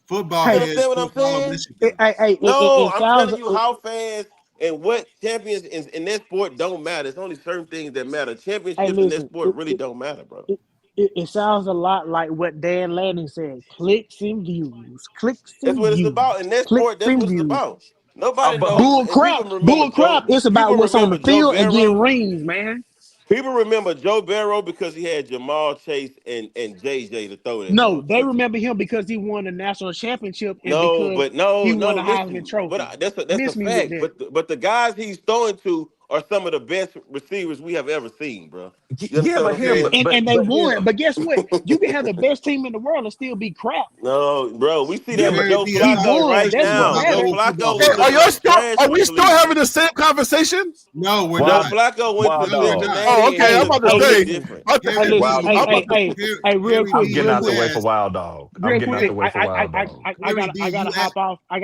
football You Hey, heads understand what still I'm follow saying? Michigan. No, it I'm sounds. telling you how fans and what champions in that sport don't matter. It's only certain things that matter. Hey, Championships in that listen. sport really don't matter, bro. It sounds a lot like what Dan Lanning said: clicks and views, clicks That's and what it's views, about. In that sport, clicks that's and what it's views. about. Nobody but knows, and people remember Bull crap. Joe. It's about People what's on remember the Joe field and getting Barrow. rings, man. People remember Joe Barrow because he had Jamal Chase and JJ to throw that No, they motherfucker. remember him because he won the national championship and No, because but no, he won the listen. Heisman Trophy. That's a Miss me with fact. that. But the guys he's throwing to are some of the best receivers we have ever seen, bro. You Yeah, understand but what I'm him, saying? And they but won. him. But guess what? You can have the best team in the world and still be crap. No, bro, we see that Yeah, with Harry Joe B, he Flacco won. right That's what now. Joe matters in football. Flacco Hey, was players. are looking y'all like still? trash Are in we the still league. having the same conversation? No, we're Joe Wild, not. Flacco went wild to No, we're dog. not. Oh, Cincinnati okay. I'm and about looked to Hey, totally say. listen. different. I Hey, think, listen. Wild. Hey, I'm hey, about to, hey, hey, real Harry quick, I'm B, getting real out the you quick, way for asked. Wild Dog. I'm real getting out quick. the way for Wild I, Dog. I, I Harry gotta, B, I you gotta asked. hop off. I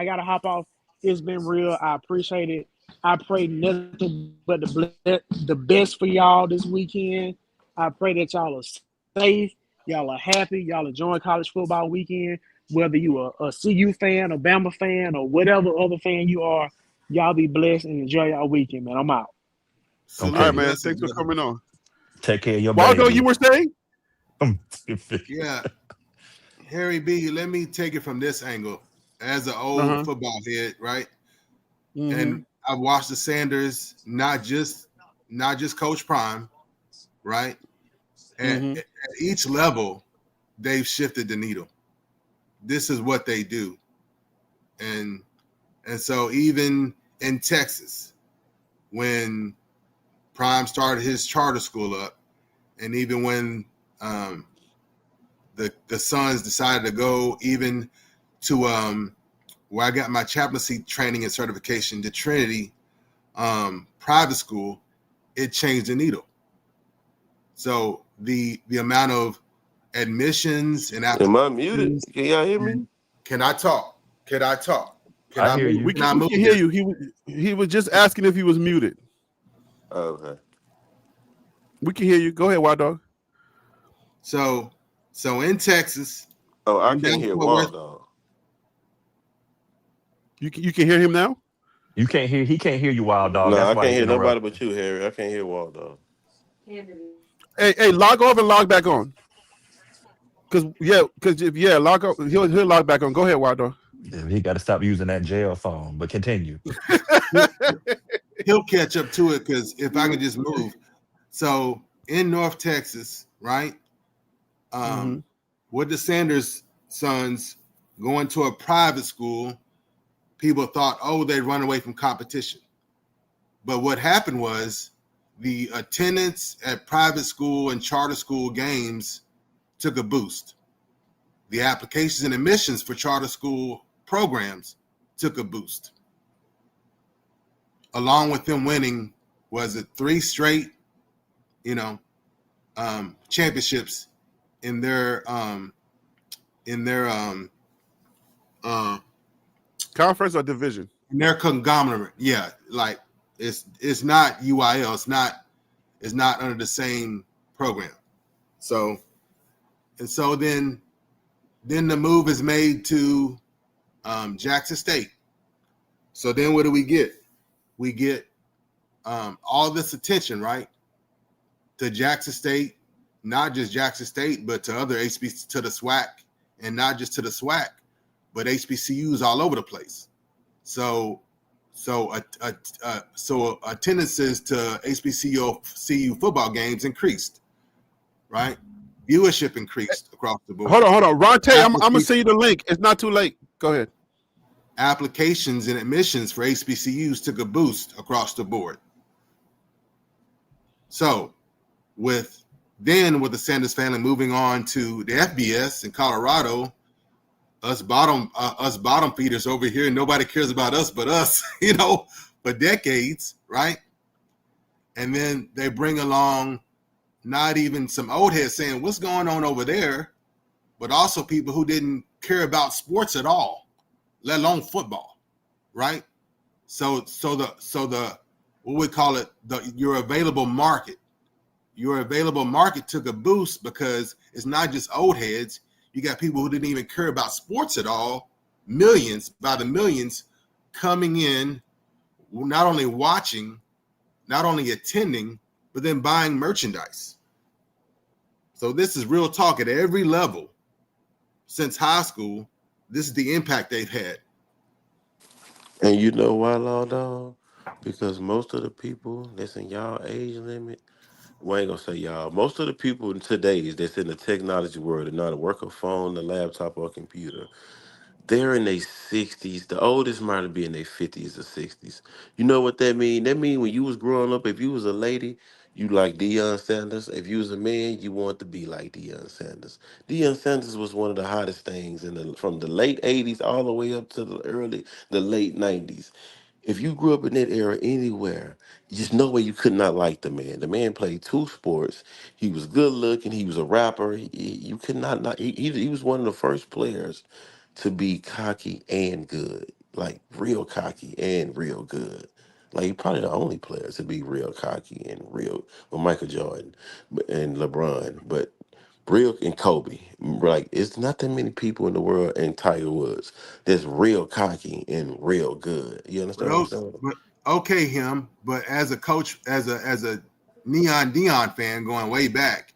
gotta hop off. It's been real. I appreciate it. I pray nothing but the best for y'all this weekend. I pray that y'all are safe, y'all are happy, y'all enjoying college football weekend. Whether you are a CU fan, a Bama fan, or whatever other fan you are, y'all be blessed and enjoy y'all weekend, man. I'm out. all Salute right, Okay. and man. blessings, Thanks for brother. coming on. Take care of your Waldo, you baby. were saying? Yeah, Harry B, let me take it from this angle. As an Uh old huh. football head, right? Mm-hmm. And I've watched the Sanders, not just Coach Prime, right? And Mm-hmm. at each level, they've shifted the needle. This is what they do. And so even in Texas, when Prime started his charter school up, and even when the Suns decided to go even to where I got my chaplaincy training and certification, to Trinity private school, it changed the needle. So the amount of admissions and Am I muted? Can y'all hear me? can I talk? Can I talk? Can I I hear move? you. We Can I can move hear here? you. He was just asking if he was muted. Okay. We can hear you. Go ahead, Wild Dog. So in Texas Oh, I and can't down hear Fort Worth, Wild Dog. You can hear him now. You can't hear. He can't hear you, Wild Dog. No, That's I why can't he hear nobody interrupted. but you, Harry. I can't hear Wild Dog. Hey, log off and log back on. Cause log off. He'll log back on. Go ahead, Wild Dog. Yeah, he got to stop using that jail phone. But continue. he'll catch up to it because if I can just move. So in North Texas, right? Mm-hmm. With the Sanders sons going to a private school, people thought, oh, they'd run away from competition. But what happened was the attendance at private school and charter school games took a boost. The applications and admissions for charter school programs took a boost. Along with them winning, was it 3 straight, championships in their Conference or division? in their conglomerate. Yeah, like it's not UIL. It's not under the same program. So then the move is made to Jackson State. So then what do we get? We get all this attention, right, to Jackson State, not just Jackson State, but to other HBCUs, to the SWAC, and not just to the SWAC, but HBCUs all over the place. So attendances to HBCU football games increased, right? Viewership increased across the board. Hold on. Ronte, I'm gonna send you the link. It's not too late. Go ahead. Applications and admissions for HBCUs took a boost across the board. So with the Sanders family moving on to the FBS in Colorado, us bottom feeders over here, nobody cares about us but us, for decades, right? And then they bring along not even some old heads saying what's going on over there, but also people who didn't care about sports at all, let alone football, right? So the what we call it, your available market took a boost because it's not just old heads. You got people who didn't even care about sports at all, millions coming in, not only watching, not only attending, but then buying merchandise. So this is real talk at every level since high school. This is the impact they've had. And you know why, Law Dog? Because most of the people that's in y'all age limit, well, I ain't gonna say y'all. Most of the people in today's that's in the technology world and know how to work a phone, a laptop, or a computer, they're in their 60s. The oldest might be in their 50s or 60s. You know what that mean? That mean when you was growing up, if you was a lady, you like Deion Sanders. If you was a man, you want to be like Deion Sanders. Deion Sanders was one of the hottest things from the late 80s all the way up to the late 90s. If you grew up in that era anywhere, just no way you could not like the man. The man played two sports. He was good looking. He was a rapper. You could not. He was one of the first players to be cocky and good, like real cocky and real good. Like he probably the only player to be real cocky and real. Well, Michael Jordan and LeBron, but real and Kobe. Like it's not that many people in the world and Tiger Woods that's real cocky and real good. You But, understand what I'm saying? but okay, him. But as a coach, as a Neon Dion fan going way back,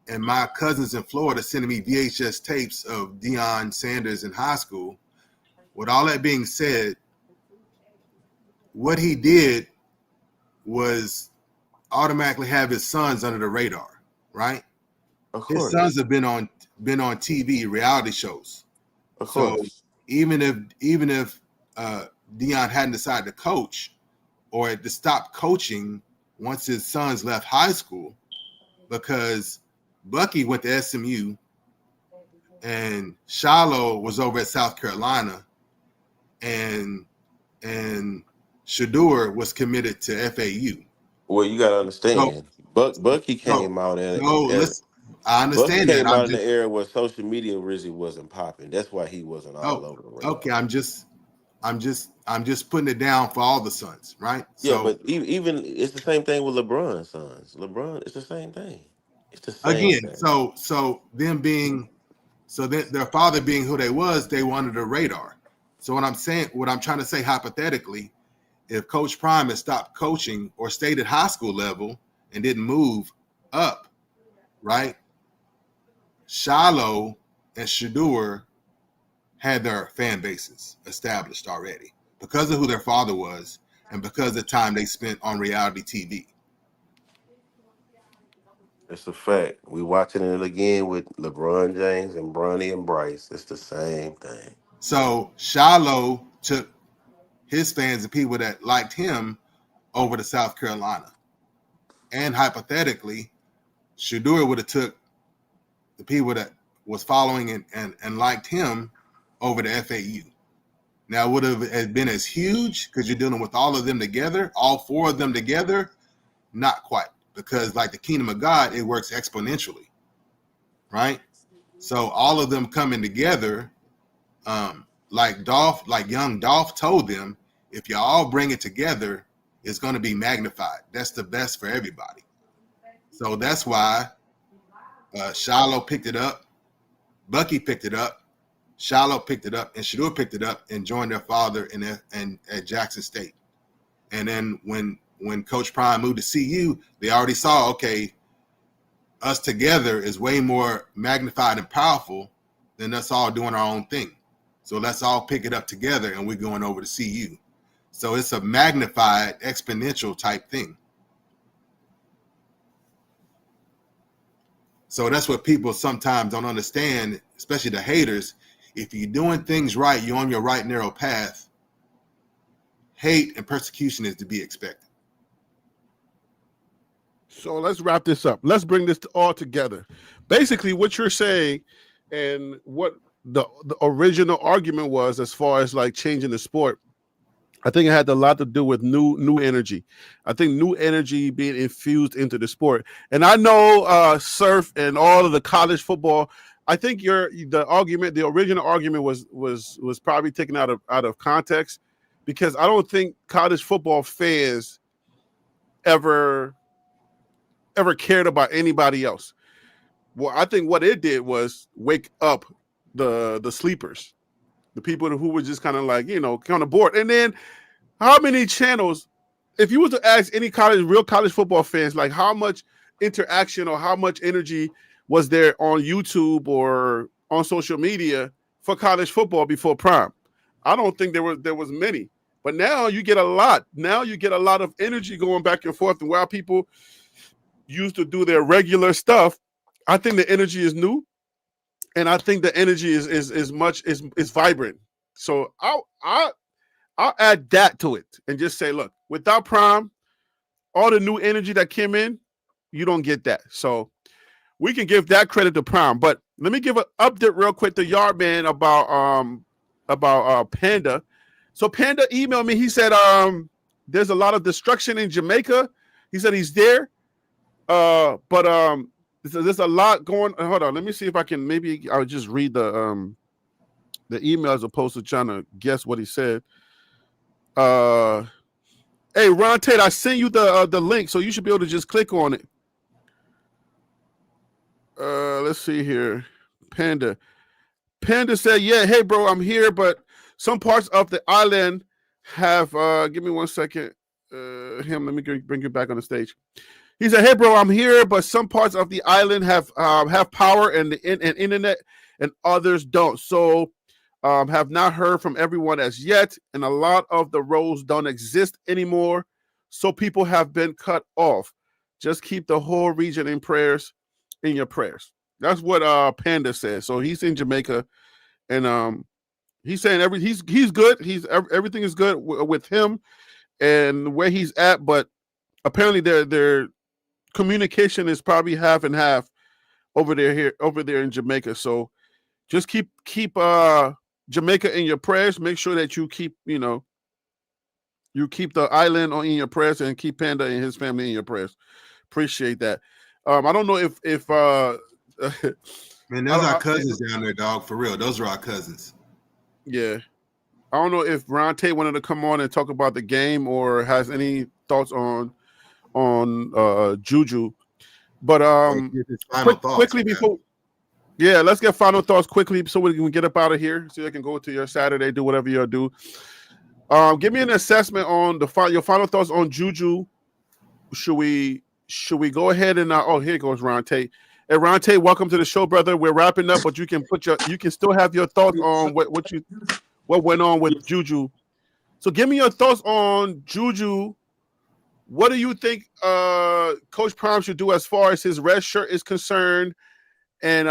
and my cousins in Florida sending me VHS tapes of Deion Sanders in high school. With all that being said, what he did was automatically have his sons under the radar, right? Of His sons course, have been on TV reality shows. of So course. even if Deion hadn't decided to coach or to stop coaching once his sons left high school, because Bucky went to SMU and Shiloh was over at South Carolina, and Shadur was committed to FAU. Well, you gotta So understand. Bucky so came out so listen, I Bucky understand that. came I'm out in the just era where social media really wasn't popping. That's why he wasn't all over the okay. radar. I'm just putting it down for all the sons, right? Yeah, So but even it's the same thing with LeBron's sons. LeBron, it's the same thing. It's the same again, thing. so them being so that their father being who they was, they wanted the radar. So what I'm trying to say hypothetically, if Coach Prime had stopped coaching or stayed at high school level and didn't move up, right? Shiloh and Shadur had their fan bases established already because of who their father was and because of the time they spent on reality TV. It's a fact. We watching it again with LeBron James and Bronny and Bryce. It's the same thing. So Shiloh took his fans and people that liked him over to South Carolina. And hypothetically, Shadur would have took the people that was following and liked him over to FAU. Now, would have been as huge because you're dealing with all of them together, all four of them together? Not quite, because like the kingdom of God, it works exponentially, right? So all of them coming together, like young Dolph told them, if you all bring it together, it's going to be magnified. That's the best for everybody. So that's why Shiloh picked it up, Bucky picked it up, Shiloh picked it up, and Shadur picked it up and joined their father in at Jackson State. And then when Coach Prime moved to CU, they already saw, okay, us together is way more magnified and powerful than us all doing our own thing. So let's all pick it up together, and we're going over to CU. So it's a magnified, exponential type thing. So that's what people sometimes don't understand, especially the haters. If you're doing things right, you're on your right narrow path. Hate and persecution is to be expected. So let's wrap this up. Let's bring this all together. Basically, what you're saying and what the original argument was as far as like changing the sport, I think it had a lot to do with new energy. I think new energy being infused into the sport. And I know surf and all of the college football. I think the original argument was probably taken out of context, because I don't think college football fans ever cared about anybody else. Well, I think what it did was wake up the sleepers, the people who were just kind of like, kind of bored. And then how many channels, if you were to ask any real college football fans, like how much interaction or how much energy was there on YouTube or on social media for college football before Prime? I don't think there was many. But now you get a lot. Now you get a lot of energy going back and forth. And while people used to do their regular stuff, I think the energy is new, and I think the energy is vibrant. So I'll add that to it and just say, look, without Prime, all the new energy that came in, you don't get that. So we can give that credit to Prime. But let me give an update real quick to Yardman about Panda. So Panda emailed me. He said there's a lot of destruction in Jamaica. He said he's there. But there's a lot going. Hold on, let me see if I can. Maybe I'll just read the email as opposed to trying to guess what he said. Hey, Ron Tate, I sent you the link, so you should be able to just click on it. Let's see here. Panda said, yeah, hey, bro, I'm here, but some parts of the island have, give me 1 second. Let me bring you back on the stage. He said, hey, bro, I'm here, but some parts of the island have power and internet and others don't. So have not heard from everyone as yet, and a lot of the roads don't exist anymore. So people have been cut off. Just keep the whole region in your prayers. That's what Panda says. So he's in Jamaica, and he's saying he's good. Everything is good with him and where he's at, but apparently their communication is probably half and half over there in Jamaica. So just keep Jamaica in your prayers. Make sure that you keep the island in your prayers, and keep Panda and his family in your prayers. Appreciate that. I don't know if man, those are our cousins down there, dog. For real, those are our cousins. Yeah, I don't know if Ron Tate wanted to come on and talk about the game or has any thoughts on Juju, but quickly before. Yeah, let's get final thoughts quickly so we can get up out of here, so you can go to your Saturday, do whatever you'll do. Give me an assessment on your final thoughts on Juju. Should we go ahead and here goes Ron Tate. Hey, Ron Tate, welcome to the show, brother. We're wrapping up, but you can still have your thoughts on what went on with Juju. So give me your thoughts on Juju. What do you think Coach Prime should do as far as his red shirt is concerned? And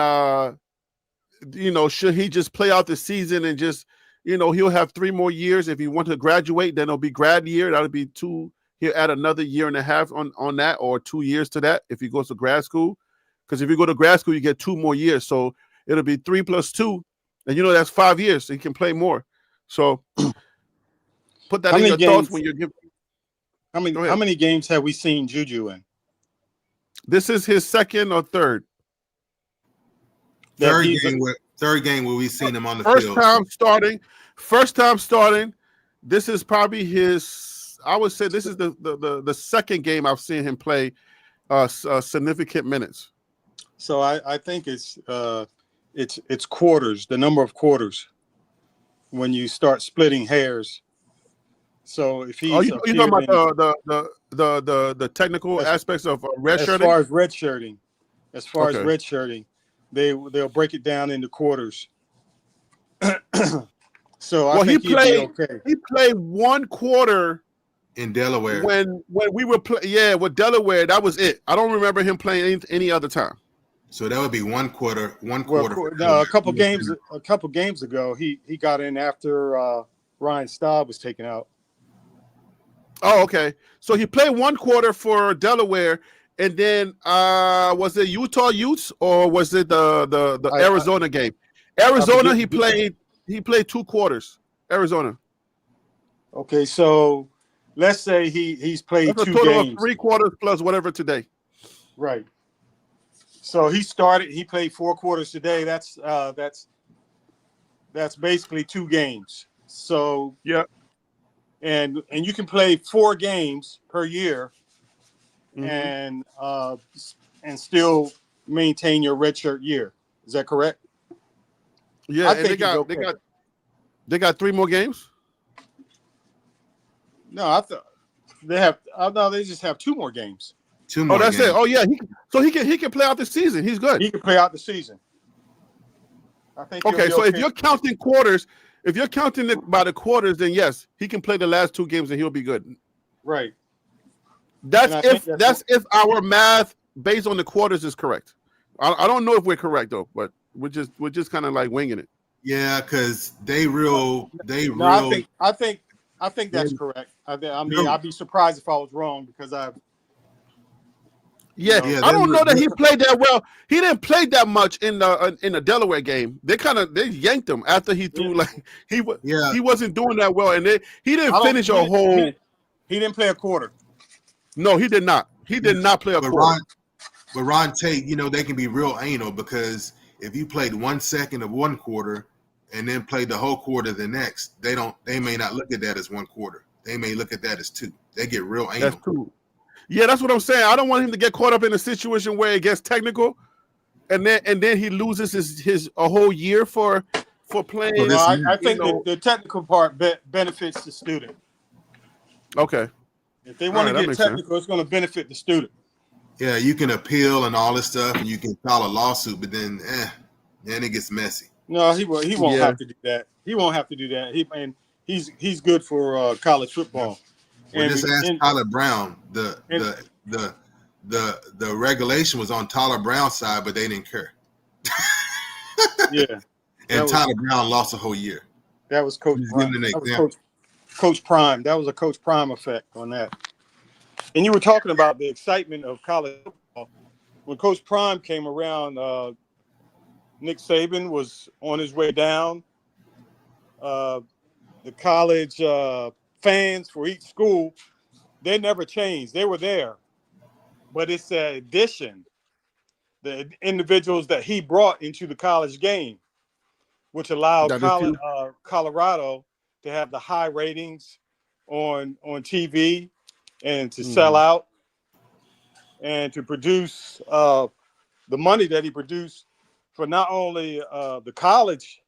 should he just play out the season and just, he'll have 3 more years. If he wants to graduate, then it'll be grad year. That'll be 2. He'll add another 1.5 years on that, or 2 years to that if he goes to grad school. Because if you go to grad school, you get 2 more years. So it'll be 3 + 2. And that's 5 years. So he can play more. So put that in your thoughts when you're giving. How many games have we seen Juju in? This is his second or third. Third game where we've seen him on the field. First time starting. This is probably his. I would say this is the second game I've seen him play significant minutes. So I think it's quarters, the number of quarters, when you start splitting hairs. So if he's you talking about the technical aspects of redshirting? As far as redshirting, they'll break it down into quarters. So I think he'd be okay. He played 1 quarter in Delaware when we were with Delaware. That was it. I don't remember him playing any other time. So that would be 1 quarter. No, a couple games ago, he got in after Ryan Staub was taken out. Oh, okay. So he played 1 quarter for Delaware, and then was it Utah Utes or was it the Arizona game? Arizona, he played 2 quarters. Arizona. Okay, so let's say he's played That's 2 a total games. of 3 quarters plus whatever today. Right. So he played 4 quarters today. That's basically 2 games. So yeah. And you can play 4 games per year, and still maintain your redshirt year. Is that correct? Yeah, and they got 3 more games. No, I thought they have. No, they just have 2 more games. 2 more. Oh, that's games. it. Oh, yeah. He can play out the season. He's good. He can play out the season. I think. Okay, so if you're counting quarters, If you're counting it by the quarters, then yes, he can play the last 2 games and he'll be good. Right. That's And I think if if our math based on the quarters is correct. I don't know if we're correct though, but we're just kind of like winging it. Yeah, because No, I think that's correct. I mean, I'd be surprised if I was wrong because Yeah, I don't know that he played that well. He didn't play that much in the Delaware game. They yanked him after he threw he wasn't doing that well, and he didn't finish a whole. He didn't play a quarter. No, he did not. He did not play a quarter. But Ron Tate, they can be real anal because if you played 1 second of one quarter and then played the whole quarter the next, they may not look at that as 1 quarter. They may look at that as 2. They get real anal. That's true. Yeah, that's what I'm saying. I don't want him to get caught up in a situation where it gets technical, and then he loses his a whole year for playing. I think the technical part benefits the student. Okay. If they want to get technical, it's going to benefit the student. Yeah, you can appeal and all this stuff, and you can file a lawsuit, but then it gets messy. No, he won't have to do that. He won't have to do that. He's good for college football. Well, just ask Tyler Brown. The regulation was on Tyler Brown's side, but they didn't care. Yeah. And Tyler Brown lost a whole year. That was Coach Prime. Coach Prime. That was a Coach Prime effect on that. And you were talking about the excitement of college football. When Coach Prime came around, Nick Saban was on his way down. The college fans for each school, they never changed. They were there. But it's an addition, the individuals that he brought into the college game, which allowed Colorado to have the high ratings on TV and to sell out and to produce the money that he produced for not only the college,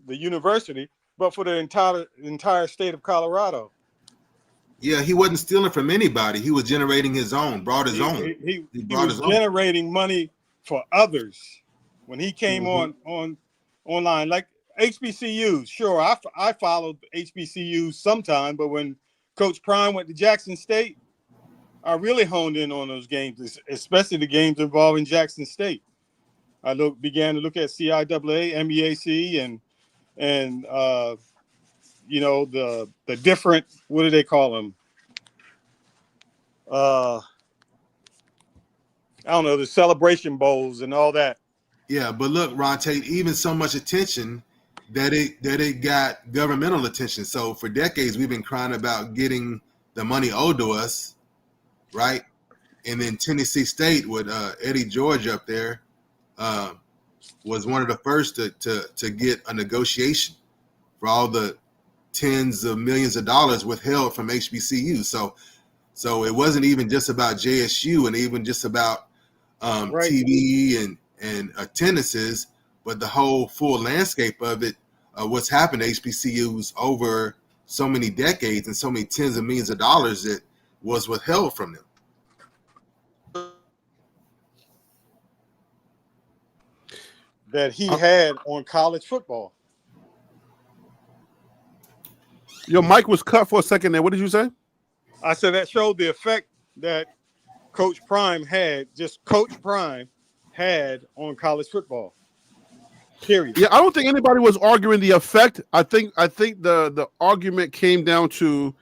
the university, but for the entire state of Colorado. Yeah, he wasn't stealing from anybody. He was generating his own, brought his own. He was generating money for others when he came online. Like HBCUs, sure, I followed HBCUs sometime, but when Coach Prime went to Jackson State, I really honed in on those games, especially the games involving Jackson State. I began to look at CIAA, MEAC, and the different, what do they call them? I don't know, the celebration bowls and all that. Yeah, but look, Ron Tate, even so much attention that it got governmental attention. So for decades, we've been crying about getting the money owed to us, right? And then Tennessee State with Eddie George up there was one of the first to get a negotiation for all the tens of millions of dollars withheld from HBCU. So it wasn't even just about JSU and even just about TV and attendances, but the whole full landscape of it, what's happened to HBCUs over so many decades and so many tens of millions of dollars that was withheld from them. That he had on college football. Your mic was cut for a second there. What did you say? I said that showed the effect that Coach Prime had on college football. Period. Yeah, I don't think anybody was arguing the effect. I think the argument came down to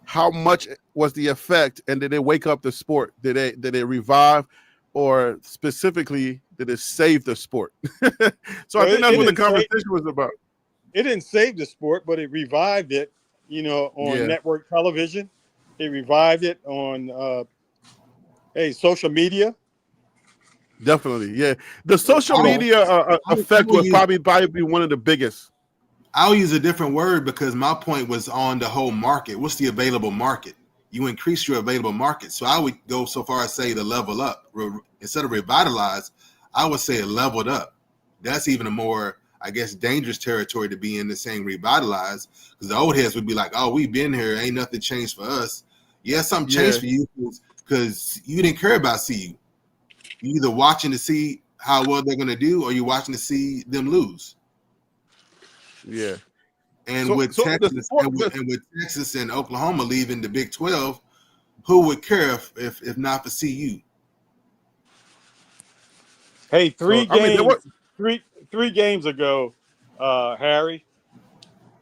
how much was the effect, and did it wake up the sport? Did it revive, or specifically did it save the sport? So I think that's what the conversation was about. It didn't save the sport, but it revived it. On network television, it revived it on social media. Definitely, yeah. The social media effect would probably be one of the biggest. I'll use a different word because my point was on the whole market. What's the available market? You increase your available market. So I would go so far as say to level up. Instead of revitalize, I would say leveled up. That's even a more, I guess, dangerous territory to be in than saying revitalize, because the old heads would be like, oh, we've been here. Ain't nothing changed for us. Yeah, something changed for you because you didn't care about CU. You either watching to see how well they're going to do or you're watching to see them lose. Yeah. And So with so the Texas sport, and with Texas and Oklahoma leaving the Big 12, who would care if not for CU? Hey, so I mean there was three games ago, Harry,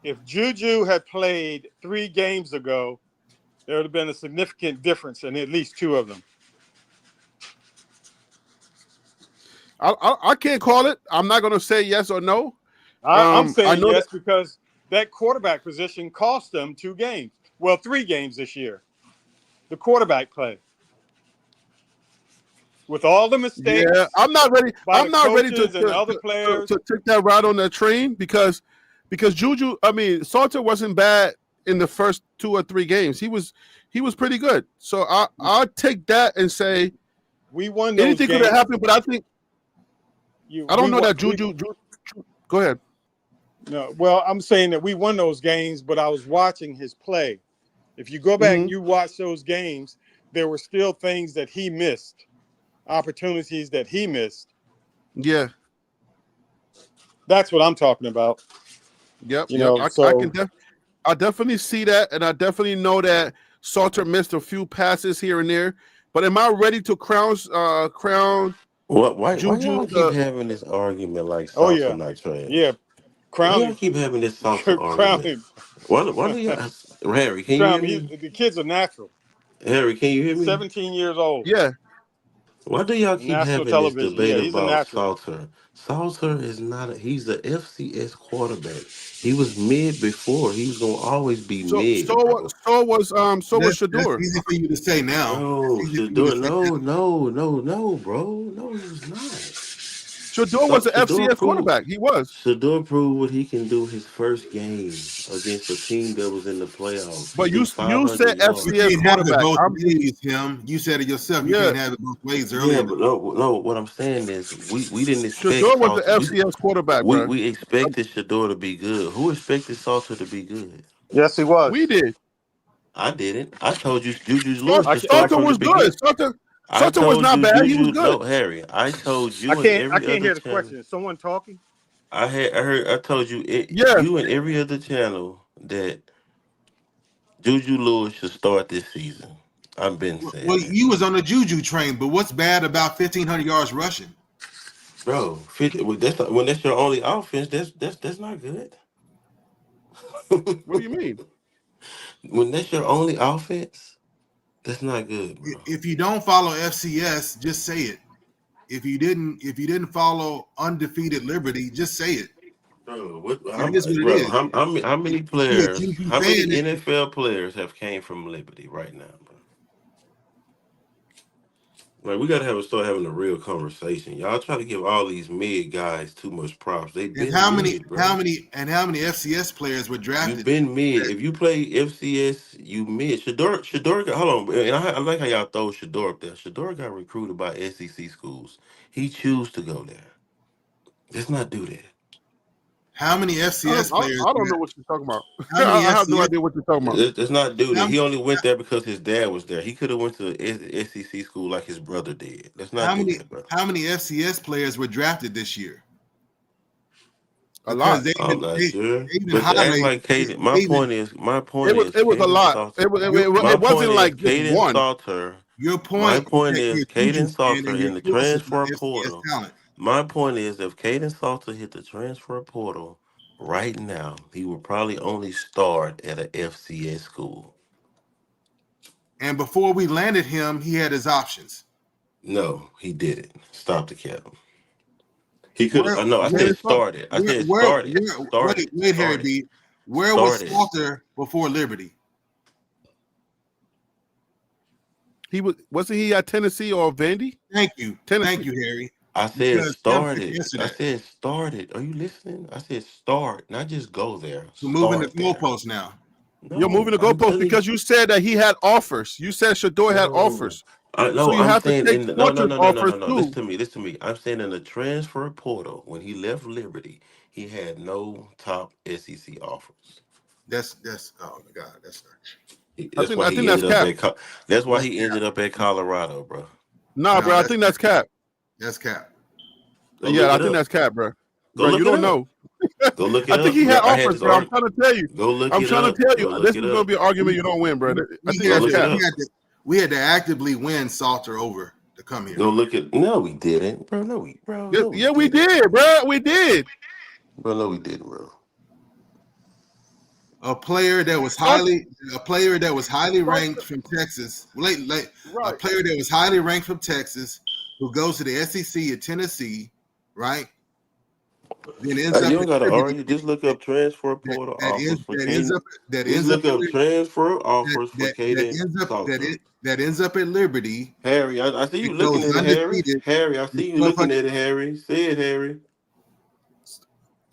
if Juju had played 3 games ago, there would have been a significant difference in at least 2 of them. I can't call it. I'm not going to say yes or no. I'm I saying know yes because that quarterback position cost them 2 games. Well, 3 games this year. The quarterback play. With all the mistakes. Yeah, I'm not ready. By I'm the not ready to coaches and other players. to take that ride on that train because Juju. I mean, Salter wasn't bad in the first 2 or 3 games. He was pretty good. So I'll take that and say we won those anything could have happened. But I think I don't know that Juju. Go ahead. No, well, I'm saying that we won those games, but I was watching his play. If you go back and you watch those games, there were still things that he missed, opportunities that he missed. Yeah. That's what I'm talking about. Yep. You know, I definitely see that, and I definitely know that Salter missed a few passes here and there. But am I ready to crown Why Juju? y'all keep having this argument like Oh, Salter yeah. not trash? Yeah. Why y'all keep having this Salter argument? Why do y'all? Harry, can you hear me? The kid's a natural. Harry, can you hear me? 17 years old. Yeah. Why do y'all keep National having television. this debate Yeah, he's a about natural. Salter? Salter is not. He's the FCS quarterback. He was mid before. He's gonna always be mid. So was Shedeur. That's easy for you to say now. No, Shedeur. No, bro. No, he was not. Shedeur was an FCS quarterback. He was. Shedeur proved what he can do his first game against a team that was in the playoffs. But you said FCS quarterback. You said it yourself. You can't have it both ways earlier. Yeah, but no. What I'm saying is, we didn't expect Shedeur was an FCS quarterback. We expected Shedeur to be good. Who expected Salter to be good? Yes, he was. We did. I didn't. I told you, Juju Lewis. Salter was good. Salter was not bad. He was good. No, Harry. I told you. I can't hear the question. Is someone talking? I told you. You and every other channel that Juju Lewis should start this season. I've been saying. Well, you was on the Juju train, but what's bad about 1,500 yards rushing? Bro, when that's your only offense, that's not good. What do you mean? When that's your only offense, that's not good, bro. If you don't follow FCS, just say it. If you didn't follow undefeated Liberty, just say it. Bro, how many players? How many NFL players have came from Liberty right now, bro? Like, we gotta start having a real conversation. Y'all try to give all these mid guys too much props. How many FCS players were drafted? You've been mid. If you play FCS, you mid. Shedeur. Hold on, and I like how y'all throw Shedeur up there. Shedeur got recruited by SEC schools. He chose to go there. Let's not do that. How many FCS players? I don't know what you're talking about. I have no idea what you're talking about. Let's not do that. He only went there because his dad was there. He could have went to SEC school like his brother did. Let's not do that, bro. How many FCS players were drafted this year? A lot. I'm not sure. But act like Caden. My point is. It was a lot. It wasn't like Caden one. Salter. Your point. My point is Caden Salter in the transfer portal. My point is, if Caden Salter hit the transfer portal right now, he would probably only start at an FCS school. And before we landed him, he had his options. No, he didn't. Stop the cap. He could. No, I said started. I said started. Wait, Harry B. Where was Salter before Liberty? Wasn't he at Tennessee or Vandy? Thank you. Tennessee. Thank you, Harry. I said started. I said started. Are you listening? I said start, not just go there. So moving the goalpost now. No, you're moving the goalpost because you said that he had offers. You said Shedeur had offers. So you have to take offers too. Listen to me. I'm saying in the transfer portal, when he left Liberty, he had no top SEC offers. That's oh my God, that's cap. That's why he ended up at Colorado, bro. Nah, bro, I think that's cap. That's cap. Yeah, I think that's cap, bro. Bro, you don't know. Go look it I think up. he had I had offers, this bro. I'm article. trying to tell you. Go look I'm it trying up. to tell Go you. look This it is gonna up. be an argument you don't win, bro. I think that's look it cap. up. We had to actively win Salter over to come here. Go look at. No, we didn't, bro. No, we did, bro. We did. Bro, no, we didn't, bro. A player that was highly ranked from Texas, a player that was highly ranked from Texas, who goes to the SEC at Tennessee, right? Then ends up You don't gotta at argue. Just look up transfer portal offers for Caden. That ends up at Liberty. Harry, I see you looking at it, Harry. Harry, I see you looking at it, Harry. Say it, Harry.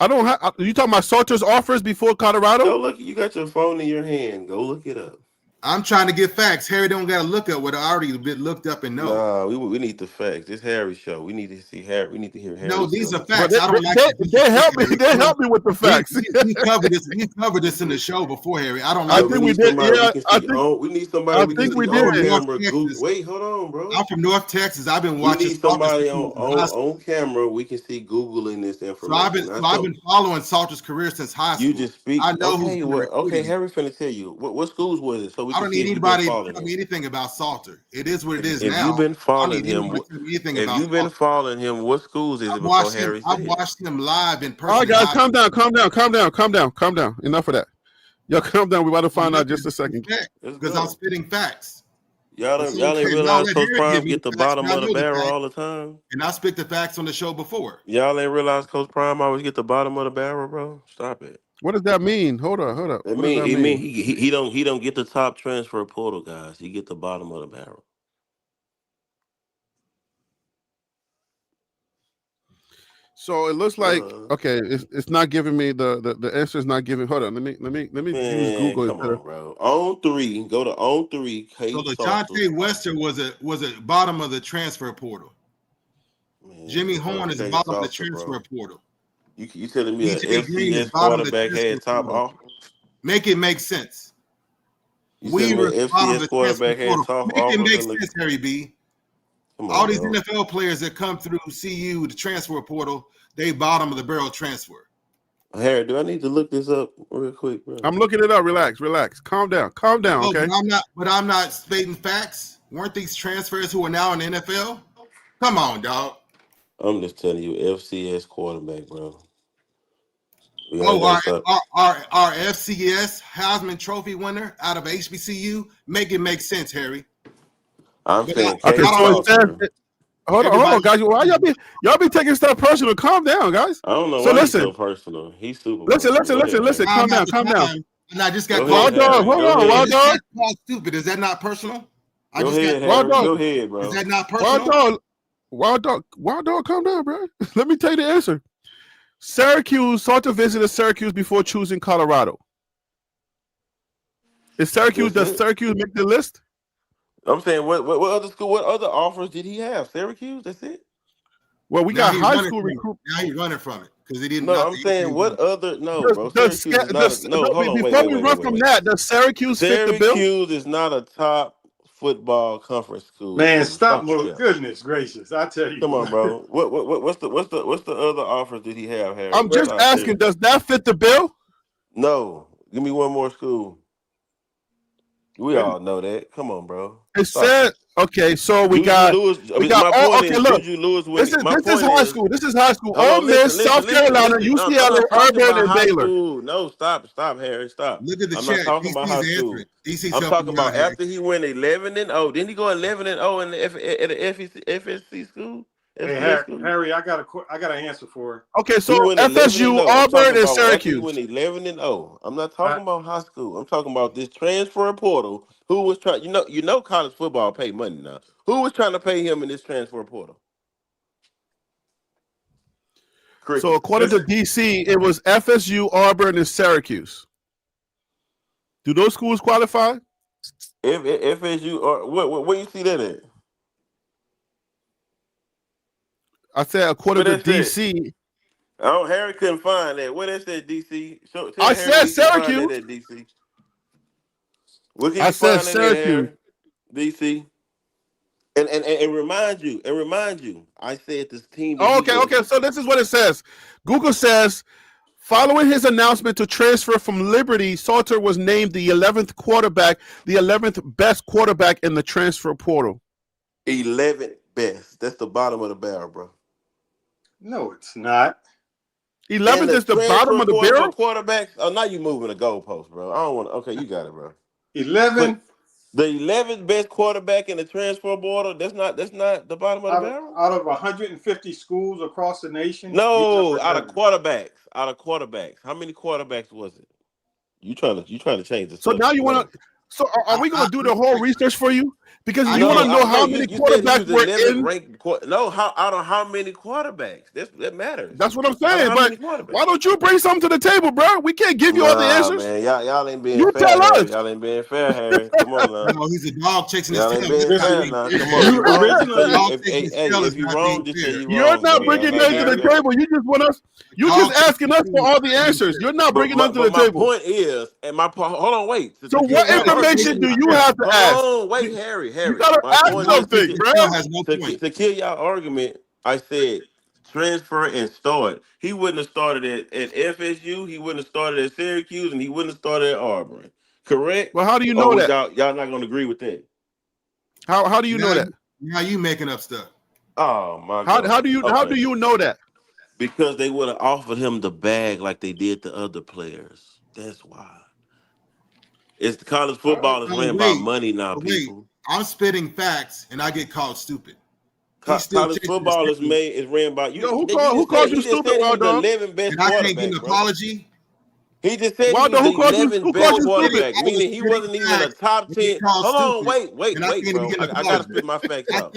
I don't have. You talking about Salter's offers before Colorado? Go look. You got your phone in your hand. Go look it up. I'm trying to get facts. Harry don't got to look up what I already been looked up and know. Nah, we need the facts. This Harry show. We need to see Harry. We need to hear Harry. No, these are facts. They help me. They help me with the facts. We covered this. We covered this in the show before, Harry. I don't know. I think we did. Yeah, we need somebody. I think we did. Wait, hold on, bro. I'm from North Texas. I've been watching. We need somebody on camera. We can see Googling this information. So I've been following Salter's career since high school. You just speak. I know. Okay, Harry finna tell you what schools was it, so we I can don't see need anybody to tell me anything about Salter. It is what it is now. If you've been following him, what schools is it before Harry? I've watched him live in person. All right, guys, calm down. Enough of that. Y'all calm down. We're about to find out just a second. Because I'm spitting facts. Y'all ain't realize Coach Prime get the bottom of the barrel all the time. And I spit the facts on the show before. Y'all ain't realize Coach Prime always get the bottom of the barrel, bro. Stop it. What does that mean? Hold up. It mean he don't get the top transfer portal guys. He get the bottom of the barrel. So it looks like okay. It's not giving me the answer is not giving. Hold on. Let me use Google. Come on, bro. On 3. Go to On 3. So LaJohntay Wester was a bottom of the transfer portal. Man, Jimmy Horn is bottom of the transfer portal. You telling me an FCS quarterback had top off? Make it make sense. We were FCS quarterback had top off. Make it make sense, Harry B. All these NFL players that come through CU, the transfer portal, they bottom of the barrel transfer. Harry, do I need to look this up real quick, bro? I'm looking it up. Relax. Calm down. Okay. But I'm not stating facts. Weren't these transfers who are now in the NFL? Come on, dog. I'm just telling you, FCS quarterback, bro. Our FCS Heisman Trophy winner out of HBCU, make it make sense, Harry. I'm saying, hold on, guys. Why y'all be taking stuff personal? Calm down, guys. I don't know why he's so personal. He's super. Listen. Calm down. And I just got Wild Dog. Hold on, Wild Dog. Stupid. Is that not personal? Go ahead, bro. Is that not personal? Wild Dog. Calm down, bro. Let me tell you the answer. Syracuse. Salter visited Syracuse before choosing Colorado. Does Syracuse make the list? I'm saying, what other offers did he have? Syracuse, that's it. Well, we got high school recruit. Now he's running from it because he didn't. No, I'm saying what other? No, bro. Syracuse is not. Hold on, before we run from that, does Syracuse fit the bill? Syracuse is not a top football conference school. Man, stop! Goodness gracious, I tell you. Come on, bro. What's the other offers did he have, Harry? I'm just asking. Does that fit the bill? No. Give me one more school. We all know that. Come on, bro. It said okay. So we got. Look, this is high school. This is high school. Ole Miss, South Carolina, UCLA, Auburn, and Baylor. No, stop, Harry, stop. Look at the I'm chat. not talking about high school. I'm talking about after he went 11-0. Didn't he go 11-0 in the FSC school? Hey, Harry, I got an answer for it. Okay, so FSU, Auburn, and Syracuse. He went 11-0. I'm not talking about high school. I'm talking about this transfer portal. Who was trying? You know, college football pay money now. Who was trying to pay him in this transfer portal? So according to DC, it was FSU, Auburn, and Syracuse. Do those schools qualify? If FSU or where you see that at? I said according to DC. Oh, Harry couldn't find that. Where that said DC? I said Syracuse. At DC. Where can I said Syracuse. DC. And remind you, I said this team. Okay. So this is what it says. Google says Following his announcement to transfer from Liberty, Salter was named the 11th quarterback, the 11th best quarterback in the transfer portal. 11th best. That's the bottom of the barrel, bro. No, it's not. 11th is the bottom of the barrel? Quarterbacks. Oh, now you moving the goalpost, bro. I don't want to. Okay, you got it, bro. 11. The 11th best quarterback in the transfer portal. That's not the bottom of the barrel. Out of 150 schools across the nation. No, out of quarterbacks. How many quarterbacks was it? You trying to change the So now you want to. So are we going to do the whole research for you? Because you want to know how many quarterbacks were in. Out of how many quarterbacks? That matters. That's what I'm saying. But why don't you bring something to the table, bro? We can't give you all the answers. Man, y'all ain't being fair. Tell us. Harry. Y'all ain't being fair, Harry. Come on now. No, he's a dog chasing his tail. Y'all ain't being fair now. Come on. If you're wrong, just say you're wrong. You're not bringing that to the table. You just want us. You just asking us for all the answers. You're not bringing them to the table. My point is, hold on, wait. So what information do you have to ask? Hold on, wait, Harry. You gotta ask something, bro. To kill y'all argument, I said transfer and start. He wouldn't have started at FSU. He wouldn't have started at Syracuse, and he wouldn't have started at Auburn. Correct? Well, how do you know that? Y'all not going to agree with that. How do you know that? Now you making up stuff. Oh my God. How do you know that? Because they would have offered him the bag like they did the other players. That's why. It's the college football is ran by money now, people. I'm spitting facts and I get called stupid. College football is ran by you. Who called you stupid, Waldo? And I can't get an apology. He just said Waldo, he was the 11th best quarterback, stupid? meaning he wasn't even a top 10. Hold on, wait, bro. I gotta spit my facts out.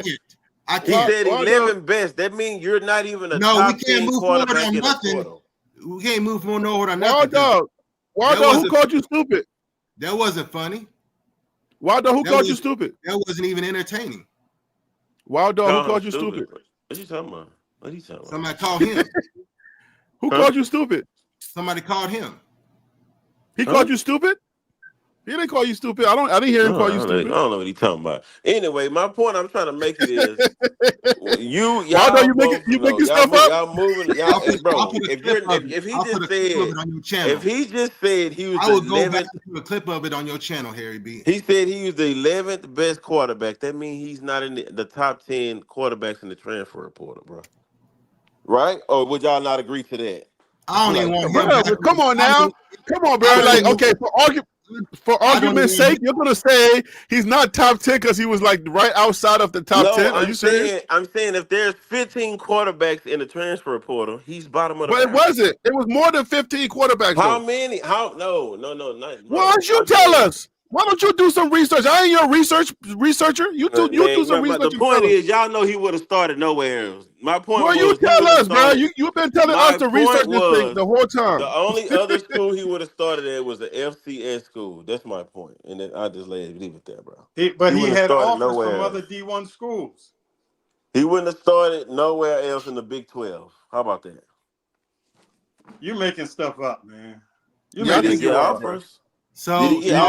I He can't. said 11 best. That means you're not even a top 10 quarterback in the portal. We can't move forward on nothing. Waldo, who called you stupid? That wasn't funny. Waldo, who called you stupid? That wasn't even entertaining. Waldo, who called you stupid? What you talking about? Somebody called him. Who called you stupid? Somebody called him. He called you stupid? He didn't call you stupid. I didn't hear him call you stupid. I don't know what he's talking about. Anyway, my point I'm trying to make it is you making stuff up. Y'all moving, bro. If he just said he was I the will go 11th, back to a clip of it on your channel, Harry B. He said he was the 11th best quarterback. That means he's not in the top 10 quarterbacks in the transfer portal, bro. Right? Or would y'all not agree to that? I don't even want him. Come on now. Come on, bro. Like, okay, for argument's sake, you're gonna say he's not top 10 because he was like right outside of the top 10. Are you serious? I'm saying if there's 15 quarterbacks in the transfer portal, he's bottom of the But it wasn't. It was more than 15 quarterbacks. How many? How? No. Why don't you tell us? Why don't you do some research? I ain't your researcher. You do some research. The point is, y'all know he would have started nowhere else. My point was, you tell us, bro. You've been telling us to research this thing the whole time. The only other school he would have started at was the FCS school. That's my point. And then I just leave it there, bro. But he had offers from other D1 schools. He wouldn't have started nowhere else in the Big 12. How about that? You're making stuff up, man. Did he get offers? So did he get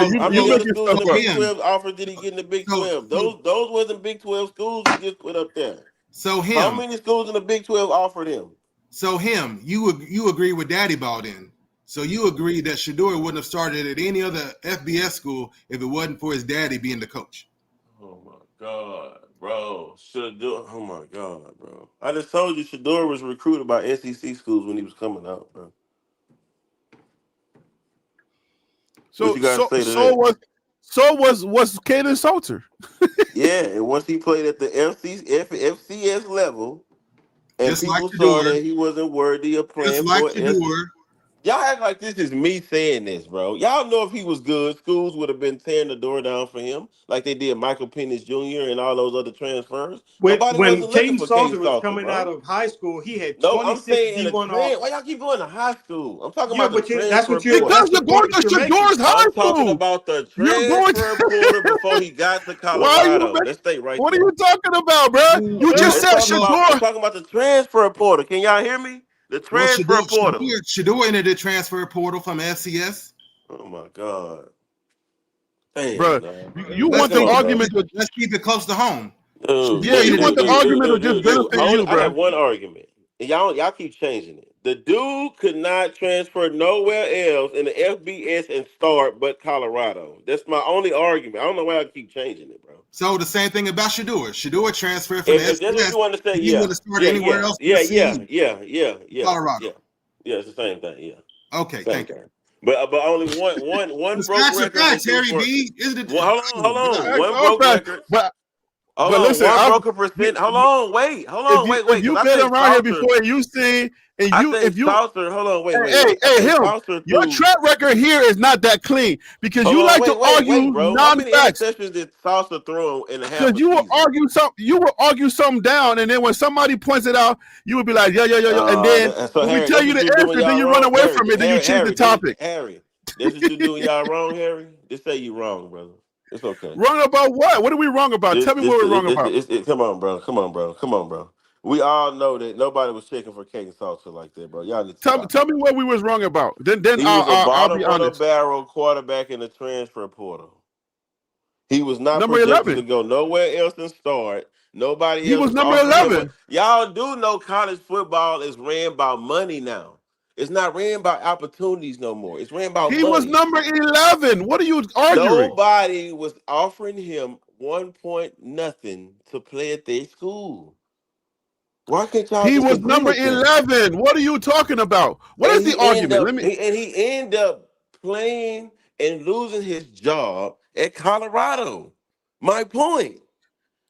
offers did he get in the Big 12? Those wasn't Big 12 schools he just put up there. So how many schools in the Big 12 offered him? So you agree with Daddy Ball then? So you agree that Shedeur wouldn't have started at any other FBS school if it wasn't for his daddy being the coach? Oh my God, bro! Shedeur, oh my God, bro! I just told you Shedeur was recruited by SEC schools when he was coming out, bro. So was Kaden Salter. Yeah, and once he played at the FCS level, and just people like saw that he wasn't worthy of playing for SEC. Y'all act like this is me saying this, bro. Y'all know if he was good, schools would have been tearing the door down for him, like they did Michael Penix Jr. and all those other transfers. When Kaden Salter was coming out of high school, he had 26 D1 offers. Why y'all keep going to high school? I'm talking about the transfer. That's what you're. Because you're going to Shedeur's high school. I'm talking about the transfer portal before he got to Colorado. Let's stay right there. What are you talking about, bro? You just said Shedeur. I'm talking about the transfer portal. Can y'all hear me? The transfer portal. Shedeur entered the transfer portal from FCS. Oh my God, damn, bro! You want the argument? Let's keep it close to home. Yeah, you want the argument to just benefit you, bro. I have one argument. and y'all keep changing it. The dude could not transfer nowhere else in the FBS and start but Colorado. That's my only argument. I don't know why I keep changing it, bro. So the same thing about Shador. Shador transferred from If the that's what you FCS. want to say, He yeah, would have started anywhere else. Colorado. Yeah, it's the same thing. Yeah, Okay, same thank you. thing. But only one It's broke facts are record. facts, will do Harry for- B. Is it? Well, hold on. One broke record. But Hold but on, listen, one broken percent. Hold on, wait. if Because you've I been think around here Saucer. before and you see and I you think if you Saucer. Hold on, wait. hey I think him, Saucer your threw. track record here is not that clean because Hold you on, like to wait, argue bro. How many non-facts. interceptions did Saucer throw in a half Because a you will season? argue something down, and then when somebody points it out, you would be like, yeah, and then So when we Harry, tell that's you what the you doing answer, then y'all you run wrong, away from it, then you change the topic. Harry, that's what you doing y'all wrong, Harry. Just say you wrong, brother. It's okay. Wrong about what? What are we wrong about? Tell me what we're wrong about. Come on, bro. We all know that nobody was checking for Caden Saucer like that, bro. Y'all need to stop. Tell me what we was wrong about. Then He was a I'll be bottom of the honest. barrel quarterback in the transfer portal. He was not Number projected 11. to go nowhere else than start. Nobody He else was was number offering him. 11. Y'all do know college football is ran by money now. It's not ran by opportunities no more. It's ran by He was money. number 11. What are you arguing? Nobody was offering him 1 point nothing to play at their school. Why can't y'all He just was agree number with that? 11. What are you talking about? What is the argument? He ended up playing and losing his job at Colorado. My point.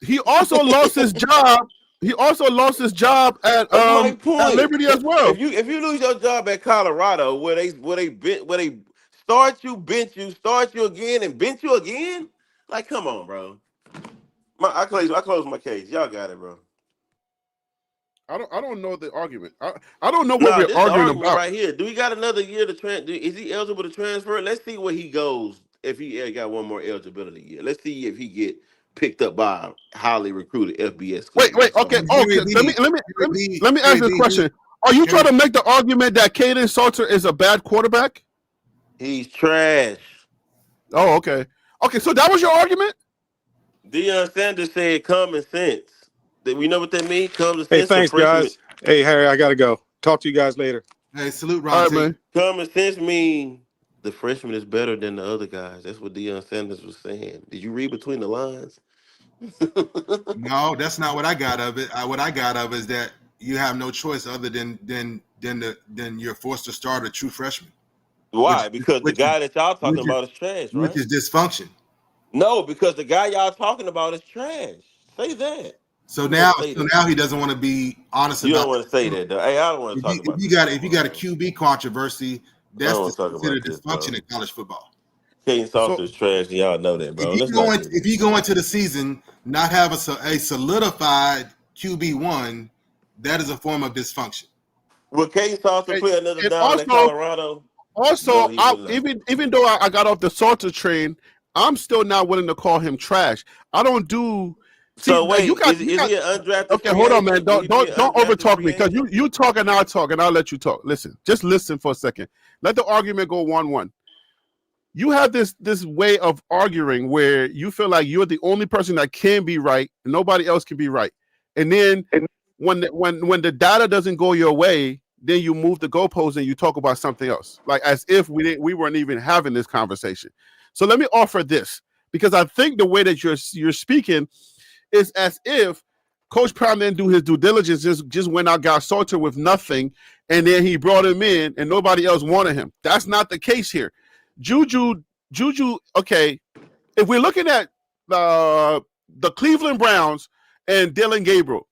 He also lost his job. He also lost his job at My point. at Liberty as well. If you lose your job at Colorado, where they start you, bench you, start you again, and bench you again, like come on, bro. I close my case. Y'all got it, bro. I don't know the argument. I don't know what No, we're this is the arguing argument about. right here. Do he got another year to transfer? Is he eligible to transfer? Let's see where he goes if he got one more eligibility year. Let's see if he get picked up by a highly recruited FBS school. Wait, okay. Let me ask this question. Are you trying to make the argument that Caden Salter is a bad quarterback? He's trash. Oh, okay. Okay, so that was your argument? Deion Sanders said common sense. We know what that means? Common sense. Hey, thanks, guys. Hey, Harry, I got to go. Talk to you guys later. Hey, salute, Ron. All right, man. Common sense means the freshman is better than the other guys. That's what Deion Sanders was saying. Did you read between the lines? No, that's not what I got of it. What I got of it is that you have no choice other than you're forced to start a true freshman. Why? Because the guy that y'all talking about is trash, right? Which is dysfunction. No, because the guy y'all talking about is trash. Say that. So now he doesn't want to be honest. You don't want to say that, though. Hey, I don't want to talk about. If you got a QB controversy, that's considered dysfunction in college football. Caden Saucer is trash, and y'all know that, bro. If you go into the season not have a solidified QB1, that is a form of dysfunction. Will Caden Saucer play another down in Colorado? Also, even though I got off the Salter train, I'm still not willing to call him trash. I don't do. So wait, is he an undrafted? Okay, hold on, man. Don't overtalk me because you talk and I'll talk and I'll let you talk. Listen, just listen for a second. Let the argument go 1-1. You have this way of arguing where you feel like you're the only person that can be right and nobody else can be right. And then when the data doesn't go your way, then you move the goalposts and you talk about something else, like as if we weren't even having this conversation. So let me offer this, because I think the way that you're speaking is as if Coach Prime didn't do his due diligence, just went out, got Salter with nothing, and then he brought him in and nobody else wanted him. That's not the case here. Juju, okay, if we're looking at the Cleveland Browns and Dylan Gabriel,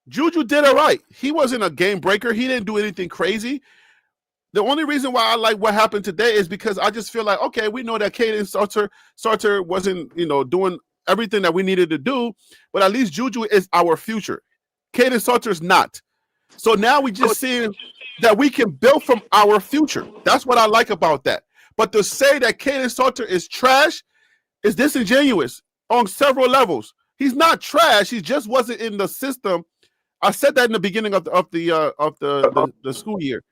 Juju did all right. He wasn't a game breaker. He didn't do anything crazy. The only reason why I like what happened today is because I just feel like, okay, we know that Caden Salter wasn't, doing everything that we needed to do, but at least Juju is our future. Caden Salter's not. So now we just see that we can build from our future. That's what I like about that. But to say that Caden Salter is trash is disingenuous on several levels. He's not trash. He just wasn't in the system. I said that in the beginning of the school year.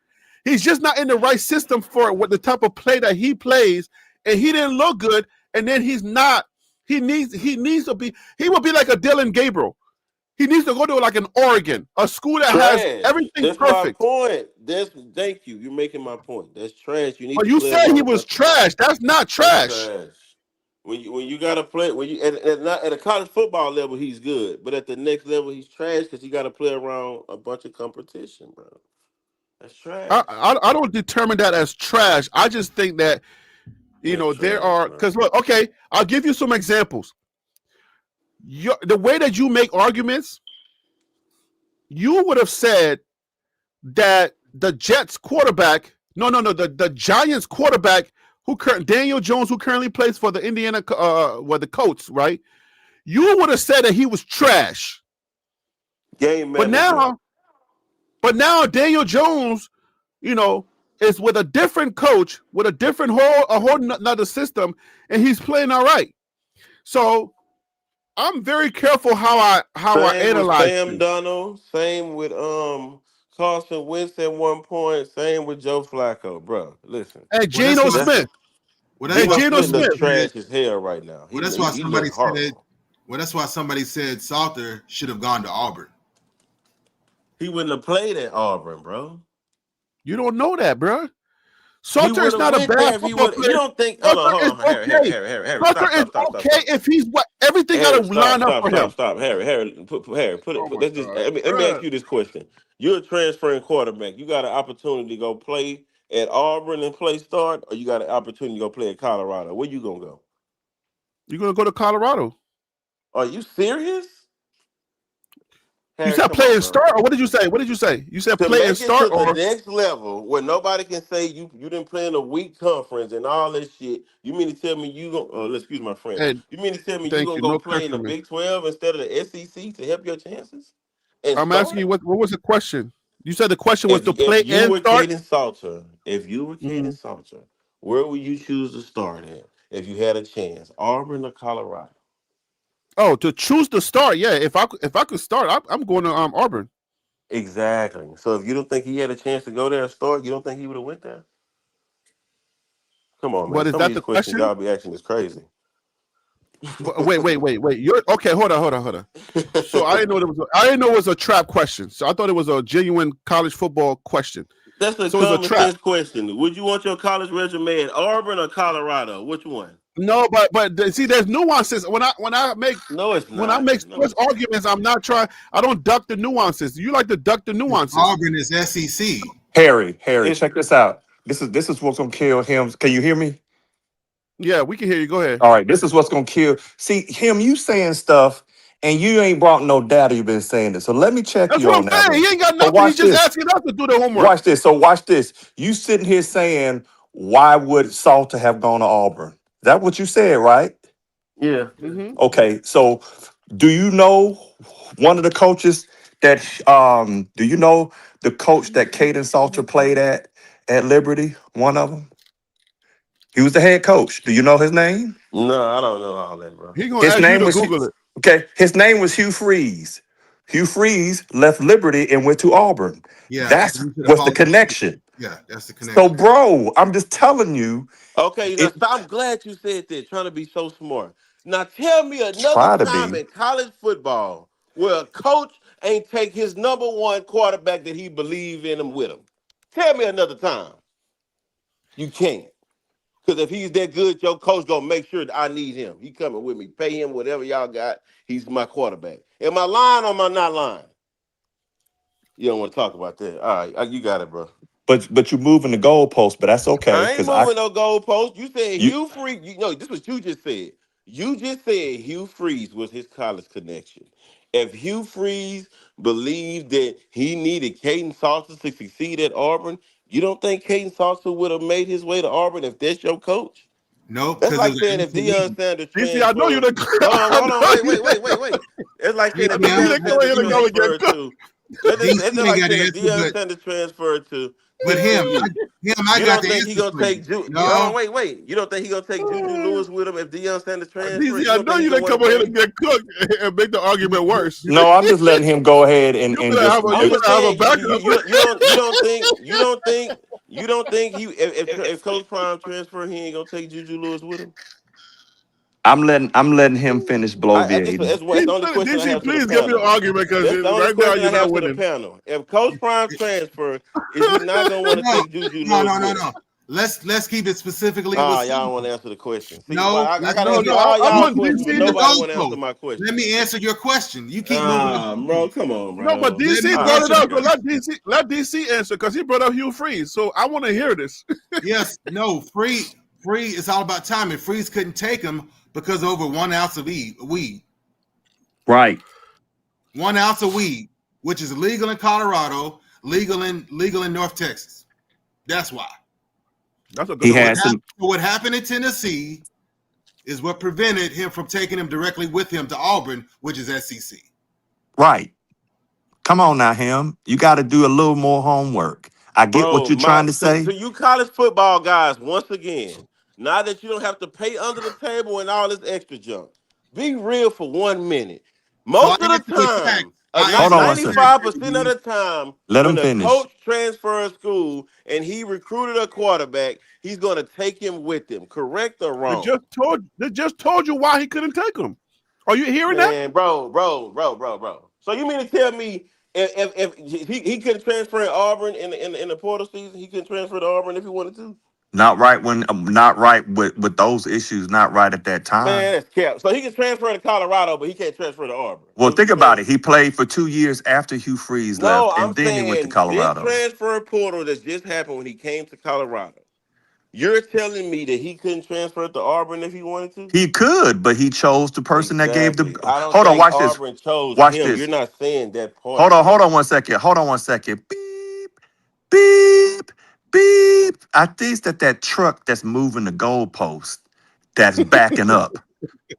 He's just not in the right system for what the type of play that he plays, and he didn't look good. And then he's not. He needs to be. He will be like a Dylan Gabriel. He needs to go to like an Oregon, a school that has Trash. everything That's my perfect. point. Thank you. You're making my point. That's trash. You need But to you play said around he a was bunch of trash. That's not That's trash. trash. When you gotta play at a college football level, he's good, but at the next level, he's trash because you gotta play around a bunch of competition, bro. That's trash. I don't determine that as trash. I just think that That's there trash, are, bro. because look, okay, I'll give you some examples. The way that you make arguments, you would have said that the Jets quarterback, the Giants quarterback, Daniel Jones, who currently plays for the Indiana, the Colts, right? You would have said that he was trash. Game But manager. now Daniel Jones, is with a different coach, with a whole another system, and he's playing all right. So I'm very careful how I Same with analyze Sam things. Darnold. Same with Carson Wentz at one point. Same with Joe Flacco, bro. Listen, And Well, that's Geno why. Smith. Well, that's And why Geno Geno Smith somebody Smith. look said. trash as hell right now. Well, that's why He somebody look horrible. said. Well, that's why somebody said Salter should have gone to Auburn. He wouldn't have played at Auburn, bro. You don't know that, bro. He Salter would is have not a went there bad if he football would. You player. don't think? Salter Hold is on, Harry, okay. Salter is stop. okay if he's everything got to line up for him. Stop, Harry, put it. Oh my Let's just God, let me ask you this question: You're a transferring quarterback. You got an opportunity to go play at Auburn and play start, or you got an opportunity to go play at Colorado. Where you gonna go? You're gonna go to Colorado. Are you serious? You Harry, said come play on, and bro. start, or what did you say? What did you say? You said To play and make it start, to the or next level where nobody can say you didn't play in a weak conference and all this shit. You mean to tell me you gonna excuse my French? and You mean to tell me you thank gonna you, go no play in the cursing me. Big 12 instead of the SEC to help your chances and I'm asking start? you what was the question? You said the question was to play If you and were start. Caden Salter, where would you choose to start at if you had a chance? Auburn or Colorado? Oh, to choose to start, yeah. If I could start, I'm going to Auburn. Exactly. So if you don't think he had a chance to go there and start, you don't think he would have went there? Come on, man. But is Some of that these the questions question? y'all be asking is crazy. Wait. You're okay. Hold on. So I didn't know it was a trap question. So I thought it was a genuine college football question. That's a So it's a common trap. sense question. Would you want your college resume at Auburn or Colorado? Which one? No, but see, there's nuances when I make No, it's when I not. make No, sports it's not. arguments. I don't duck the nuances. You like to duck the nuances. Auburn is SEC. Harry, It's check this out. This is what's gonna kill him. Can you hear me? Yeah, we can hear you. Go ahead. All right, this is what's gonna kill. See, him, you saying stuff, and you ain't brought no data. You've been saying this. So let me check That's you what on I'm that saying. one. He ain't got So nothing. He's watch just this. asking us to do the homework. Watch this. So watch this. You sitting here saying, why would Salter have gone to Auburn? Is that what you said, right? yeah. Mm-hmm. Okay. So do you know one of the coaches that do you know the coach that Caden Salter played at Liberty? One of them? He was the head coach. Do you know his name? No, I don't know all that, bro. He gonna His ask you name to was Google it. okay. His name was Hugh Freeze. Hugh Freeze left Liberty and went to Auburn. Yeah, That's and he should have what's the followed. connection. Yeah, that's the So, connection. bro, I'm just telling you. Okay, now It stop. I'm glad you said that. Trying to be so smart. Now tell me another try to time be. in college football where a coach ain't take his number one quarterback that he believe in him with him. Tell me another time. You can't. Because if he's that good, your coach gonna make sure that I need him. He coming with me. Pay him whatever y'all got. He's my quarterback. Am I lying or am I not lying? You don't want to talk about that. All right, you got it, bro. But you're moving the goalpost. But that's okay I ain't because moving no goalpost. You said you Hugh Freeze. You know, this is what you just said. You just said Hugh Freeze was his college connection. If Hugh Freeze believed that he needed Caden Salter to succeed at Auburn, you don't think Caden Salter would have made his way to Auburn if that's your coach? Nope, That's because it like was saying an if Deion SEC. Sanders DC, I know you transferred. the. Hold on, wait. It's like saying Yeah, if I know you man, the Deion but go Sanders ahead and go again. transferred to. It's DC ain't like got the saying if answer. Deion Sanders transferred to But TCU. I You got don't the think he answer gonna for you. take Hold No, on, wait. You don't think he gonna take Juju Lewis with him if Deion Sanders transfer? DC, You I don't know think he you gonna didn't want to come over here bring to him? get cooked and make the argument worse. no. I'm just letting him go ahead and You and better just have a I'm you just better have a saying backup. you don't think he if Coach Prime transfer he ain't gonna take Juju Lewis with him? I'm letting him finish bloviating. That's the only question I DC, have to the please give me an panel. argument because That's the only right now question you're I not have to the winning. panel. If Coach Prime transfer, is he not gonna want to take Juju Lewis? No. Let's keep it specifically. Y'all don't want to answer the question. See, No, I gotta no, answer no, all I y'all want questions, DC but to nobody go want to answer first. my question. Let me answer your question. You keep moving. Bro, come on, bro. No, but DC me brought it answer up. the So let DC answer because he brought up Hugh Freeze. So I want to hear this. Yes, no, Free is all about timing. Freeze couldn't take him because over 1 ounce of weed. Right. 1 ounce of weed, which is legal in Colorado, legal in North Texas. That's why. That's a good He one. had some. What happened in Tennessee is what prevented him from taking him directly with him to Auburn, which is SEC. Right. Come on now, him. You got to do a little more homework. I get what you're trying to say. To you college football guys, once again, now that you don't have to pay under the table and all this extra junk, be real for 1 minute. Most of the time, Hold on one second. 95% of the time, Let when him a finish. coach transfers school and he recruited a quarterback, he's going to take him with him. Correct or wrong? They just told you why he couldn't take him. Are you hearing Man, bro. So you mean to tell me if he couldn't transfer in Auburn in the portal season, he couldn't transfer to Auburn if he wanted to? Not right with those issues. Not right at that time. Man, that's cap. So he can transfer to Colorado, but he can't transfer to Auburn. Well, think about it. He played for 2 years after Hugh Freeze left, and then he went to Colorado. This transfer portal that just happened when he came to Colorado. You're telling me that he couldn't transfer to Auburn if he wanted to? He could, but he chose the person that gave the. Hold on, watch Auburn this. Watch him. this. You're not saying that part. Hold on 1 second. Hold on 1 second. Beep, beep, beep. I think that truck that's moving the goalpost that's backing up.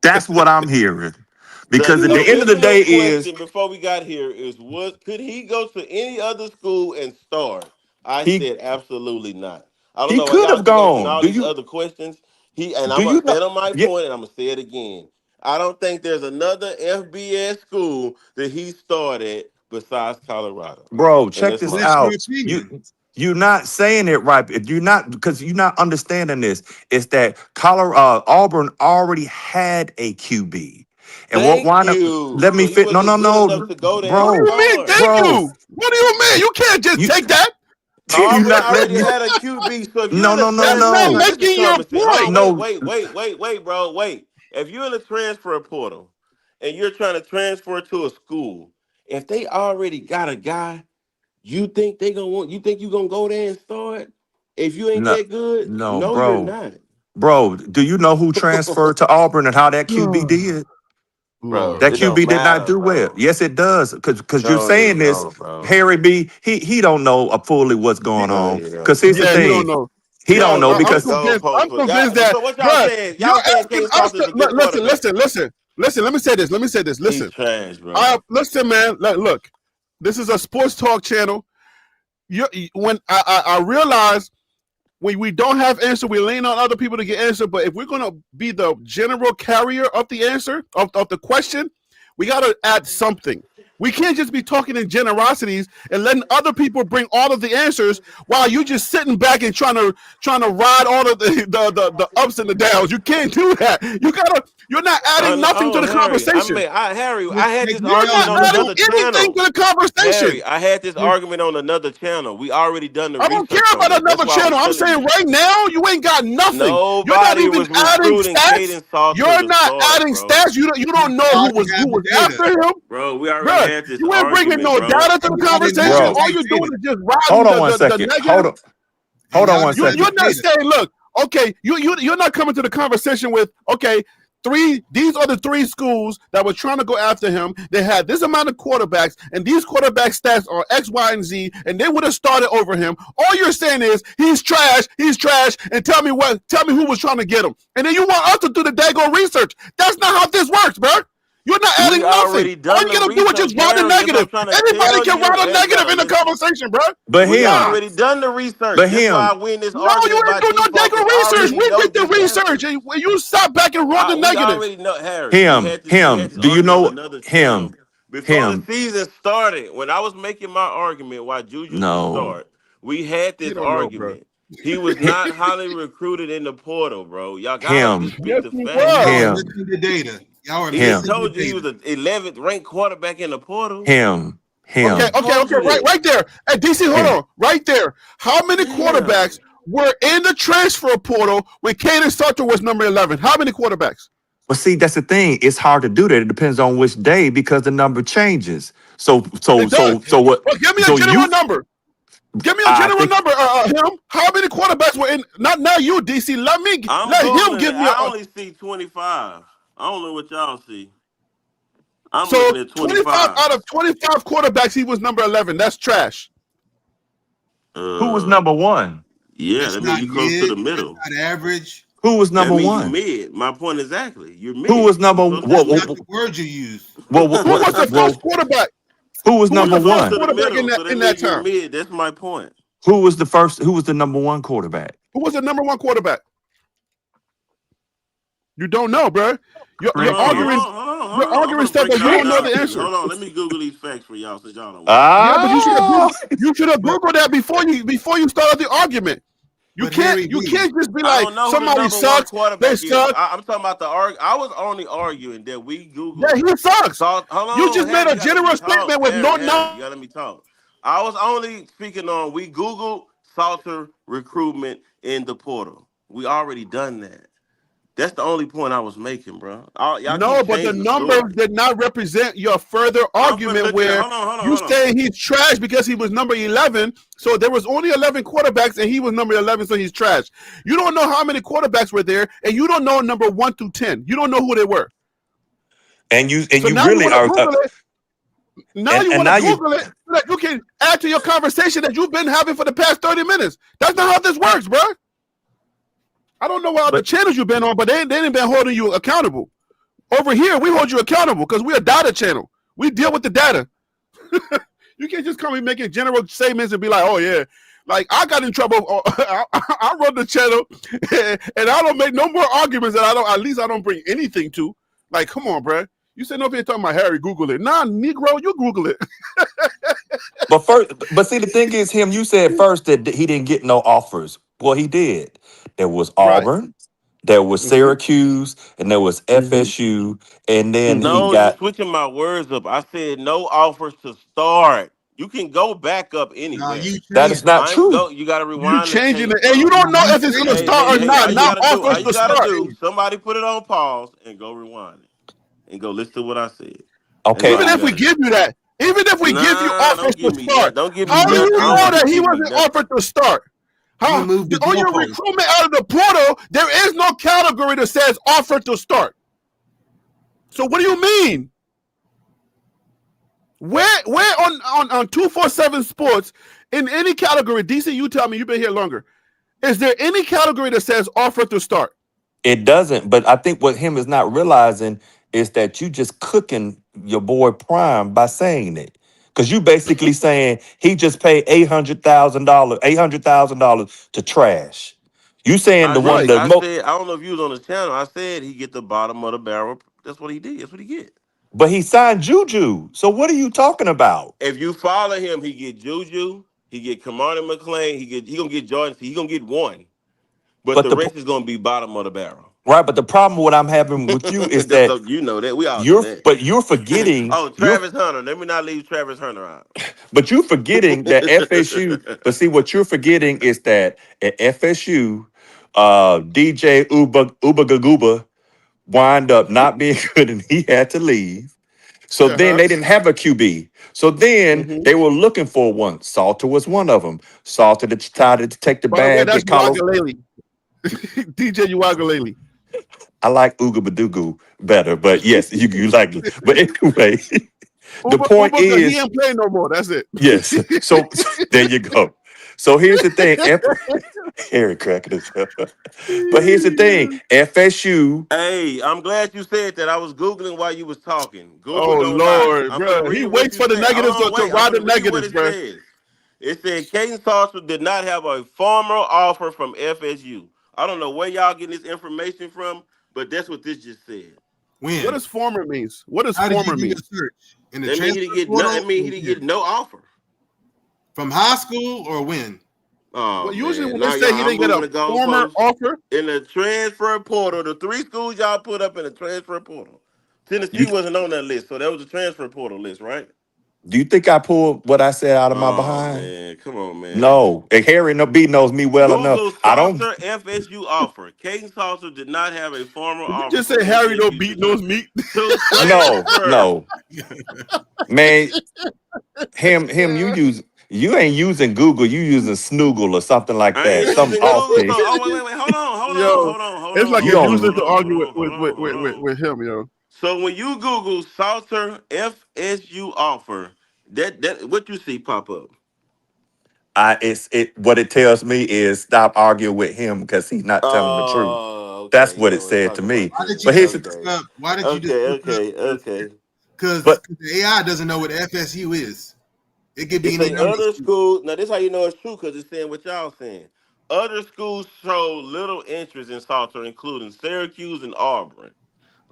That's what I'm hearing. Because at the end of the day is before we got here is could he go to any other school and start? I said absolutely not. I don't know. He could have gone. All these other questions. I'm gonna stand on my point, and I'm gonna say it again. I don't think there's another FBS school that he started besides Colorado. Bro, check this out. You're not saying it right. You're not, because you're not understanding this. It's that Auburn already had a QB. And what wind up? Let me fit. No. Bro, what do you mean? Thank you. What do you mean? You can't just take that. Auburn already had a QB. So if no. Making your point. No, wait, bro. Wait. If you're in the transfer portal and you're trying to transfer to a school, if they already got a guy, you think you're gonna go there and start? If you ain't that good, no, bro. You're not. Bro, do you know who transferred to Auburn and how that QB did? Bro, that QB did not do well. Yes, it does. Because you're saying this, Harry B. He don't know fully what's going on. Because here's the thing. He don't know because I'm convinced that. So what y'all saying? Y'all saying listen. Let me say this. Listen. He's trash, bro. Listen, man. Look, this is a sports talk channel. When I realize when we don't have answer, we lean on other people to get answer. But if we're gonna be the general carrier of the answer of the question, we gotta add something. We can't just be talking in generosities and letting other people bring all of the answers while you just sitting back and trying to ride all of the ups and the downs. You can't do that. You're not adding nothing to the conversation. I had this argument on another channel. To the conversation. Harry, I had this argument on another channel. We already done the research. I don't care about another channel. I'm saying right now you ain't got nothing. You're not even adding stats. You're not adding stats. You don't know who was after him. Bro, we already had this. You ain't bringing no data to the conversation. All you're doing is just riding Hold on 1 second. Hold on 1 second. You're not saying, look, okay, you're not coming to the conversation with, okay, these are the 3 schools that were trying to go after him. They had this amount of quarterbacks, and these quarterback stats are X, Y, and Z, and they would have started over him. All you're saying is he's trash, and tell me who was trying to get him. And then you want us to do the daggone research. That's not how this works, bro. You're not adding nothing. All you gotta do is just write a negative. Anybody can write a negative in the conversation, bro. But we already done the research. But him. That's why I win this no, you ain't do no daggone research. We did the research. And you stop back and run the negative. Already know, Harry. Him. Do you know him? Before the season started, when I was making my argument why Juju would start, we had this argument. He was not highly recruited in the portal, bro. Y'all gotta Him. just speak Yes, the he facts. Y'all are Him. missing the data. Y'all are He Him. just missing the told you he was data. the 11th ranked quarterback in the portal. Him. Okay, Him. okay, okay. Right there. Hey, DC, hold Him. on. Right there. How many quarterbacks were in the transfer portal when Kaden Salter was number 11? How many quarterbacks? But see, that's the thing. It's hard to do that. It depends on which day because the number changes. So It does. what? Well, give me So a general you, number. Give me a I general think, number. Him. How many quarterbacks were in? Not now. You, DC. Let I'm him Googling give it. me I a. only see 25. I don't know what y'all see. I'm So looking at 25 25. out of 25 quarterbacks, he was number 11. That's trash. who was number one? Yeah, That's that means not you close to the mid. middle. That's not average. Who was That number means you one? mid. My point exactly. You're mid. Who was number? You close to That's the not middle. the word you use. Who was the first quarterback? Who was Who was number the You close first to one? the quarterback middle, so that in that means you're time? mid. That's my point. Who was the first? Who was the number one quarterback? Who was the number one quarterback? You don't know, bro. You're Hold on, hold arguing. on, hold on, hold You're on. I'm arguing gonna stuff break that it you all don't know down the for you. answer. Hold on, let me Google these facts for y'all since y'all don't want. Yeah, but you should have But Googled that before you started the argument. You but Harry can't B. just be I like don't know who the somebody number one sucks. They quarterback is. suck. I'm talking about the I was only arguing that we Yeah, Googled. he sucks. Hold You on, just made Harry, a you gotta let me general talk. statement with no Harry, you knowledge. gotta let me talk. I was only speaking on we Googled Salter recruitment in the portal. We already done that. That's the only point I was making, bro. Y'all keep No, but the changing the numbers story. did not represent your further I'm finna argument look at it. where Hold on, you saying he's trash because he was number 11. So there was only 11 quarterbacks and he was number 11, so he's trash. You don't know how many quarterbacks were there, and you don't know number 1 through 10. You don't know who they were. And you So now you really want to are. Google it. Now you And want to now you. Google it so that you can add to your conversation that you've been having for the past 30 minutes. That's not how this works, bro. I don't know what other channels you've been on, but they ain't been holding you accountable. Over here, we hold you accountable because we're a data channel. We deal with the data. You can't just come and making general statements and be like, oh, yeah. Like, I got in trouble. I run the channel, and I don't make no more arguments that at least I don't bring anything to. Like, come on, bro. You said nobody talking about Harry, Google it. Nah, Negro, you Google it. But see, the thing is, you said first that he didn't get no offers. Well, he did. There was Right. Auburn, there was Syracuse, and there was Mm-hmm. FSU, and then he No, you got. switching my words up. I said no offers to start. You can go back up Now anywhere. you That is changed it. not I ain't true. go. You got to You rewind the changing tape, it, and you bro. don't know Now you if it's going to changed start or it. Hey, not. all you Not gotta do, all offers you to gotta start. do, somebody put it on pause and go rewind it and go listen to what I said. That's Okay. all Even you if we gotta do. give you that, even if we give you Nah, offers don't to give me start, that. Don't give me how do You you nothing. I don't know want you that to he give me wasn't nothing. offered to start? you How moved the on your goalpost. recruitment out of the portal, there is no category that says offered to start. So what do you mean? Where on 247 Sports in any category, DC, you tell me, you've been here longer. Is there any category that says offered to start? It doesn't, but I think what him is not realizing is that you just cooking your boy Prime by saying it. Because you basically saying he just paid $800,000 to trash. You saying I the one Right. the most, said, I don't know if you was on the channel. I said he get the bottom of the barrel. That's what he did. That's what he get. but he signed Juju. So what are you talking about? If you follow him, he get Juju, he get Kamani McClain, he gonna get Jordan. He gonna get one, but But the the rest is gonna be bottom of the barrel. right, but the problem what I'm having with you is that You know that. We all know that. you're forgetting Oh, Travis Hunter. Let me not leave Travis Hunter out. but you're forgetting that FSU. But see, what you're forgetting is that at FSU, DJ Uba Gaguba wind up not being good, and he had to leave. So then they didn't have a QB. So then Mm-hmm. they were looking for one. Salter was one of them. Salter decided to take the By the way, bag. that's Get Carlos. Uwagalele. DJ Uwagalele. I like Ooga Badoogu better, but yes, you like it. But anyway, the point Uba, he is, ain't playing no more. That's it. yes. So there you go. So here's the thing. Harry cracking himself up. But here's the thing. FSU. Hey, I'm glad you said that. I was Googling while you was talking. Google Oh don't lie. Lord, I'm gonna bro. He read what waits you for the said. Hold negatives on, to wait. I'm ride the gonna read what negatives, it bro. says. It said Caden Salter did not have a formal offer from FSU. I don't know where y'all getting this information from, but that's what this just said. What When? does former means? What does How did you former do your mean? search? In the That mean he transfer didn't get no. portal? That mean he didn't get no offer. From high school or when? Oh Well, usually man, when they now say he y'all didn't get moving a the former goalposts offer, in the transfer portal. The 3 schools y'all put up in the transfer portal. Tennessee You wasn't on that list, so that was a transfer portal list, right? do you think I pulled what I said out of my Oh behind? man, come on, man. No. And Harry no B knows me well Google enough. I don't Salter FSU offer. Caden Salter did not have a formal did you offer just from say Harry no SMU beat knows meat? to no, transfer. no. Man, you ain't using Google, you using Snoogle or something like I that. ain't Some using off Google. So, thing. wait. Hold on, hold on, Yo, hold on, hold it's on, like You hold it's on, don't useless hold to on, argue hold on, hold on, hold on. with him, yo. So when you Google Salter FSU offer, that what you see pop up? what it tells me is stop arguing with him because he's not telling the truth. Oh, That's okay. You what it don't want to said talk to about me. Why did Tennessee. you But just here's the look th- Okay. up? Why did you just Okay, look up? okay. Because but the AI doesn't know what FSU is. It could be It any say number of other schools. schools. Now this how you know it's true because it's saying what y'all saying. Other schools show little interest in Salter, including Syracuse and Auburn.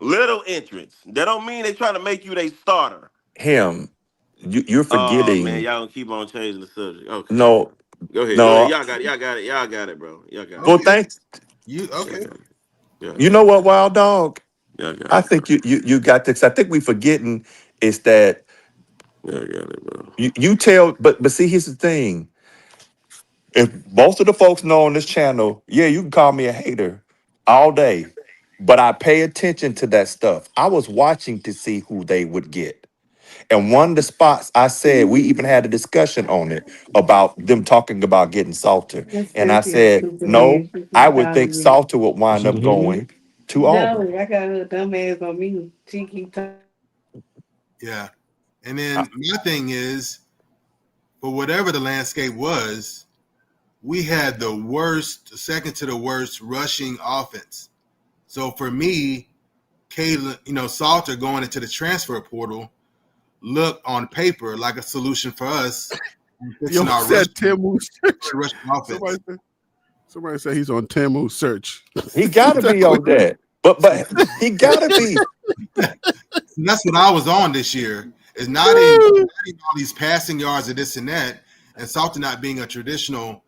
Little interest. That don't mean they trying to make you their starter. him, you're Oh man, forgetting. y'all gonna keep on changing the subject. Okay, bro. No, Go ahead, go ahead. no. Y'all got it, bro. Y'all got it. Well, Okay. thanks. You Y'all okay? got it. Y'all You got know it. what, Wild Dog? Y'all got I it, bro. think you got this. I think we forgetting is that Y'all got it, bro. you tell, but see, here's the thing. If most of the folks know on this channel, yeah, you can call me a hater all day, but I pay attention to that stuff. I was watching to see who they would get. And one of the spots I said, we even had a discussion on it about them talking about getting Salter. That's And I Cynthia, said, stupid no, ass. She I keep would think calling me. Salter would wind She up can hear me? going to Auburn. No, I got her dumb ass on me. She keep talking. Yeah. And then Uh, my thing is, for whatever the landscape was, we had the worst, second to the worst rushing offense. So for me, Kayla, Salter going into the transfer portal looked on paper like a solution for us in Yo fixing our said Timu search. rushing Somebody offense. said somebody said he's on Timu search. he got to That's be what on that. But he got to be. And that's what I was on this year. Is not in all these passing yards and this and that, and Salter not being a traditional,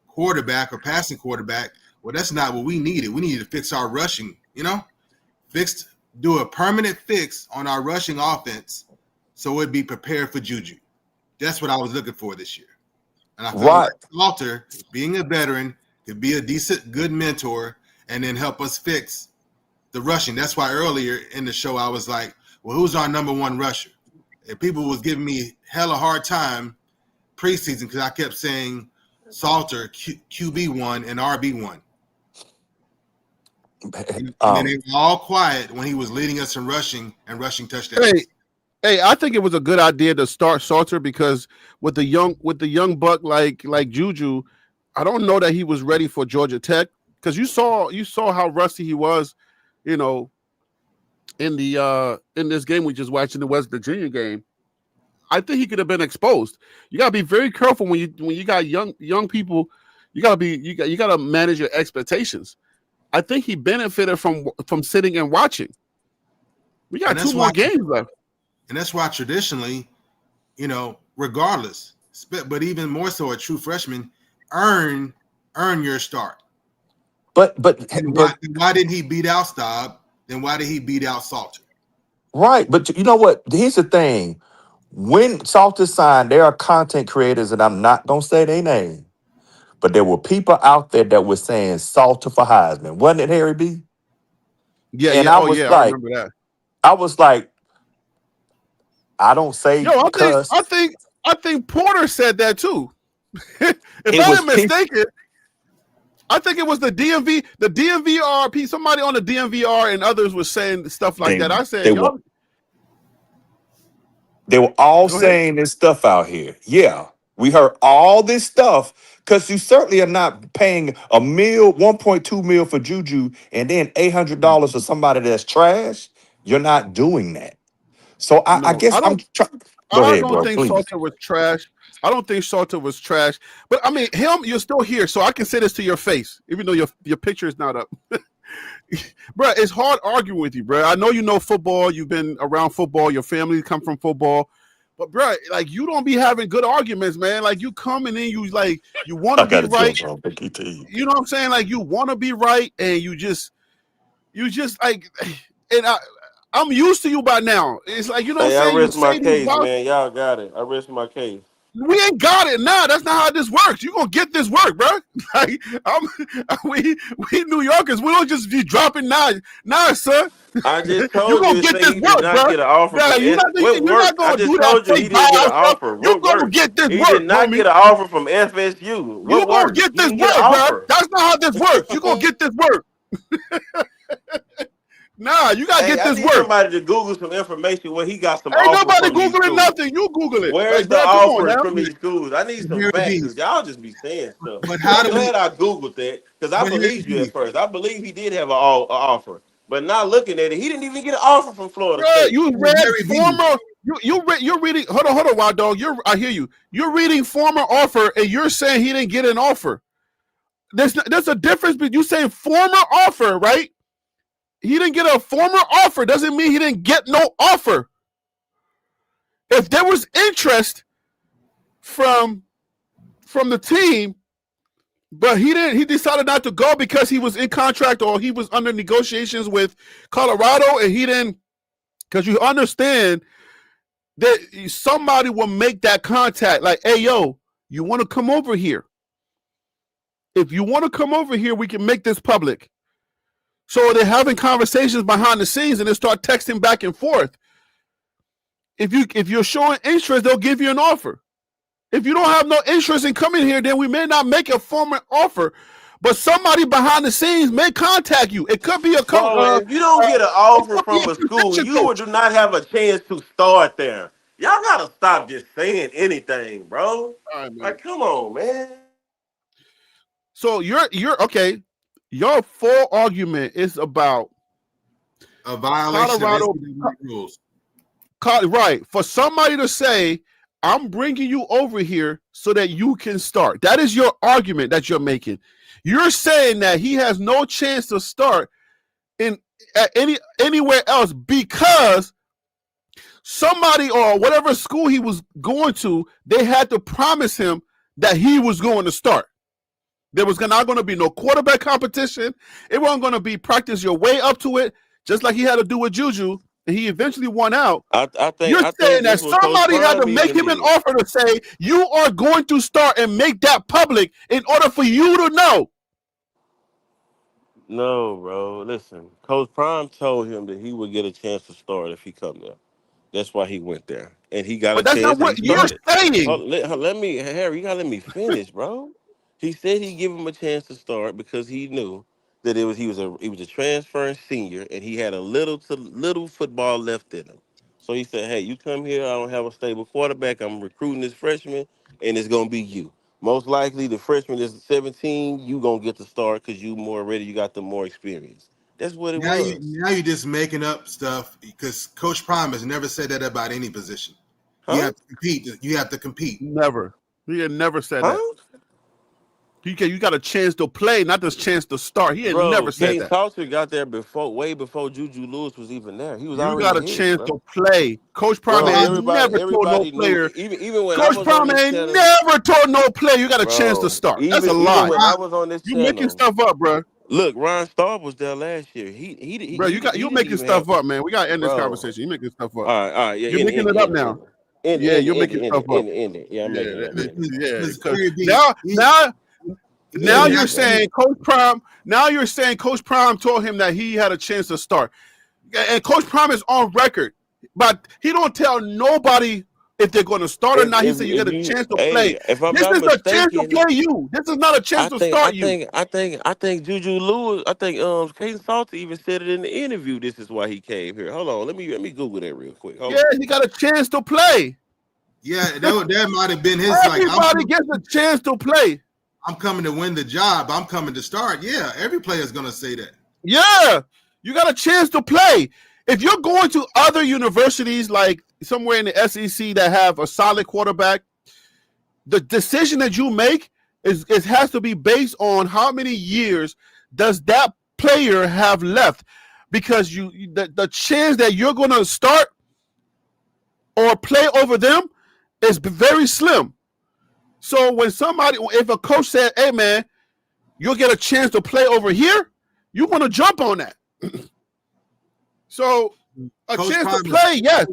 quarterback or passing quarterback. Well, that's not what we needed. We needed to fix our rushing. Do a permanent fix on our rushing offense, so it'd be prepared for Juju. That's what I was looking for this year, and I felt like Right. Salter, being a veteran, could be a decent, good mentor, and then help us fix the rushing. That's why earlier in the show I was like, well, who's our number one rusher? And people was giving me hella hard time preseason because I kept saying Salter, QB1 and RB1. And then they were all quiet when he was leading us in rushing and rushing touchdowns. Hey, I think it was a good idea to start Salter because with the young buck like Juju, I don't know that he was ready for Georgia Tech because you saw how rusty he was, you know, in this game we just watched in the West Virginia game. I think he could have been exposed. You gotta be very careful when you got young people. You gotta manage your expectations. I think he benefited from sitting and watching. We got And two that's more why, games left. and that's why traditionally, regardless, but even more so a true freshman, earn your start. But Why didn't he beat out Staub? Then why did he beat out Salter? right. But you know what? Here's the thing. When Salter signed, there are content creators, and I'm not gonna say their name, but there were people out there that were saying Salter for Heisman. Wasn't it, Harry B? Yeah, And yeah. Oh yeah, I remember that. I was like, I don't Yo, say cuss. I think Porter said that too. If It I was am mistaken, I think it was the DMVR. Somebody on the DMVR and others were saying stuff like that. I said, they were y'all they were all go ahead. saying this stuff out here. Yeah, we heard all this stuff because you certainly are not paying a meal, 1.2 mil for Juju, and then $800 for somebody that's trash. You're not doing that. So I No, guess I'm trying. Go I ahead, don't bro. think Please. Salter was trash. I don't think Salter was trash. But I mean, you're still here, so I can say this to your face, even though your picture is not up. Bro, it's hard arguing with you, bro. I know you know football. You've been around football. Your family come from football. But bro, like you don't be having good arguments, man. Like you coming in, you like you want I to be gotta right. jump on Bookie T. You know what I'm saying? Like you want to be right, and you just like, and I'm used to you by now. It's like you know what Hey, I'm I saying. You rest my say these case, vouchers. man. Y'all got it. I rest my case. We ain't got it. Nah, that's not how this works. You gonna get this work, bro. Like we New Yorkers, we don't just be dropping nah, sir. I just You told you gonna to get say this he did work, not bro. get an offer Yeah, from what you're not work? I gonna just do that told you he fake didn't get an buyout stuff. offer. You What gonna work? get this He work, did not homie. get an offer from FSU. You What gonna work? get He this didn't get an work, bro. offer. That's not how this works. You gonna get this work. Nah, you gotta Hey, get I this need work. somebody to Google some information where he got some Ain't offers nobody from these Googling schools. nothing. You Google it. Where's Like, the bro, come on offers now. from these schools? I need some Harry facts B. because y'all just be saying stuff. But how I'm do we? glad I Googled that because I But Harry believed you B. at first. I believe he did have an offer. But now looking at it, he didn't even get an offer from Florida Bro, State. you But read Harry B. former. You're reading. Hold on, Wild Dog. I hear you. You're reading former offer, and you're saying he didn't get an offer. There's a difference between you saying former offer, right? He didn't get a former offer. Doesn't mean he didn't get no offer. If there was interest from the team, but he didn't. He decided not to go because he was in contract or he was under negotiations with Colorado, and he didn't. Because you understand that somebody will make that contact. Like, hey, yo, you want to come over here? If you want to come over here, we can make this public. So they're having conversations behind the scenes, and they start texting back and forth. If you're showing interest, they'll give you an offer. If you don't have no interest in coming here, then we may not make a formal offer. But somebody behind the scenes may contact you. It could be a Bro, if you don't get an offer from a school, position you coach. do not have a chance to start there. Y'all gotta stop just saying anything, bro. All right, man. Like, come on, man. So you're okay. Your full argument is about A violation Colorado of NCAA rules. Right. For somebody to say, I'm bringing you over here so that you can start. That is your argument that you're making. You're saying that he has no chance to start anywhere else because somebody or whatever school he was going to, they had to promise him that he was going to start. There was not going to be no quarterback competition. It wasn't going to be practice your way up to it, just like he had to do with Juju, and he eventually won out. I think You're saying that this was Coach somebody had to Prime make even him an did. offer to say you are going to start and make that public in order for you to know. No, bro. Listen, Coach Prime told him that he would get a chance to start if he come there. That's why he went there, and he got a But that's not chance and he what you're started. saying. Let me, Harry. You gotta let me finish, bro. He said he'd give him a chance to start because he knew that he was a transferring senior and he had a little football left in him. So he said, "Hey, you come here. I don't have a stable quarterback. I'm recruiting this freshman, and it's gonna be you. Most likely, the freshman is 17. You gonna get to start because you more ready. You got the more experience. That's what it was. Now you're just making up stuff because Coach Prime has never said that about any position. You Huh? have to compete. You have to compete. Never. He had never said Huh? that. You got a chance to play, not this chance to start. He had Bro, never said King that. Salter got there way before Juju Lewis was even there. He was You already got a ahead, chance bro. to play. Coach Prime Bro, ain't never told no everybody knew. player. Even when I Coach was on Prime this ain't channel, never told no player you got a chance to bro. start. That's a Even lie. when I was on this You making channel, stuff up, bro. look, Ryan Staub was there last year. He Bro, you didn't making even have, stuff up, man. We gotta end this bro. conversation. You making stuff up. All right, yeah, You're making it up now. Yeah, you're making stuff up. end it. Yeah, I'm making it up. Yeah. Miss Because Harry B, now you're saying Coach Prime. Now you're saying Coach Prime told him that he had a chance to start, and Coach Prime is on record, but he don't tell nobody if they're going to start or not. He said you get a chance to play. If I'm This not is a chance to mistaken, play you. This is not a chance to start you. I think Juju Lewis, Caden Salter even said it in the interview. This is why he came here. Hold on, let me Google that real quick. Hold Yeah, on. he got a chance to play. yeah, that might have been his. Everybody gets a chance to play. I'm coming to win the job. I'm coming to start. Yeah, every player is going to say that. Yeah, you got a chance to play. If you're going to other universities, like somewhere in the SEC that have a solid quarterback, the decision that you make has to be based on how many years does that player have left, because the chance that you're going to start or play over them is very slim. So when if a coach said, "Hey man, you'll get a chance to play over here," you want to jump on that. So a Coach chance Prime to play, yes.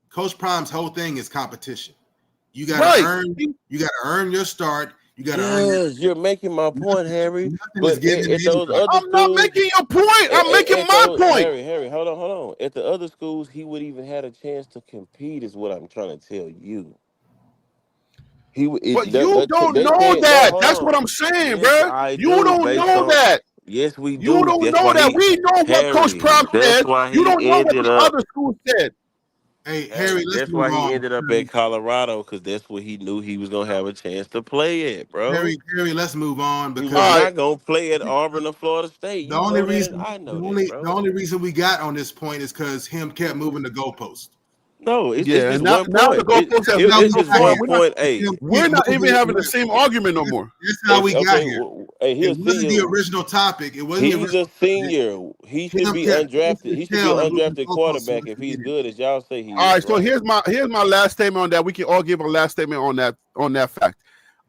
Coach Prime's whole thing is competition. You got to earn your start. You got to earn your. You're making my point, Harry. But I'm not making your point. I'm making my point. Harry, hold on. At the other schools, he would even had a chance to compete. Is what I'm trying to tell you. But you don't know that. That's what I'm saying, bro. You don't know that. Yes, we do. You don't know that. We know what Coach Prime said. You don't know what the other schools said. Hey, Harry, that's why he ended up at Colorado, because that's where he knew he was gonna have a chance to play at, bro. Harry, let's move on, because he's not gonna play at Auburn or Florida State. The only reason we got on this point is because him kept moving the goalpost. No, it's just now the goalpost it's just 1 point. Hey, we're not even having the same argument no more. That's how we got here. It wasn't the original topic. It wasn't. He's a senior. He should be undrafted. He should be an undrafted quarterback if he's good, as y'all say he is. All right, so here's my last statement on that. We can all give a last statement on that fact.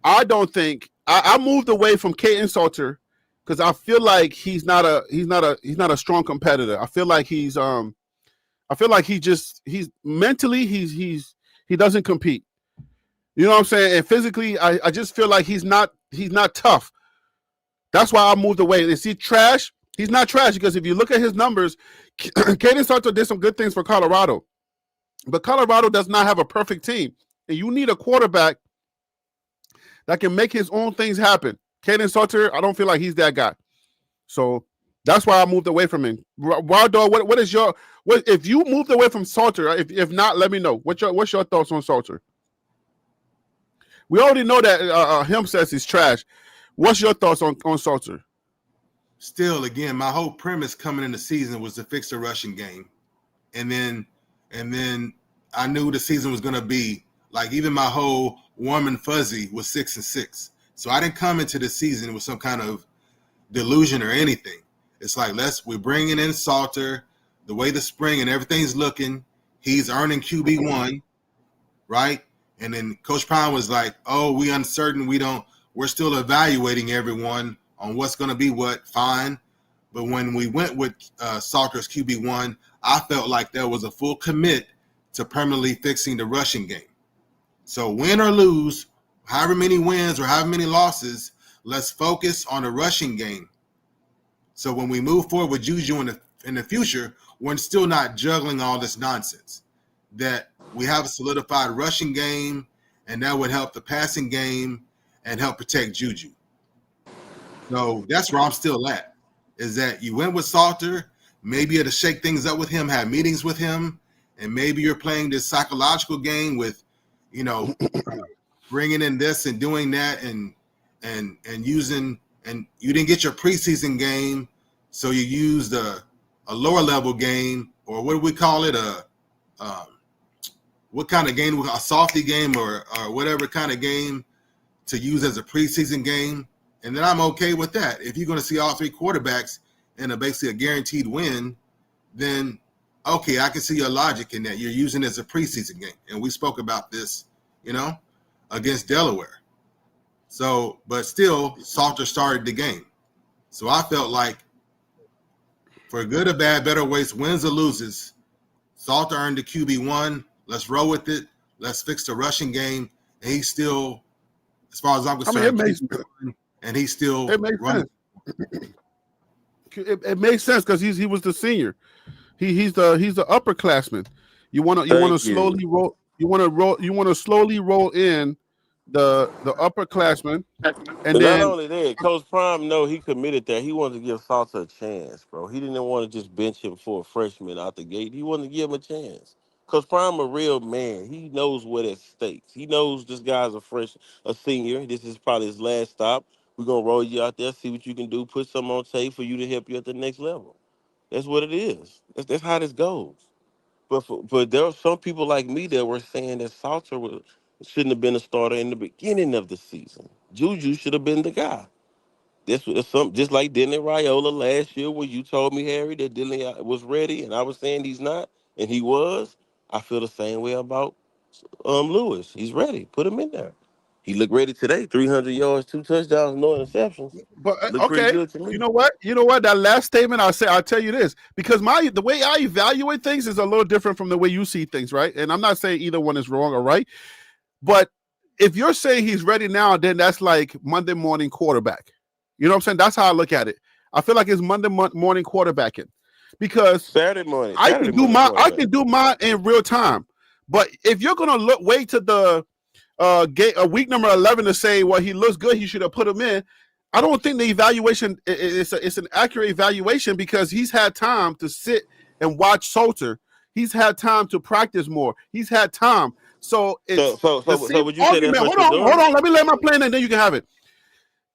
I don't think I moved away from Kaidon Salter because I feel like he's not a strong competitor. I feel like he's mentally he doesn't compete. You know what I'm saying? And physically, I just feel like he's not tough. That's why I moved away. Is he trash? He's not trash, because if you look at his numbers, Kaidon Salter did some good things for Colorado. But Colorado does not have a perfect team. And you need a quarterback that can make his own things happen. Kaidon Salter, I don't feel like he's that guy. So that's why I moved away from him. Waldo, what is your if you moved away from Salter? If not, let me know. What's your thoughts on Salter? We already know that him says he's trash. What's your thoughts on Salter? Still, again, my whole premise coming in the season was to fix the rushing game, and then I knew the season was going to be like, even my whole warm and fuzzy was 6-6. So I didn't come into the season with some kind of delusion or anything. It's like, we're bringing in Salter, the way the spring and everything's looking, he's earning QB1, right? And then Coach Prime was like, "Oh, we uncertain. We're still evaluating everyone on what's going to be what." Fine. But when we went with Salter's QB1, I felt like there was a full commit to permanently fixing the rushing game. So win or lose, however many wins or however many losses, let's focus on the rushing game. So when we move forward with Juju in the future, we're still not juggling all this nonsense. That we have a solidified rushing game, and that would help the passing game and help protect Juju. So that's where I'm still at, is that you went with Salter, maybe to shake things up with him, have meetings with him, and maybe you're playing this psychological game with, bringing in this and doing that and using, and you didn't get your preseason game, so you used a lower level game, or what do we call it? What kind of game? A softy game or whatever kind of game to use as a preseason game. And then I'm okay with that. If you're going to see all three quarterbacks in basically a guaranteed win, then okay, I can see your logic in that. You're using it as a preseason game. And we spoke about this, against Delaware. So, but still, Salter started the game. So I felt like, for good or bad, better or worse, wins or loses, Salter earned the QB1. Let's roll with it. Let's fix the rushing game. And he's still, as far as I'm concerned, and he's still running. It makes sense because he was the senior. He's the upperclassman. You want to slowly roll. You want to slowly roll in the upperclassmen, and then not only that, Coach Prime, he committed that. He wanted to give Salter a chance, bro. He didn't want to just bench him for a freshman out the gate. He wanted to give him a chance. Coach Prime, a real man. He knows what at stakes. He knows this guy's a senior. This is probably his last stop. We're gonna roll you out there, see what you can do, put something on tape for you to help you at the next level. That's what it is. That's how this goes. But there are some people like me that were saying that Salter shouldn't have been a starter in the beginning of the season. Juju should have been the guy. This was just like Dylan Raiola last year, where you told me, Harry, that Dylan was ready, and I was saying he's not, and he was. I feel the same way about Lewis. He's ready. Put him in there. He looked ready today. 300 yards, 2 touchdowns, no interceptions. But Looked pretty okay, good to me. you know what? That last statement, I'll tell you this, because the way I evaluate things is a little different from the way you see things, right? And I'm not saying either one is wrong or right, but if you're saying he's ready now, then that's like Monday morning quarterback. You know what I'm saying? That's how I look at it. I feel like it's Monday morning quarterbacking, because Saturday morning. I can do mine in real time. But if you're gonna wait to the week number 11 to say, well, he looks good, he should have put him in, I don't think the evaluation is an accurate evaluation, because he's had time to sit and watch Salter. He's had time to practice more. He's had time. So it's so would you say that? Hold on. Let me lay my plan and then you can have it.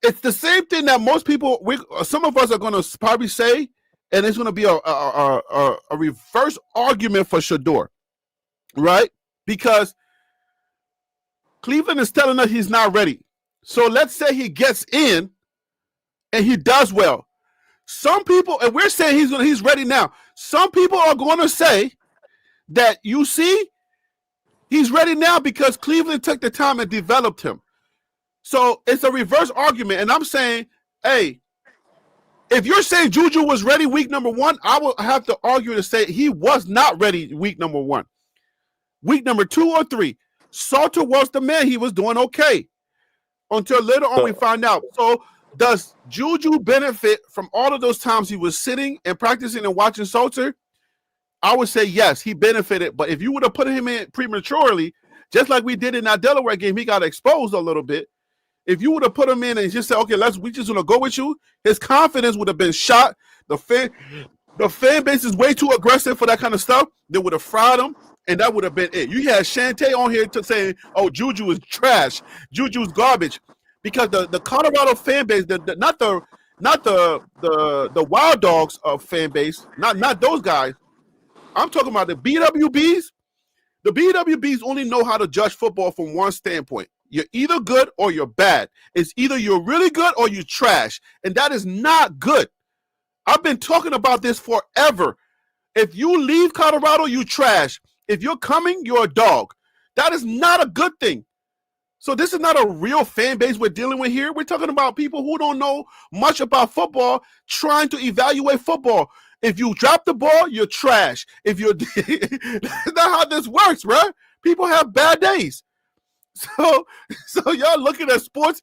It's the same thing that most people, some of us are going to probably say, and it's going to be a reverse argument for Shedeur, right? Because Cleveland is telling us he's not ready. So let's say he gets in and he does well. Some people, and we're saying he's ready now. Some people are going to say that, you see, he's ready now because Cleveland took the time and developed him. So it's a reverse argument. And I'm saying, hey, if you're saying Juju was ready week number 1, I will have to argue to say he was not ready week number 1. Week number 2 or 3, Salter was the man. He was doing okay until later on we find out. So does Juju benefit from all of those times he was sitting and practicing and watching Salter? I would say yes, he benefited. But if you would have put him in prematurely, just like we did in that Delaware game, he got exposed a little bit. If you would have put him in and just said, okay, we just gonna go with you, his confidence would have been shot. The fan base is way too aggressive for that kind of stuff. They would have fried him, and that would have been it. You had Shante on here to say, oh, Juju is trash, Juju is garbage, because the Colorado fan base, not the Wild Dogs of fan base, not those guys. I'm talking about the BWBs. The BWBs only know how to judge football from one standpoint. You're either good or you're bad. It's either you're really good or you're trash. And that is not good. I've been talking about this forever. If you leave Colorado, you trash. If you're coming, you're a dog. That is not a good thing. So this is not a real fan base we're dealing with here. We're talking about people who don't know much about football trying to evaluate football. If you drop the ball, you're trash. If you're that's not how this works, bro. People have bad days. So y'all looking at sports,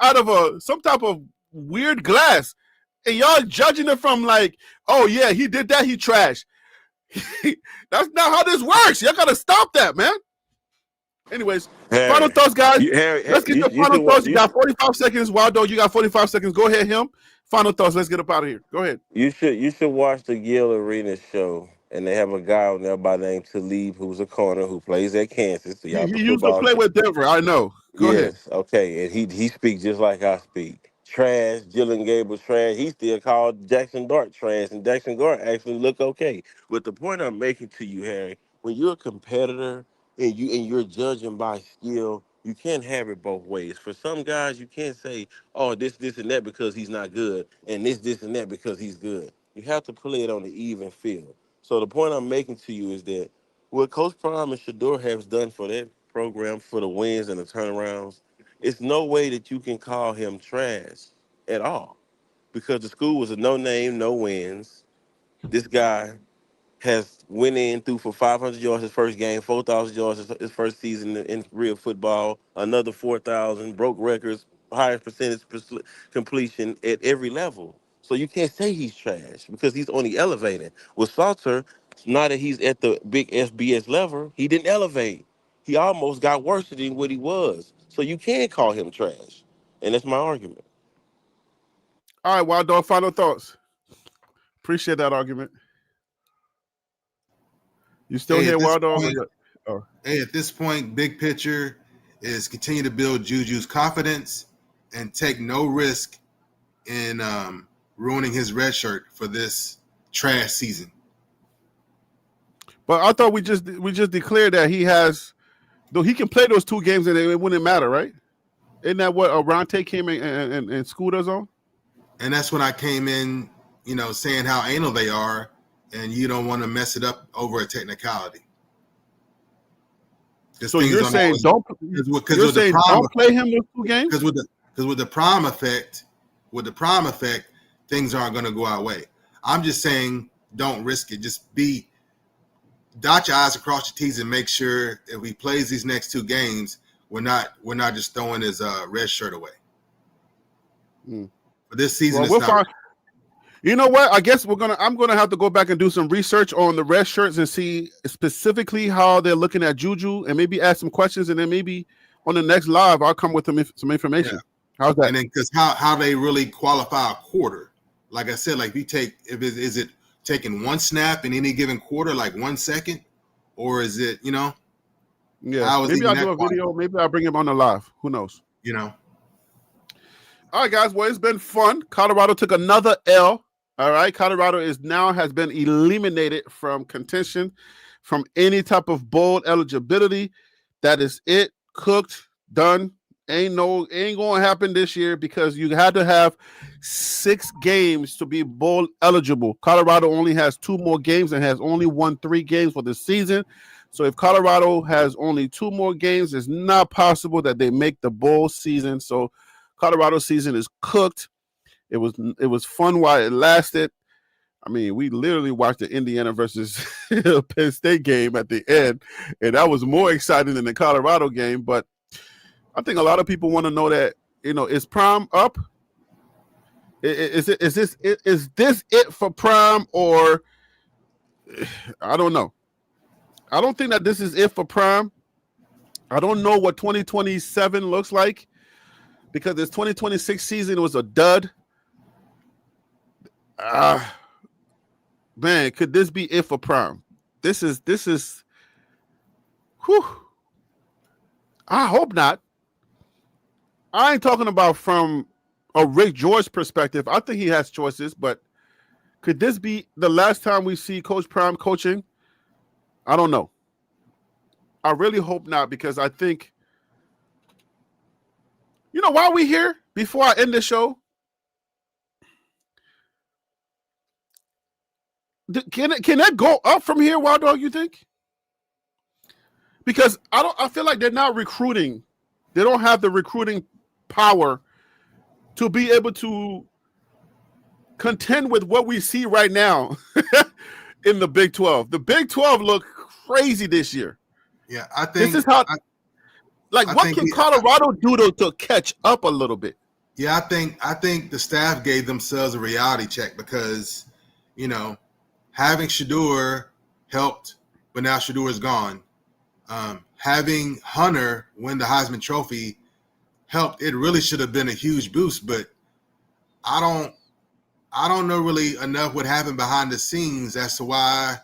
out of some type of weird glass, and y'all judging it from like, oh yeah, he did that, he trash. That's not how this works. Y'all gotta stop that, man. Anyways, Harry, final thoughts, guys. Harry, let's get your final thoughts. You got 45 seconds. Wild Dog, you got 45 seconds. Go ahead, him. Final thoughts. Let's get up out of here. Go ahead. You should watch the Gill Arena show, and they have a guy on there by the name Talib, who's a corner who plays at Kansas. So he used to play with Denver. I know. Go ahead. Okay, and he speaks just like I speak. Trash, Jalen Gable trash. He still called Jackson Dart trash, and Jackson Dart actually look okay. But the point I'm making to you, Harry, when you're a competitor and you're judging by skill, you can't have it both ways. For some guys, you can't say, oh, this, and that because he's not good, and this, and that because he's good. You have to play it on the even field. So the point I'm making to you is that what Coach Prime and Shedeur have done for that program, for the wins and the turnarounds, it's no way that you can call him trash at all, because the school was a no name, no wins. This guy has went in, threw for 500 yards his first game, 4,000 yards his first season in real football, another 4,000, broke records, highest percentage completion at every level. So you can't say he's trash because he's only elevating. With Salter, now that he's at the big FBS level, he didn't elevate. He almost got worse than what he was. So you can't call him trash. And that's my argument. All right, Wild Dog, final thoughts. Appreciate that argument. You still here, Wild Dog? Hey, at this point, big picture is continue to build Juju's confidence and take no risk in ruining his red shirt for this trash season. But I thought we just declared that he can play those 2 games and it wouldn't matter, right? Isn't that what Ronte came in and schooled us on? And that's when I came in, saying how anal they are, and you don't want to mess it up over a technicality. So you're saying don't play him those 2 games? Because with the prime effect, things aren't going to go our way. I'm just saying don't risk it. Just dot your I's, across your T's, and make sure if he plays these next 2 games, we're not just throwing his red shirt away. For this season, it's not. You know what? I guess I'm gonna have to go back and do some research on the red shirts and see specifically how they're looking at Juju, and maybe ask some questions, and then maybe on the next live I'll come with some information. Yeah. How's that? And then because how they really qualify a quarter, like I said, like is it taking 1 snap in any given quarter, like 1 second, or is it Yeah. Maybe I'll do a video. Maybe I'll bring him on the live. Who knows? All right, guys. Well, it's been fun. Colorado took another L. All right, Colorado has been eliminated from contention, from any type of bowl eligibility. That is it. Cooked, done. Ain't going to happen this year because you had to have 6 games to be bowl eligible. Colorado only has 2 more games and has only won 3 games for the season. So if Colorado has only 2 more games, it's not possible that they make the bowl season. So Colorado season is cooked. It was fun while it lasted. I mean, we literally watched the Indiana versus Penn State game at the end, and that was more exciting than the Colorado game. But I think a lot of people want to know that, is Prime up? Is this it for Prime, or I don't know. I don't think that this is it for Prime. I don't know what 2027 looks like because this 2026 season was a dud. Man, could this be it for Prime? This is whew. I hope not. I ain't talking about from a Rick George perspective. I think he has choices, but could this be the last time we see Coach Prime coaching? I don't know. I really hope not, because I think, while we're here, before I end the show, can that go up from here, Wild Dog, you think? Because I feel like they're not recruiting. They don't have the recruiting power to be able to contend with what we see right now in the Big 12. The Big 12 look crazy this year. Yeah, I think this is how. What can Colorado do to catch up a little bit? Yeah, I think the staff gave themselves a reality check because, having Shedeur helped, but now Shedeur is gone. Having Hunter win the Heisman Trophy helped. It really should have been a huge boost, but I don't know really enough what happened behind the scenes as to why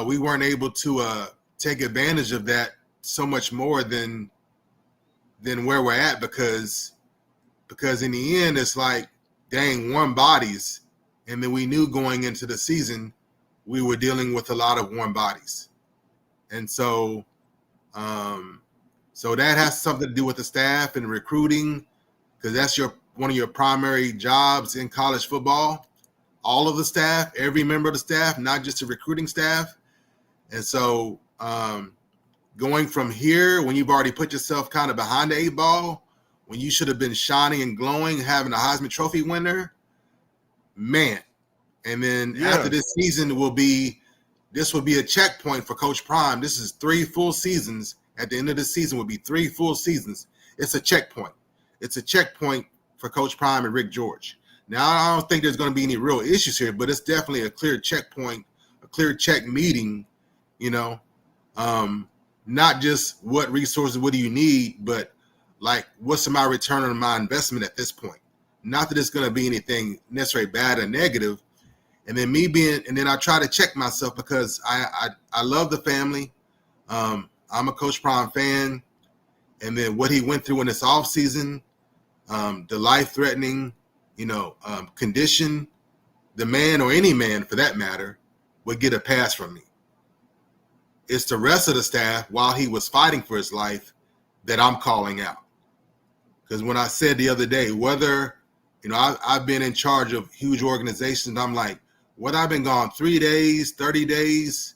we weren't able to take advantage of that so much more than where we're at, because in the end it's like, dang, warm bodies, and then we knew going into the season we were dealing with a lot of warm bodies, and so that has something to do with the staff and recruiting, because that's one of your primary jobs in college football. All of the staff, every member of the staff, not just the recruiting staff. And so going from here, when you've already put yourself kind of behind the 8 ball, when you should have been shining and glowing, having a Heisman Trophy winner, man. And then after this season will be a checkpoint for Coach Prime. This is 3 full seasons. At the end of the season will be 3 full seasons. It's a checkpoint. It's a checkpoint for Coach Prime and Rick George. Now, I don't think there's going to be any real issues here, but it's definitely a clear checkpoint, a clear check meeting, not just what resources, what do you need, but like, what's my return on my investment at this point? Not that it's going to be anything necessarily bad or negative. And then then I try to check myself because I love the family. I'm a Coach Prime fan. And then what he went through in this offseason, the life-threatening, condition, the man, or any man for that matter, would get a pass from me. It's the rest of the staff, while he was fighting for his life, that I'm calling out. Because when I said the other day, whether, I've been in charge of huge organizations, I'm like, whether I've been gone 3 days, 30 days,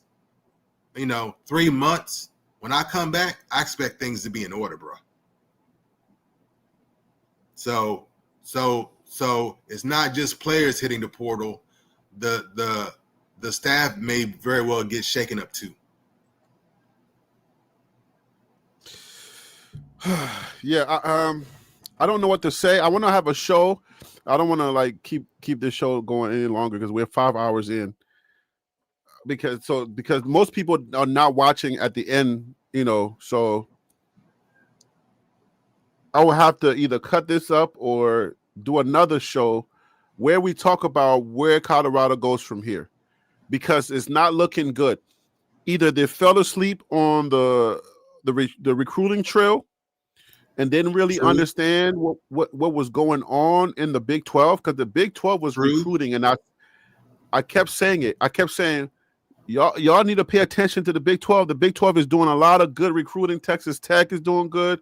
3 months, when I come back, I expect things to be in order, bro. So it's not just players hitting the portal. The staff may very well get shaken up too. Yeah, I don't know what to say. I want to have a show. I don't want to like keep this show going any longer because we're 5 hours in. Because most people are not watching at the end, you know. So I will have to either cut this up or do another show where we talk about where Colorado goes from here, because it's not looking good. Either they fell asleep on the recruiting trail and didn't really understand what was going on in the Big 12, because the Big 12 was recruiting, and I kept saying it. I kept saying, y'all need to pay attention to the Big 12. The Big 12 is doing a lot of good recruiting. Texas Tech is doing good.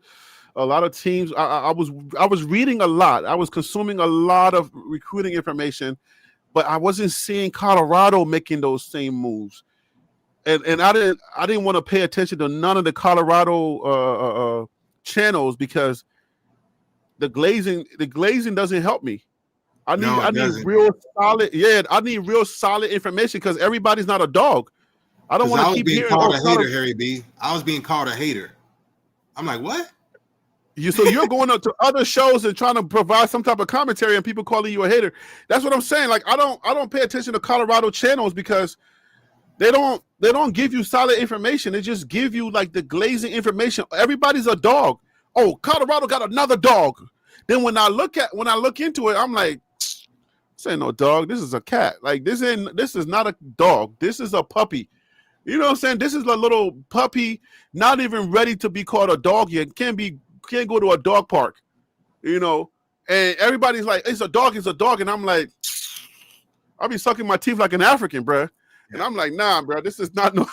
A lot of teams. I was reading a lot. I was consuming a lot of recruiting information, but I wasn't seeing Colorado making those same moves. And I didn't want to pay attention to none of the Colorado channels, because the glazing doesn't help me. I need real solid. Yeah, I need real solid information, because everybody's not a dog. I don't want to keep hearing. Called a hater, Harry B. I was being called a hater. I'm like, what? So you're going up to other shows and trying to provide some type of commentary, and people calling you a hater. That's what I'm saying. Like, I don't pay attention to Colorado channels, because they don't give you solid information. They just give you like the glazing information. Everybody's a dog. Oh, Colorado got another dog. Then when I look into it, I'm like, this ain't no dog. This is a cat. Like, this is not a dog. This is a puppy. You know what I'm saying? This is a little puppy, not even ready to be called a dog yet. Can't go to a dog park, you know. And everybody's like, it's a dog, and I'm like, I'll be sucking my teeth like an African, bruh. And I'm like, nah, bro, this is not no,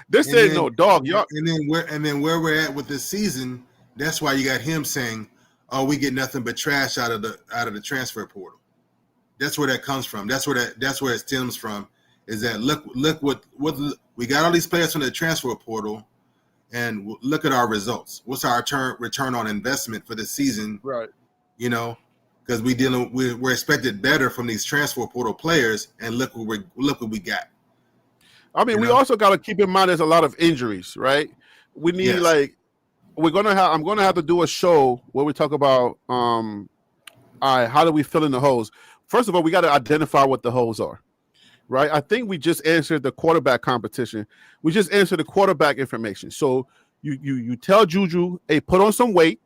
this ain't no dog, y'all. And then where we're at with this season, that's why you got him saying, "Oh, we get nothing but trash out of the transfer portal." That's where that comes from. That's where it stems from. Is that look what we got all these players from the transfer portal, and look at our results. What's our return on investment for this season? Right. You know. Because we're expected better from these transfer portal players, and look what we got. I mean, we also got to keep in mind there's a lot of injuries, right? We need I'm gonna have to do a show where we talk about all right, how do we fill in the holes? First of all, we got to identify what the holes are, right? I think we just answered the quarterback competition. We just answered the quarterback information. So you tell Juju, hey, put on some weight.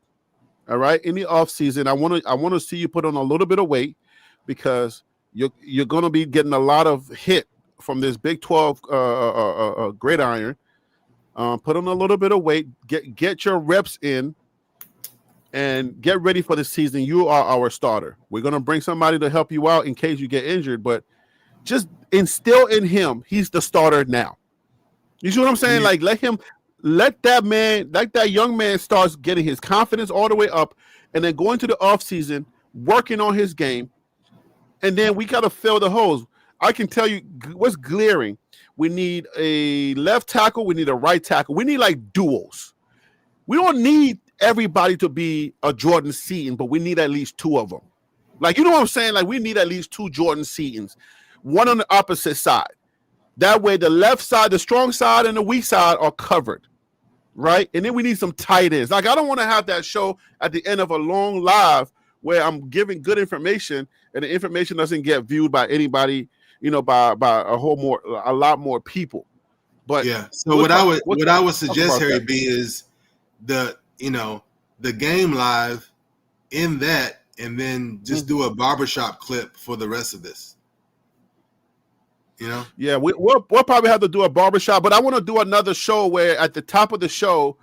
All right, in the offseason, I want to see you put on a little bit of weight, because you're going to be getting a lot of hit from this Big 12 gridiron. Put on a little bit of weight, get your reps in, and get ready for the season. You are our starter. We're going to bring somebody to help you out in case you get injured, but just instill in him he's the starter now. You see what I'm saying? Yeah. Let that young man starts getting his confidence all the way up, and then going to the offseason, working on his game, and then we got to fill the holes. I can tell you what's glaring. We need a left tackle. We need a right tackle. We need like duos. We don't need everybody to be a Jordan Seaton, but we need at least two of them. Like, you know what I'm saying? Like, we need at least two Jordan Seatons, one on the opposite side. That way the left side, the strong side, and the weak side are covered. Right? And then we need some tight ends. Like, I don't want to have that show at the end of a long live where I'm giving good information and the information doesn't get viewed by anybody, you know, by a lot more people. But yeah. So what I would suggest, Harry B, is the game live in that, and then just do a barbershop clip for the rest of this. You know? Yeah, we'll probably have to do a barbershop, but I want to do another show where at the top of the show,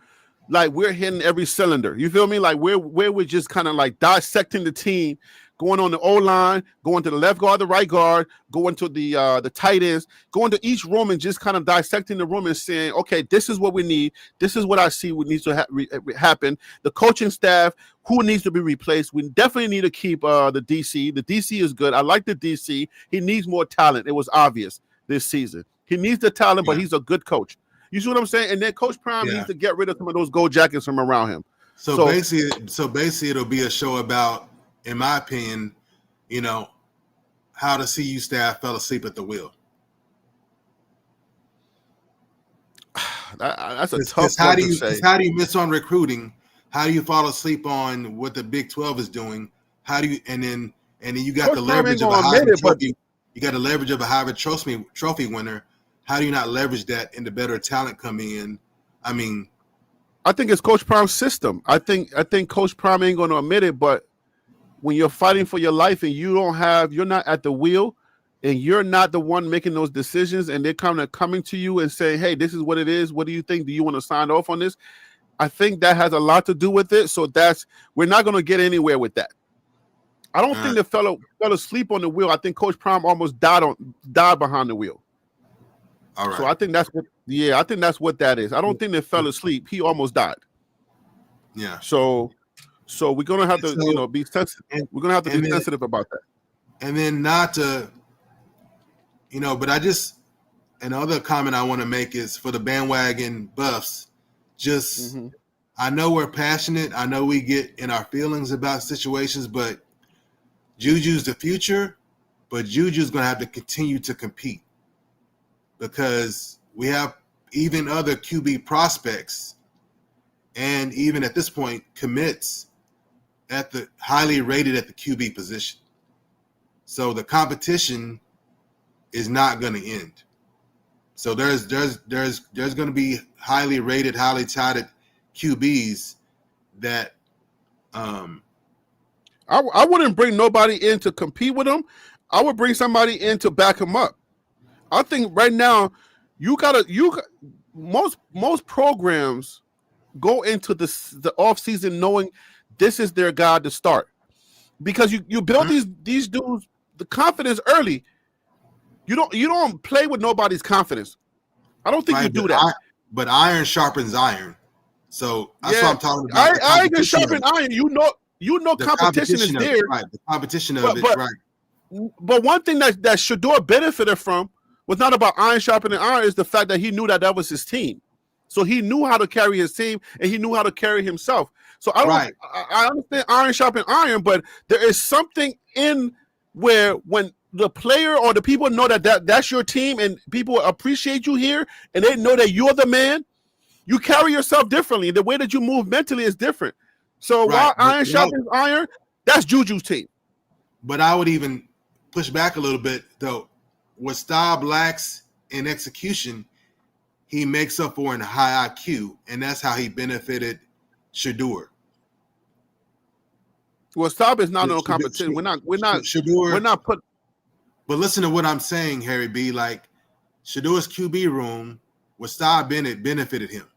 like, we're hitting every cylinder. You feel me? Like, we're just kind of like dissecting the team, going on the O-line, going to the left guard, the right guard, going to the tight ends, going to each room and just kind of dissecting the room and saying, okay, this is what we need. This is what I see what needs to happen. The coaching staff, who needs to be replaced. We definitely need to keep the DC. The DC is good. I like the DC. He needs more talent. It was obvious this season. He needs the talent, but he's a good coach. You see what I'm saying? And then Coach Prime Yeah. needs to get rid of some of those gold jackets from around him. So basically, it'll be a show about, in my opinion, how the CU staff fell asleep at the wheel. That's a tough How one do to you say. how do you miss on recruiting? How do you fall asleep on what the Big 12 is doing? How do you and then you got Coach the Prime leverage ain't of a gonna admit Heisman it, but- trophy. You got the leverage of a Heisman trophy winner. How do you not leverage that into better talent coming in? I mean, I think it's Coach Prime's system. I think Coach Prime ain't going to admit it, but when you're fighting for your life and you're not at the wheel, and you're not the one making those decisions, and they're kind of coming to you and saying, "Hey, this is what it is. What do you think? Do you want to sign off on this?" I think that has a lot to do with it. So we're not going to get anywhere with that. I don't think the fellow fell asleep on the wheel. I think Coach Prime almost died behind the wheel. all right. So I think that's what that is. I don't think they fell asleep. He almost died. Yeah. So we're gonna have to, So- be sensitive. We're gonna have to be sensitive about that. And then not to, but another comment I want to make is for the bandwagon buffs, just I know we're passionate. I know we get in our feelings about situations, but Juju's the future, but Juju's going to have to continue to compete because we have even other QB prospects and even at this point commits highly rated at the QB position. So the competition is not going to end. So there's going to be highly rated, highly touted QBs that I wouldn't bring nobody in to compete with him. I would bring somebody in to back him up. I think right now most programs go into the offseason knowing this is their guy to start. Because you build these dudes the confidence early. You don't play with nobody's confidence. I don't think you do that. But iron sharpens iron. So that's what I'm talking about. I can sharpen iron. You know competition is there. Right. The competition of it, right. But one thing that Shedeur benefited from was not about iron sharpening iron, is the fact that he knew that was his team. So he knew how to carry his team and he knew how to carry himself. So I understand iron sharpen iron, but there is something in where when the player or the people know that's your team and people appreciate you here and they know that you're the man, you carry yourself differently. The way that you move mentally is different. So while iron sharpens iron, that's Juju's team. But I would even push back a little bit, though. What Staub lacks in execution, he makes up for in high IQ, and that's how he benefited Shedeur. Well, Staub is not no competition. We're not put. But listen to what I'm saying, Harry B. Like Shedeur's QB room, what Staub Bennett benefited him.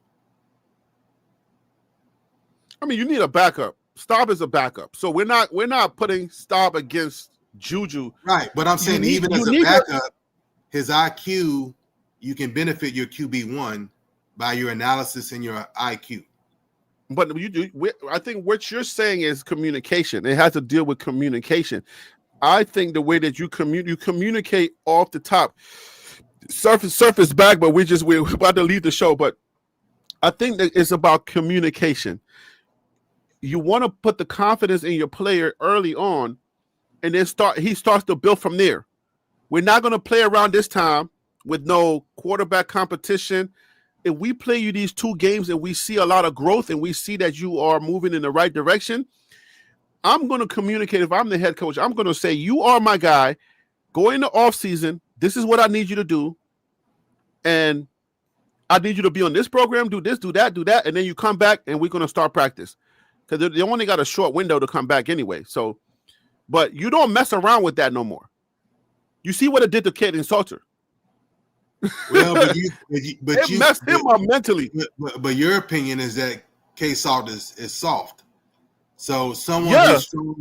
I mean, you need a backup. Staub is a backup, so we're not putting Staub against Juju. Right, but I'm saying even as a backup, his IQ, you can benefit your QB1 by your analysis and your IQ. But I think what you're saying is communication. It has to deal with communication. I think the way that you communicate off the top, surface back, but we're about to leave the show. But I think that it's about communication. You want to put the confidence in your player early on, and then he starts to build from there. We're not going to play around this time with no quarterback competition. If we play you these 2 games and we see a lot of growth and we see that you are moving in the right direction, I'm going to communicate. If I'm the head coach, I'm going to say, you are my guy. Go in the offseason. This is what I need you to do. And I need you to be on this program, do this, do that. And then you come back and we're going to start practice. Because they only got a short window to come back anyway. So, but you don't mess around with that no more. You see what it did to Kaden Salter. Well, but it messed him up mentally. But your opinion is that K Salt is soft. So someone is strong.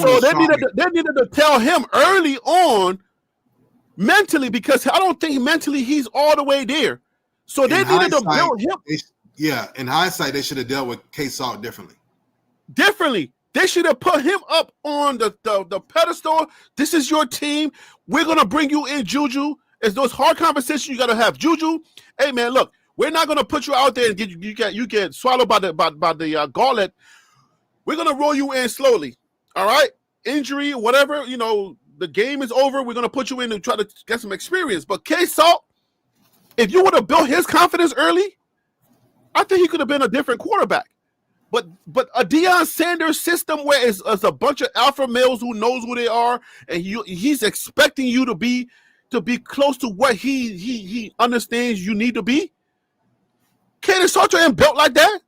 They needed to tell him early on mentally, because I don't think mentally he's all the way there. So they needed to build him. In hindsight, they should have dealt with K Salt differently. They should have put him up on the pedestal. This is your team. We're gonna bring you in, Juju. It's those hard conversations you gotta have. Juju, hey man, look, We're not gonna put you out there and you get swallowed by the gauntlet. We're gonna roll you in slowly. All right, injury, whatever. The game is over. We're gonna put you in and try to get some experience. But K-Salt, if you would have built his confidence early, I think he could have been a different quarterback. But a Deion Sanders system where it's a bunch of alpha males who knows who they are, and he's expecting you to be close to what he understands you need to be. Kaden Salter ain't built like that.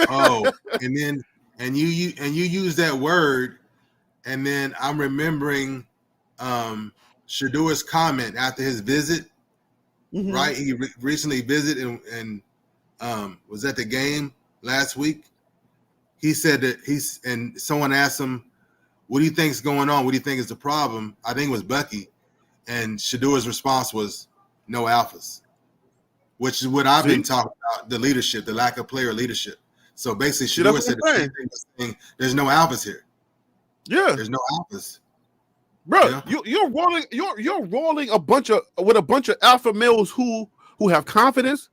Oh, and you use that word, and then I'm remembering Shadour's comment after his visit. Mm-hmm. Right, he recently visited and was at the game last week. He said that and someone asked him, "What do you think is going on? What do you think is the problem?" I think it was Bucky, and Shadour's response was, "No alphas," which is what I've been talking about, the leadership, the lack of player leadership. So basically, Shadour said the same thing. There's no alphas here. Yeah, there's no alphas, bro. Yeah. You're rolling a bunch of alpha males who have confidence.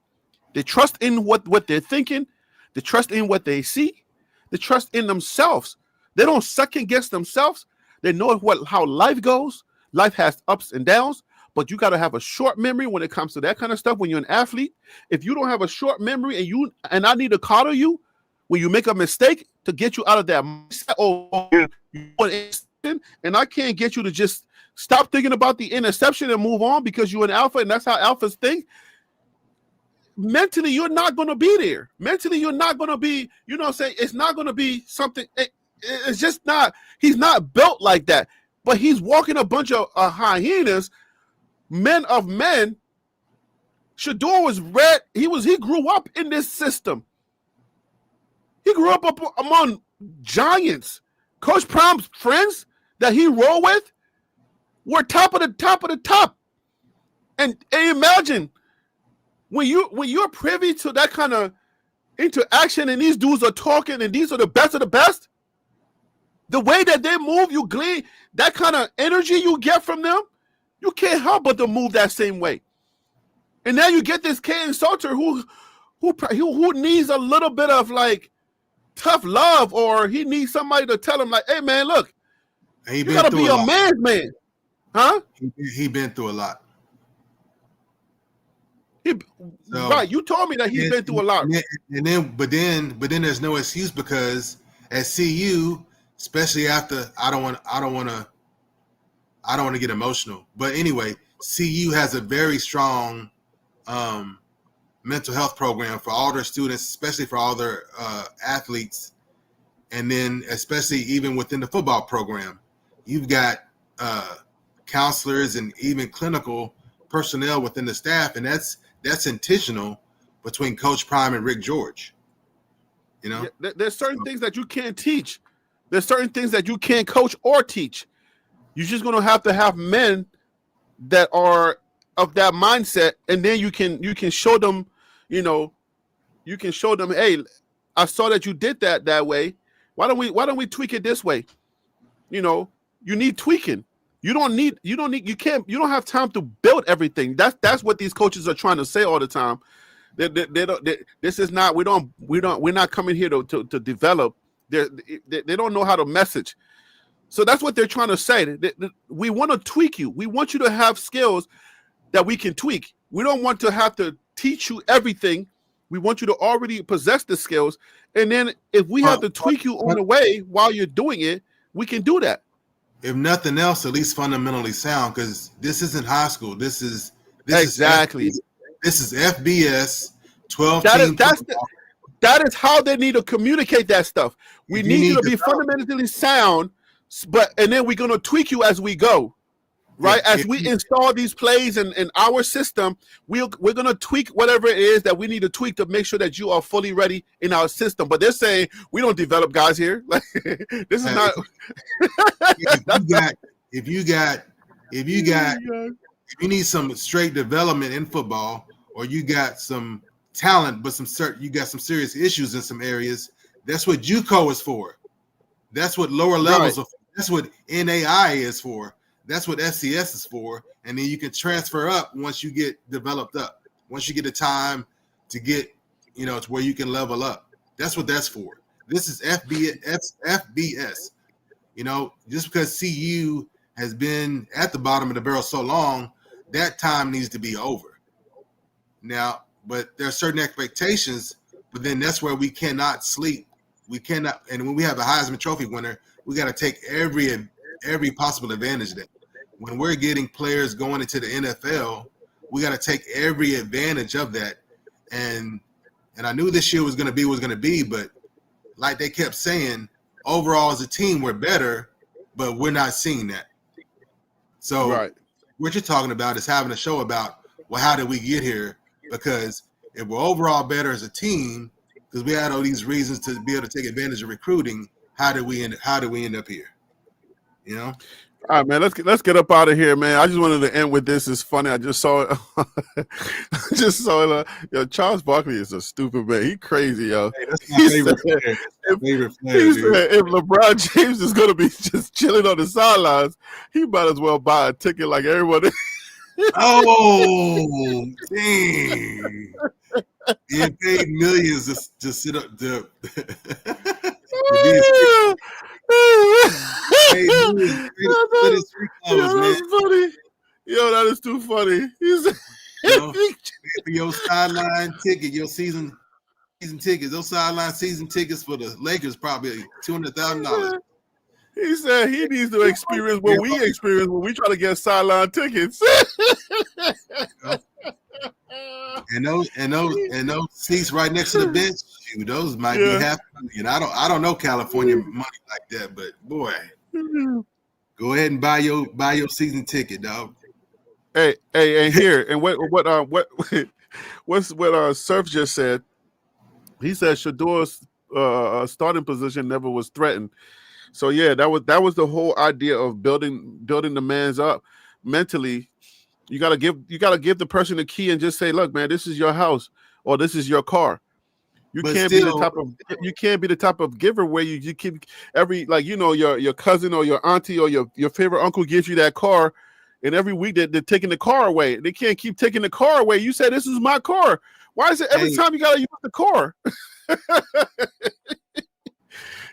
They trust in what they're thinking. They trust in what they see. They trust in themselves. They don't second guess themselves. They know how life goes. Life has ups and downs, but you got to have a short memory when it comes to that kind of stuff. When you're an athlete, if you don't have a short memory and I need to coddle you when you make a mistake to get you out of that mindset, and I can't get you to just stop thinking about the interception and move on because you're an alpha and that's how alphas think. Mentally, you're not going to be there. Mentally, you're not going to be, it's not going to be something. It's just not, he's not built like that. But he's walking a bunch of hyenas, men of men. Shador was red. He grew up in this system. He grew up among giants. Coach Prom's friends that he rolled with were top of the top. And imagine, when you're privy to that kind of interaction and these dudes are talking and these are the best of the best, the way that they move, you glean that kind of energy you get from them, you can't help but to move that same way. And now you get this Kaden Salter who needs a little bit of like tough love, or he needs somebody to tell him like, hey man, look, you gotta be a man's man. Huh? He been through a lot. Right, you told me that he's been through a lot. But then there's no excuse because at CU, especially after I don't want to get emotional, but anyway, CU has a very strong mental health program for all their students, especially for all their athletes, and then especially even within the football program, you've got counselors and even clinical personnel within the staff, and that's intentional between Coach Prime and Rick George. There's certain things that you can't teach. There's certain things that you can't coach or teach. You're just going to have men that are of that mindset, and then you can show them, you can show them, hey, I saw that you did that way. Why don't we tweak it this way? You need tweaking. You don't have time to build everything. That's what these coaches are trying to say all the time. We're not coming here to develop. They don't know how to message. So that's what they're trying to say. We want to tweak you. We want you to have skills that we can tweak. We don't want to have to teach you everything. We want you to already possess the skills. And then if we have to tweak you on the way while you're doing it, we can do that. If nothing else, at least fundamentally sound, because this isn't high school. This is exactly. This is FBS 12. That is how they need to communicate that stuff. We need you to be fundamentally sound, and then we're gonna tweak you as we go. Right? As we install these plays in our system, we're gonna tweak whatever it is that we need to tweak to make sure that you are fully ready in our system. But they're saying we don't develop guys here. Like this is not. If you need some straight development in football, or you got some talent, but you got some serious issues in some areas, that's what JUCO is for. That's what lower levels are for. That's what NAI is for. That's what FCS is for. And then you can transfer up once you get developed up. Once you get the time to get, you know, to where you can level up. That's what that's for. This is FBS. You know, just because CU has been at the bottom of the barrel so long, that time needs to be over. Now, but there are certain expectations, but then that's where we cannot sleep. We cannot, and when we have a Heisman Trophy winner, we got to take every possible advantage of that. When we're getting players going into the NFL, we got to take every advantage of that. And I knew this year was going to be, but like they kept saying, overall as a team, we're better, but we're not seeing that. So what you're talking about is having a show about, well, how did we get here? Because if we're overall better as a team, because we had all these reasons to be able to take advantage of recruiting, how do we end up here? You know? All right, man. Let's get up out of here, man. I just wanted to end with this. It's funny. I just saw it. Yo, Charles Barkley is a stupid man. He crazy, yo. Hey, that's my favorite player. He said if LeBron James is gonna be just chilling on the sidelines, he might as well buy a ticket like everyone. Oh, dang! He paid millions to sit up to That's funny. Yo, that is too funny. Your sideline ticket, your season tickets, those sideline season tickets for the Lakers probably $200,000. He said he needs to experience what we experience when we try to get sideline tickets. And those seats right next to the bench, shoot, those might be half. And I don't know California money like that, but boy, go ahead and buy your season ticket, dog. Hey, and here, and what Surf just said. He said Shador's starting position never was threatened. So yeah, that was the whole idea of building the man's up mentally. You gotta give the person the key and just say, look, man, this is your house or this is your car. You can't be the type of giver where you keep every, like, you know, your cousin or your auntie or your favorite uncle gives you that car, and every week they're taking the car away. They can't keep taking the car away. You say this is my car. Why is it every time you gotta use the car?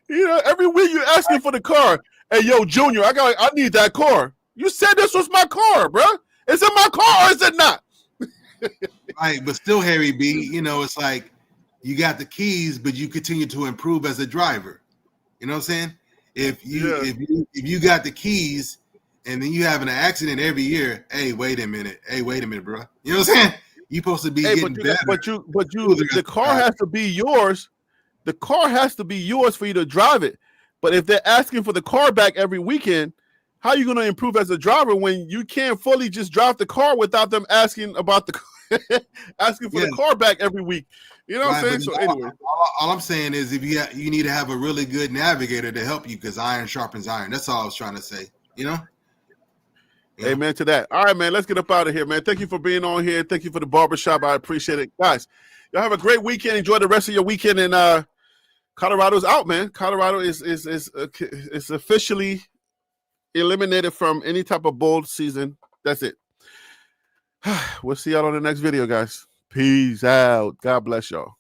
You know, every week you're asking for the car. Hey, yo, Junior, I need that car. You said this was my car, bro. Is it my car or is it not? Right, but still, Harry B, you know, it's like you got the keys, but you continue to improve as a driver. You know what I'm saying? If you got the keys and then you have an accident every year, hey, wait a minute, bro. You know what I'm saying? You're supposed to be getting better. But the car has to be yours. The car has to be yours for you to drive it. But if they're asking for the car back every weekend, how are you going to improve as a driver when you can't fully just drive the car without them asking about the asking for the car back every week? You know what I'm saying? So anyway, all I'm saying is if you need to have a really good navigator to help you, because iron sharpens iron. That's all I was trying to say. You know? Amen to that. All right, man. Let's get up out of here, man. Thank you for being on here. Thank you for the barbershop. I appreciate it, guys. Y'all have a great weekend. Enjoy the rest of your weekend. And Colorado's out, man. Colorado is officially eliminated from any type of bowl season. That's it. We'll see y'all on the next video, guys. Peace out. God bless y'all.